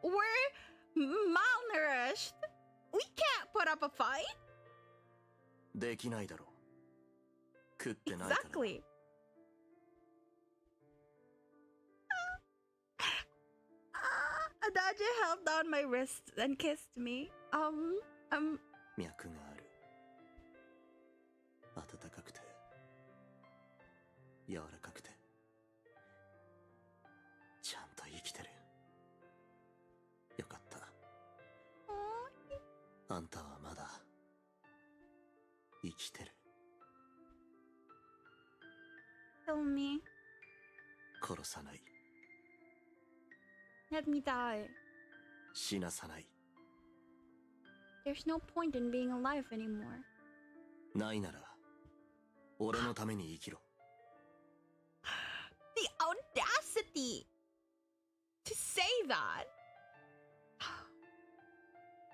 We're malnourished! We can't put up a fight! できないだろう。食ってないから。 Exactly. Adage held down my wrist and kissed me. 脈がある。温かくて柔らかくてちゃんと生きてる。よかった。あんたはまだ生きてる。 Kill me. 殺さない。 Let me die. 死なさない。 There's no point in being alive anymore. ないなら俺のために生きろ。 The audacity to say that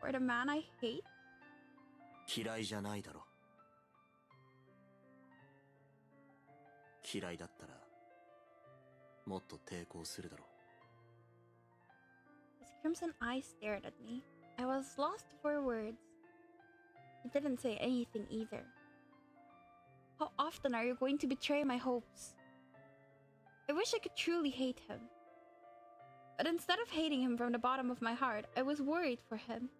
for the man I hate. 嫌いじゃないだろ。嫌いだったらもっと抵抗するだろ。 His crimson eyes stared at me. I was lost for words. He didn't say anything either. How often are you going to betray my hopes? I wish I could truly hate him. But instead of hating him from the bottom of my heart, I was worried for him.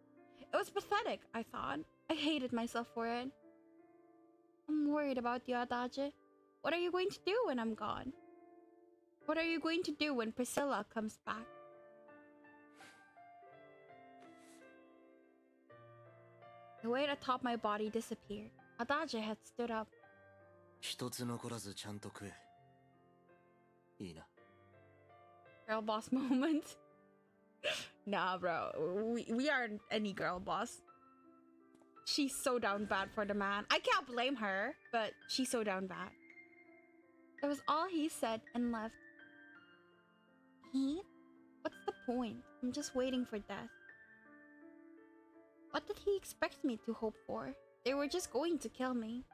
It was pathetic, I thought. I hated myself for it. I'm worried about you, Adage. What are you going to do when I'm gone? What are you going to do when Priscilla comes back? The weight atop my body disappeared. Adage had stood up. 一つ残らずちゃんと食え。いいな。 Girl boss moment. Nah, bro. We aren't any girl boss. She's so down bad for the man. I can't blame her, but she's so down bad. That was all he said and left. He? What's the point? I'm just waiting for death. What did he expect me to hope for? They were just going to kill me.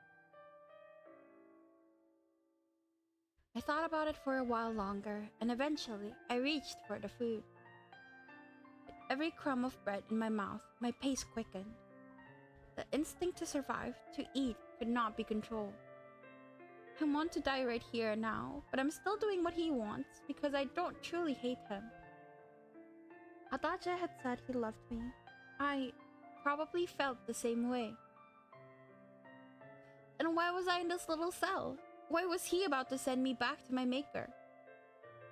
I thought about it for a while longer, and eventually I reached for the food. With every crumb of bread in my mouth, my pace quickened. The instinct to survive, to eat, could not be controlled. I want to die right here and now, but I'm still doing what he wants because I don't truly hate him. Adage had said he loved me. I probably felt the same way. And why was I in this little cell? Why was he about to send me back to my maker?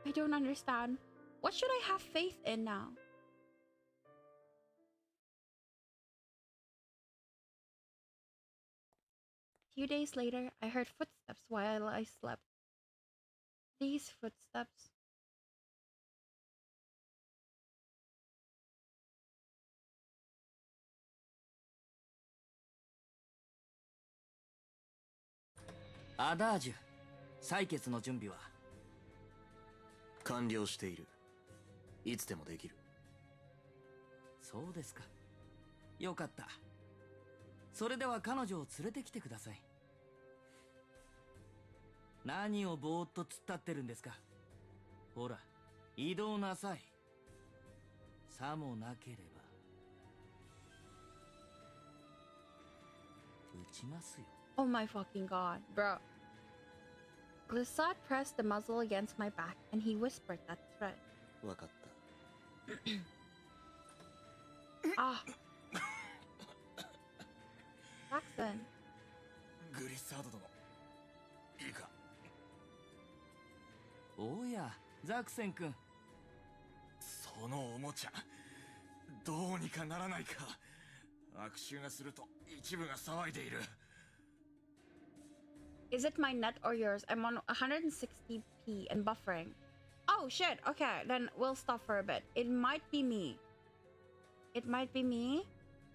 I don't understand. What should I have faith in now? A few days later, I heard footsteps while I slept. These footsteps.アダージュ、採血の準備は完了している。いつでもできる。そうですか。よかった。それでは彼女を連れてきてください。何をぼーっと突っ立ってるんですか。ほら、移動なさい。さもなければ撃ちますよ。Oh my fucking god, bro. Glissad pressed the muzzle against my back and he whispered that threat. わかった。Ah. Jackson. グリッサード殿、いいか。おや、ザクセン君。そのおもちゃ、どうにかならないか。悪臭がすると一部が騒いでいる。Is it my net or yours? I'm on 160p and buffering. Oh shit, okay, then we'll stop for a bit. It might be me. It might be me,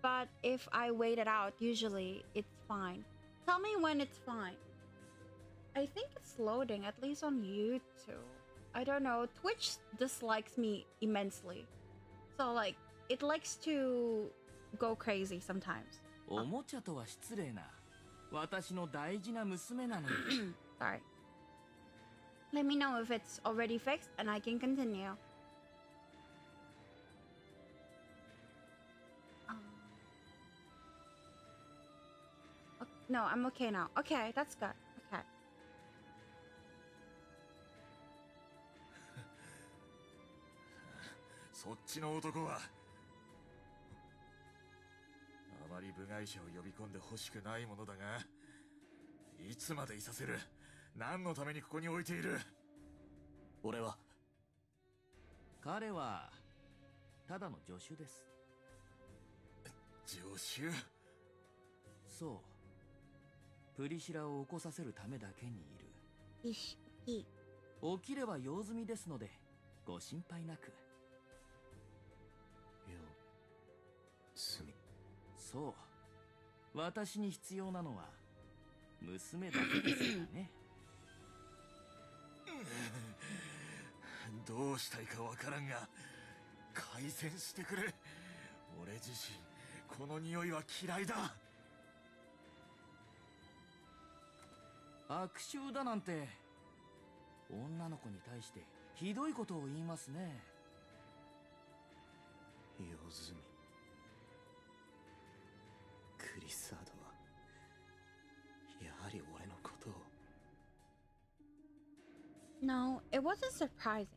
but if I wait it out, usually it's fine. Tell me when it's fine. I think it's loading, at least on YouTube. I don't know, Twitch dislikes me immensely. So like, it likes to go crazy sometimes. おもちゃとは失礼な。私の大事な娘なのに。Sorry. Let me know if it's already fixed and I can continue. No, I'm okay now. Okay, that's good. Okay. そっちの男はあまり部外者を呼び込んで欲しくないものだが、いつまでいさせる。何のためにここに置いている。俺は彼はただの助手です。助手？そう、プリシラを起こさせるためだけにいる。いし、いい。起きれば用済みですのでご心配なく。よすみ。そう、私に必要なのは娘だけですからね。どうしたいかわからんが改善してくれ。俺自身この匂いは嫌いだ。悪臭だなんて女の子に対してひどいことを言いますね。用済み。クリサードはやはり俺のことを。 No, it wasn't surprising.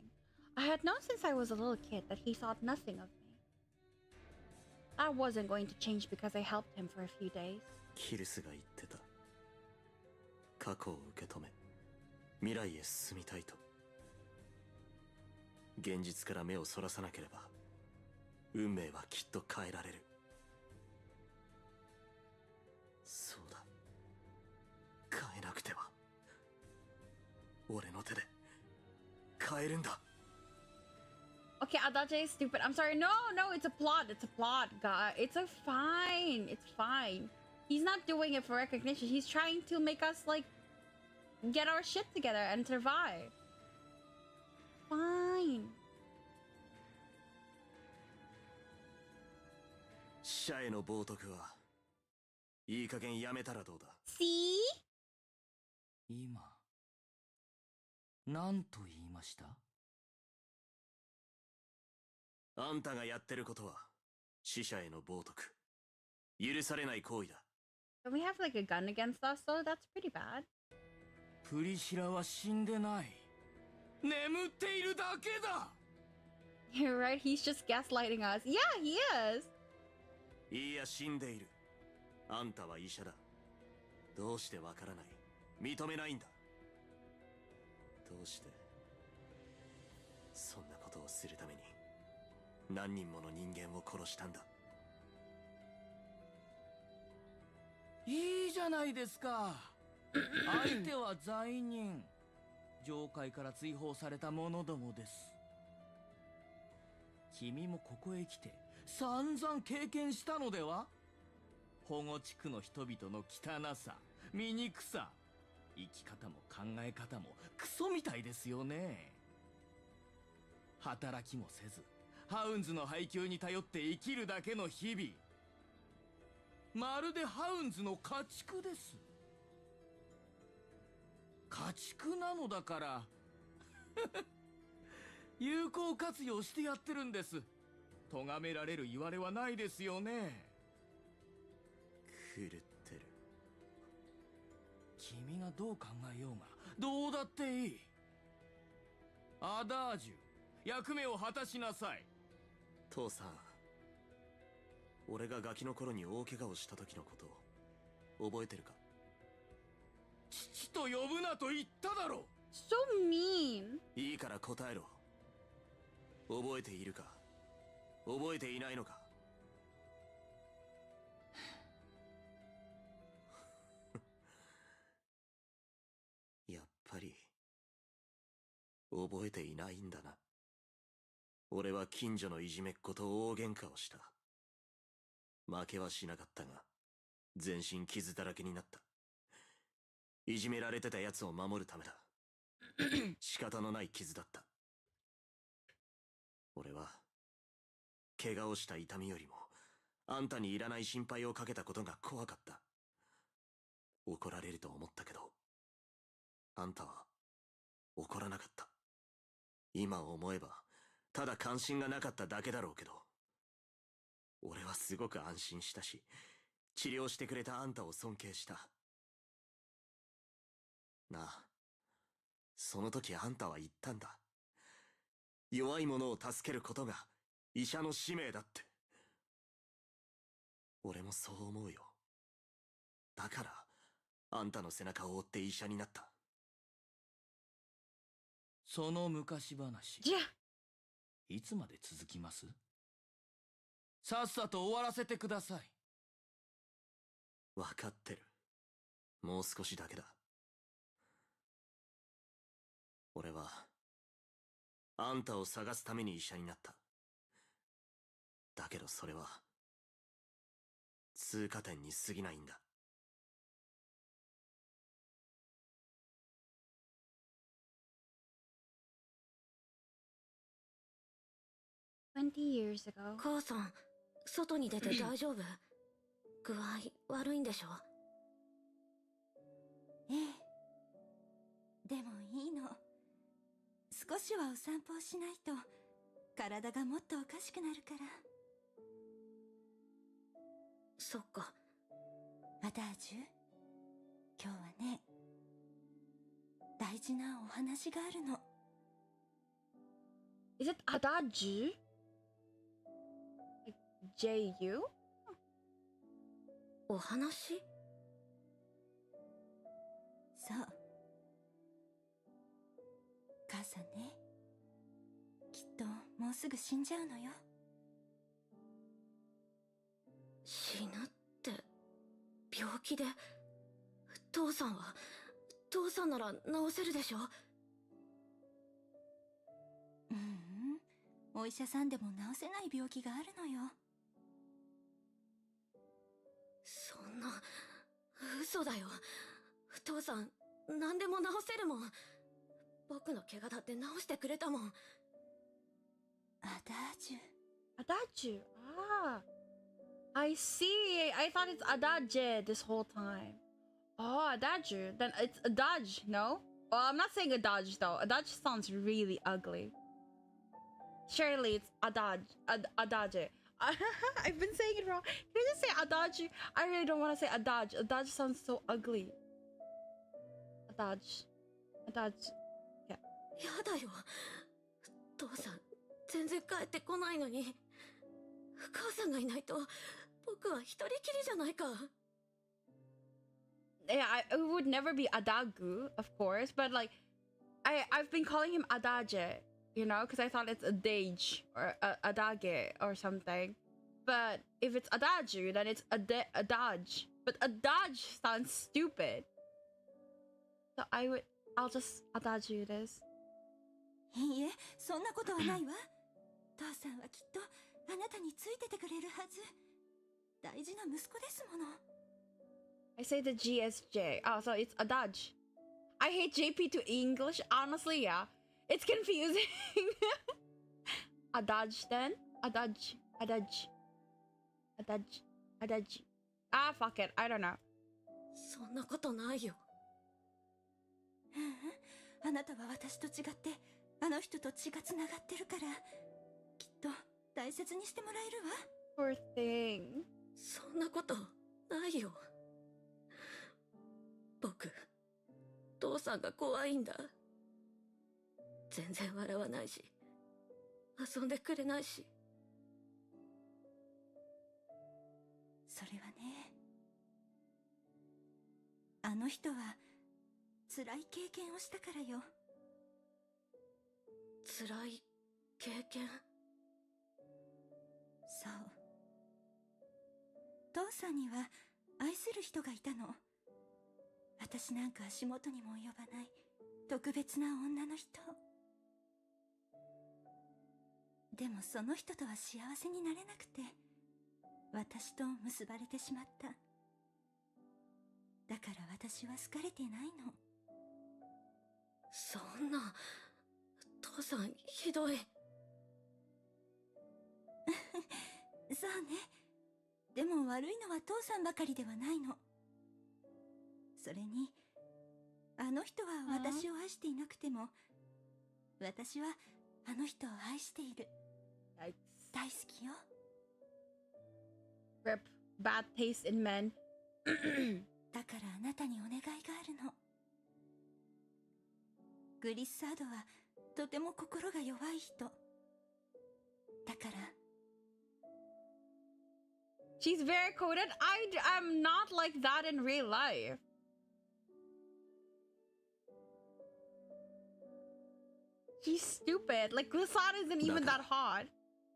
I had known since I was a little kid that he thought nothing of me. That wasn't going to change because I helped him for a few days. キルスが言ってた。過去を受け止め未来へ進みたいと。現実から目をそらさなければ運命はきっと変えられる。そうだ、変えなくては。俺の手で変えるんだ。 Okay, Adage is stupid. I'm sorry. No, no, it's a plot. It's a plot, God. It's a fine. It's fine. He's not doing it for recognition. He's trying to make us, like, get our shit together and survive. Fine. 死者への冒涜はいい加減やめたらどうだ。 See? 今何と言いました？あんたがやってることは死者への冒涜、許されない行為だ。 Don't we have like a gun against us though? That's pretty bad. プリシラは死んでない。眠っているだけだ。You're right, he's just gaslighting us. Yeah, he is. いや、死んでいる。あんたは医者だ。どうしてわからない？認めないんだ。どうして、そんなことをするために何人もの人間を殺したんだ。いいじゃないですか。相手は罪人。上界から追放された者どもです。君もここへ来て散々経験したのでは？保護地区の人々の汚さ、醜さ、生き方も考え方もクソみたいですよね。働きもせず、ハウンズの配給に頼って生きるだけの日々。まるでハウンズの家畜です。家畜なのだから有効活用してやってるんです。咎められる言われはないですよね。狂ってる。君がどう考えようがどうだっていい。アダージュ、役目を果たしなさい。父さん、俺がガキの頃に大怪我をした時のこと覚えてるか？父と呼ぶなと言っただろ。 So mean. いいから答えろ。覚えているか？覚えていないのか？やっぱり覚えていないんだな。俺は近所のいじめっ子と大喧嘩をした。負けはしなかったが全身傷だらけになった。いじめられてた奴を守るためだ。仕方のない傷だった。俺は怪我をした痛みよりもあんたにいらない心配をかけたことが怖かった。怒られると思ったけどあんたは怒らなかった。今思えばただ関心がなかっただけだろうけど、俺はすごく安心したし、治療してくれたあんたを尊敬した。なあ、その時あんたは言ったんだ。弱い者を助けることが医者の使命だって。俺もそう思うよ。だからあんたの背中を追って医者になった。その昔話、じゃいつまで続きます？さっさと終わらせてください。わかってる。もう少しだけだ。俺はあんたを探すために医者になった。だけどそれは通過点に過ぎないんだ。20 years ago. 母さん、外に出て大丈夫？具合悪いんでしょ？ええ。でもいいの。少しはお散歩をしないと体がもっとおかしくなるから。そっか。アダージュ、今日はね、大事なお話があるの。Is it Adage? Like J-U? お話？そう。母さんね、きっともうすぐ死んじゃうのよ。死ぬって、病気で。父さんなら治せるでしょ？お医者さんでも治せない病気があるのよ。そんな、嘘だよ。父さん、何でも治せるもん。僕の怪我だって治してくれたもん。アダージュ。Adage. Ah. I see. I thought it's Adage this whole time. Oh, Adage. Then it's Adage, no? Well, I'm not saying Adage though. Adage sounds really ugly. Surely it's Adage. Adage. I've been saying it wrong. Can I just say Adage? I really don't want to say Adage. Adage sounds so ugly. Adage. Adage. やだよ。父さん、全然帰ってこないのに、母さんがいないと僕は一人きりじゃないか。Yeah, it would never be Adagu, of course, but like, I've been calling him Adage, you know, because I thought it's Adage or Adage or something. But if it's Adaju, then it's Adage. But Adage sounds stupid. So I'll just Adaju this. いいえ、そんなことはないわ。父さんはきっとあなたについててくれるはず。大事な息子ですもの。I say the G as J. Oh, so it's Adage. I hate JP to English. Honestly, yeah. It's confusing. Adage then? Adage. Adage. Adage. Adage. Ah, fuck it. I don't know. そんなことないよ。あなたは私と違って、あの人と血がつながってるから、きっと大切にしてもらえるわ。Poor thing. そんなことないよ。僕、父さんが怖いんだ。全然笑わないし、遊んでくれないし。それはね、あの人は辛い経験をしたからよ。辛い経験？そう。父さんには愛する人がいたの。私なんか足元にも及ばない特別な女の人。でもその人とは幸せになれなくて、私と結ばれてしまった。だから私は好かれてないの。そんな、父さんひどい。そうね。でも悪いのは父さんばかりではないの。それに、あの人は私を愛していなくても、私はあの人を愛している。大好きよ。Rip. Bad taste in men. だからあなたにお願いがあるの。グリッサードはとても心が弱い人。だから。She's very coded. I'm not like that in real life. She's stupid. Like, Glissade isn't even that hot.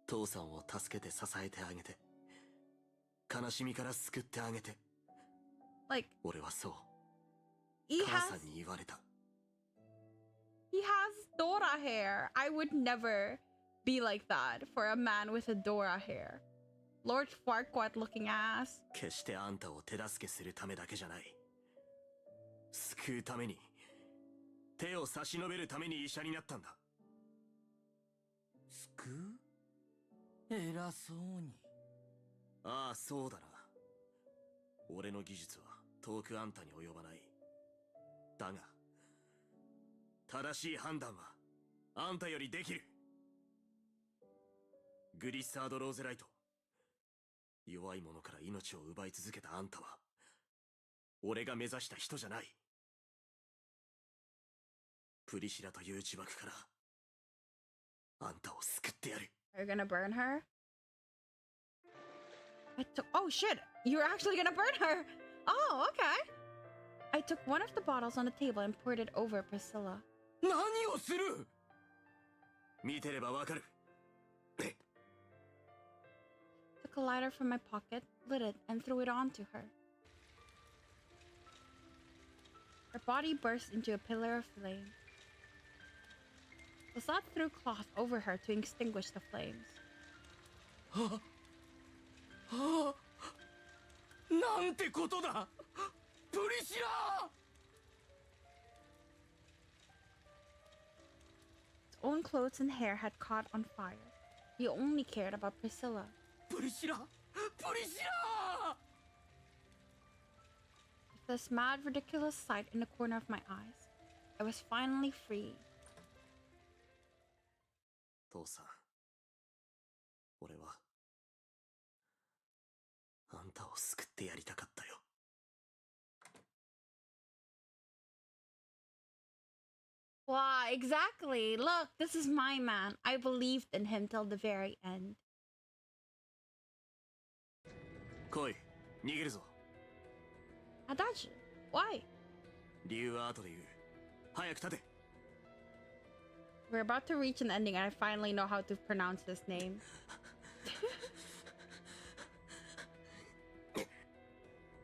父さんを助けて支えてあげて、悲しみから救ってあげて。Like, 俺はそう。He 母 has さんに言われた。He has Dora hair. I would never be like that for a man with a Dora hair. Lord Farquaad looking ass. 決してあんたを手助けするためだけじゃない。救うために、手を差し伸べるために医者になったんだ。救う？偉そうに。ああ、そうだな。俺の技術は遠くあんたに及ばない。だが、正しい判断はあんたよりできる。グリッサード・ローゼライト。弱い者から命を奪い続けたあんたは、俺が目指した人じゃない。プリシラという呪縛から、あんたを救ってやる。Are you gonna burn her? Oh shit! You're actually gonna burn her! Oh, okay. I took one of the bottles on the table and poured it over Priscilla. 何をする？見てればわかる。Took a lighter from my pocket, lit it, and threw it onto her. Her body burst into a pillar of flame. Lasat threw cloth over her to extinguish the flames. なんてことだ！プリシラHis own clothes and hair had caught on fire. He only cared about Priscilla. プリシラ！プリシラ！ With this mad, ridiculous sight in the corner of my eyes, I was finally free. 父さん、俺はあんたを救ってやりたかったよ。 Holy Wow, exactly. Look, this is my man. I believed in him till the very end. 来い、逃げるぞ。 Adage, why? 理由は後で言う。早く立て。 We're about to reach an ending and I finally know how to pronounce his name.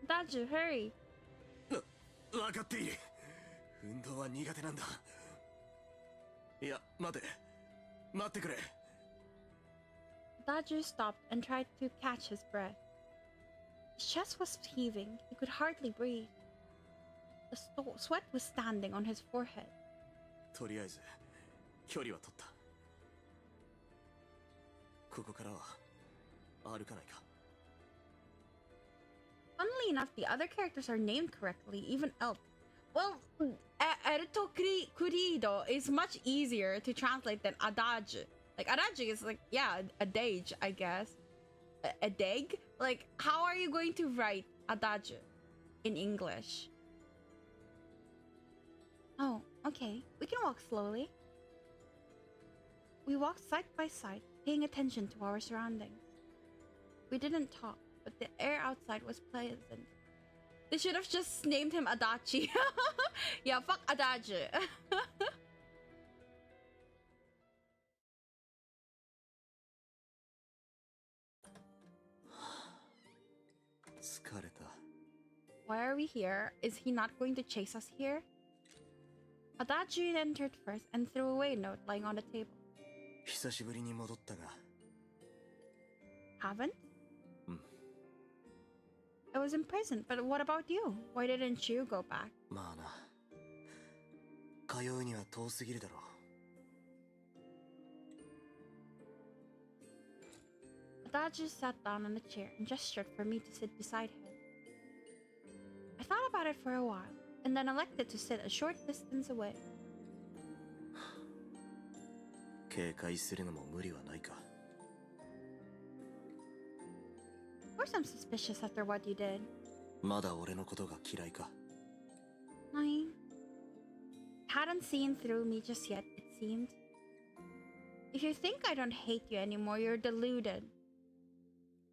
Adage, hurry. わかっている。運動は苦手なんだ。いや、待て。待ってくれ。 Adage stopped and tried to catch his breath. His chest was heaving. He could hardly breathe. The sweat was standing on his forehead. とりあえず、距離は取った。ここからは歩かないか。 Funnily enough, the other characters are named correctly, even Elf. Well, Erto Kurido is much easier to translate than Adage. Like, Adage is like, yeah, Adage, I guess. Adage? Like, how are you going to write Adage in English? Oh, okay. We can walk slowly. We walked side by side, paying attention to our surroundings. We didn't talk, but the air outside was pleasant. They should have just named him Adachi. Yeah, fuck Adage. 疲れた。 Why are we here? Is he not going to chase us here? Adage entered first and threw away a note lying on the table. 久しぶりに戻ったが。 Haven't? うん。 I was in prison, but what about you? Why didn't you go back? まあな。通うには遠すぎるだろう。 Adage sat down on a chair and gestured for me to sit beside him. I thought about it for a while, and then elected to sit a short distance away. 警戒するのも無理はないか。 Of course I'm suspicious after what you did. まだ俺のことが嫌いか。 I hadn't seen through me just yet, it seemed. If you think I don't hate you anymore, you're deluded.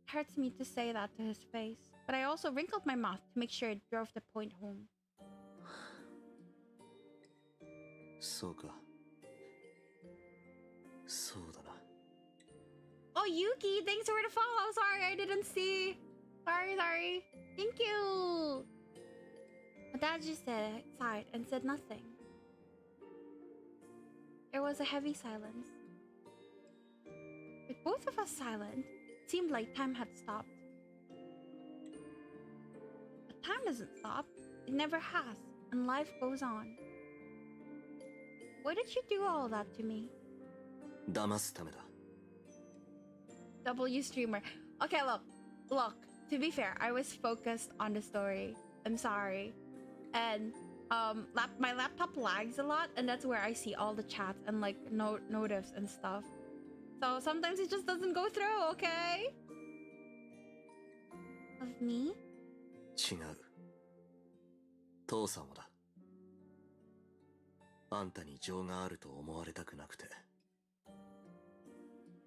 It hurts me to say that to his face, but I also wrinkled my mouth to make sure it drove the point home. そうか。そうだな。 Oh, Yuki, thanks for the follow. Sorry, I didn't see. Sorry. Thank you. Adachi sighed and said nothing. There was a heavy silence. With both of us silent, it seemed like time had stopped. But time doesn't stop. It never has, and life goes on. Why did you do all that to me? 騙すためだ。 W streamer. Okay, look. To be fair, I was focused on the story. I'm sorry, and my laptop lags a lot, and that's where I see all the chats and like notifs and stuff. So sometimes it just doesn't go through. Okay. Of me? 違う。父さんもだ。あんたに情があると思われたくなくて。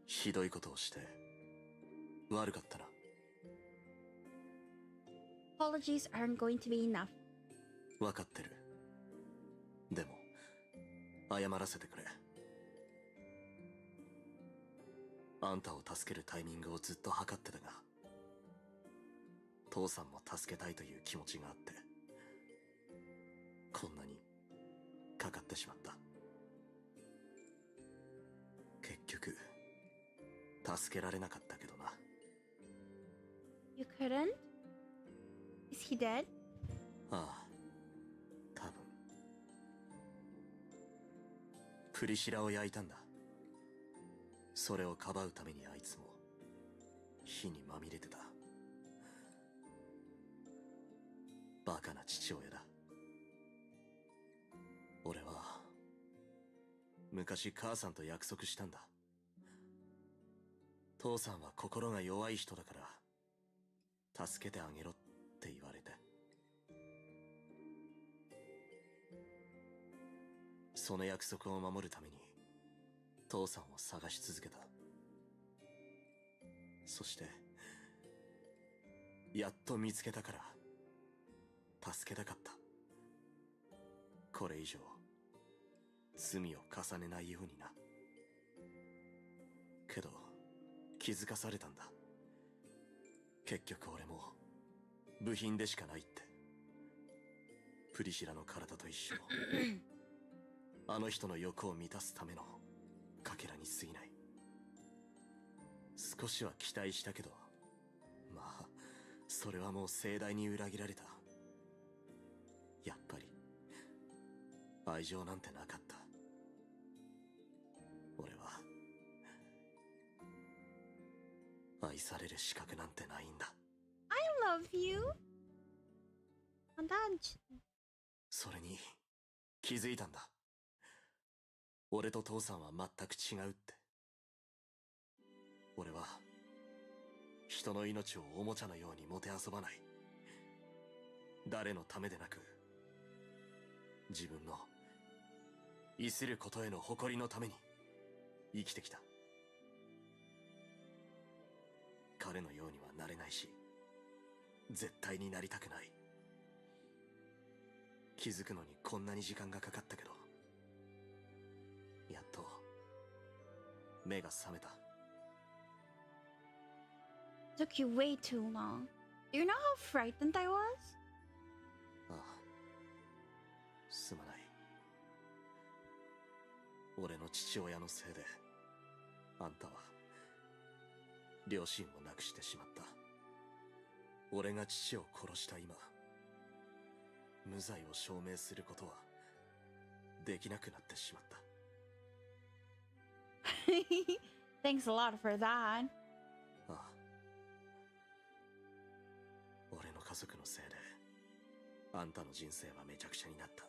ひどいことをして悪かったな。 Apologies aren't going to be enough. わかってる。でも謝らせてくれ。あんたを助けるタイミングをずっと計ってたが、父さんも助けたいという気持ちがあって、こんなにかかってしまった。結局助けられなかったけどな。 You couldn't? Is he dead? ああ、多分。プリシラを焼いたんだ。それをかばうためにあいつも火にまみれてた。バカな父親だ。俺は昔母さんと約束したんだ。父さんは心が弱い人だから助けてあげろって言われて。その約束を守るために父さんを探し続けた。そしてやっと見つけたから助けたかった。これ以上罪を重ねないようにな。けど気づかされたんだ。結局俺も部品でしかないって。プリシラの体と一緒。あの人の欲を満たすためのかけらに過ぎない。少しは期待したけど、まあそれはもう盛大に裏切られた。やっぱり愛情なんてなかった。俺は愛される資格なんてないんだ。 I love you. Adage. それに気づいたんだ。俺と父さんは全く違うって。俺は人の命をおもちゃのようにもてあそばない。誰のためでなく自分の愛することへの誇りのために生きてきた。彼のようにはなれないし絶対になりたくない。気づくのにこんなに時間がかかったけど、やっと目が覚めた。 Took you way too long. Do you know how frightened I was? ああ、すまない。俺の父親のせいであんたは両親を亡くしてしまった。俺が父を殺した今、無罪を証明することはできなくなってしまった。Thanks a lot for that. ああ、俺の家族のせいであんたの人生はめちゃくちゃになった。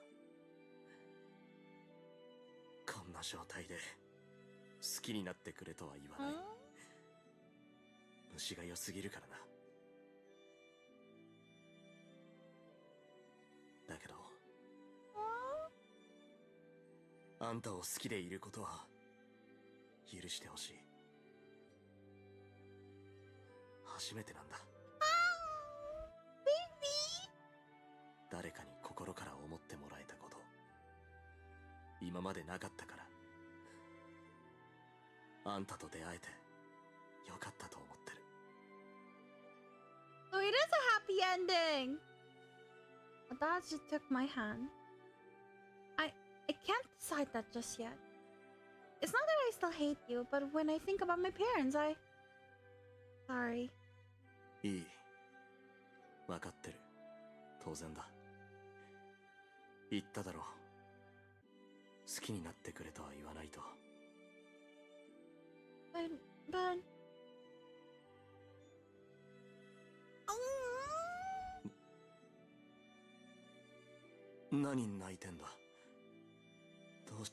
こんな状態で好きになってくれとは言わない。虫が良すぎるからな。だけどあんたを好きでいることは許してほしい。初めてなんだ。誰かに心から思ってもらえたこと、今までなかったから、あんたと出会えてよかったと思ってる。 So it is a happy ending. Adage just took my hand. I can't decide that just yet. It's not that I still hate you, but when I think about my parents, Sorry. いい、分かってる。当然だ。言っただろう。好きになってくれとは言わないと。But...何泣いてんだ。どうし...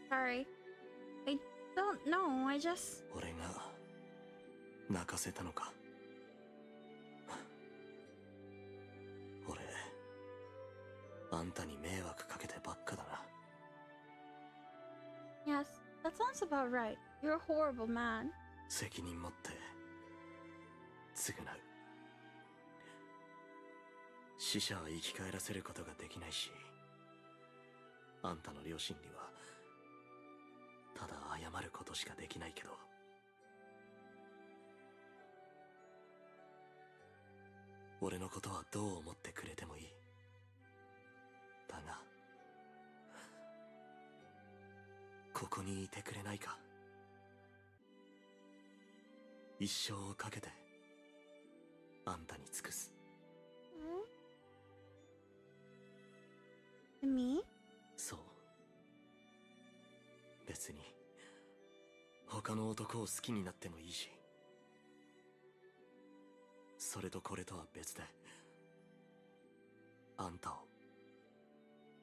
Sorry. I don't know, I just... 俺が泣かせたのか。俺、あんたに迷惑かけてばっかだな。Yes, that sounds about right. You're a horrible man. 責任持って償う。死者は生き返らせることができないし、あんたの両親にはただ謝ることしかできないけど、俺のことはどう思ってくれてもいい。だがここにいてくれないか。一生をかけてあんたに尽くす。Me? そう。別に他の男を好きになってもいいし、それとこれとは別であんたを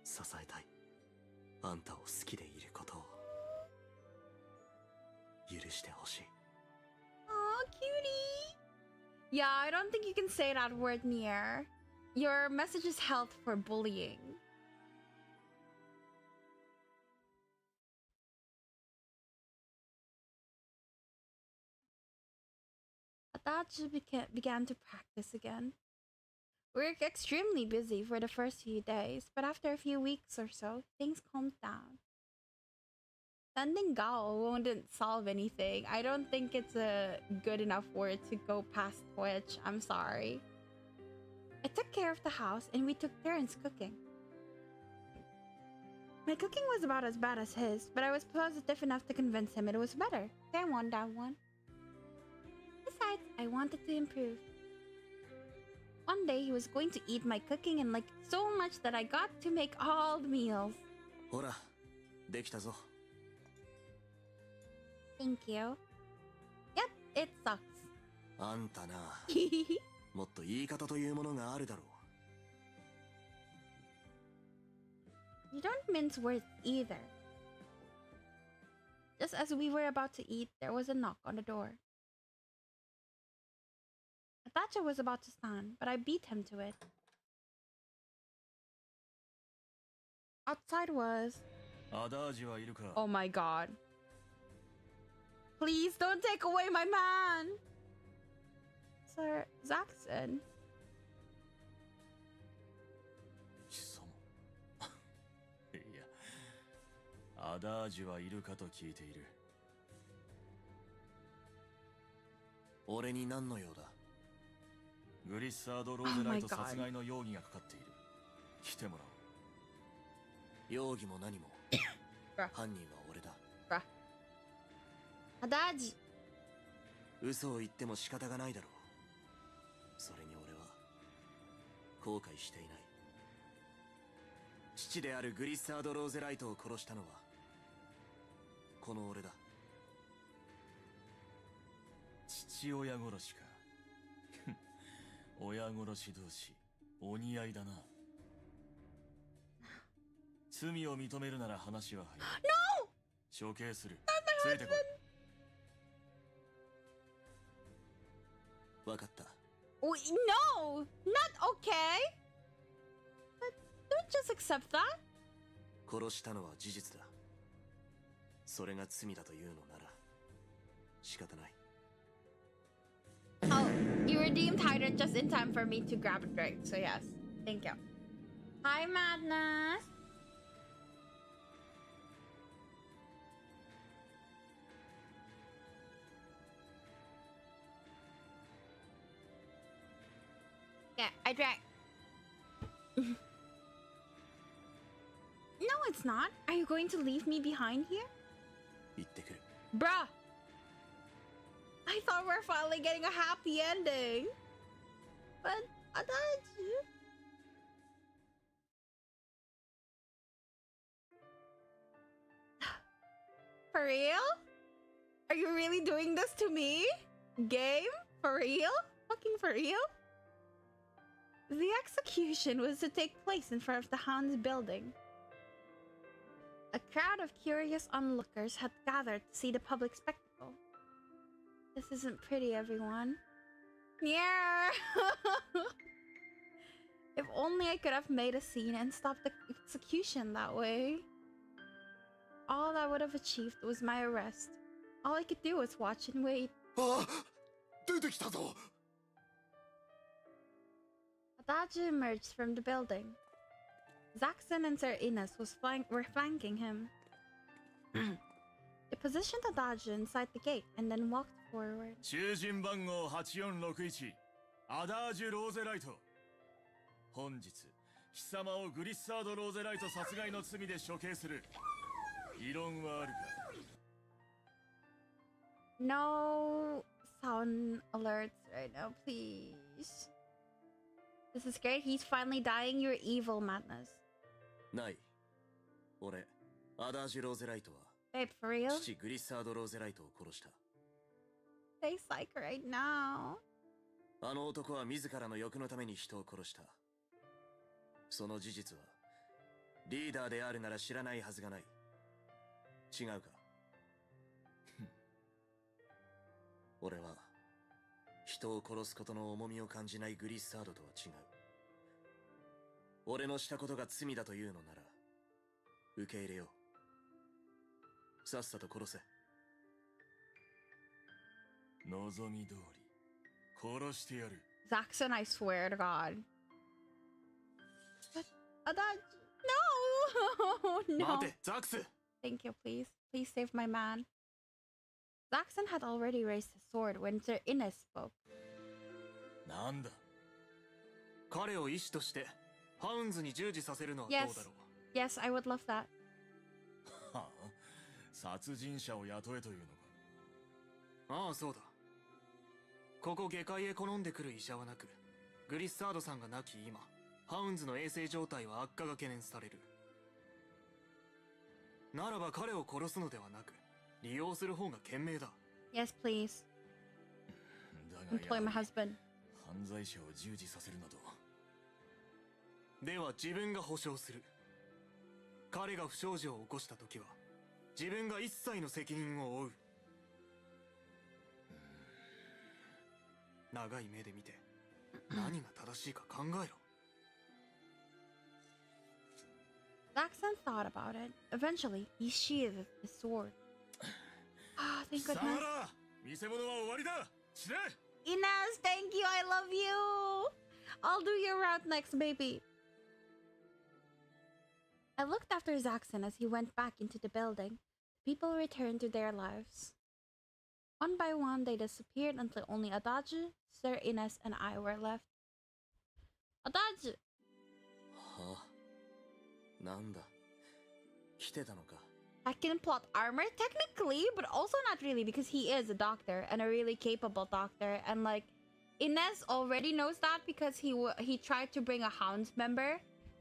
支えたい。あんたを好きでいることを許してほしい。 Aw, cutie. Yeah, I don't think you can say that word near. Your message is held for bullying. Adage began to practice again. We were extremely busy for the first few days, but after a few weeks or so, things calmed down. Sending Gao wouldn't solve anything. I don't think it's a good enough word to go past Twitch. I'm sorry. I took care of the house and we took turns cooking. My cooking was about as bad as his, but I was positive enough to convince him it was better. That one. Besides, I wanted to improve. One day he was going to eat my cooking and liked it so much that I got to make all the meals. ほら、できたぞ。Thank you. Yep, it sucks. あんたな、もっと言い方というものがあるだろう。 You don't mince words either. Just as we were about to eat, there was a knock on the door. Atacha was about to stand, but I beat him to it. Outside was... Oh my god. Please don't take away my man! Sir Zaxxon. いや、アダージュはいるかと聞いている。俺に何の用だ？グリッサード・ローゼライト殺害の容疑がかかっている。来てもらおう。容疑も何も犯人は俺だ。アダージ。嘘を言っても仕方がないだろう。それに俺は後悔していない。父であるグリッサード・ローゼライトを殺したのはこの俺だ。父親殺しか。親殺し同士、お似合いだな。罪を認めるなら話は早い。処刑する。ついてこい。わかった。Oh, no! Not okay! But don't just accept that. 殺したのは事実だ。それが罪だというのなら仕方ない。Oh, you redeemed Hydrant just in time for me to grab a drink, so yes. Thank you. Hi, Madness! Yeah, I drank. No, it's not. Are you going to leave me behind here? 行ってくる。 Bruh! I thought we were finally getting a happy ending. But Adachi. For real? Are you really doing this to me? Game? For real? Fucking for real? The execution was to take place in front of the Hound's building. A crowd of curious onlookers had gathered to see the public spectacle. This isn't pretty, everyone. Yeah. If only I could have made a scene and stopped the execution that way. All I would have achieved was my arrest. All I could do was watch and wait. Adage emerged from the building. Zaxxon and Sir Ines were flanking him. They positioned Adage inside the gate and then walked forward. 囚人番号8461アダージュ・ローゼライト。本日貴様をグリッサード・ローゼライト殺害の罪で処刑する。異論はあるか？ No sound alerts right now, please. This is great. He's finally dying. You're evil, Madness. ない。俺、アダージュ・ローゼライトは Babe, for real? 父グリッサード・ローゼライトを殺した。Face like right now. あの男は自らの欲のために人を殺した。その事実はリーダーであるなら知らないはずがない。違うか？俺は人を殺すことの重みを感じないグリッサードとは違う。俺のしたことが罪だというのなら受け入れよう。さっさと殺せ。望み通り殺してやる。 Zaxxon, I swear to God. But Adage, no, no. 待て、ザックス。 Thank you, please. Please save my man. Zaxxon had already raised his sword when Sir Ines spoke. なんだ。彼を医師としてハウンズに従事させるのはどうだろう。 Yes, I would love that. はあ、殺人者を雇えというのか。ああ、そうだ。ここ下界へ好んでくる医者はなく、グリッサードさんが亡き今、ハウンズの衛生状態は悪化が懸念される。ならば彼を殺すのではなく、利用する方が賢明だ。 Yes, please. だ Employ がや my はり husband. 犯罪者を従事させるなど。では自分が保証する。彼が不祥事を起こした時は、自分が一切の責任を負う。長い目で見て、何が正しいか考えろ。Zaxxon thought about it. Eventually, he sheathed his sword. Ah, thank さ goodness. ら、見せ物は終わりだ。死ね。 Ines, thank you. I love you. I'll do your route next, baby. I looked after Zaxxon as he went back into the building. People returned to their lives. One by one, they disappeared until only Adage, Sir Ines, and I were left. Adage! はあ、なんだ。来てたのか。 Second plot armor, technically, but also not really because he is a doctor and a really capable doctor. And like, Ines already knows that because he tried to bring a Hounds member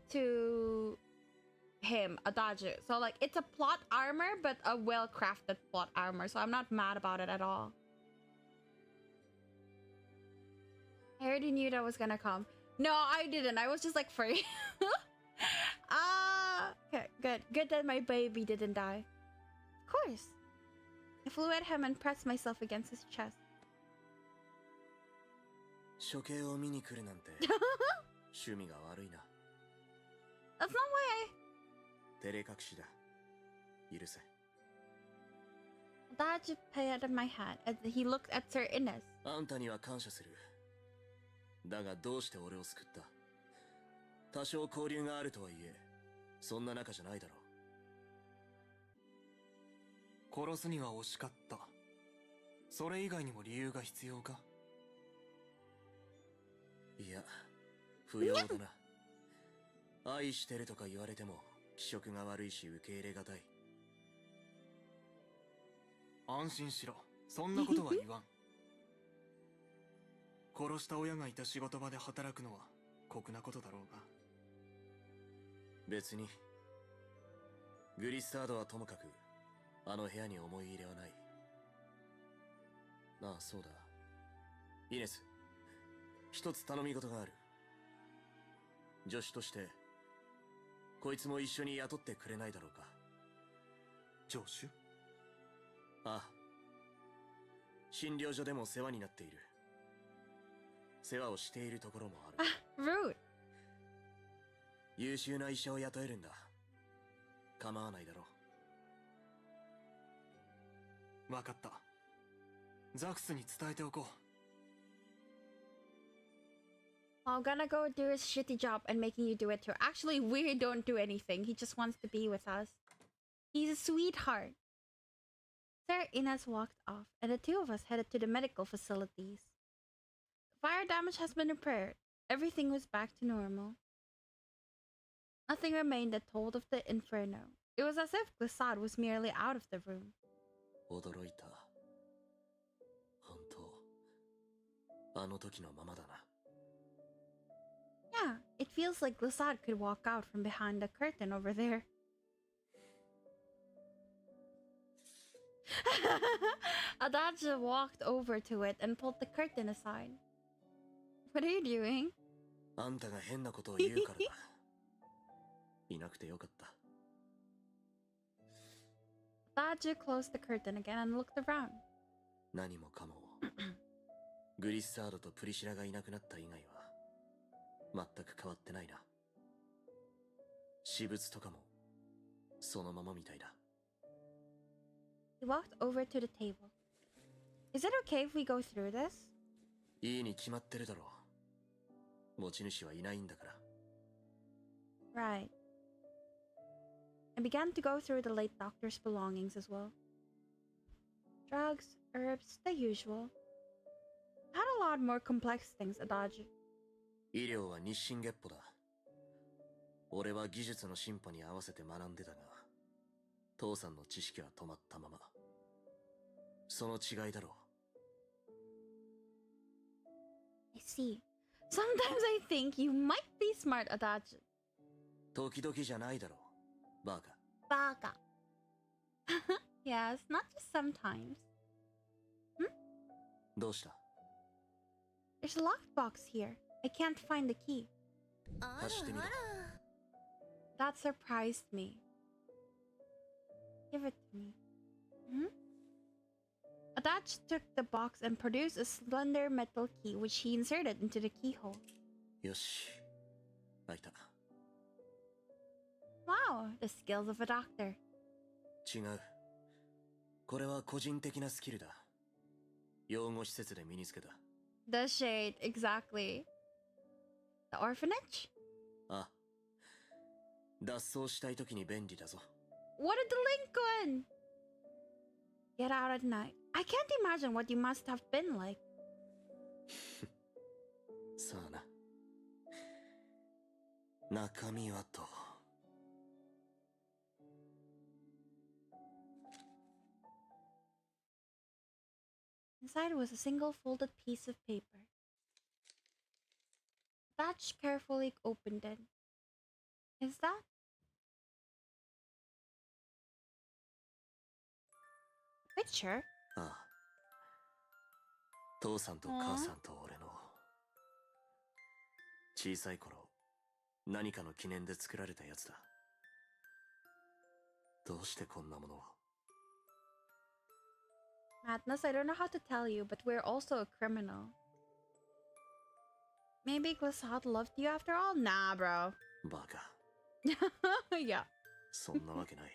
to him, Adage. So like, it's a plot armor, but a well-crafted plot armor. So I'm not mad about it at all. I already knew that was gonna come. No, I didn't. I was just like free. Okay, good. Good that my baby didn't die. Of course. I flew at him and pressed myself against his chest. 処刑を見に来るなんて趣味が悪いな。 That's not why 照れ隠しだ。許せ。 Adage patted my hand as he looked at Sir Ines. あんたには感謝する。だがどうして俺を救った？多少交流があるとはいえ、そんな仲じゃないだろう。殺すには惜しかった。それ以外にも理由が必要か？いや、不要だな。愛してるとか言われても気色が悪いし受け入れがたい。安心しろ。そんなことは言わん。殺した親がいた仕事場で働くのは酷なことだろうが。別に。グリッサードはともかく、あの部屋に思い入れはない。ああ、そうだ。イネス、一つ頼み事がある。助手として、こいつも一緒に雇ってくれないだろうか。助手？ああ。診療所でも世話になっている。世話をしているところもある。Rude. 優秀な医者を雇えるんだ。構わないだろう。わかった。ザクスに伝えておこう。I'm gonna go do his shitty job and making you do it too. Actually, we don't do anything. He just wants to be with us. He's a sweetheart. Sir Ines walked off, and the two of us headed to the medical facilities. The fire damage has been repaired. Everything was back to normal. Nothing remained that told of the inferno. It was as if Glissade was merely out of the room. 驚いた。本当。あの時のままだな。Yeah, it feels like Glissade could walk out from behind the curtain over there. Adage walked over to it and pulled the curtain aside. What are you doing? あんたが変なことを言うからだ。いなくてよかった。Adage closed the curtain again and looked around. 何もかもグリッサードとプリシラがいなくなった以外は全く変わってないな。私物とかもそのままみたいだ。He walked over to the table. Is it okay if we go through this? いいに決まってるだろう。持ち主はいないんだから。Right. I began to go through the late doctor's belongings as well. Drugs, herbs, the usual. Had a lot more complex things, Adage. 医療は日進月歩だ。俺は技術の進歩に合わせて学んでたが、父さんの知識は止まったまま。その違いだろう。I see. Sometimes I think you might be smart, Adage. 時々じゃないだろう、バカ。バカ. Yes, not just sometimes. どうした？ There's a lockbox here. I can't find the key. 貸してみろ。That surprised me. Give it to me. Adage took the box and produced a slender metal key which he inserted into the keyhole. よし。開いた。Wow, the skills of a doctor. 違う。これは個人的なスキルだ。養護施設で身につけた。The shade, exactly. The orphanage? あ。脱走したいときに便利だぞ。What a delinquent! Get out at night. I can't imagine what you must have been like. さあな。中身はと。Inside was a single folded piece of paper. Thatch carefully opened it. Is that? Picture? ああ。父さんと母さんと俺の小さい頃何かの記念で作られたやつだ。どうしてこんなものを？ Madness, I don't know how to tell you, but we're also a criminal. Maybe Glissad loved you after all? Nah, bro. バカ。Yeah. そんなわけない。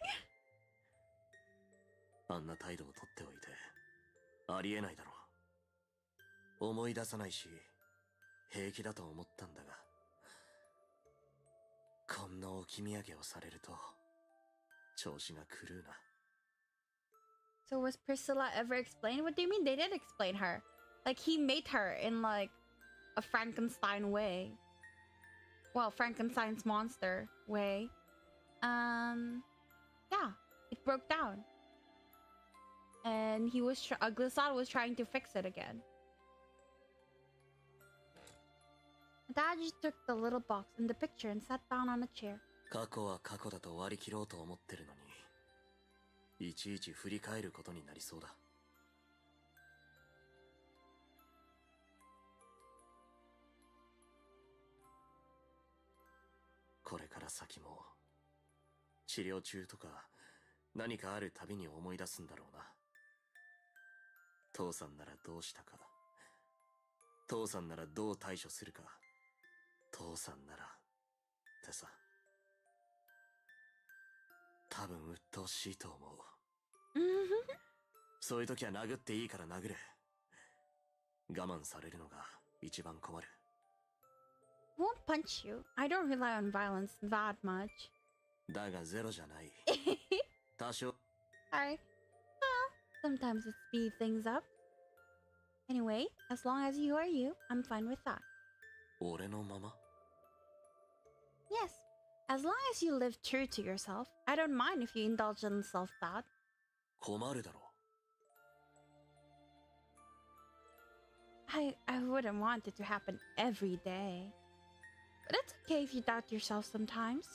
あんな態度をとっておいてありえないだろう。思い出さないし平気だと思ったんだが、こんな置き土産をされると調子が狂うな。So was Priscilla ever explained? What do you mean? They did explain her. Like, he made her in, like, a Frankenstein way. Well, Frankenstein's monster way. Yeah. It broke down. And he was, Glissad was trying to fix it again. Adage took the little box and the picture and sat down on a chair. 過去は過去だと割り切ろうと思ってるのに、いちいち振り返ることになりそうだ。これから先も治療中とか何かあるたびに思い出すんだろうな。父さんならどうしたか、父さんならどう対処するか、父さんならってさ。多分鬱陶しいと思う。そういう時は殴っていいから殴れ。我慢されるのが一番困る。Won't punch you. I don't rely on violence that much. だがゼロじゃない。多少。Sorry. Well, sometimes it's speed things up. Anyway, as long as you are you, I'm fine with that. 俺のまま？ Yes. As long as you live true to yourself, I don't mind if you indulge in self-doubt. 困るだろ。I wouldn't want it to happen every day. But it's okay if you doubt yourself sometimes.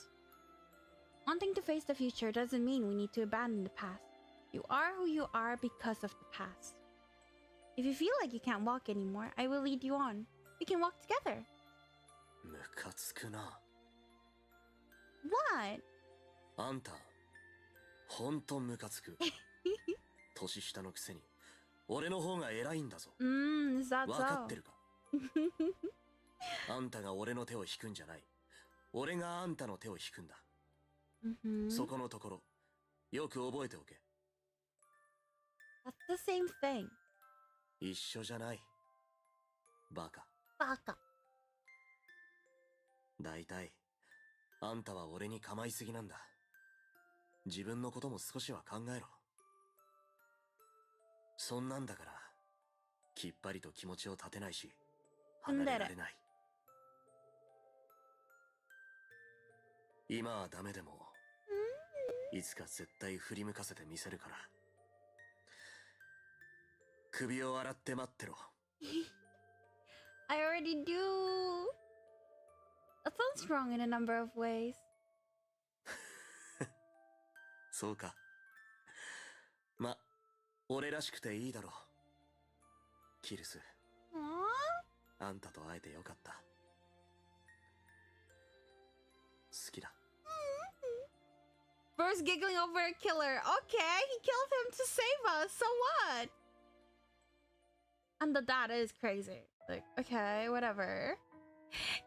Wanting to face the future doesn't mean we need to abandon the past. You are who you are because of the past. If you feel like you can't walk anymore, I will lead you on. We can walk together. ムカつくな。What? あんた、ほんとムカつく。年下のくせに、俺の方が偉いんだぞ。Is that so? わかってるか？あんたが俺の手を引くんじゃない。俺があんたの手を引くんだ。そこのところ、よく覚えておけ。That's the same thing. 一緒じゃない。バカ。バカ。だいたいあんたは俺に構いすぎなんだ。自分のことも少しは考えろ。そんなんだからきっぱりと気持ちを立てないし離れられない。今はダメでもいつか絶対振り向かせてみせるから。首を洗って待ってろ。I already do. That sounds strong in a number of ways. そうか。ま、俺らしくていいだろう。キルス。あんたと会えてよかった。好きだ。Bro's giggling over a killer. Okay, he killed him to save us. So what? And the dad is crazy. Like, okay, whatever.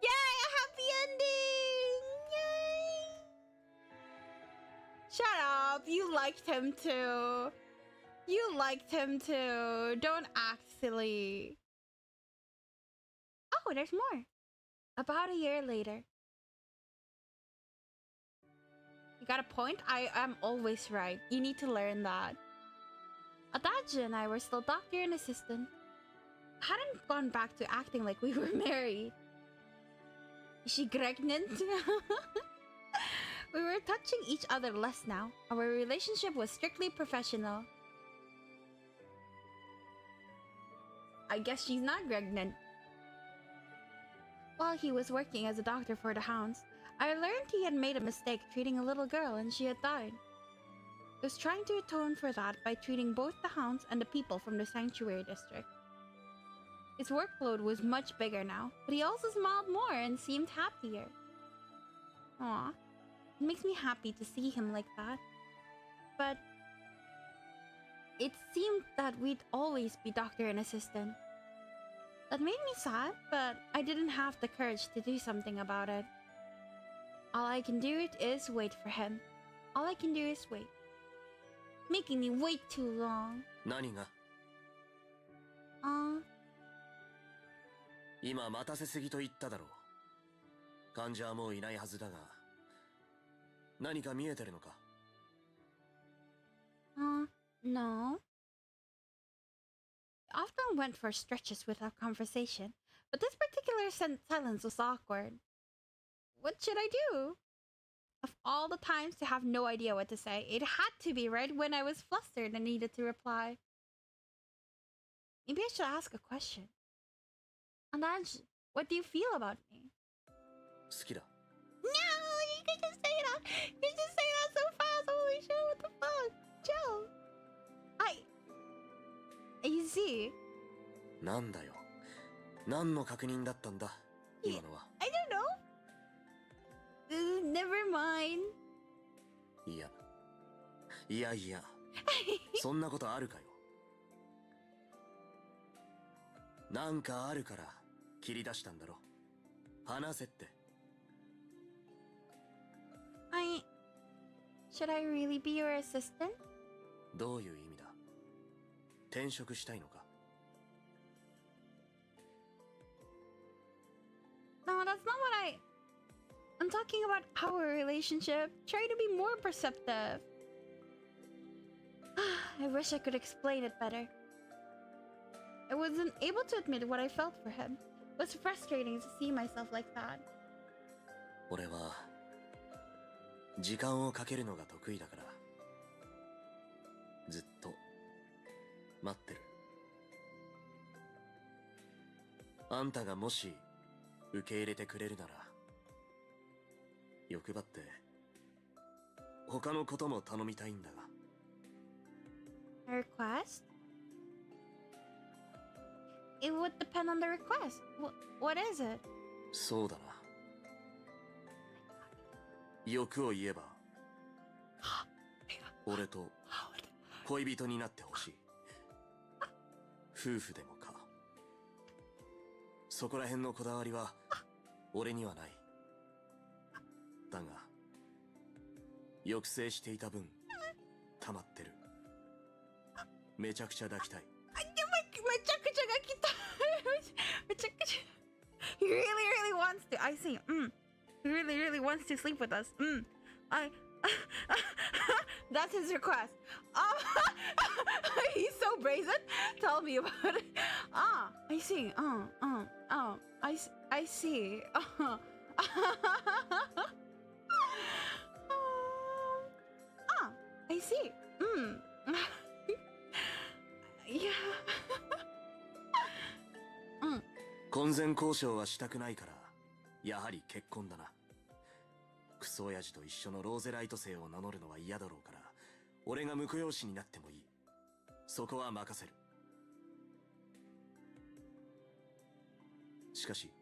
Yay, a happy ending! Yay! Shut up. You liked him too. You liked him too. Don't act silly. Oh, there's more. About a year later. You got a point? I am always right. You need to learn that. Adage and I were still doctor and assistant. Hadn't gone back to acting like we were married. Is she pregnant? We were touching each other less now. Our relationship was strictly professional. I guess she's not pregnant. While he was working as a doctor for the hounds, I learned he had made a mistake treating a little girl and she had died. He was trying to atone for that by treating both the hounds and the people from the sanctuary district. His workload was much bigger now, but he also smiled more and seemed happier. Aw, it makes me happy to see him like that. But it seemed that we'd always be doctor and assistant. That made me sad, but I didn't have the courage to do something about it. All I can do is wait for him. All I can do is wait. Making me wait too long. 何が？今待たせすぎと言っただろう。患者はもういないはずだが、何か見えてるのか？ No. I often went for stretches without conversation, but this particular silence was awkward. What should I do? Of all the times to have no idea what to say, it had to be right when I was flustered and needed to reply. Maybe I should ask a question. Adage, what do you feel about me? 好きだ。 No, you could just say that. You could just say that so fast. Holy shit, what the fuck? Chill. You see? なんだよ。何の確認だったんだ、今のは。I don't know. Never mind. いや、そんなことあるかよ。なんかあるから切り出したんだろ。話せって。Should I really be your assistant? どういう意味だ？転職したいのか？ No, that's not what I'm talking about our relationship. Try to be more perceptive. I wish I could explain it better. I wasn't able to admit what I felt for him. It was frustrating to see myself like that. 俺は時間をかけるのが得意だからずっと待ってる。あんたがもし受け入れてくれるなら欲張って他のことも頼みたいんだが。 A request? It would depend on the request. What is it? そうだな。欲を言えば俺と恋人になってほしい。夫婦でもか。そこら辺のこだわりは俺にはない。だが抑制していた分溜まってる。めちゃくちゃ抱きたい。めちゃくちゃ抱きたい。め He really, really wants to. I see. He really, really wants to sleep with us. I. That's his request. He's so brazen. Tell me about it. I see. I see. I see. Yeah. 婚前交渉はしたくないから、やはり結婚だな。クソ親父と一緒のローゼライト姓を名乗るのは嫌だろうから、俺が婿養子になってもいい。そこは任せる。しかし、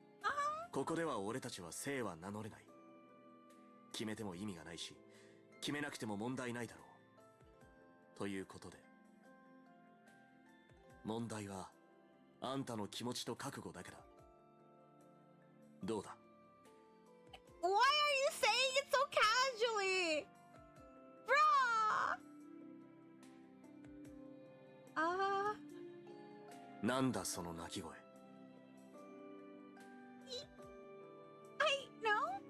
ここでは俺たちは姓は名乗れない。決めても意味がないし、決めなくても問題ないだろう。ということで、問題はあんたの気持ちと覚悟だけだ。どうだ？ Why are you saying it so casually? Bruh! なんだその鳴き声。I know.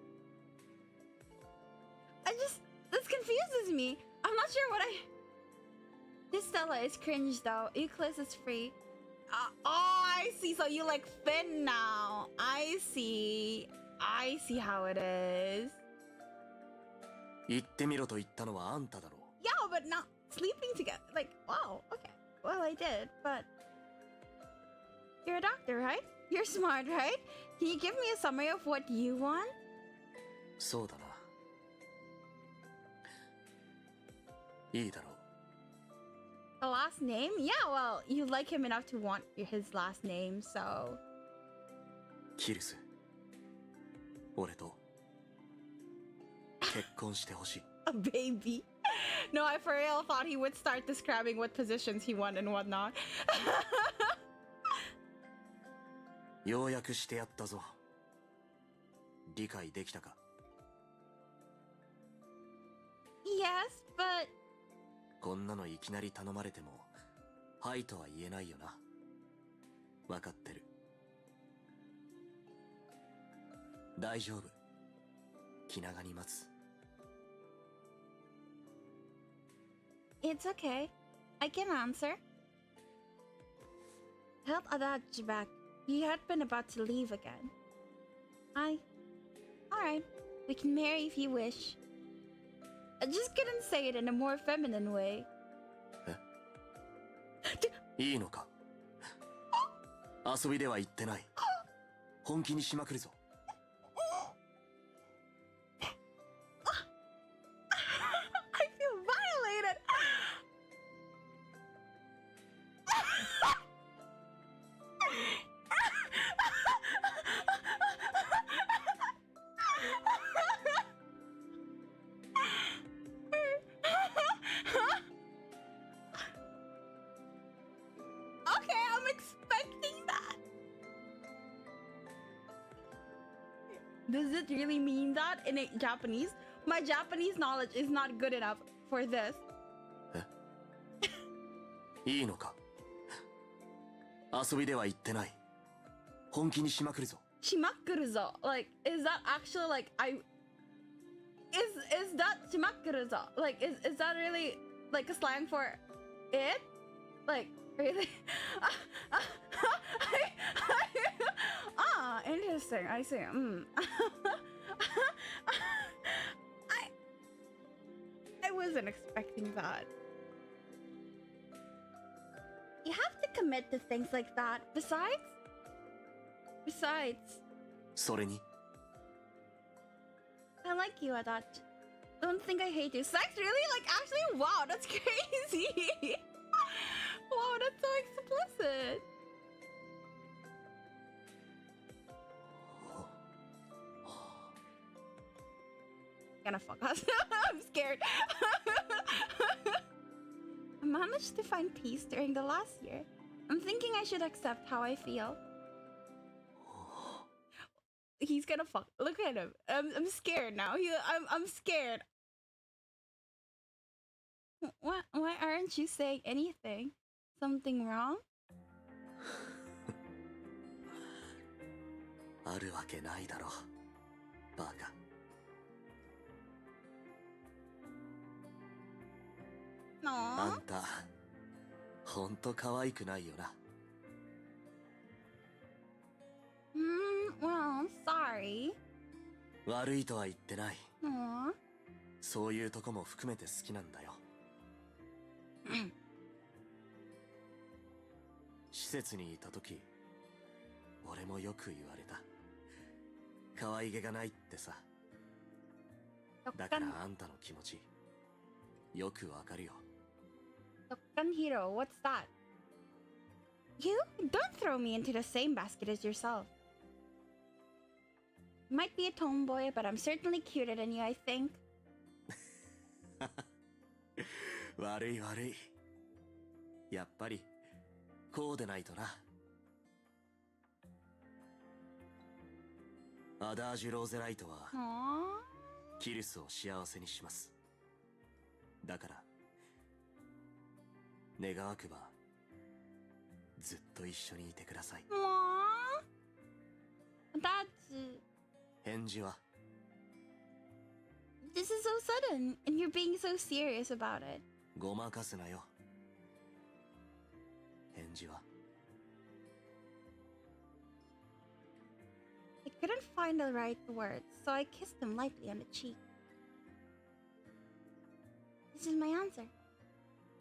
This confuses me. I'm not sure what This Stella is cringe though. Euclid is free. I see. So you like Finn now. I see how it is. 言ってみろと言ったのはあんただろう。Yeah, but not sleeping together. Like, wow, okay. Well, I did, but you're a doctor, right? You're smart, right? Can you give me a summary of what you want? そうだな。いいだろう。A last name? Yeah, well, you like him enough to want his last name, so. キルス。俺と結婚してほしい。A baby. No, I for real thought he would start describing what positions he won and whatnot. ようやくしてやったぞ。理解できたか？ Yes, but こんなのいきなり頼まれても、はいとは言えないよな。わかってる。大丈夫。気長に待つ。it's okay. I can answer. Held Adage back. He had been about to leave again. Alright. We can marry if you wish. I just couldn't say it in a more feminine way. いいのか？遊びでは言ってない。本気にしまくるぞ。I feel violated. Okay, I'm expecting that. Does it really mean that in Japanese? My Japanese knowledge is not good enough for this. いいのか？遊びでは言ってない。本気にしまくるぞ。Shimakuruzo. Like, is that actually like is that shimakuruzo? Like, is that really like a slang for it? Like, really? Interesting. I see. I wasn't expecting that. You have to commit to things like that. Besides, それに I like you, Adage. Don't think I hate you. Sex, really? Like, actually? Wow, that's crazy. Wow, that's so explicit. Gonna fuck us. I'm scared. I managed to find peace during the last year. I'm thinking I should accept how I feel. He's gonna fuck. Look at him. I'm scared now. I'm scared. Why aren't you saying anything? Something wrong? あるわけないだろ、バカ。あんた、ほんと可愛くないよな。Well, sorry. 悪いとは言ってない。Aww. そういうとこも含めて好きなんだよ。施設にいた時、俺もよく言われた。可愛げがないってさ。だからあんたの気持ち、よくわかるよ。Dokkan Hero, what's that? You? Don't throw me into the same basket as yourself. Might be a tomboy, but I'm certainly cuter than you, I think. 悪い悪い。やっぱり、こうでないとな。アダージュ・ローゼライトは、キルスを幸せにします。だから、願わくば、ずっと一緒にいてください。That's... 返事は This is so sudden, and you're being so serious about it. ごまかすなよ。返事は I couldn't find the right words, so I kissed him lightly on the cheek. This is my answer.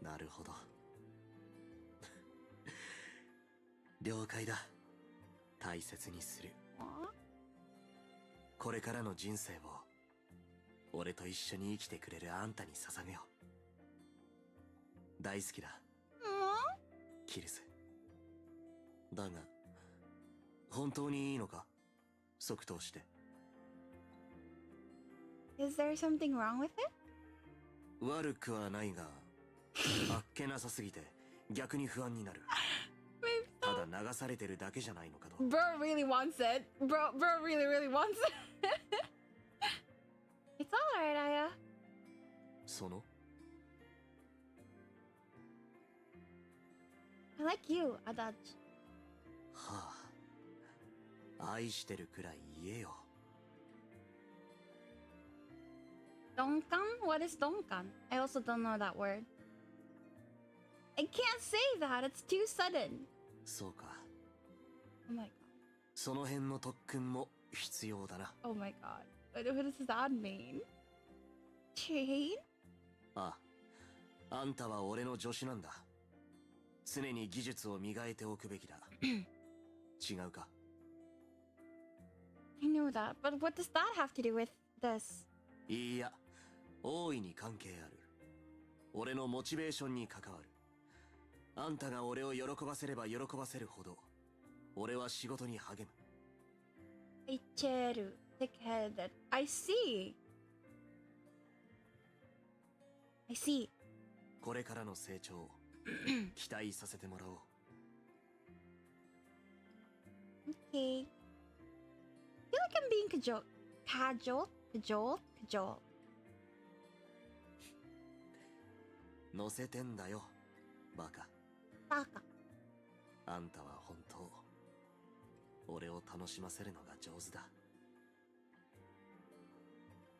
なるほど。了解だ。大切にする。これからの人生を俺と一緒に生きてくれるあんたに捧げよう。大好きだ。キルス。だが、本当にいいのか？即答して。Is there something wrong with it? 悪くはないが、あっけなさすぎて逆に不安になる。ただ流されてるだけじゃないのかと。Bro really wants it. Bro really, really wants it. It's alright, Aya. その I like you, Adage. はあ、愛してるくらい言えよ。Donkan? What is Donkan? I also don't know that word. I can't say that. It's too sudden. そうか。Oh my god. その辺の特訓も必要だな。Oh my god. What does that mean? Chain? ああ、あんたは俺の助手なんだ。常に技術を磨いておくべきだ。違うか？ I knew that, but what does that have to do with this? いいや、大いに関係ある。俺のモチベーションに関わる。あんたが俺を喜ばせれば喜ばせるほど、俺は仕事に励む。Icheru, thick-headed. I see. I see. これからの成長を期待させてもらおう。Okay. I feel like I'm being cajole. 乗せてんだよ、バカ。バカ。あんたは本当、俺を楽しませるのが上手だ。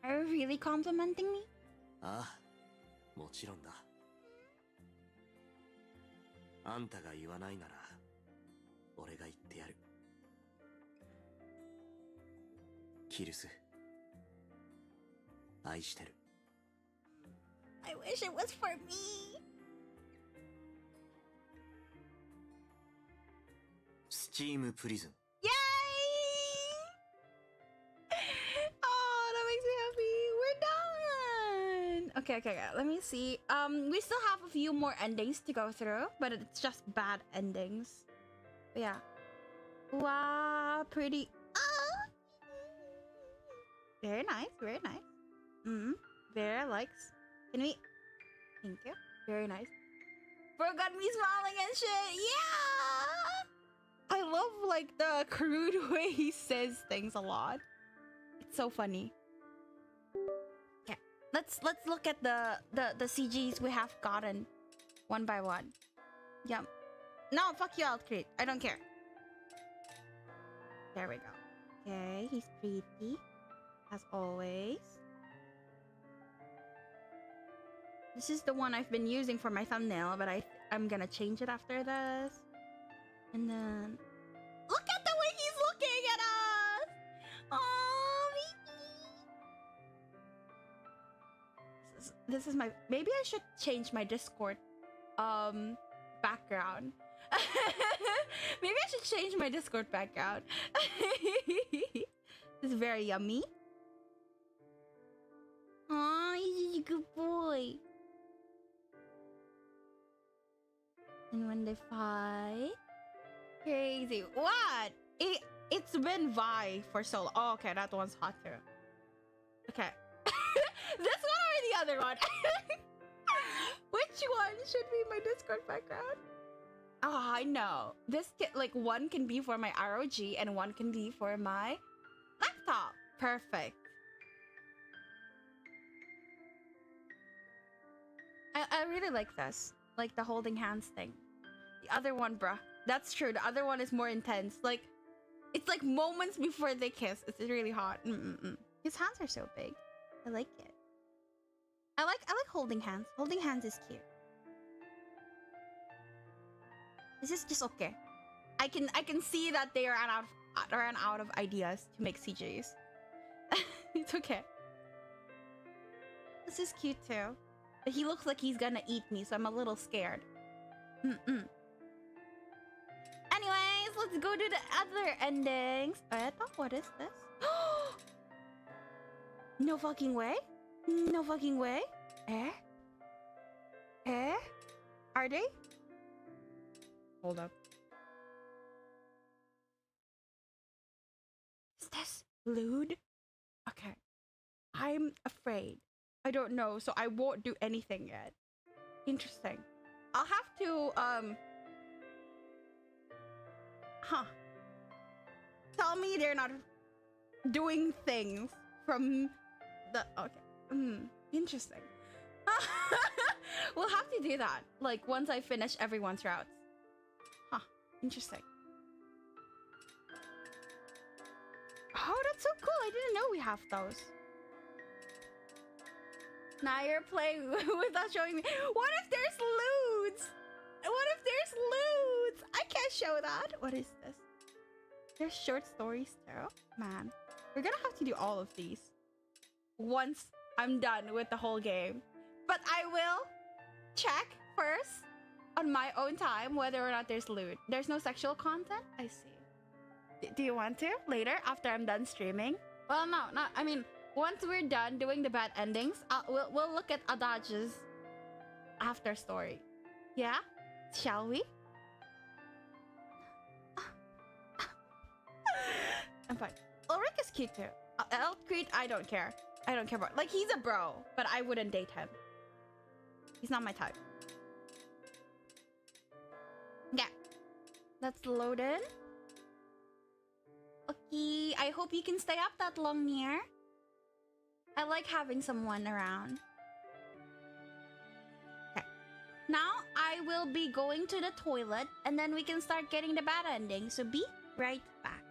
Are you really complimenting me? ああ、もちろんだ。あんたが言わないなら、俺が言ってやる。キルス、愛してる。I wish it was for me. スチームプリズン。Yay! Oh, that makes me happy. We're done. Okay. Let me see. We still have a few more endings to go through, but it's just bad endings. But yeah. Wow, pretty. Very nice. Very likes. Can we? Thank you. Very nice. Bro got me smiling and shit. Yeah. I love like the crude way he says things a lot. It's so funny. Okay, let's look at the CGs we have gotten one by one. Yep. No, fuck you, Altcrete. I don't care. There we go. Okay, he's pretty, as always. This is the one I've been using for my thumbnail, but I'm gonna change it after this. And then... Look at the way he's looking at us! Oh, this is my... Maybe I should change my Discord background. Maybe I should change my Discord background. This is very yummy. Aw, he's a good boy. And when they fight... Crazy. What? It's been Vi for so long. Oh, okay, that one's hot too. Okay. This one or the other one? Which one should be my Discord background? Oh, I know. This like one can be for my ROG and one can be for my laptop. Perfect. I really like this. Like the holding hands thing. The other one, bruh. That's true. The other one is more intense. Like, it's like moments before they kiss. It's really hot. His hands are so big. I like it. I like holding hands. Holding hands is cute. This is just okay. I can see that they ran out of ideas to make CJs. It's okay. This is cute too. But he looks like he's gonna eat me, so I'm a little scared. Anyways, let's go to the other endings. What is this? No fucking way. No fucking way. Are they? Hold up. Is this lewd? Okay. I'm afraid. I don't know, so I won't do anything yet. Interesting. I'll have to, tell me they're not doing things from the... Okay. Interesting. We'll have to do that, like, once I finish everyone's routes. Huh. Interesting. Oh, that's so cool. I didn't know we have those. Now you're playing without showing me. What if there's lewds? What if there's lewds? I can't show that. What is this? There's short stories too. Man, we're gonna have to do all of these once I'm done with the whole game. But I will check first on my own time whether or not there's lewd. There's no sexual content? I see. Do you want to? Later, after I'm done streaming? Well, no, not... I mean... Once we're done doing the bad endings, we'll look at Adage's after story. Yeah? Shall we? I'm fine. Ulrich is cute too. Elcrete, I don't care. I don't care about... Like, he's a bro, but I wouldn't date him. He's not my type. Yeah. Let's load in. Okay, I hope you can stay up that long, Nier. I like having someone around. Okay. Now, I will be going to the toilet, and then we can start getting the bad ending. So be right back.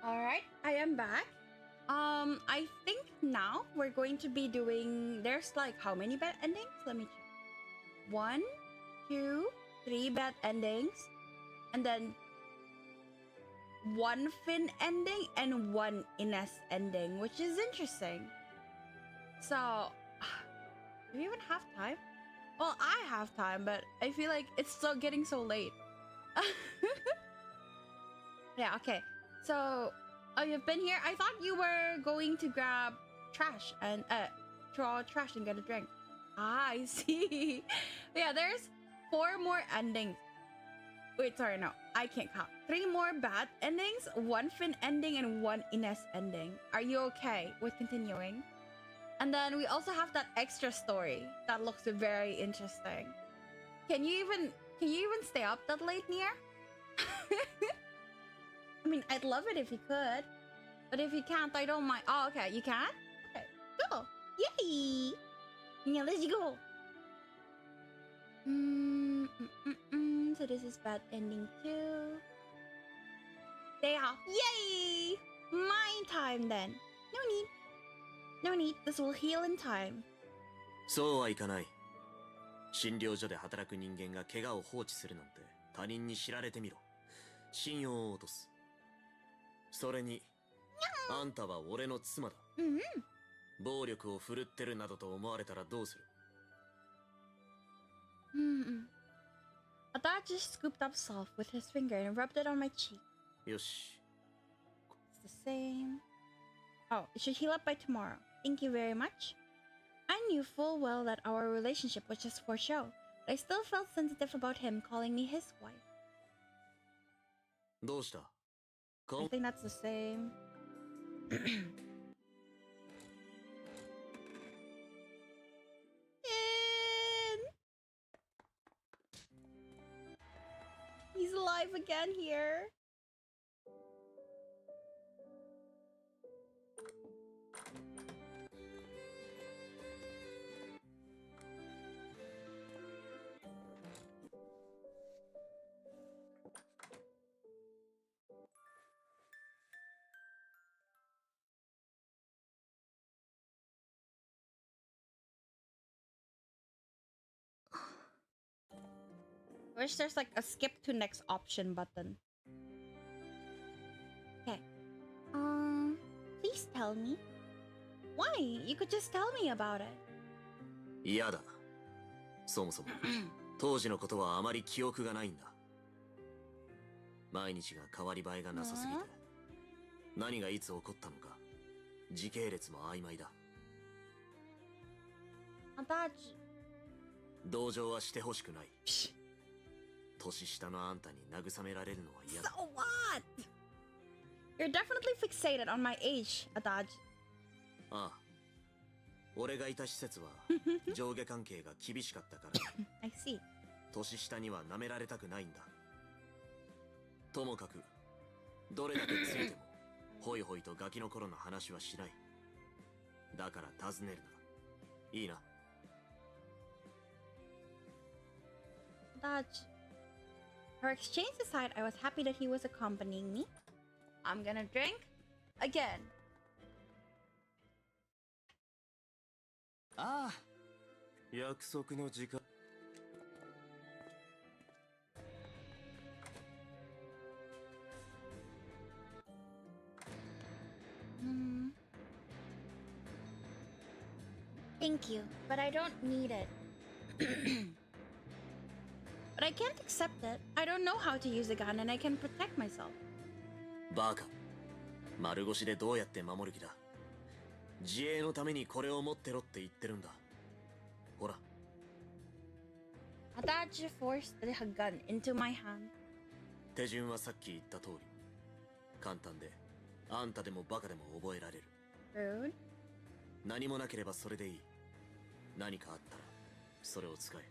Alright, I am back. I think now we're going to be doing, there's like how many bad endings? Let me check. 1, 2, 3 bad endings, and then 1 Finn ending and 1 Ines ending, which is interesting. So, do we even have time? Well, I have time, but I feel like it's still getting so late. Yeah, okay. So, oh, you've been here? I thought you were going to grab trash and, throw out trash and get a drink. Ah, I see. Yeah, there's 4 more endings. Wait, sorry, no. I can't count. 3 more bad endings, 1 Finn ending, and 1 Ines ending. Are you okay with continuing? And then we also have that extra story that looks very interesting. Can you even stay up that late, Nier? I mean, I'd love it if you could, but if you can't, I don't mind. Oh, okay, you can? Okay, cool. Yay! Yeah, let's go. So this is bad ending too. Stay off. Yay! My time then. No need. This will heal in time. そうはいかない。診療所で働く人間が怪我を放置するなんて他人に知られてみろ。信用を落とす。それに、あんたは俺の妻だ。暴力を振るってるなどと思われたらどうする？ Adage just scooped up salt with his finger and rubbed it on my cheek. よし。 It's the same. Oh, it should heal up by tomorrow. Thank you very much. I knew full well that our relationship was just for show, but I still felt sensitive about him calling me his wife. どうした？ I think that's the same. He's alive again here. I wish there's like a skip to next option button. Okay. Please tell me. Why? You could just tell me about it. 嫌だ。そもそも当時のことはあまり記憶がないんだ。毎日が変わり映えがなさすぎて、何がいつ起こったのか、時系列も曖昧だ。Adage. 同情はしてほしくない。年下のあんたに慰められるのは嫌だ。So what? You're definitely fixated on my age, Adage. ああ。俺がいた施設は上下関係が厳しかったから。I see. 年下には舐められたくないんだ。ともかく、どれだけついても、ホイホイとガキの頃の話はしない。だから尋ねるな。いいな。Adage. Our exchange aside, I was happy that he was accompanying me. I'm gonna drink again. ああ、約束の時間。Thank you, but I don't need it. But I can't accept it. I don't know how to use a gun and I can protect myself. バカ。丸腰でどうやって守る気だ。自衛のためにこれを持ってろって言ってるんだ。ほら。Adage forced the gun into my hand. 手順はさっき言った通り。簡単で、あんたでもバカでも覚えられる。Rude. 何もなければそれでいい。何かあったら、それを使え。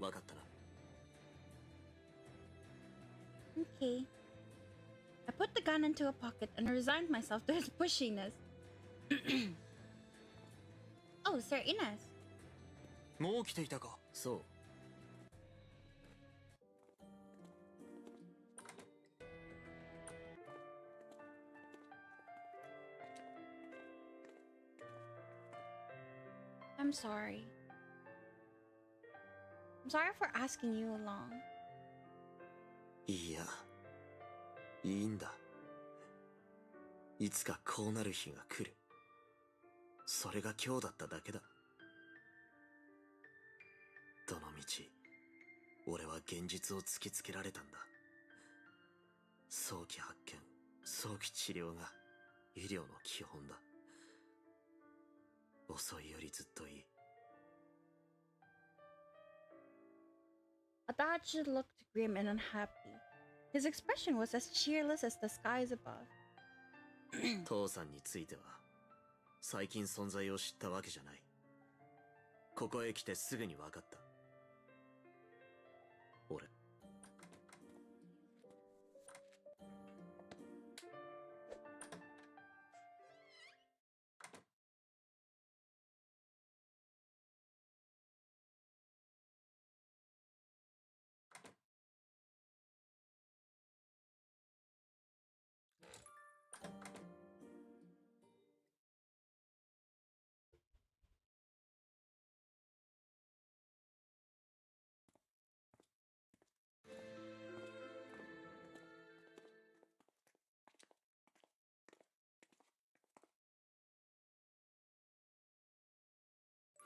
わかったな。Okay. I put the gun into a pocket and resigned myself to his pushiness. Oh, Sir Ines. もう来ていたか。そう。I'm sorry. I'm sorry for asking you along. いや、いいんだ。いつかこうなる日が来る。それが今日だっただけだ。どのみち、俺は現実を突きつけられたんだ。早期発見、早期治療が医療の基本だ。遅いよりずっといい。Adage looked grim and unhappy. His expression was as cheerless as the skies above. 父さんについては、最近存在を知ったわけじゃない。ここへ来てすぐに分かった。俺。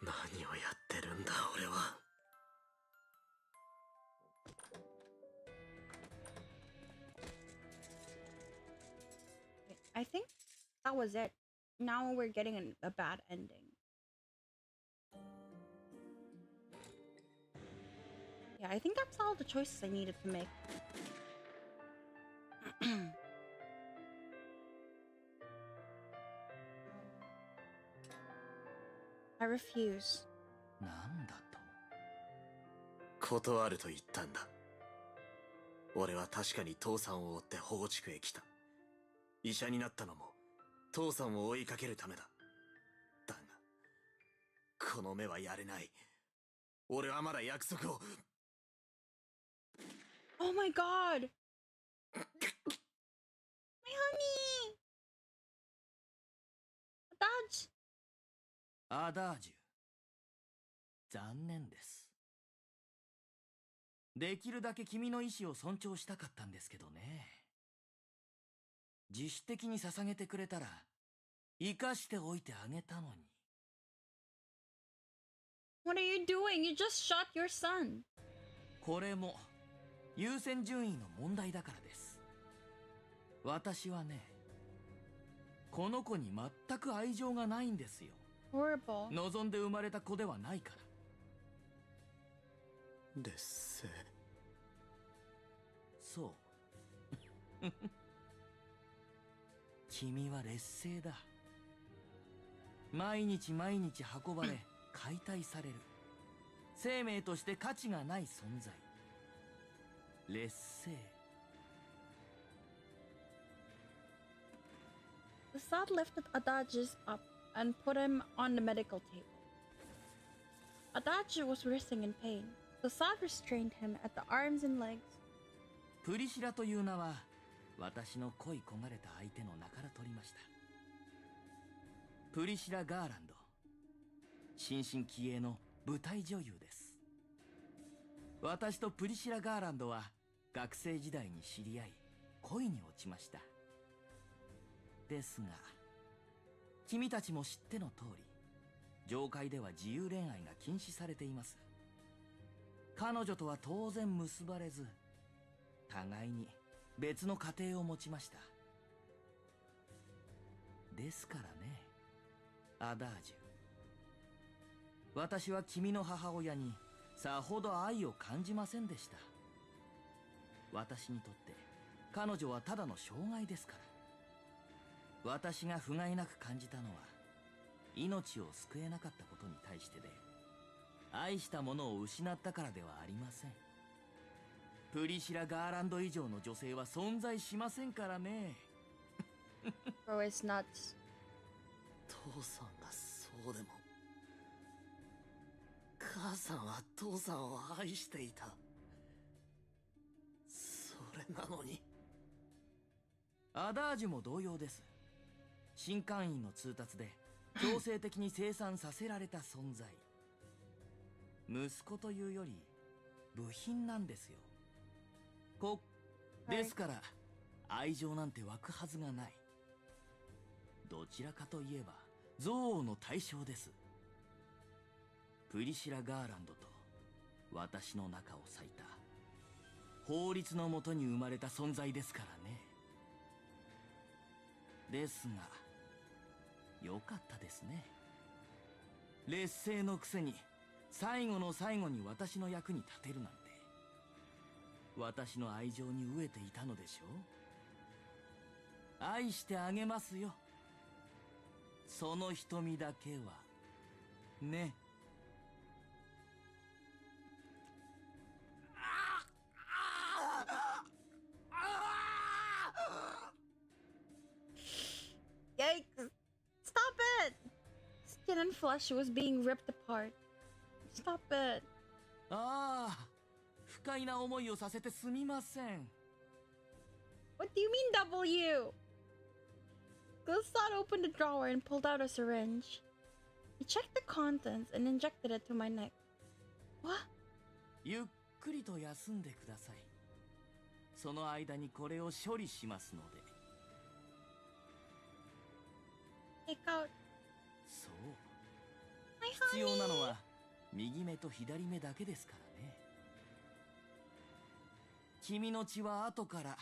何をやってるんだ俺は。I think that was it. Now we're getting a bad ending. Yeah, I think that's all the choices I needed to make. I refuse. なんだと。断ると言ったんだ。俺は確かに父さんを追って保護地区へ来た。医者になったのも父さんを追いかけるためだ。だがこの目はやれない。俺はまだ約束を。Oh my god! My honey! Adage! アダージュ。残念です。できるだけ君の意志を尊重したかったんですけどね。自主的に捧げてくれたら生かしておいてあげたのに。What are you doing? You just shot your son. これも優先順位の問題だからです。私はね、この子に全く愛情がないんですよ。Horrible. 望んで生まれた子ではないから。劣勢。そう。君は劣勢だ。毎日毎日運ばれ解体される。生命として価値がない存在。劣勢。The Sod lifted Adage's up and put him on the medical table. Adage was writhing in pain. The Sod restrained him at the arms and legs. プリシラという名は私の恋焦がれた相手の名から取りました。プリシラ・ガーランド、新進気鋭の舞台女優です。私とプリシラ・ガーランドは学生時代に知り合い恋に落ちました。ですが君たちも知っての通り、上界では自由恋愛が禁止されています。彼女とは当然結ばれず、互いに別の家庭を持ちました。ですからね、アダージュ、私は君の母親にさほど愛を感じませんでした。私にとって彼女はただの障害ですから。私が不甲斐なく感じたのは、命を救えなかったことに対してで、愛したものを失ったからではありません。プリシラ・ガーランド以上の女性は存在しませんからね。Bro, it's nuts. 父さんがそうでも、母さんは父さんを愛していた。それなのに。アダージュも同様です。新館員の通達で強制的に生産させられた存在。息子というより部品なんですよ。ですから愛情なんて湧くはずがない。どちらかといえば憎悪の対象です。プリシラ・ガーランドと私の中を裂いた法律のもとに生まれた存在ですからね。ですがよかったですね。劣勢のくせに最後の最後に私の役に立てるなんて。私の愛情に飢えていたのでしょう。愛してあげますよ、その瞳だけはね。Yikes! Stop it! Skin and flesh was being ripped apart. Stop it. ああ、不快な思いをさせてすみません。What do you mean, W? Gilsad opened a drawer and pulled out a syringe. He checked the contents and injected it to my neck. What? ゆっくりと休んでください。その間にこれを処理しますので。Take out. そう。My 必要 honey. なのは右目と左目だけですからね。君の血は後から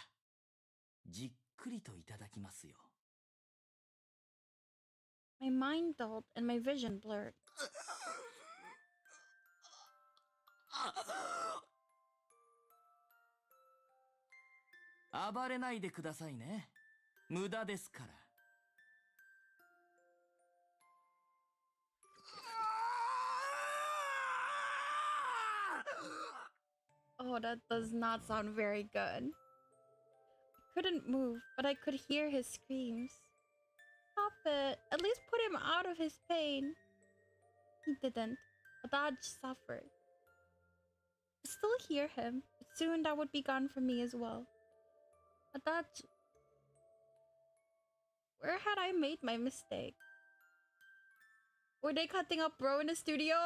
じっくりといただきますよ。My mind dulled and my vision blurred. 暴れないでくださいね。無駄ですから。Oh, that does not sound very good. I couldn't move, but I could hear his screams. Stop it. At least put him out of his pain. He didn't. Adage suffered. I still hear him, but soon that would be gone from me as well. Adage... Where had I made my mistake? Were they cutting up bro in the studio?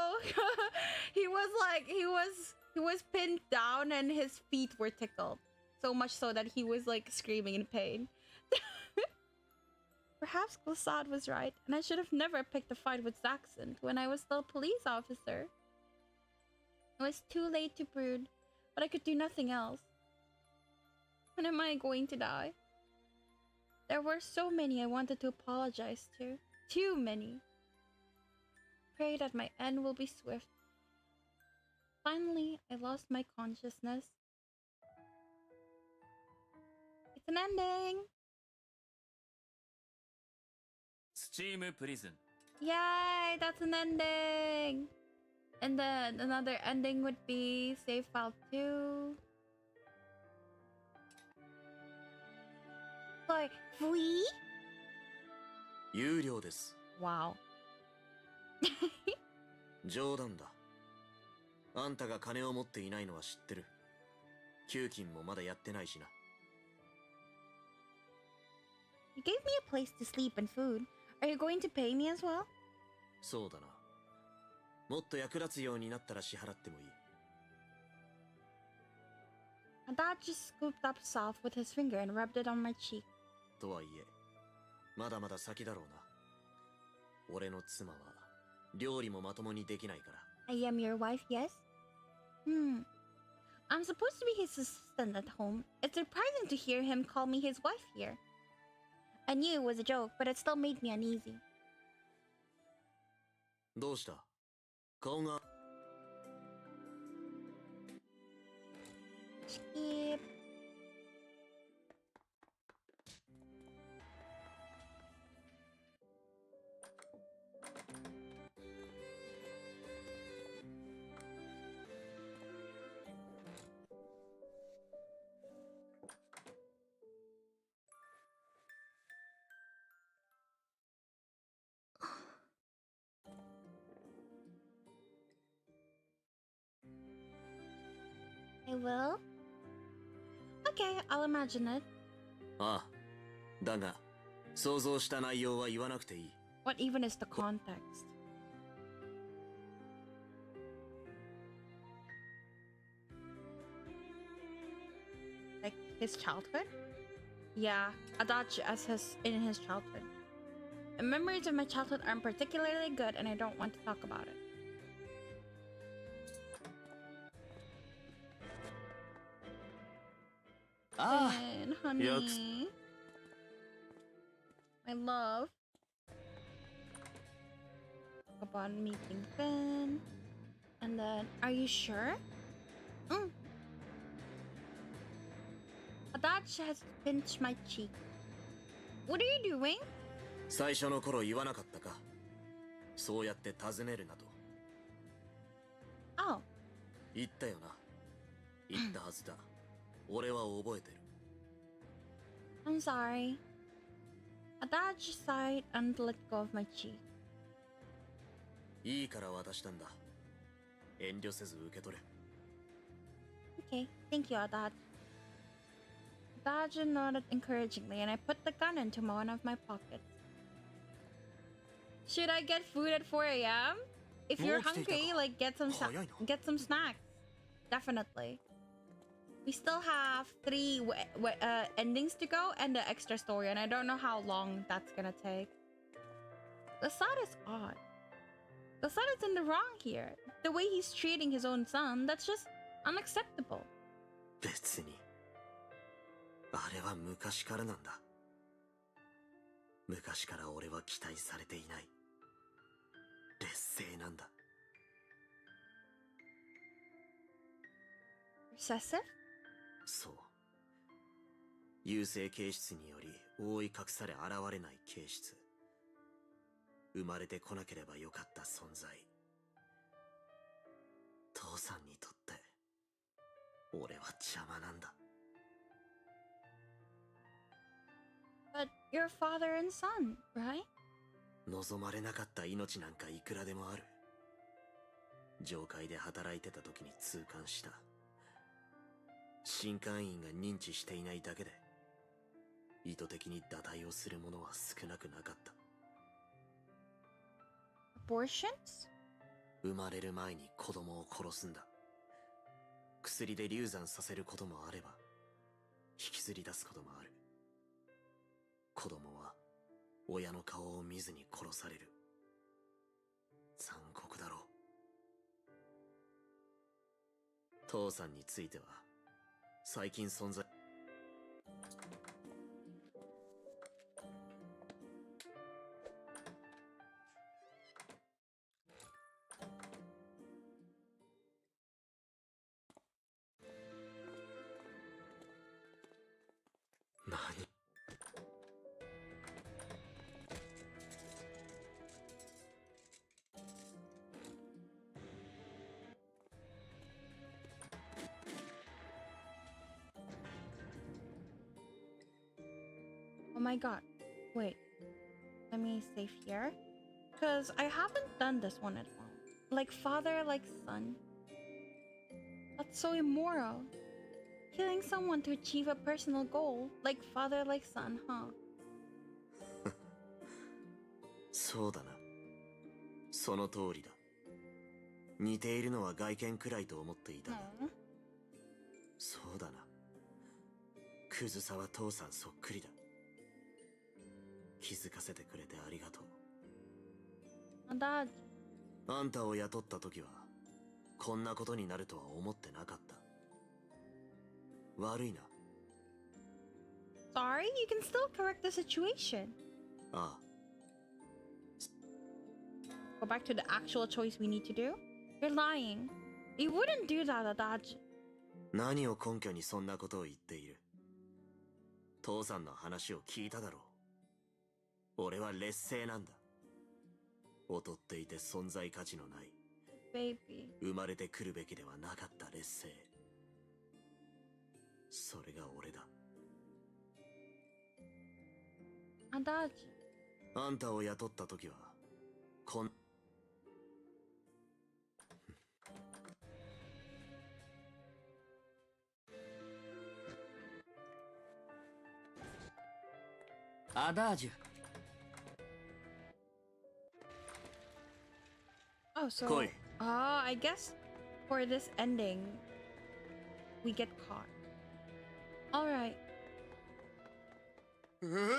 He was pinned down and his feet were tickled. So much so that he was like screaming in pain. Perhaps Glissad was right, and I should have never picked a fight with Zaxxon when I was still a police officer. It was too late to brood, but I could do nothing else. When am I going to die? There were so many I wanted to apologize to. Too many. Pray that my end will be swift. Finally, I lost my consciousness. It's an ending! スチームプリズン。 Yay! That's an ending! And then another ending would be save file 2. For free? 有料です。 Wow. 冗談だ。あんたが金を持っていないのは知ってる。給金もまだやってないしな。You gave me a place to sleep and food. Are you going to pay me as well? そうだな。もっと役立つようになったら支払ってもいい。Adage scooped up soft with his finger and rubbed it on my cheek. とはいえ、まだまだ先だろうな。俺の妻は料理もまともにできないから。I am your wife, yes? I'm supposed to be his assistant at home. It's surprising to hear him call me his wife here. I knew it was a joke, but it still made me uneasy. どうした？顔が。Skip. I will. Okay, I'll imagine it. ああ。だが、想像した内容は言わなくていい。What even is the context? Like his childhood? Yeah, Adage as in his childhood. The memories of my childhood aren't particularly good and I don't want to talk about it. Ben, honey. My love. Upon meeting Ben. And then, are you sure? Adage has pinched my cheek. What are you doing? 最初の頃言わなかったか。そうやって尋ねるなと。Oh. 言ったよな。言ったはずだ。俺は覚えてる。I'm sorry. Adage sighed and let go of my cheek. いいから渡したんだ。遠慮せず受け取れ。Okay, thank you, Adage. Adage nodded encouragingly and I put the gun into one of my pockets. Should I get food at 4 a.m.? If you're hungry, like get some snacks. Definitely. We still have 3 endings to go and the extra story, and I don't know how long that's gonna take. The son is odd. The son is in the wrong here. The way he's treating his own son, that's just unacceptable. 別に。あれは昔からなんだ。昔から俺は期待されていない。劣勢なんだ。Recessive? そう。優勢形質により覆い隠され現れない形質。生まれてこなければよかった存在。父さんにとって俺は邪魔なんだ。But you're father and son, right? 望まれなかった命なんかいくらでもある。上階で働いてた時に痛感した。新会員が認知していないだけで意図的に堕胎をする者は少なくなかった。Abortions? 生まれる前に子供を殺すんだ。薬で流産させることもあれば引きずり出すこともある。子供は親の顔を見ずに殺される。残酷だろう。父さんについては最近存在。何Oh my god. Wait. Let me save here. Because I haven't done this one at all. Like father, like son. That's so immoral. Killing someone to achieve a personal goal. Like father, like son, huh? そうだな。その通りだ。似ているのは外見くらいと思っていたが。そうだな。クズさは父さんそっくりだ。気づかせてくれてありがとう。Adage. あんたを雇った時はこんなことになるとは思ってなかった。悪いな。Sorry, you can still correct the situation. ああ。Go back to the actual choice we need to do. You're lying. You wouldn't do that, Adage. 何を根拠にそんなことを言っている。父さんの話を聞いただろう。俺は劣勢なんだ。劣っていて存在価値のない。Baby. 生まれてくるべきではなかった劣勢。それが俺だ。Adage. あんたを雇った時はアダージュ。Oh, so Koi. I guess for this ending, we get caught. All right. うわ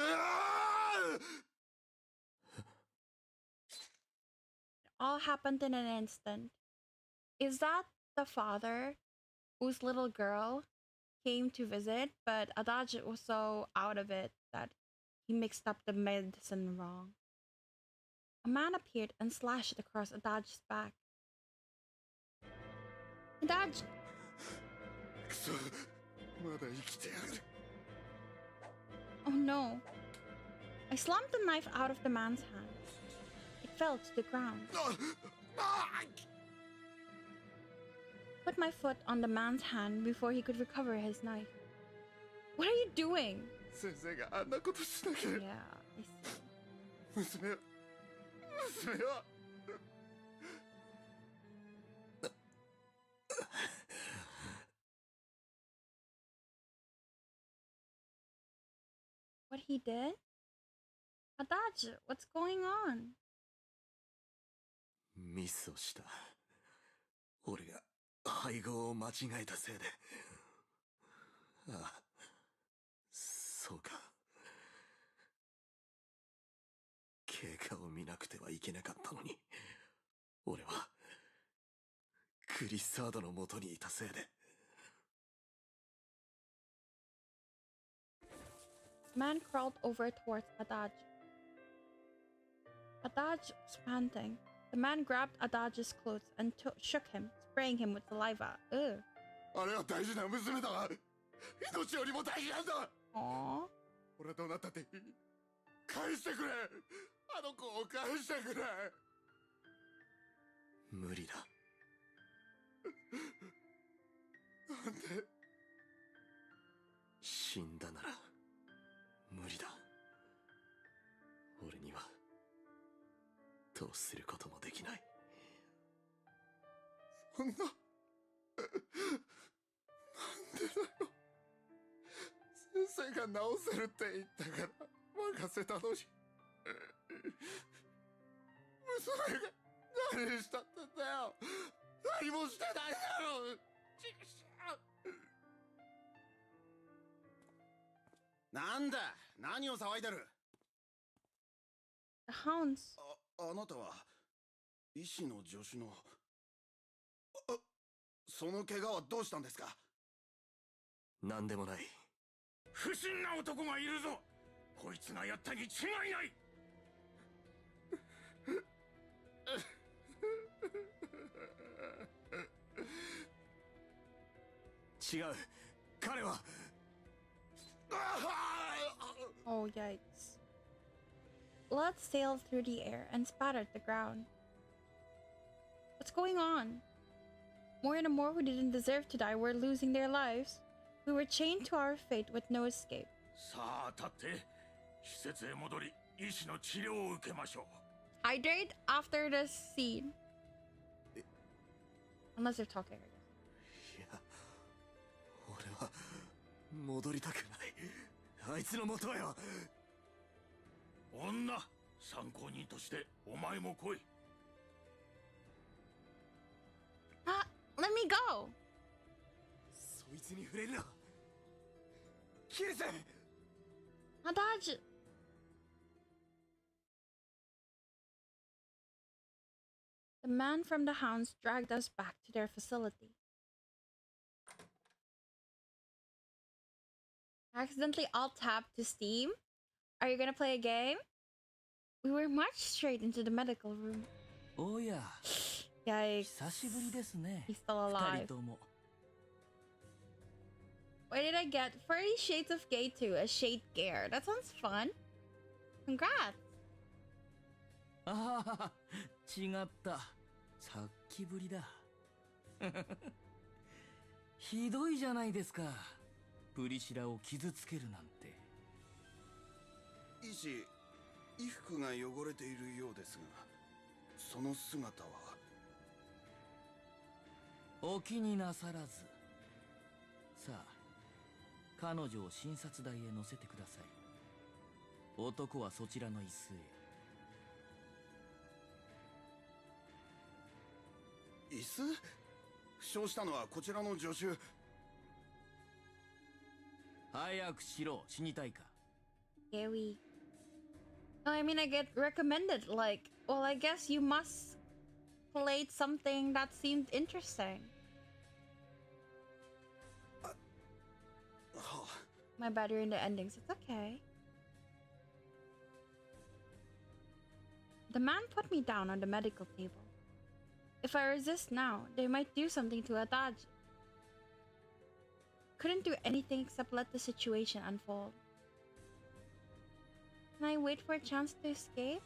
All happened in an instant. Is that the father whose little girl came to visit, but Adage was so out of it that he mixed up the medicine wrong? A man appeared and slashed across Adage's back. Adage! くそまだ生きてやがる Oh no. I slammed the knife out of the man's hand. It fell to the ground. あ Put my foot on the man's hand before he could recover his knife. What are you doing? 先生があんなことしなければ Yeah, I see. 娘は娘は What he did? Adage, what's going on? ミスをした。俺が配合を間違えたせいで。ああ、そうか。経過を見なくてはいけなかったのに、俺はグリッサードの元にいたせいで。Man crawled over towards Adage. Adage was panting. The man grabbed Adage's clothes and shook him, spraying him with saliva. Ugh. あれは大事な娘だ命よりも大事なんだ Aww. 俺はどうなったっていい返してくれあの子を返してくれ無理だ。なんで死んだなら無理だ。俺にはどうすることもできない。そんななんでだよ先生が治せるって言ったから任せたのに娘が何したってんだよ何もしてないだろうなんだ何を騒いでる The hounds. あなたは医師の助手のその怪我はどうしたんですか何でもない。不審な男がいるぞこいつがやったに違いない違う。彼は Oh, yikes. Blood sailed through the air and spattered the ground. What's going on? More and more who didn't deserve to die were losing their lives. We were chained to our fate with no escape. さあ立って施設へ戻り医師の治療を受けましょう Hydrate after the scene. Unless they're talking, I guess. いや、俺は戻りたくない。あいつの元へは。女参考人としてお前も来い Let me go! そいつに触れるな。切れせ Adage! The man from the hounds dragged us back to their facility. Accidentally alt-tapped to Steam? Are you gonna play a game? We were marched straight into the medical room. おや、 Yikes. 久しぶりですね。 He's still 二 alive. 人とも。What did I get? 30 Shades of Gay 2, a shade gear. That sounds fun. Congrats. ああ、違った。さっきぶりだ。ひどいじゃないですか。プリシラを傷つけるなんて。医師衣服が汚れているようですがその姿はお気になさらず。さあ、彼女を診察台へ乗せてください。男はそちらの椅子へ。椅子？負傷したのはこちらの助手。早くしろ、死にたいか。Scary. No, I mean, I get recommended. Like, well, I guess you must played something that seemed interesting. My bad, you're in the endings. It's okay. The man put me down on the medical table. If I resist now, they might do something to Adage. Couldn't do anything except let the situation unfold. Can I wait for a chance to escape?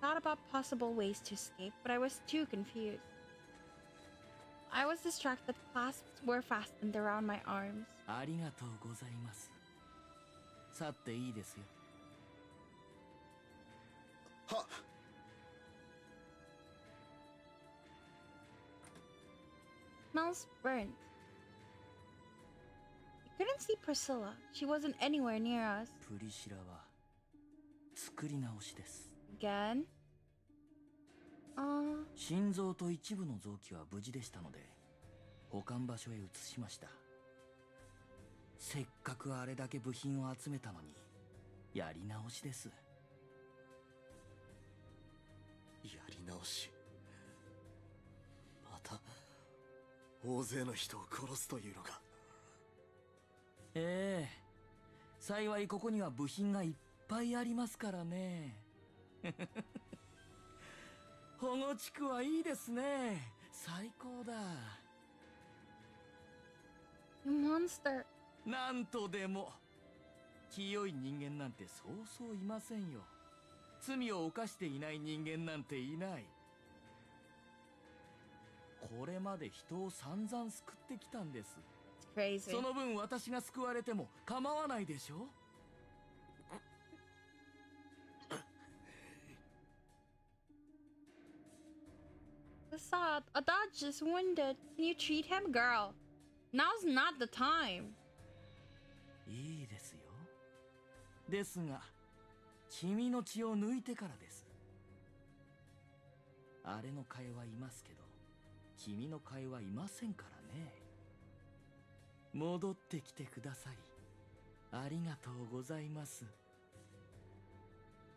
Thought about possible ways to escape, but I was too confused. I was distracted. Clasps were fastened around my arms. ありがとうございます。去っていいですよ。はっ。Smells burnt. I couldn't see Priscilla. She wasn't anywhere near us. プリシラは作り直しです。Again? 心臓と一部の臓器は無事でしたので保管場所へ移しました。せっかくあれだけ部品を集めたのにやり直しです。やり直し。また大勢の人を殺すというのか。ええ、幸いここには部品がいっぱいありますからね。保護地区はいいですね。最高だ。Monster. なんとでも清い人間なんてそうそういませんよ。罪を犯していない人間なんていない。これまで人を散々救ってきたんです。Crazy. その分私が救われても構わないでしょ。Sad. Adage is wounded. Can you treat him, girl? Now's not the time. いいですよ。ですが、君の血を抜いてからです。あれの替えはいますけど、君の替えはいませんからね。戻ってきてくださり、ありがとうございます。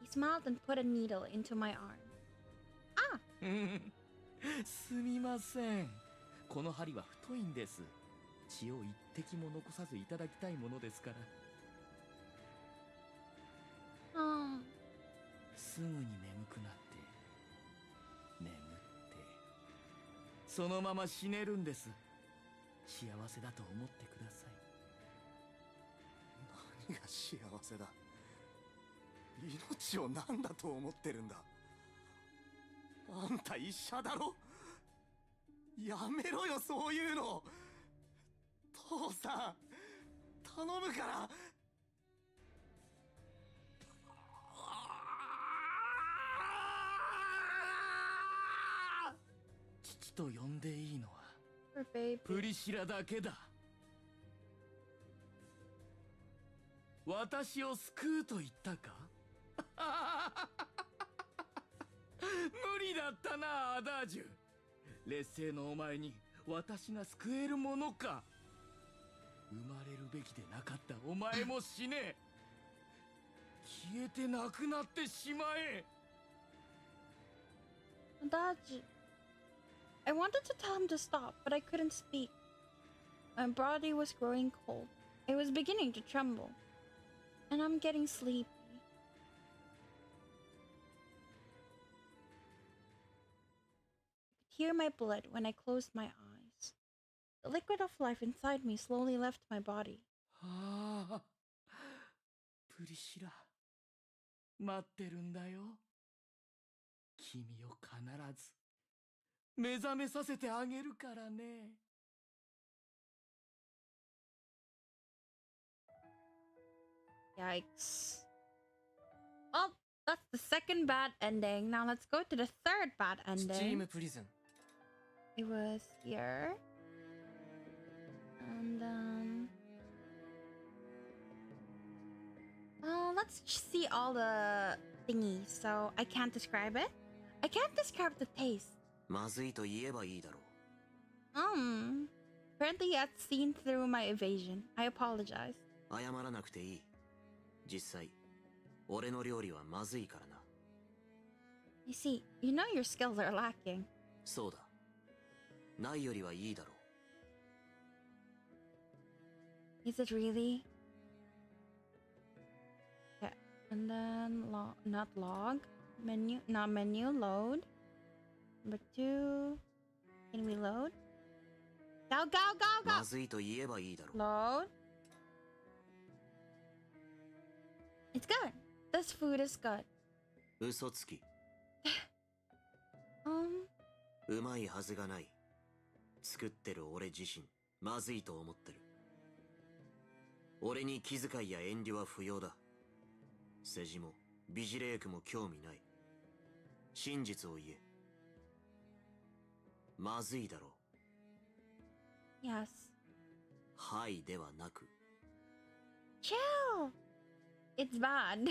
He smiled and put a needle into my arm. Ah! すみません。この針は太いんです。血を一滴も残さずいただきたいものですから。すぐに眠くなって眠ってそのまま死ねるんです。幸せだと思ってください。何が幸せだ。命を何だと思ってるんだ。あんた医者だろ。やめろよそういうの。父さん頼むから。父と呼んでいいのは Poor baby. プリシラだけだ。私を救うと言ったか。無理だったなアダージュ。劣勢のお前に私が救えるものか。生まれるべきでなかったお前も死ね。消えてなくなってしまえ。Adage. I wanted to tell him to stop, but I couldn't speak. My body was growing cold. I was beginning to tremble. And I'm getting sleepy. I could hear my blood when I closed my eyes. The liquid of life inside me slowly left my body. ああ、プリシラ、待ってるんだよ。君を必ず目覚めさせてあげるからね。Yikes. Well, that's the second bad ending. Now let's go to the third bad ending. It was here. And let's see all the thingies. So I can't describe it. I can't describe the taste. まずいと言えばいいだろう。Apparently that's seen through my evasion. I apologize. 謝らなくていい。実際、俺の料理はまずいからな。You see, you know your skills are lacking. そうだ。ないよりはいいだろう。Is it really? Okay, and then not log. Menu, not menu, load. Number 2. Can we load? Go, go, go, go! まずいと言えばいいだろう。Load. It's good. This food is good. 嘘つき。うまいはずがない。作ってる俺自身、まずいと思ってる。俺に気遣いや遠慮は不要だ。世辞も美辞麗句も興味ない。真実を言え。まずいだろう。Yes. はいではなく。Chill! It's bad.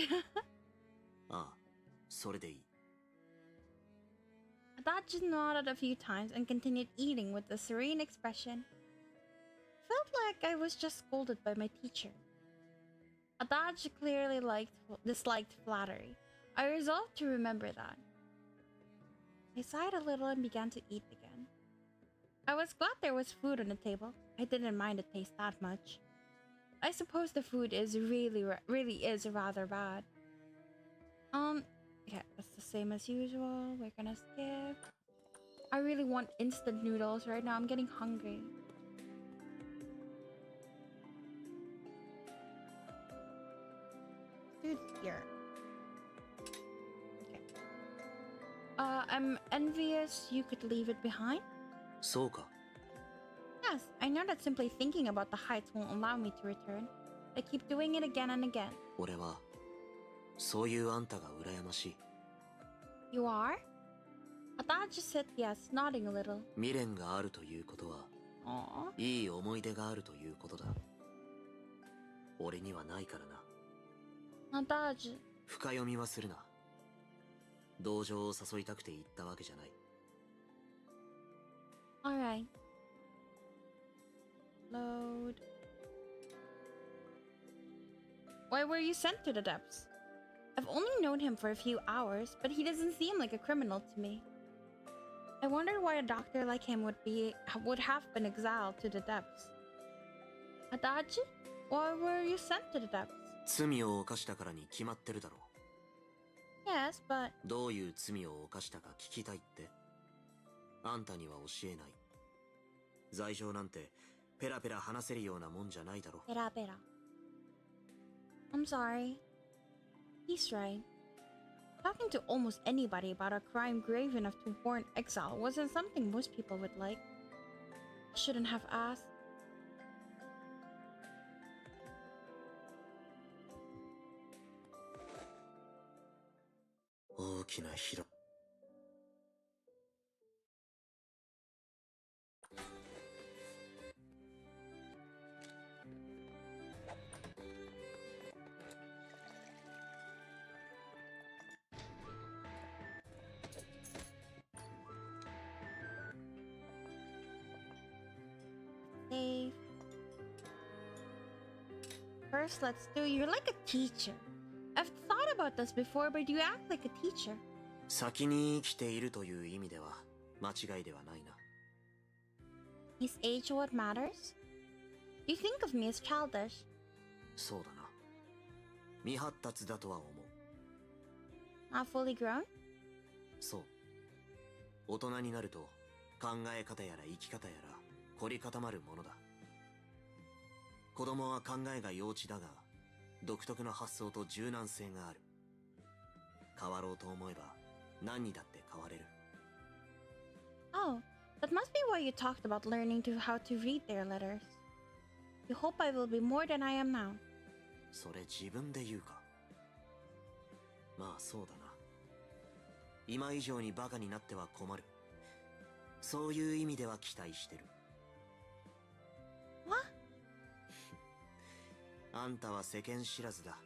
ああ、それでいい。Adage nodded a few times and continued eating with a serene expression. Felt like I was just scolded by my teacher. Adage clearly disliked flattery. I resolved to remember that. I sighed a little and began to eat again. I was glad there was food on the table. I didn't mind the taste that much. I suppose the food is really is rather bad. Yeah, that's the same as usual. We're gonna skip. I really want instant noodles right now. I'm getting hungry. Dude, here. Okay. I'm envious you could leave it behind. そうか。 Yes, I know that simply thinking about the heights won't allow me to return. I keep doing it again and again. 俺は、そういうあんたが羨ましい。You are? Adage said yes, nodding a little. 未練があるということは、いい思い出があるということだ。俺にはないからな。Adage. 深読みはするな。同情を誘いたくて言ったわけじゃない。Alright. Load. Why were you sent to the depths? I've only known him for a few hours, but he doesn't seem like a criminal to me. I wondered why a doctor like him would have been exiled to the depths. Adage? Why were you sent to the depths? 罪を犯したからに決まってるだろう。Yes, but... どういう罪を犯したか聞きたいって？あんたには教えない。罪状なんてペラペラ話せるようなもんじゃないだろ。ペラペラ。I'm sorry. He's right. Talking to almost anybody about a crime grave enough to warrant exile wasn't something most people would like. Shouldn't have asked.大きな広。Save. First, let's do. You're like a teacher. I've thought about this before, but you act like a teacher. 先に生きているという意味では間違いではないな。Is age what matters? You think of me as childish. そうだな。未発達だとは思う。 Not fully grown? そう。大人になると考え方やら生き方やら凝り固まるものだ。子供は考えが幼稚だが独特の発想と柔軟性がある。変わろうと思えば何にだって変われる。Oh, that must be why you talked about learning how to read their letters. You hope I will be more than I am now. それ自分で言うか。まあそうだな。今以上にバカになっては困る。そういう意味では期待してる。What? あんたは世間知らずだ。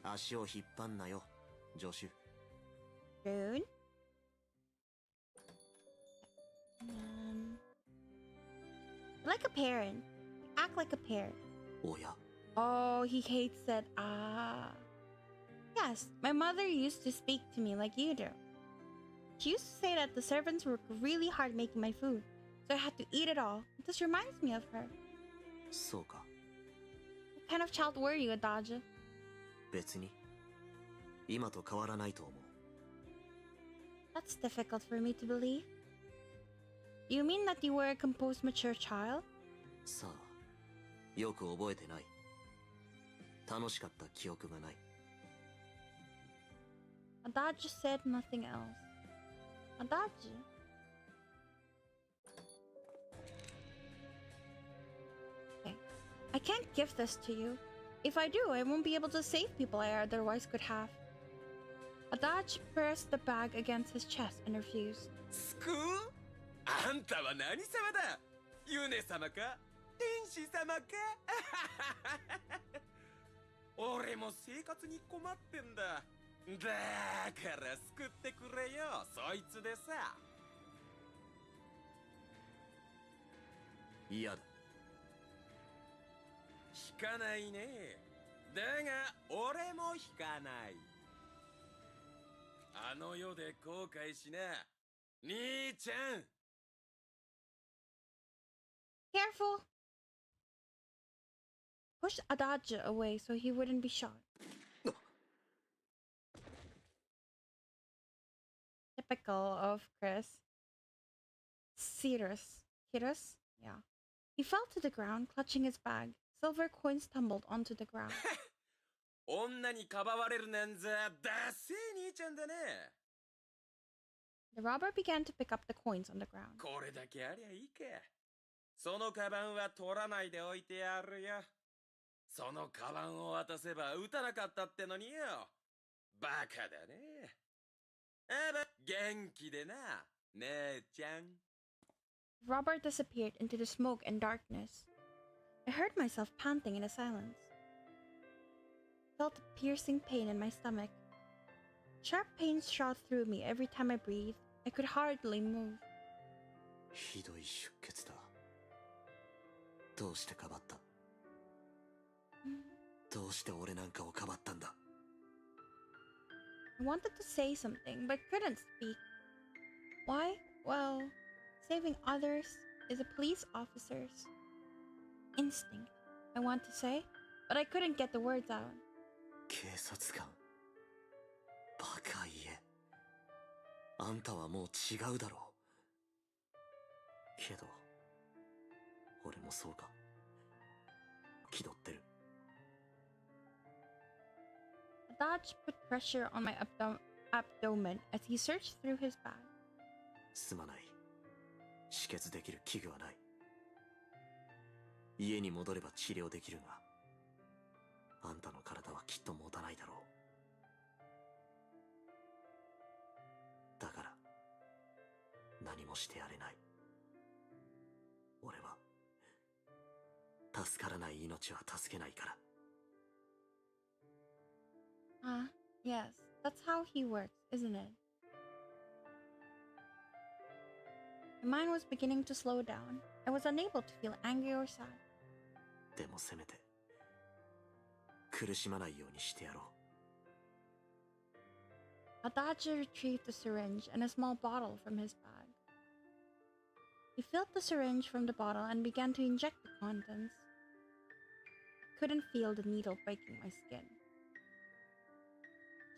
足を引っ張んなよ、助手。Rude? Like a parent. Act like a parent. おや Oh, he hates it. Ah. Yes, my mother used to speak to me like you do. She used to say that the servants work really hard making my food, so I had to eat it all. This reminds me of her. そうか What kind of child were you, Adage? 別に今と変わらないと思う That's difficult for me to believe. Do you mean that you were a composed, mature child? さあよく覚えてない楽しかった記憶がない Adage said nothing else. Adage? Okay. I can't give this to you. If I do, I won't be able to save people I otherwise could have. Adage pressed the bag against his chest and refused. すくうあんたは何様だユネ様か天使様か俺も生活に困ってんだだから救ってくれよそいつでさ嫌だ引かないねだが俺も引かないあの世で後悔しな兄ちゃん Careful! Push Adage away so he wouldn't be shot. Typical of Chris. Cirrus. Kirus? Yeah. He fell to the ground, clutching his bag. Silver coins tumbled onto the ground. 女にかばわれるなんざダッセー兄ちゃんだね The robber began to pick up the coins on the ground. これだけありゃいいかそのカバンは取らないでおいてやるよそのカバンを渡せば撃たなかったってのによバカだねあば元気でな姉ちゃん The robber disappeared into the smoke and darkness. I heard myself panting in the silence. Felt a piercing pain in my stomach. Sharp pains shot through me every time I breathed. I could hardly move. ひどい出血だどうしてかばったどうして俺なんかをかばったんだ I wanted to say something, but couldn't speak. Why? Well, saving others is a police officer's instinct, I want to say, but I couldn't get the words out. 警察官バカ言えあんたはもう違うだろうけど俺もそうか気取ってる Adage put pressure on my abdomen as he searched through his bag. すまない止血できる器具はない家に戻れば治療できるがあんたの体はきっと持たないだろうだから何もしてやれない俺は助からない命は助けないから Ah, yes, that's how he works, isn't it? My mind was beginning to slow down. I was unable to feel angry or sad. でもせめて苦しまないようにしてやろう Adage retrieved the syringe and a small bottle from his bag. He filled the syringe from the bottle and began to inject the contents. I couldn't feel the needle breaking my skin.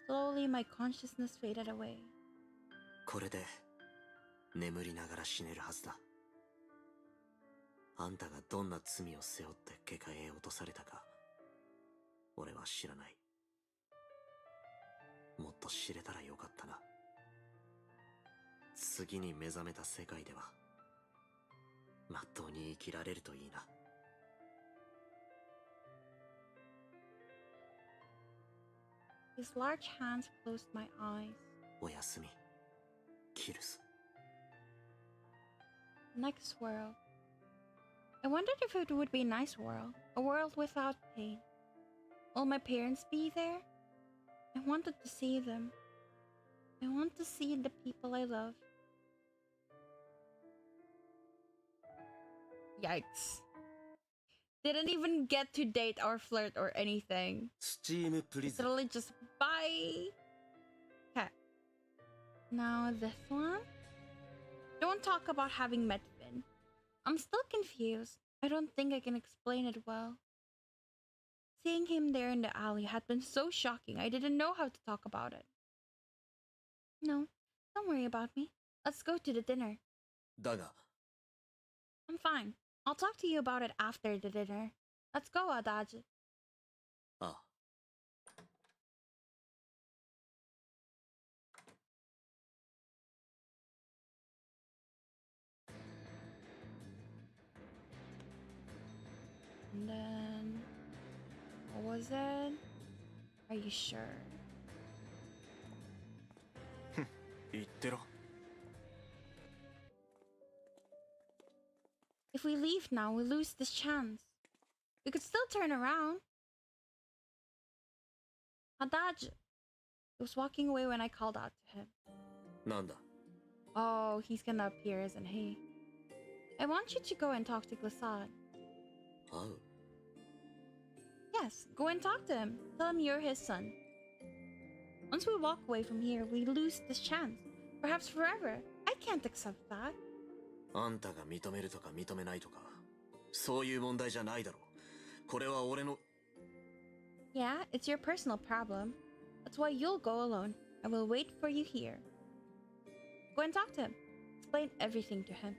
Slowly, my consciousness faded away. これで眠りながら死ねるはずだあんたがどんな罪を背負って下界へ落とされたか俺は知らないもっと知れたらよかったな次に目覚めた世界ではまっとうに生きられるといいな His large hands closed my eyes. おやすみキルス Next world. I wondered if it would be a nice world, a world without pain. Will my parents be there? I wanted to see them. I want to see the people I love. Yikes. Didn't even get to date or flirt or anything. スチームプリ It's ズ literally just bye. Okay. Now this one. Don't talk about having met Finn. I'm still confused. I don't think I can explain it well. Seeing him there in the alley had been so shocking, I didn't know how to talk about it. No, don't worry about me. Let's go to the dinner. だが I'm fine. I'll talk to you about it after the dinner. Let's go, Adage. ああ And then... what was it? Are you sure? 言ってろ。 If we leave now, we lose this chance. We could still turn around. Adage. He was walking away when I called out to him. なんだ Oh, he's gonna appear, isn't he? I want you to go and talk to Glissade. 会う Yes, go and talk to him. Tell him you're his son. Once we walk away from here, we lose this chance. Perhaps forever. I can't accept that. あんたが認めるとか認めないとかそういう問題じゃないだろうこれは俺の Yeah, it's your personal problem. That's why you'll go alone. I will wait for you here. Go and talk to him. Explain everything to him.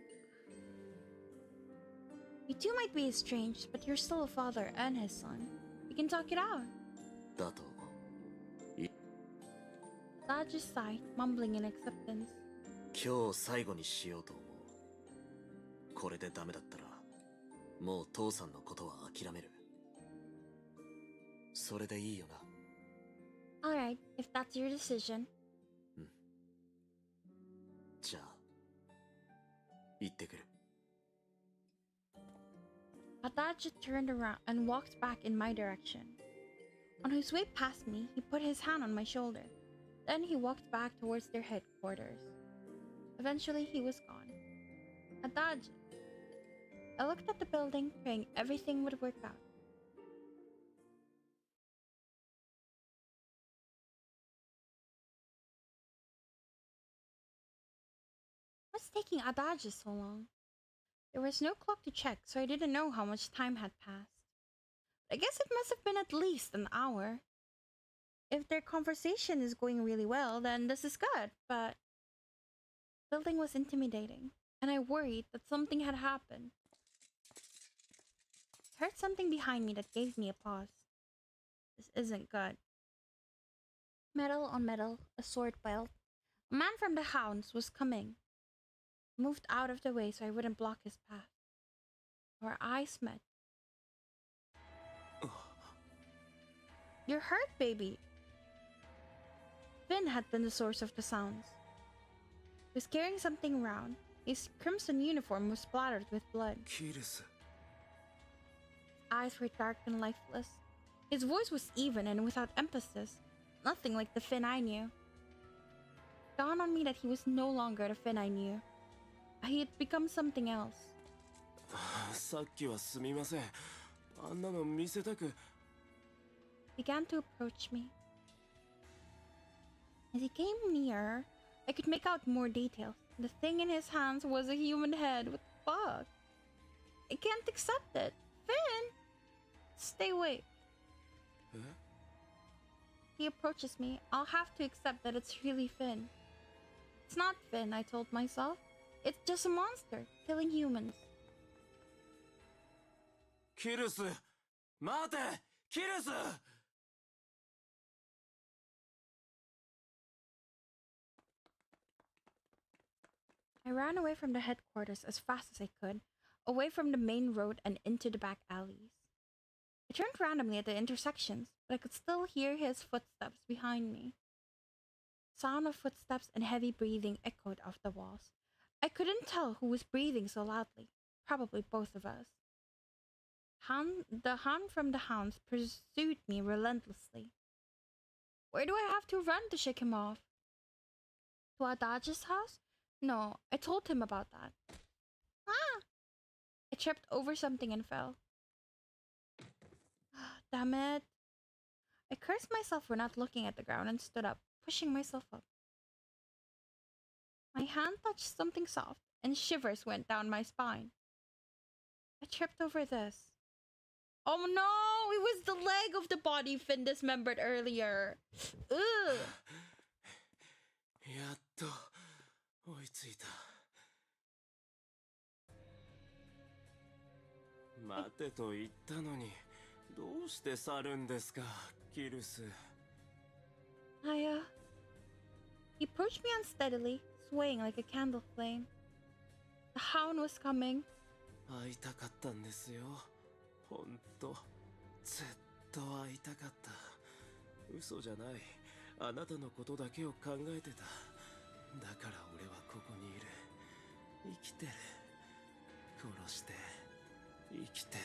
You two might be estranged, but you're still a father and his son. You can talk it out. だと Dad just sighed, mumbling in acceptance. 今日最後にしようと思うこれでダメだったらもう父さんのことは諦めるそれでいいよな Alright, if that's your decision. じゃあ行ってくる Adage turned around and walked back in my direction. On his way past me, he put his hand on my shoulder. Then he walked back towards their headquarters. Eventually, he was gone. Adage. I looked at the building, praying everything would work out. What's taking Adage so long? There was no clock to check, so I didn't know how much time had passed. I guess it must have been at least an hour. If their conversation is going really well, then this is good, but... the building was intimidating, and I worried that something had happened. I heard something behind me that gave me a pause. This isn't good. Metal on metal, a sword belt. A man from the hounds was coming. I moved out of the way so I wouldn't block his path. Our eyes met. You're hurt, baby. Finn had been the source of the sounds. He was carrying something round. His crimson uniform was splattered with blood. キルス His eyes were dark and lifeless. His voice was even and without emphasis, nothing like the Finn I knew. It dawned on me that he was no longer the Finn I knew. He had become something else. さっきはすみませんあんなの見せたく He began to approach me. As he came nearer, I could make out more details. The thing in his hands was a human head. What the fuck? I can't accept it. Finn! Stay away. He approaches me. I'll have to accept that it's really Finn. It's not Finn, I told myself. It's just a monster, killing humans. キルス待てキルス I ran away from the headquarters as fast as I could, away from the main road and into the back alleys. I turned randomly at the intersections, but I could still hear his footsteps behind me. Sound of footsteps and heavy breathing echoed off the walls. I couldn't tell who was breathing so loudly. Probably both of us. The hound from the hounds pursued me relentlessly. Where do I have to run to shake him off? To Adage's house? No, I told him about that. Ah! I tripped over something and fell. Damn it. I cursed myself for not looking at the ground and stood up, pushing myself up. My hand touched something soft, and shivers went down my spine. I tripped over this. Oh no! It was the leg of the body Finn dismembered earlier. Ugh! やっと追いついた。待てと言ったのに、どうして去るんですか、キルス。He approached me unsteadily, swaying like a candle flame. The hound was coming. 会いたかったんですよ。ほんと、ずっと会いたかった。嘘じゃない。あなたのことだけを考えてた。だから俺はここにいる。生きてる。殺して生きてる。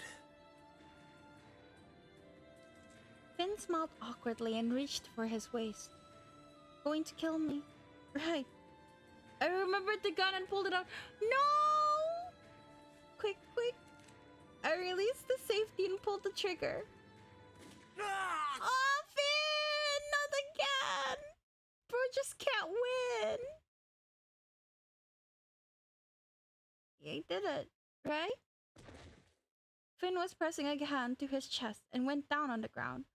Finn smiled awkwardly and reached for his waist. Going to kill me. Right. I remembered the gun and pulled it out. No! Quick, quick. I released the safety and pulled the trigger. Oh, Finn! Not again! Bro just can't win. He did it, right? Finn was pressing a hand to his chest and went down on the ground.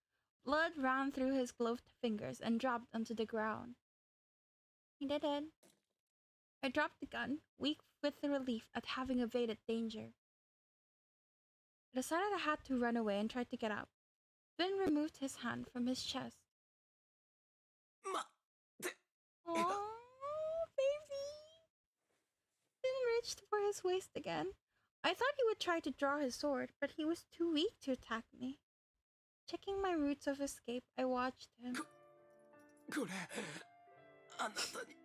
Blood ran through his gloved fingers and dropped onto the ground. He did it. I dropped the gun, weak with relief at having evaded danger. I decided I had to run away and tried to get up. Finn removed his hand from his chest. Oh, baby! Finn reached for his waist again. I thought he would try to draw his sword, but he was too weak to attack me. Checking my routes of escape, I watched him. これ、あなたに。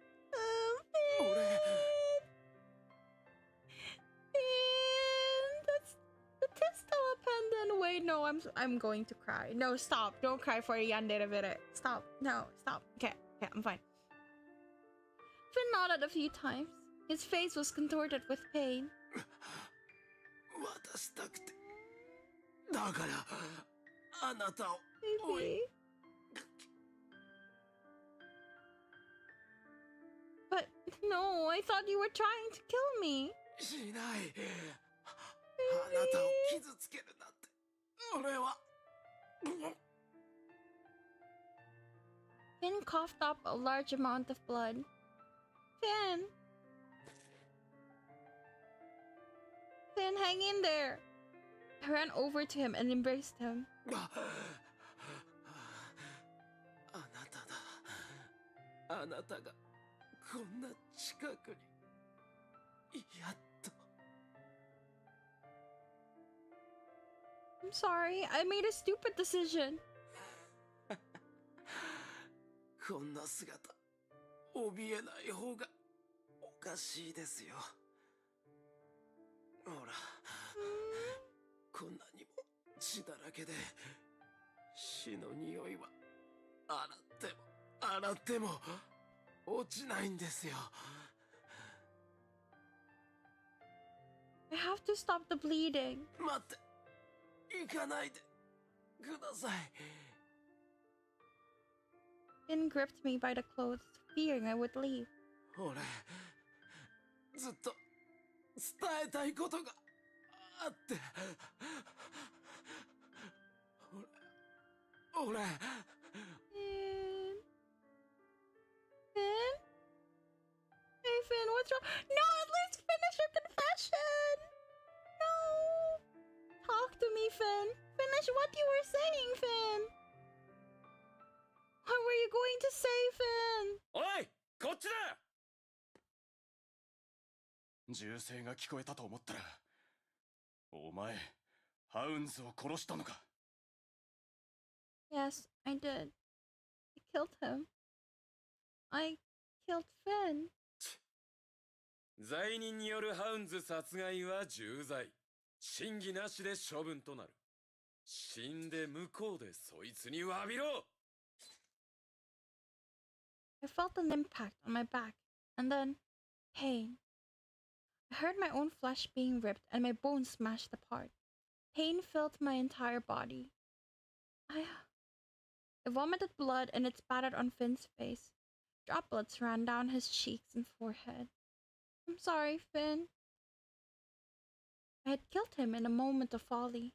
Finn! That's the Testella pendant. Wait, no, I'm going to cry. No, stop. Don't cry for Yandere Vere. Stop. No, stop. Okay, I'm fine. Finn nodded a few times. His face was contorted with pain. 渡したくて。だから、あなたを。Baby. But no, I thought you were trying to kill me. しない。あなたを傷つけるなんて。俺は。Finn coughed up a large amount of blood. Finn! Finn, hang in there! I ran over to him and embraced him. あなただ。あなたがこんな近くに。やっと。I'm sorry, I made a stupid decision. こんな姿、怯えない方がおかしいですよ。ほら、こんなにも血だらけで、死の匂いは洗っても落ちないんですよ。I have to stop the bleeding. 待って、行かないでください。Finn gripped me by the clothes, fearing I would leave. 俺、ずっと伝えたいことがあって。俺。Finn? Finn? Hey Finn, what's wrong? No, at least finish your confession! No! Talk to me, Finn. Finish what you were saying, Finn. What were you going to say, Finn? おい、こっちだ。銃声が聞こえたと思ったら、お前、ハウンズを殺したのか。Yes, I did. I killed him. I killed Finn. 罪人によるハウンズ殺害は重罪。審議なしで処分となる。死んで向こうでそいつに詫びろ。I felt an impact on my back, and then pain. I heard my own flesh being ripped and my bones smashed apart. Pain filled my entire body. I vomited blood and it spattered on Finn's face. Droplets ran down his cheeks and forehead. I'm sorry, Finn. I had killed him in a moment of folly.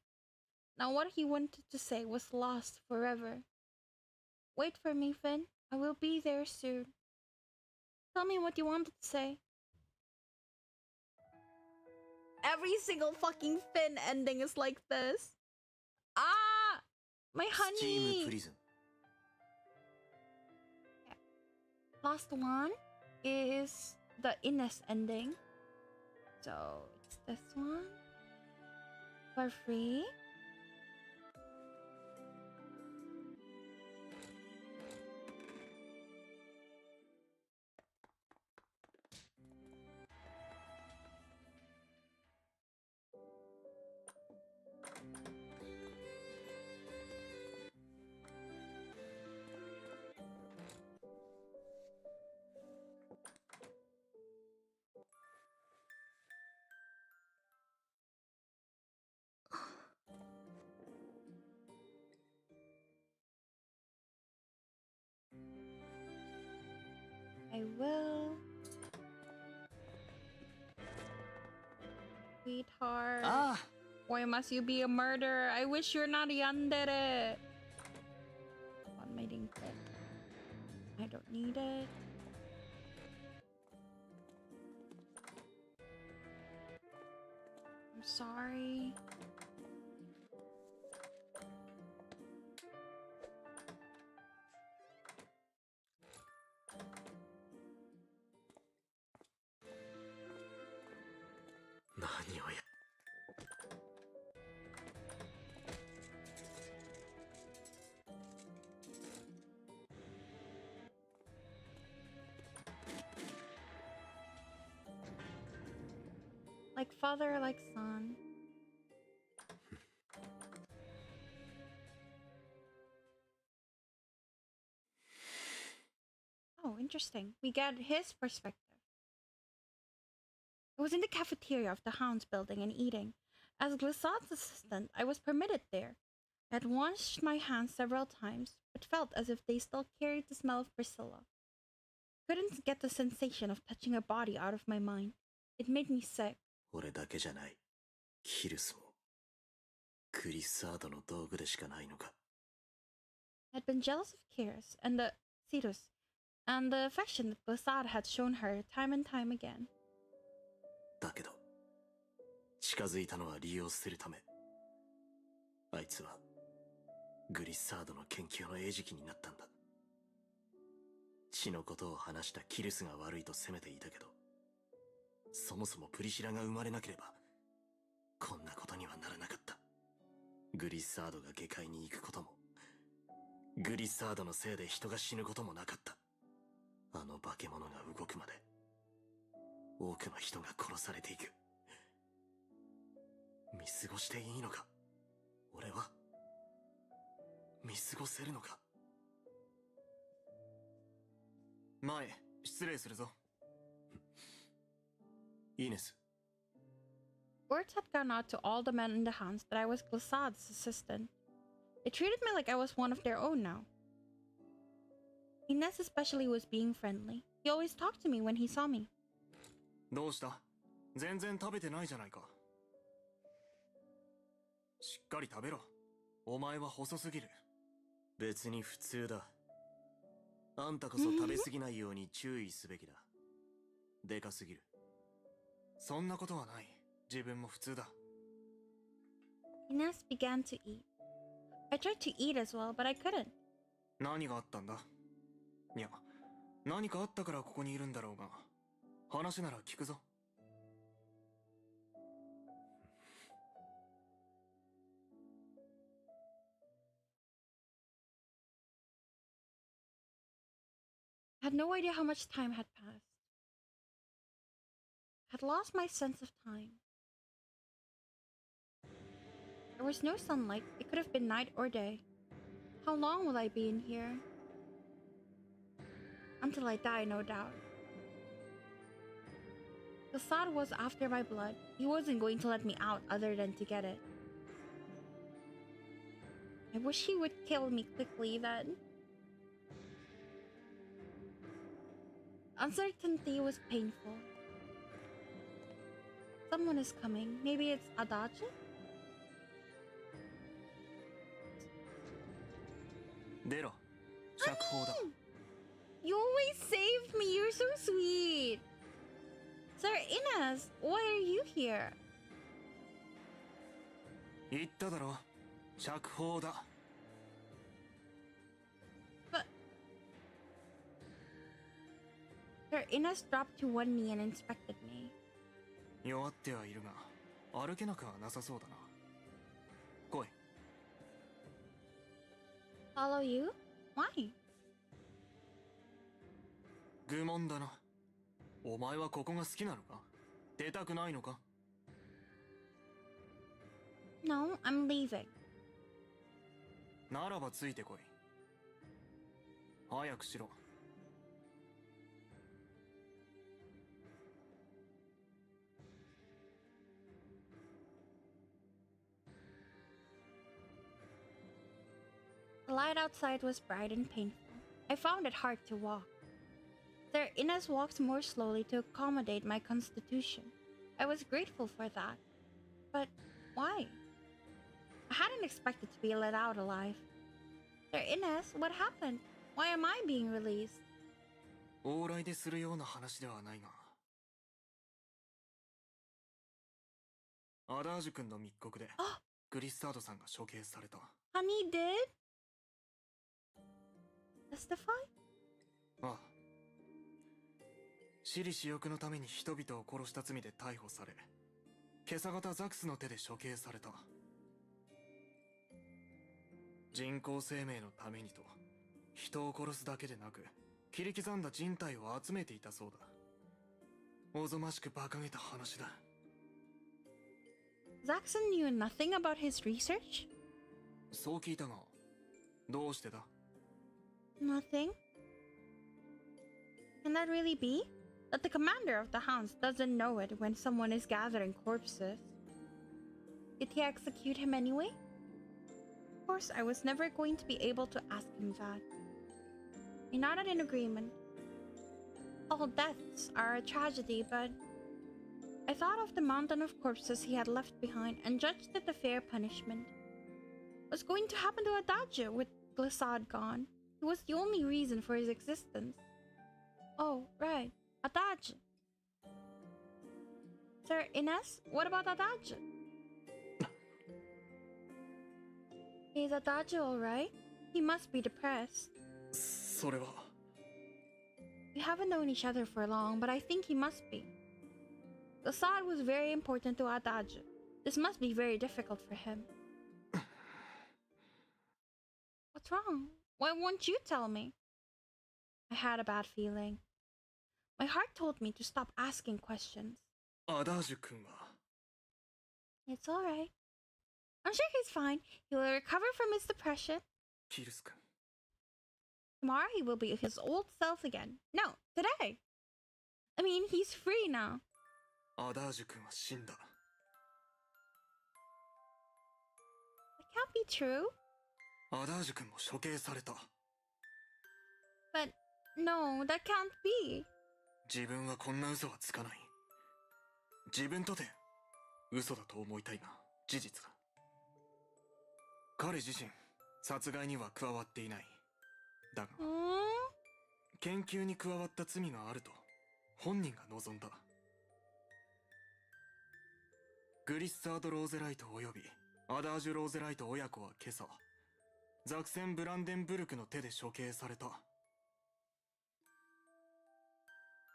Now what he wanted to say was lost forever. Wait for me, Finn. I will be there soon. Tell me what you wanted to say. Every single fucking Finn ending is like this. Ah! My honey! Last one is the Ines ending. So it's this one. For free. I will. Sweetheart. Ah! Why must you be a murderer? I wish you're not a yandere. On my ding clip. I don't need it. I'm sorry. Like father, like son. Oh, interesting. We get his perspective. I was in the cafeteria of the Hounds building and eating. As Glissad's assistant, I was permitted there. I had washed my hands several times, but felt as if they still carried the smell of Priscilla. Couldn't get the sensation of touching a body out of my mind. It made me sick. 俺だけじゃない。キルスもクリッサードの道具でしかないのか。I had been jealous of Kiris and the Cetus, and the affection that Glissad had shown her time and time again. だけど、近づいたのは利用するため。あいつはグリッサードの研究の餌食になったんだ。血のことを話したキルスが悪いと責めていたけど、そもそもプリシラが生まれなければこんなことにはならなかった。グリッサードが下界に行くことも、グリッサードのせいで人が死ぬこともなかった。あの化け物が動くまで多くの人が殺されていく。見過ごしていいのか？俺は見過ごせるのか？前、失礼するぞ。イネス。Words had gone out to all the men in the house that I was Glissad's assistant. They treated me like I was one of their own now. Ines especially was being friendly. He always talked to me when he saw me. どうした？全然食べてないじゃないか。しっかり食べろ。お前は細すぎる。別に普通だ。あんたこそ食べ過ぎないように注意すべきだ。でかすぎる。そんなことはない。自分も普通だ。Ines began to eat. I tried to eat as well, but I couldn't. 何があったんだ？いや、何かあったからここにいるんだろうが。話なら聞くぞ。I had no idea how much time had passed. I had lost my sense of time. There was no sunlight. It could have been night or day. How long will I be in here? Until I die, no doubt. Assad was after my blood. He wasn't going to let me out other than to get it. I wish he would kill me quickly then. Uncertainty was painful. Someone is coming. Maybe it's Adage? Dero, 釈放だ。 You always save me. You're so sweet. Sir Inez, why are you here? 言っただろ。釈放だ。 But Sir Inez dropped to one knee and inspected me. 弱ってはいるが、歩けなくはなさそうだな。来い。 Follow you? Why? 愚問だな。お前はここが好きなのか？出たくないのか？ No, I'm leaving. ならばついてこい。早くしろ。 The light outside was bright and painful. I found it hard to walk. Sir Inez walked more slowly to accommodate my constitution. I was grateful for that. But why? I hadn't expected to be let out alive. Sir Inez, what happened? Why am I being released? 往来でするような話ではないが。アダージュ君の密告で、グリッサードさんが処刑された。Honey did? Testify? ああ。私利私欲のために人々を殺した罪で逮捕され、今朝方ザクスの手で処刑された。人工生命のためにと、人を殺すだけでなく、切り刻んだ人体を集めていたそうだ。おぞましく馬鹿げた話だ。Zaxxon knew nothing about his research? そう聞いたが、どうしてだ？ Nothing? Can that really be? That the commander of the hounds doesn't know it when someone is gathering corpses? Did he execute him anyway? Of course, I was never going to be able to ask him that. We nodded in agreement. All deaths are a tragedy, but I thought of the mountain of corpses he had left behind and judged it a fair punishment. What's going to happen to Adage with Glissade gone? He was the only reason for his existence. Oh, right. Adage. Sir Inez, what about Adage? Is Adage alright? He must be depressed. それは。 We haven't known each other for long, but I think he must be. Glissade was very important to Adage. This must be very difficult for him. What's wrong? Why won't you tell me? I had a bad feeling. My heart told me to stop asking questions. アダージュ君は。 It's alright. I'm sure he's fine. He will recover from his depression. キルス君。 Tomorrow he will be his old self again. No, today. I mean, he's free now. アダージュ君は死んだ。 That can't be true. アダージュ君も処刑された。 But no, that can't be. 自分はこんな嘘はつかない。自分とて嘘だと思いたいが事実だ。彼自身殺害には加わっていない。だが、研究に加わった罪があると本人が望んだ。グリッサード・ローゼライトおよびアダージュ・ローゼライト親子は今朝、ザクセン・ブランデンブルクの手で処刑された。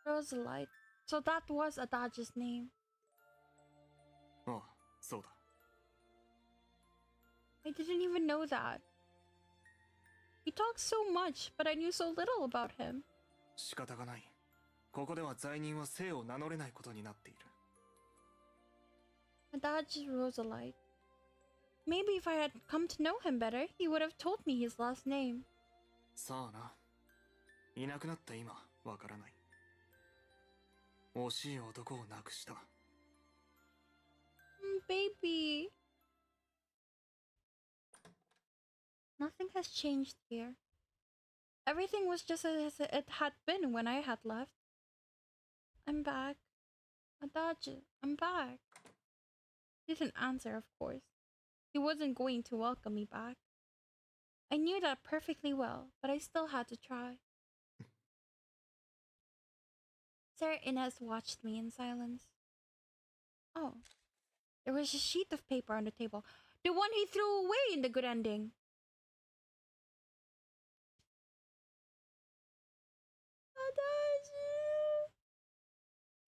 Rosalite. So that was Adage's name. ああ、そうだ。 I didn't even know that. He talks so much, but I knew so little about him. 仕方がない。ここでは罪人は姓を名乗れないことになっている。 Adage Rosalite. Maybe if I had come to know him better, he would have told me his last name. さあな。いなくなった今、わからない。惜しい男を亡くした。Baby. Nothing has changed here. Everything was just as it had been when I had left. I'm back. Adage, I'm back. He didn't answer, of course. He wasn't going to welcome me back. I knew that perfectly well, but I still had to try. Sir Inez watched me in silence. Oh, there was a sheet of paper on the table. The one he threw away in the good ending. Adage!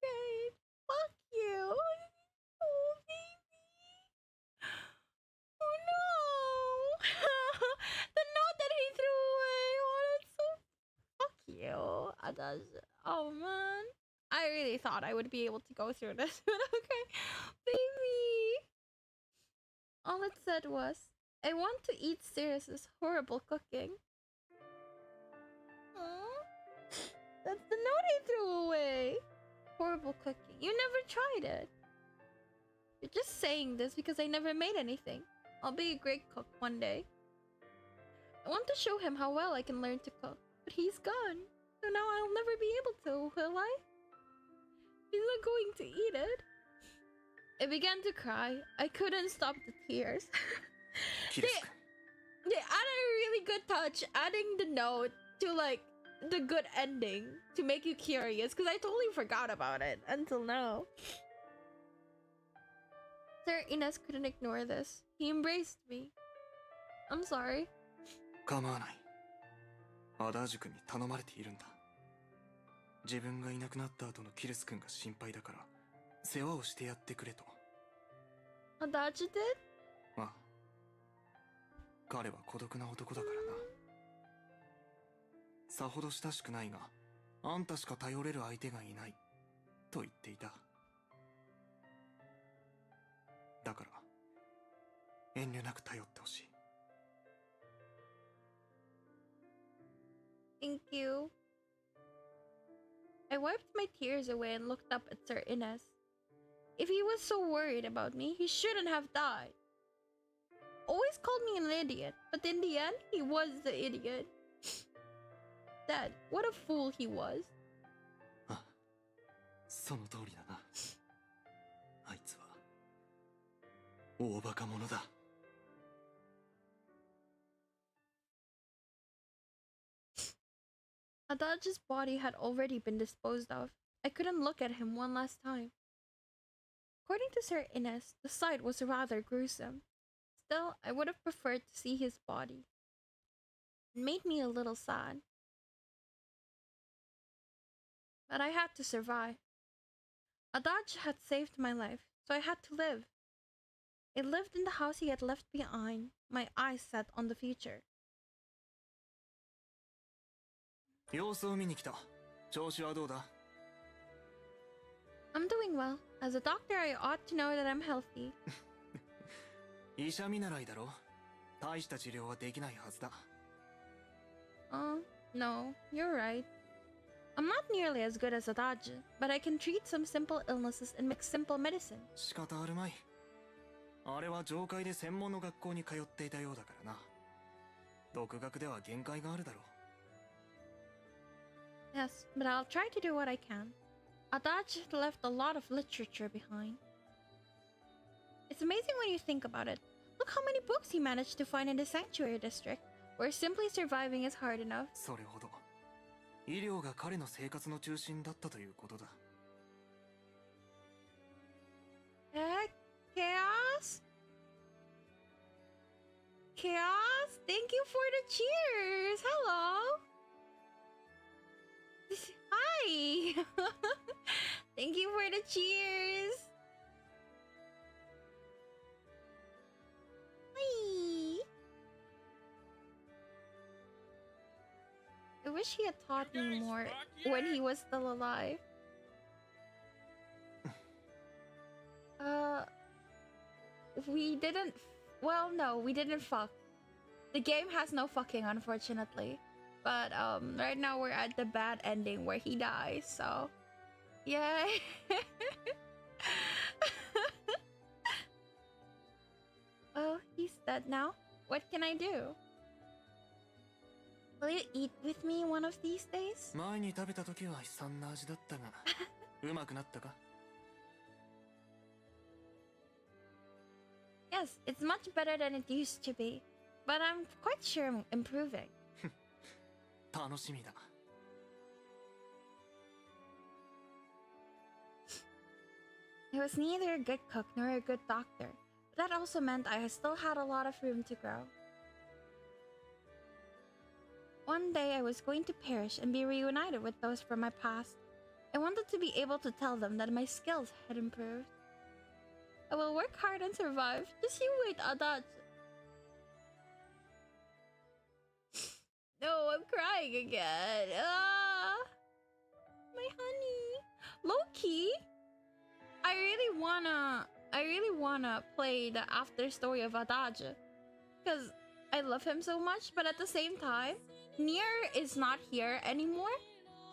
Great. Fuck you. Oh, baby. Oh, no. The note that he threw away. Oh, that's so... Fuck you, Adage. Oh, man. I really thought I would be able to go through this, but okay. Baby! All it said was, I want to eat Sirius's horrible cooking. Aww. That's the note he threw away. Horrible cooking. You never tried it. You're just saying this because I never made anything. I'll be a great cook one day. I want to show him how well I can learn to cook, but he's gone. So now I'll never be able to, will I? He's not going to eat it. I began to cry. I couldn't stop the tears. they added a really good touch, adding the note to like the good ending to make you curious, because I totally forgot about it until now. Sir Inez couldn't ignore this. He embraced me. I'm sorry. 構わない。アダージュ君に頼まれているんだ。自分がいなくなった後のキルス君が心配だから世話をしてやってくれと。Adage did? ああ。彼は孤独な男だからな。さほど親しくないが、あんたしか頼れる相手がいないと言っていた。だから遠慮なく頼ってほしい。Thank you. I wiped my tears away and looked up at Sir Inez. If he was so worried about me, he shouldn't have died. Always called me an idiot, but in the end, he was the idiot. Dad, what a fool he was. あ、その通りだな。あいつは大バカ者だ。Adage's body had already been disposed of. I couldn't look at him one last time. According to Sir Inez, the sight was rather gruesome. Still, I would have preferred to see his body. It made me a little sad. But I had to survive. Adage had saved my life, so I had to live. I lived in the house he had left behind, my eyes set on the future. 様子を見に来た。調子はどうだ？ I'm doing well. As a doctor, I ought to know that I'm healthy. 医者見習いだろ。大した治療はできないはずだ。No, you're right. I'm not nearly as good as Adage, but I can treat some simple illnesses and mix simple medicine. 仕方あるまい。あれは上階で専門の学校に通っていたようだからな。独学では限界があるだろう。Yes, but I'll try to do what I can. Adage left a lot of literature behind. It's amazing when you think about it. Look how many books he managed to find in the sanctuary district, where simply surviving is hard enough. それほど医療が彼の生活の中心だったということだ。Chaos? Chaos? Thank you for the cheers! Hello! Hi! Thank you for the cheers! Hi! I wish he had taught me more when he was still alive. We didn't... Well, no, we didn't fuck. The game has no fucking, unfortunately. But, right now we're at the bad ending where he dies, so... Yay! Oh, he's dead now. What can I do? Will you eat with me one of these days? 前に食べた時は悲惨な味だったが、うまくなったか? Yes, it's much better than it used to be. But I'm quite sure I'm improving. 楽しみだ。I was neither a good cook nor a good doctor, but that also meant I still had a lot of room to grow. One day I was going to perish and be reunited with those from my past. I wanted to be able to tell them that my skills had improved. I will work hard and survive. Just you wait, Adage. No, I'm crying again. Ah, my honey. Low-key, I really wanna play the after story of Adage, because I love him so much. But at the same time, Nier is not here anymore,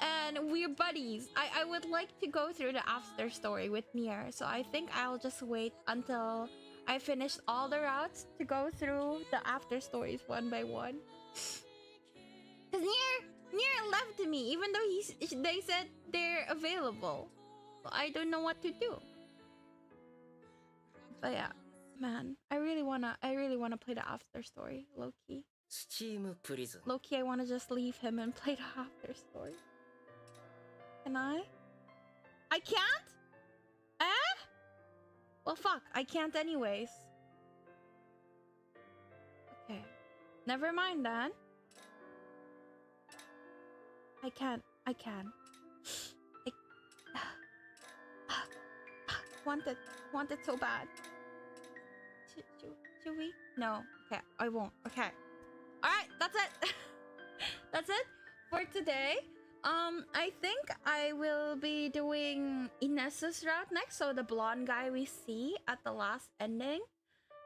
and we're buddies. I would like to go through the after story with Nier, so I think I'll just wait until I finish all the routes to go through the after stories one by one. Cause Nier left me, even though they said they're available. So I don't know what to do. But yeah, man, I really wanna play the after story, low key. Steam Prison. Low key, I wanna just leave him and play the after story. Can I? I can't? Eh? Well, fuck, I can't anyways. Okay, never mind then. I can. I want it so bad. Should we? No. Okay, I won't. Okay. Alright, that's it. That's it for today. I think I will be doing Inesa's route next, so the blonde guy we see at the last ending.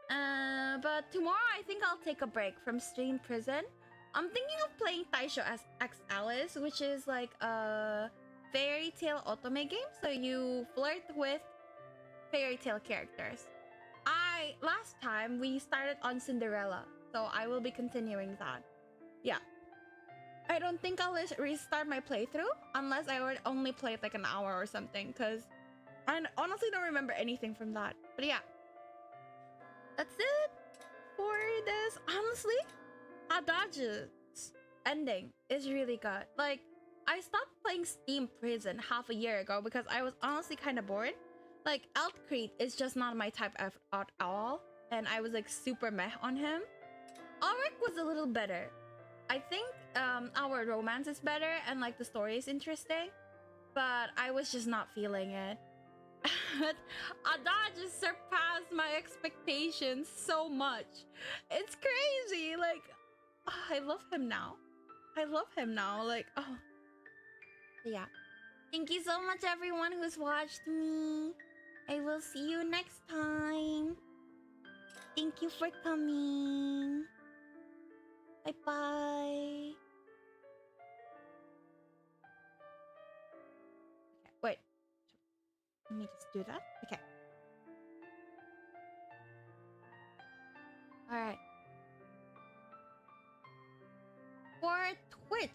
But tomorrow I think I'll take a break from Stream Prison. I'm thinking of playing Taisho as X Alice, which is like a fairy tale otome game, so you flirt with fairy tale characters. Last time we started on Cinderella, so I will be continuing that. Yeah. I don't think I'll restart my playthrough unless I would only play it like an hour or something, because I honestly don't remember anything from that. But yeah. That's it for this. Honestly, Adage's ending is really good. Like, I stopped playing Steam Prison half a year ago because I was honestly kind of bored. Like, Altcrete is just not my type at all, and I was like super meh on him. Ulrich was a little better. I think our romance is better and like the story is interesting, but I was just not feeling it. Adage just surpassed my expectations so much. It's crazy. Like, I love him now. Like, oh. Yeah. Thank you so much, everyone who's watched me. I will see you next time. Thank you for coming. Bye-bye. Okay, wait. Let me just do that. Okay. Alright. For Twitch,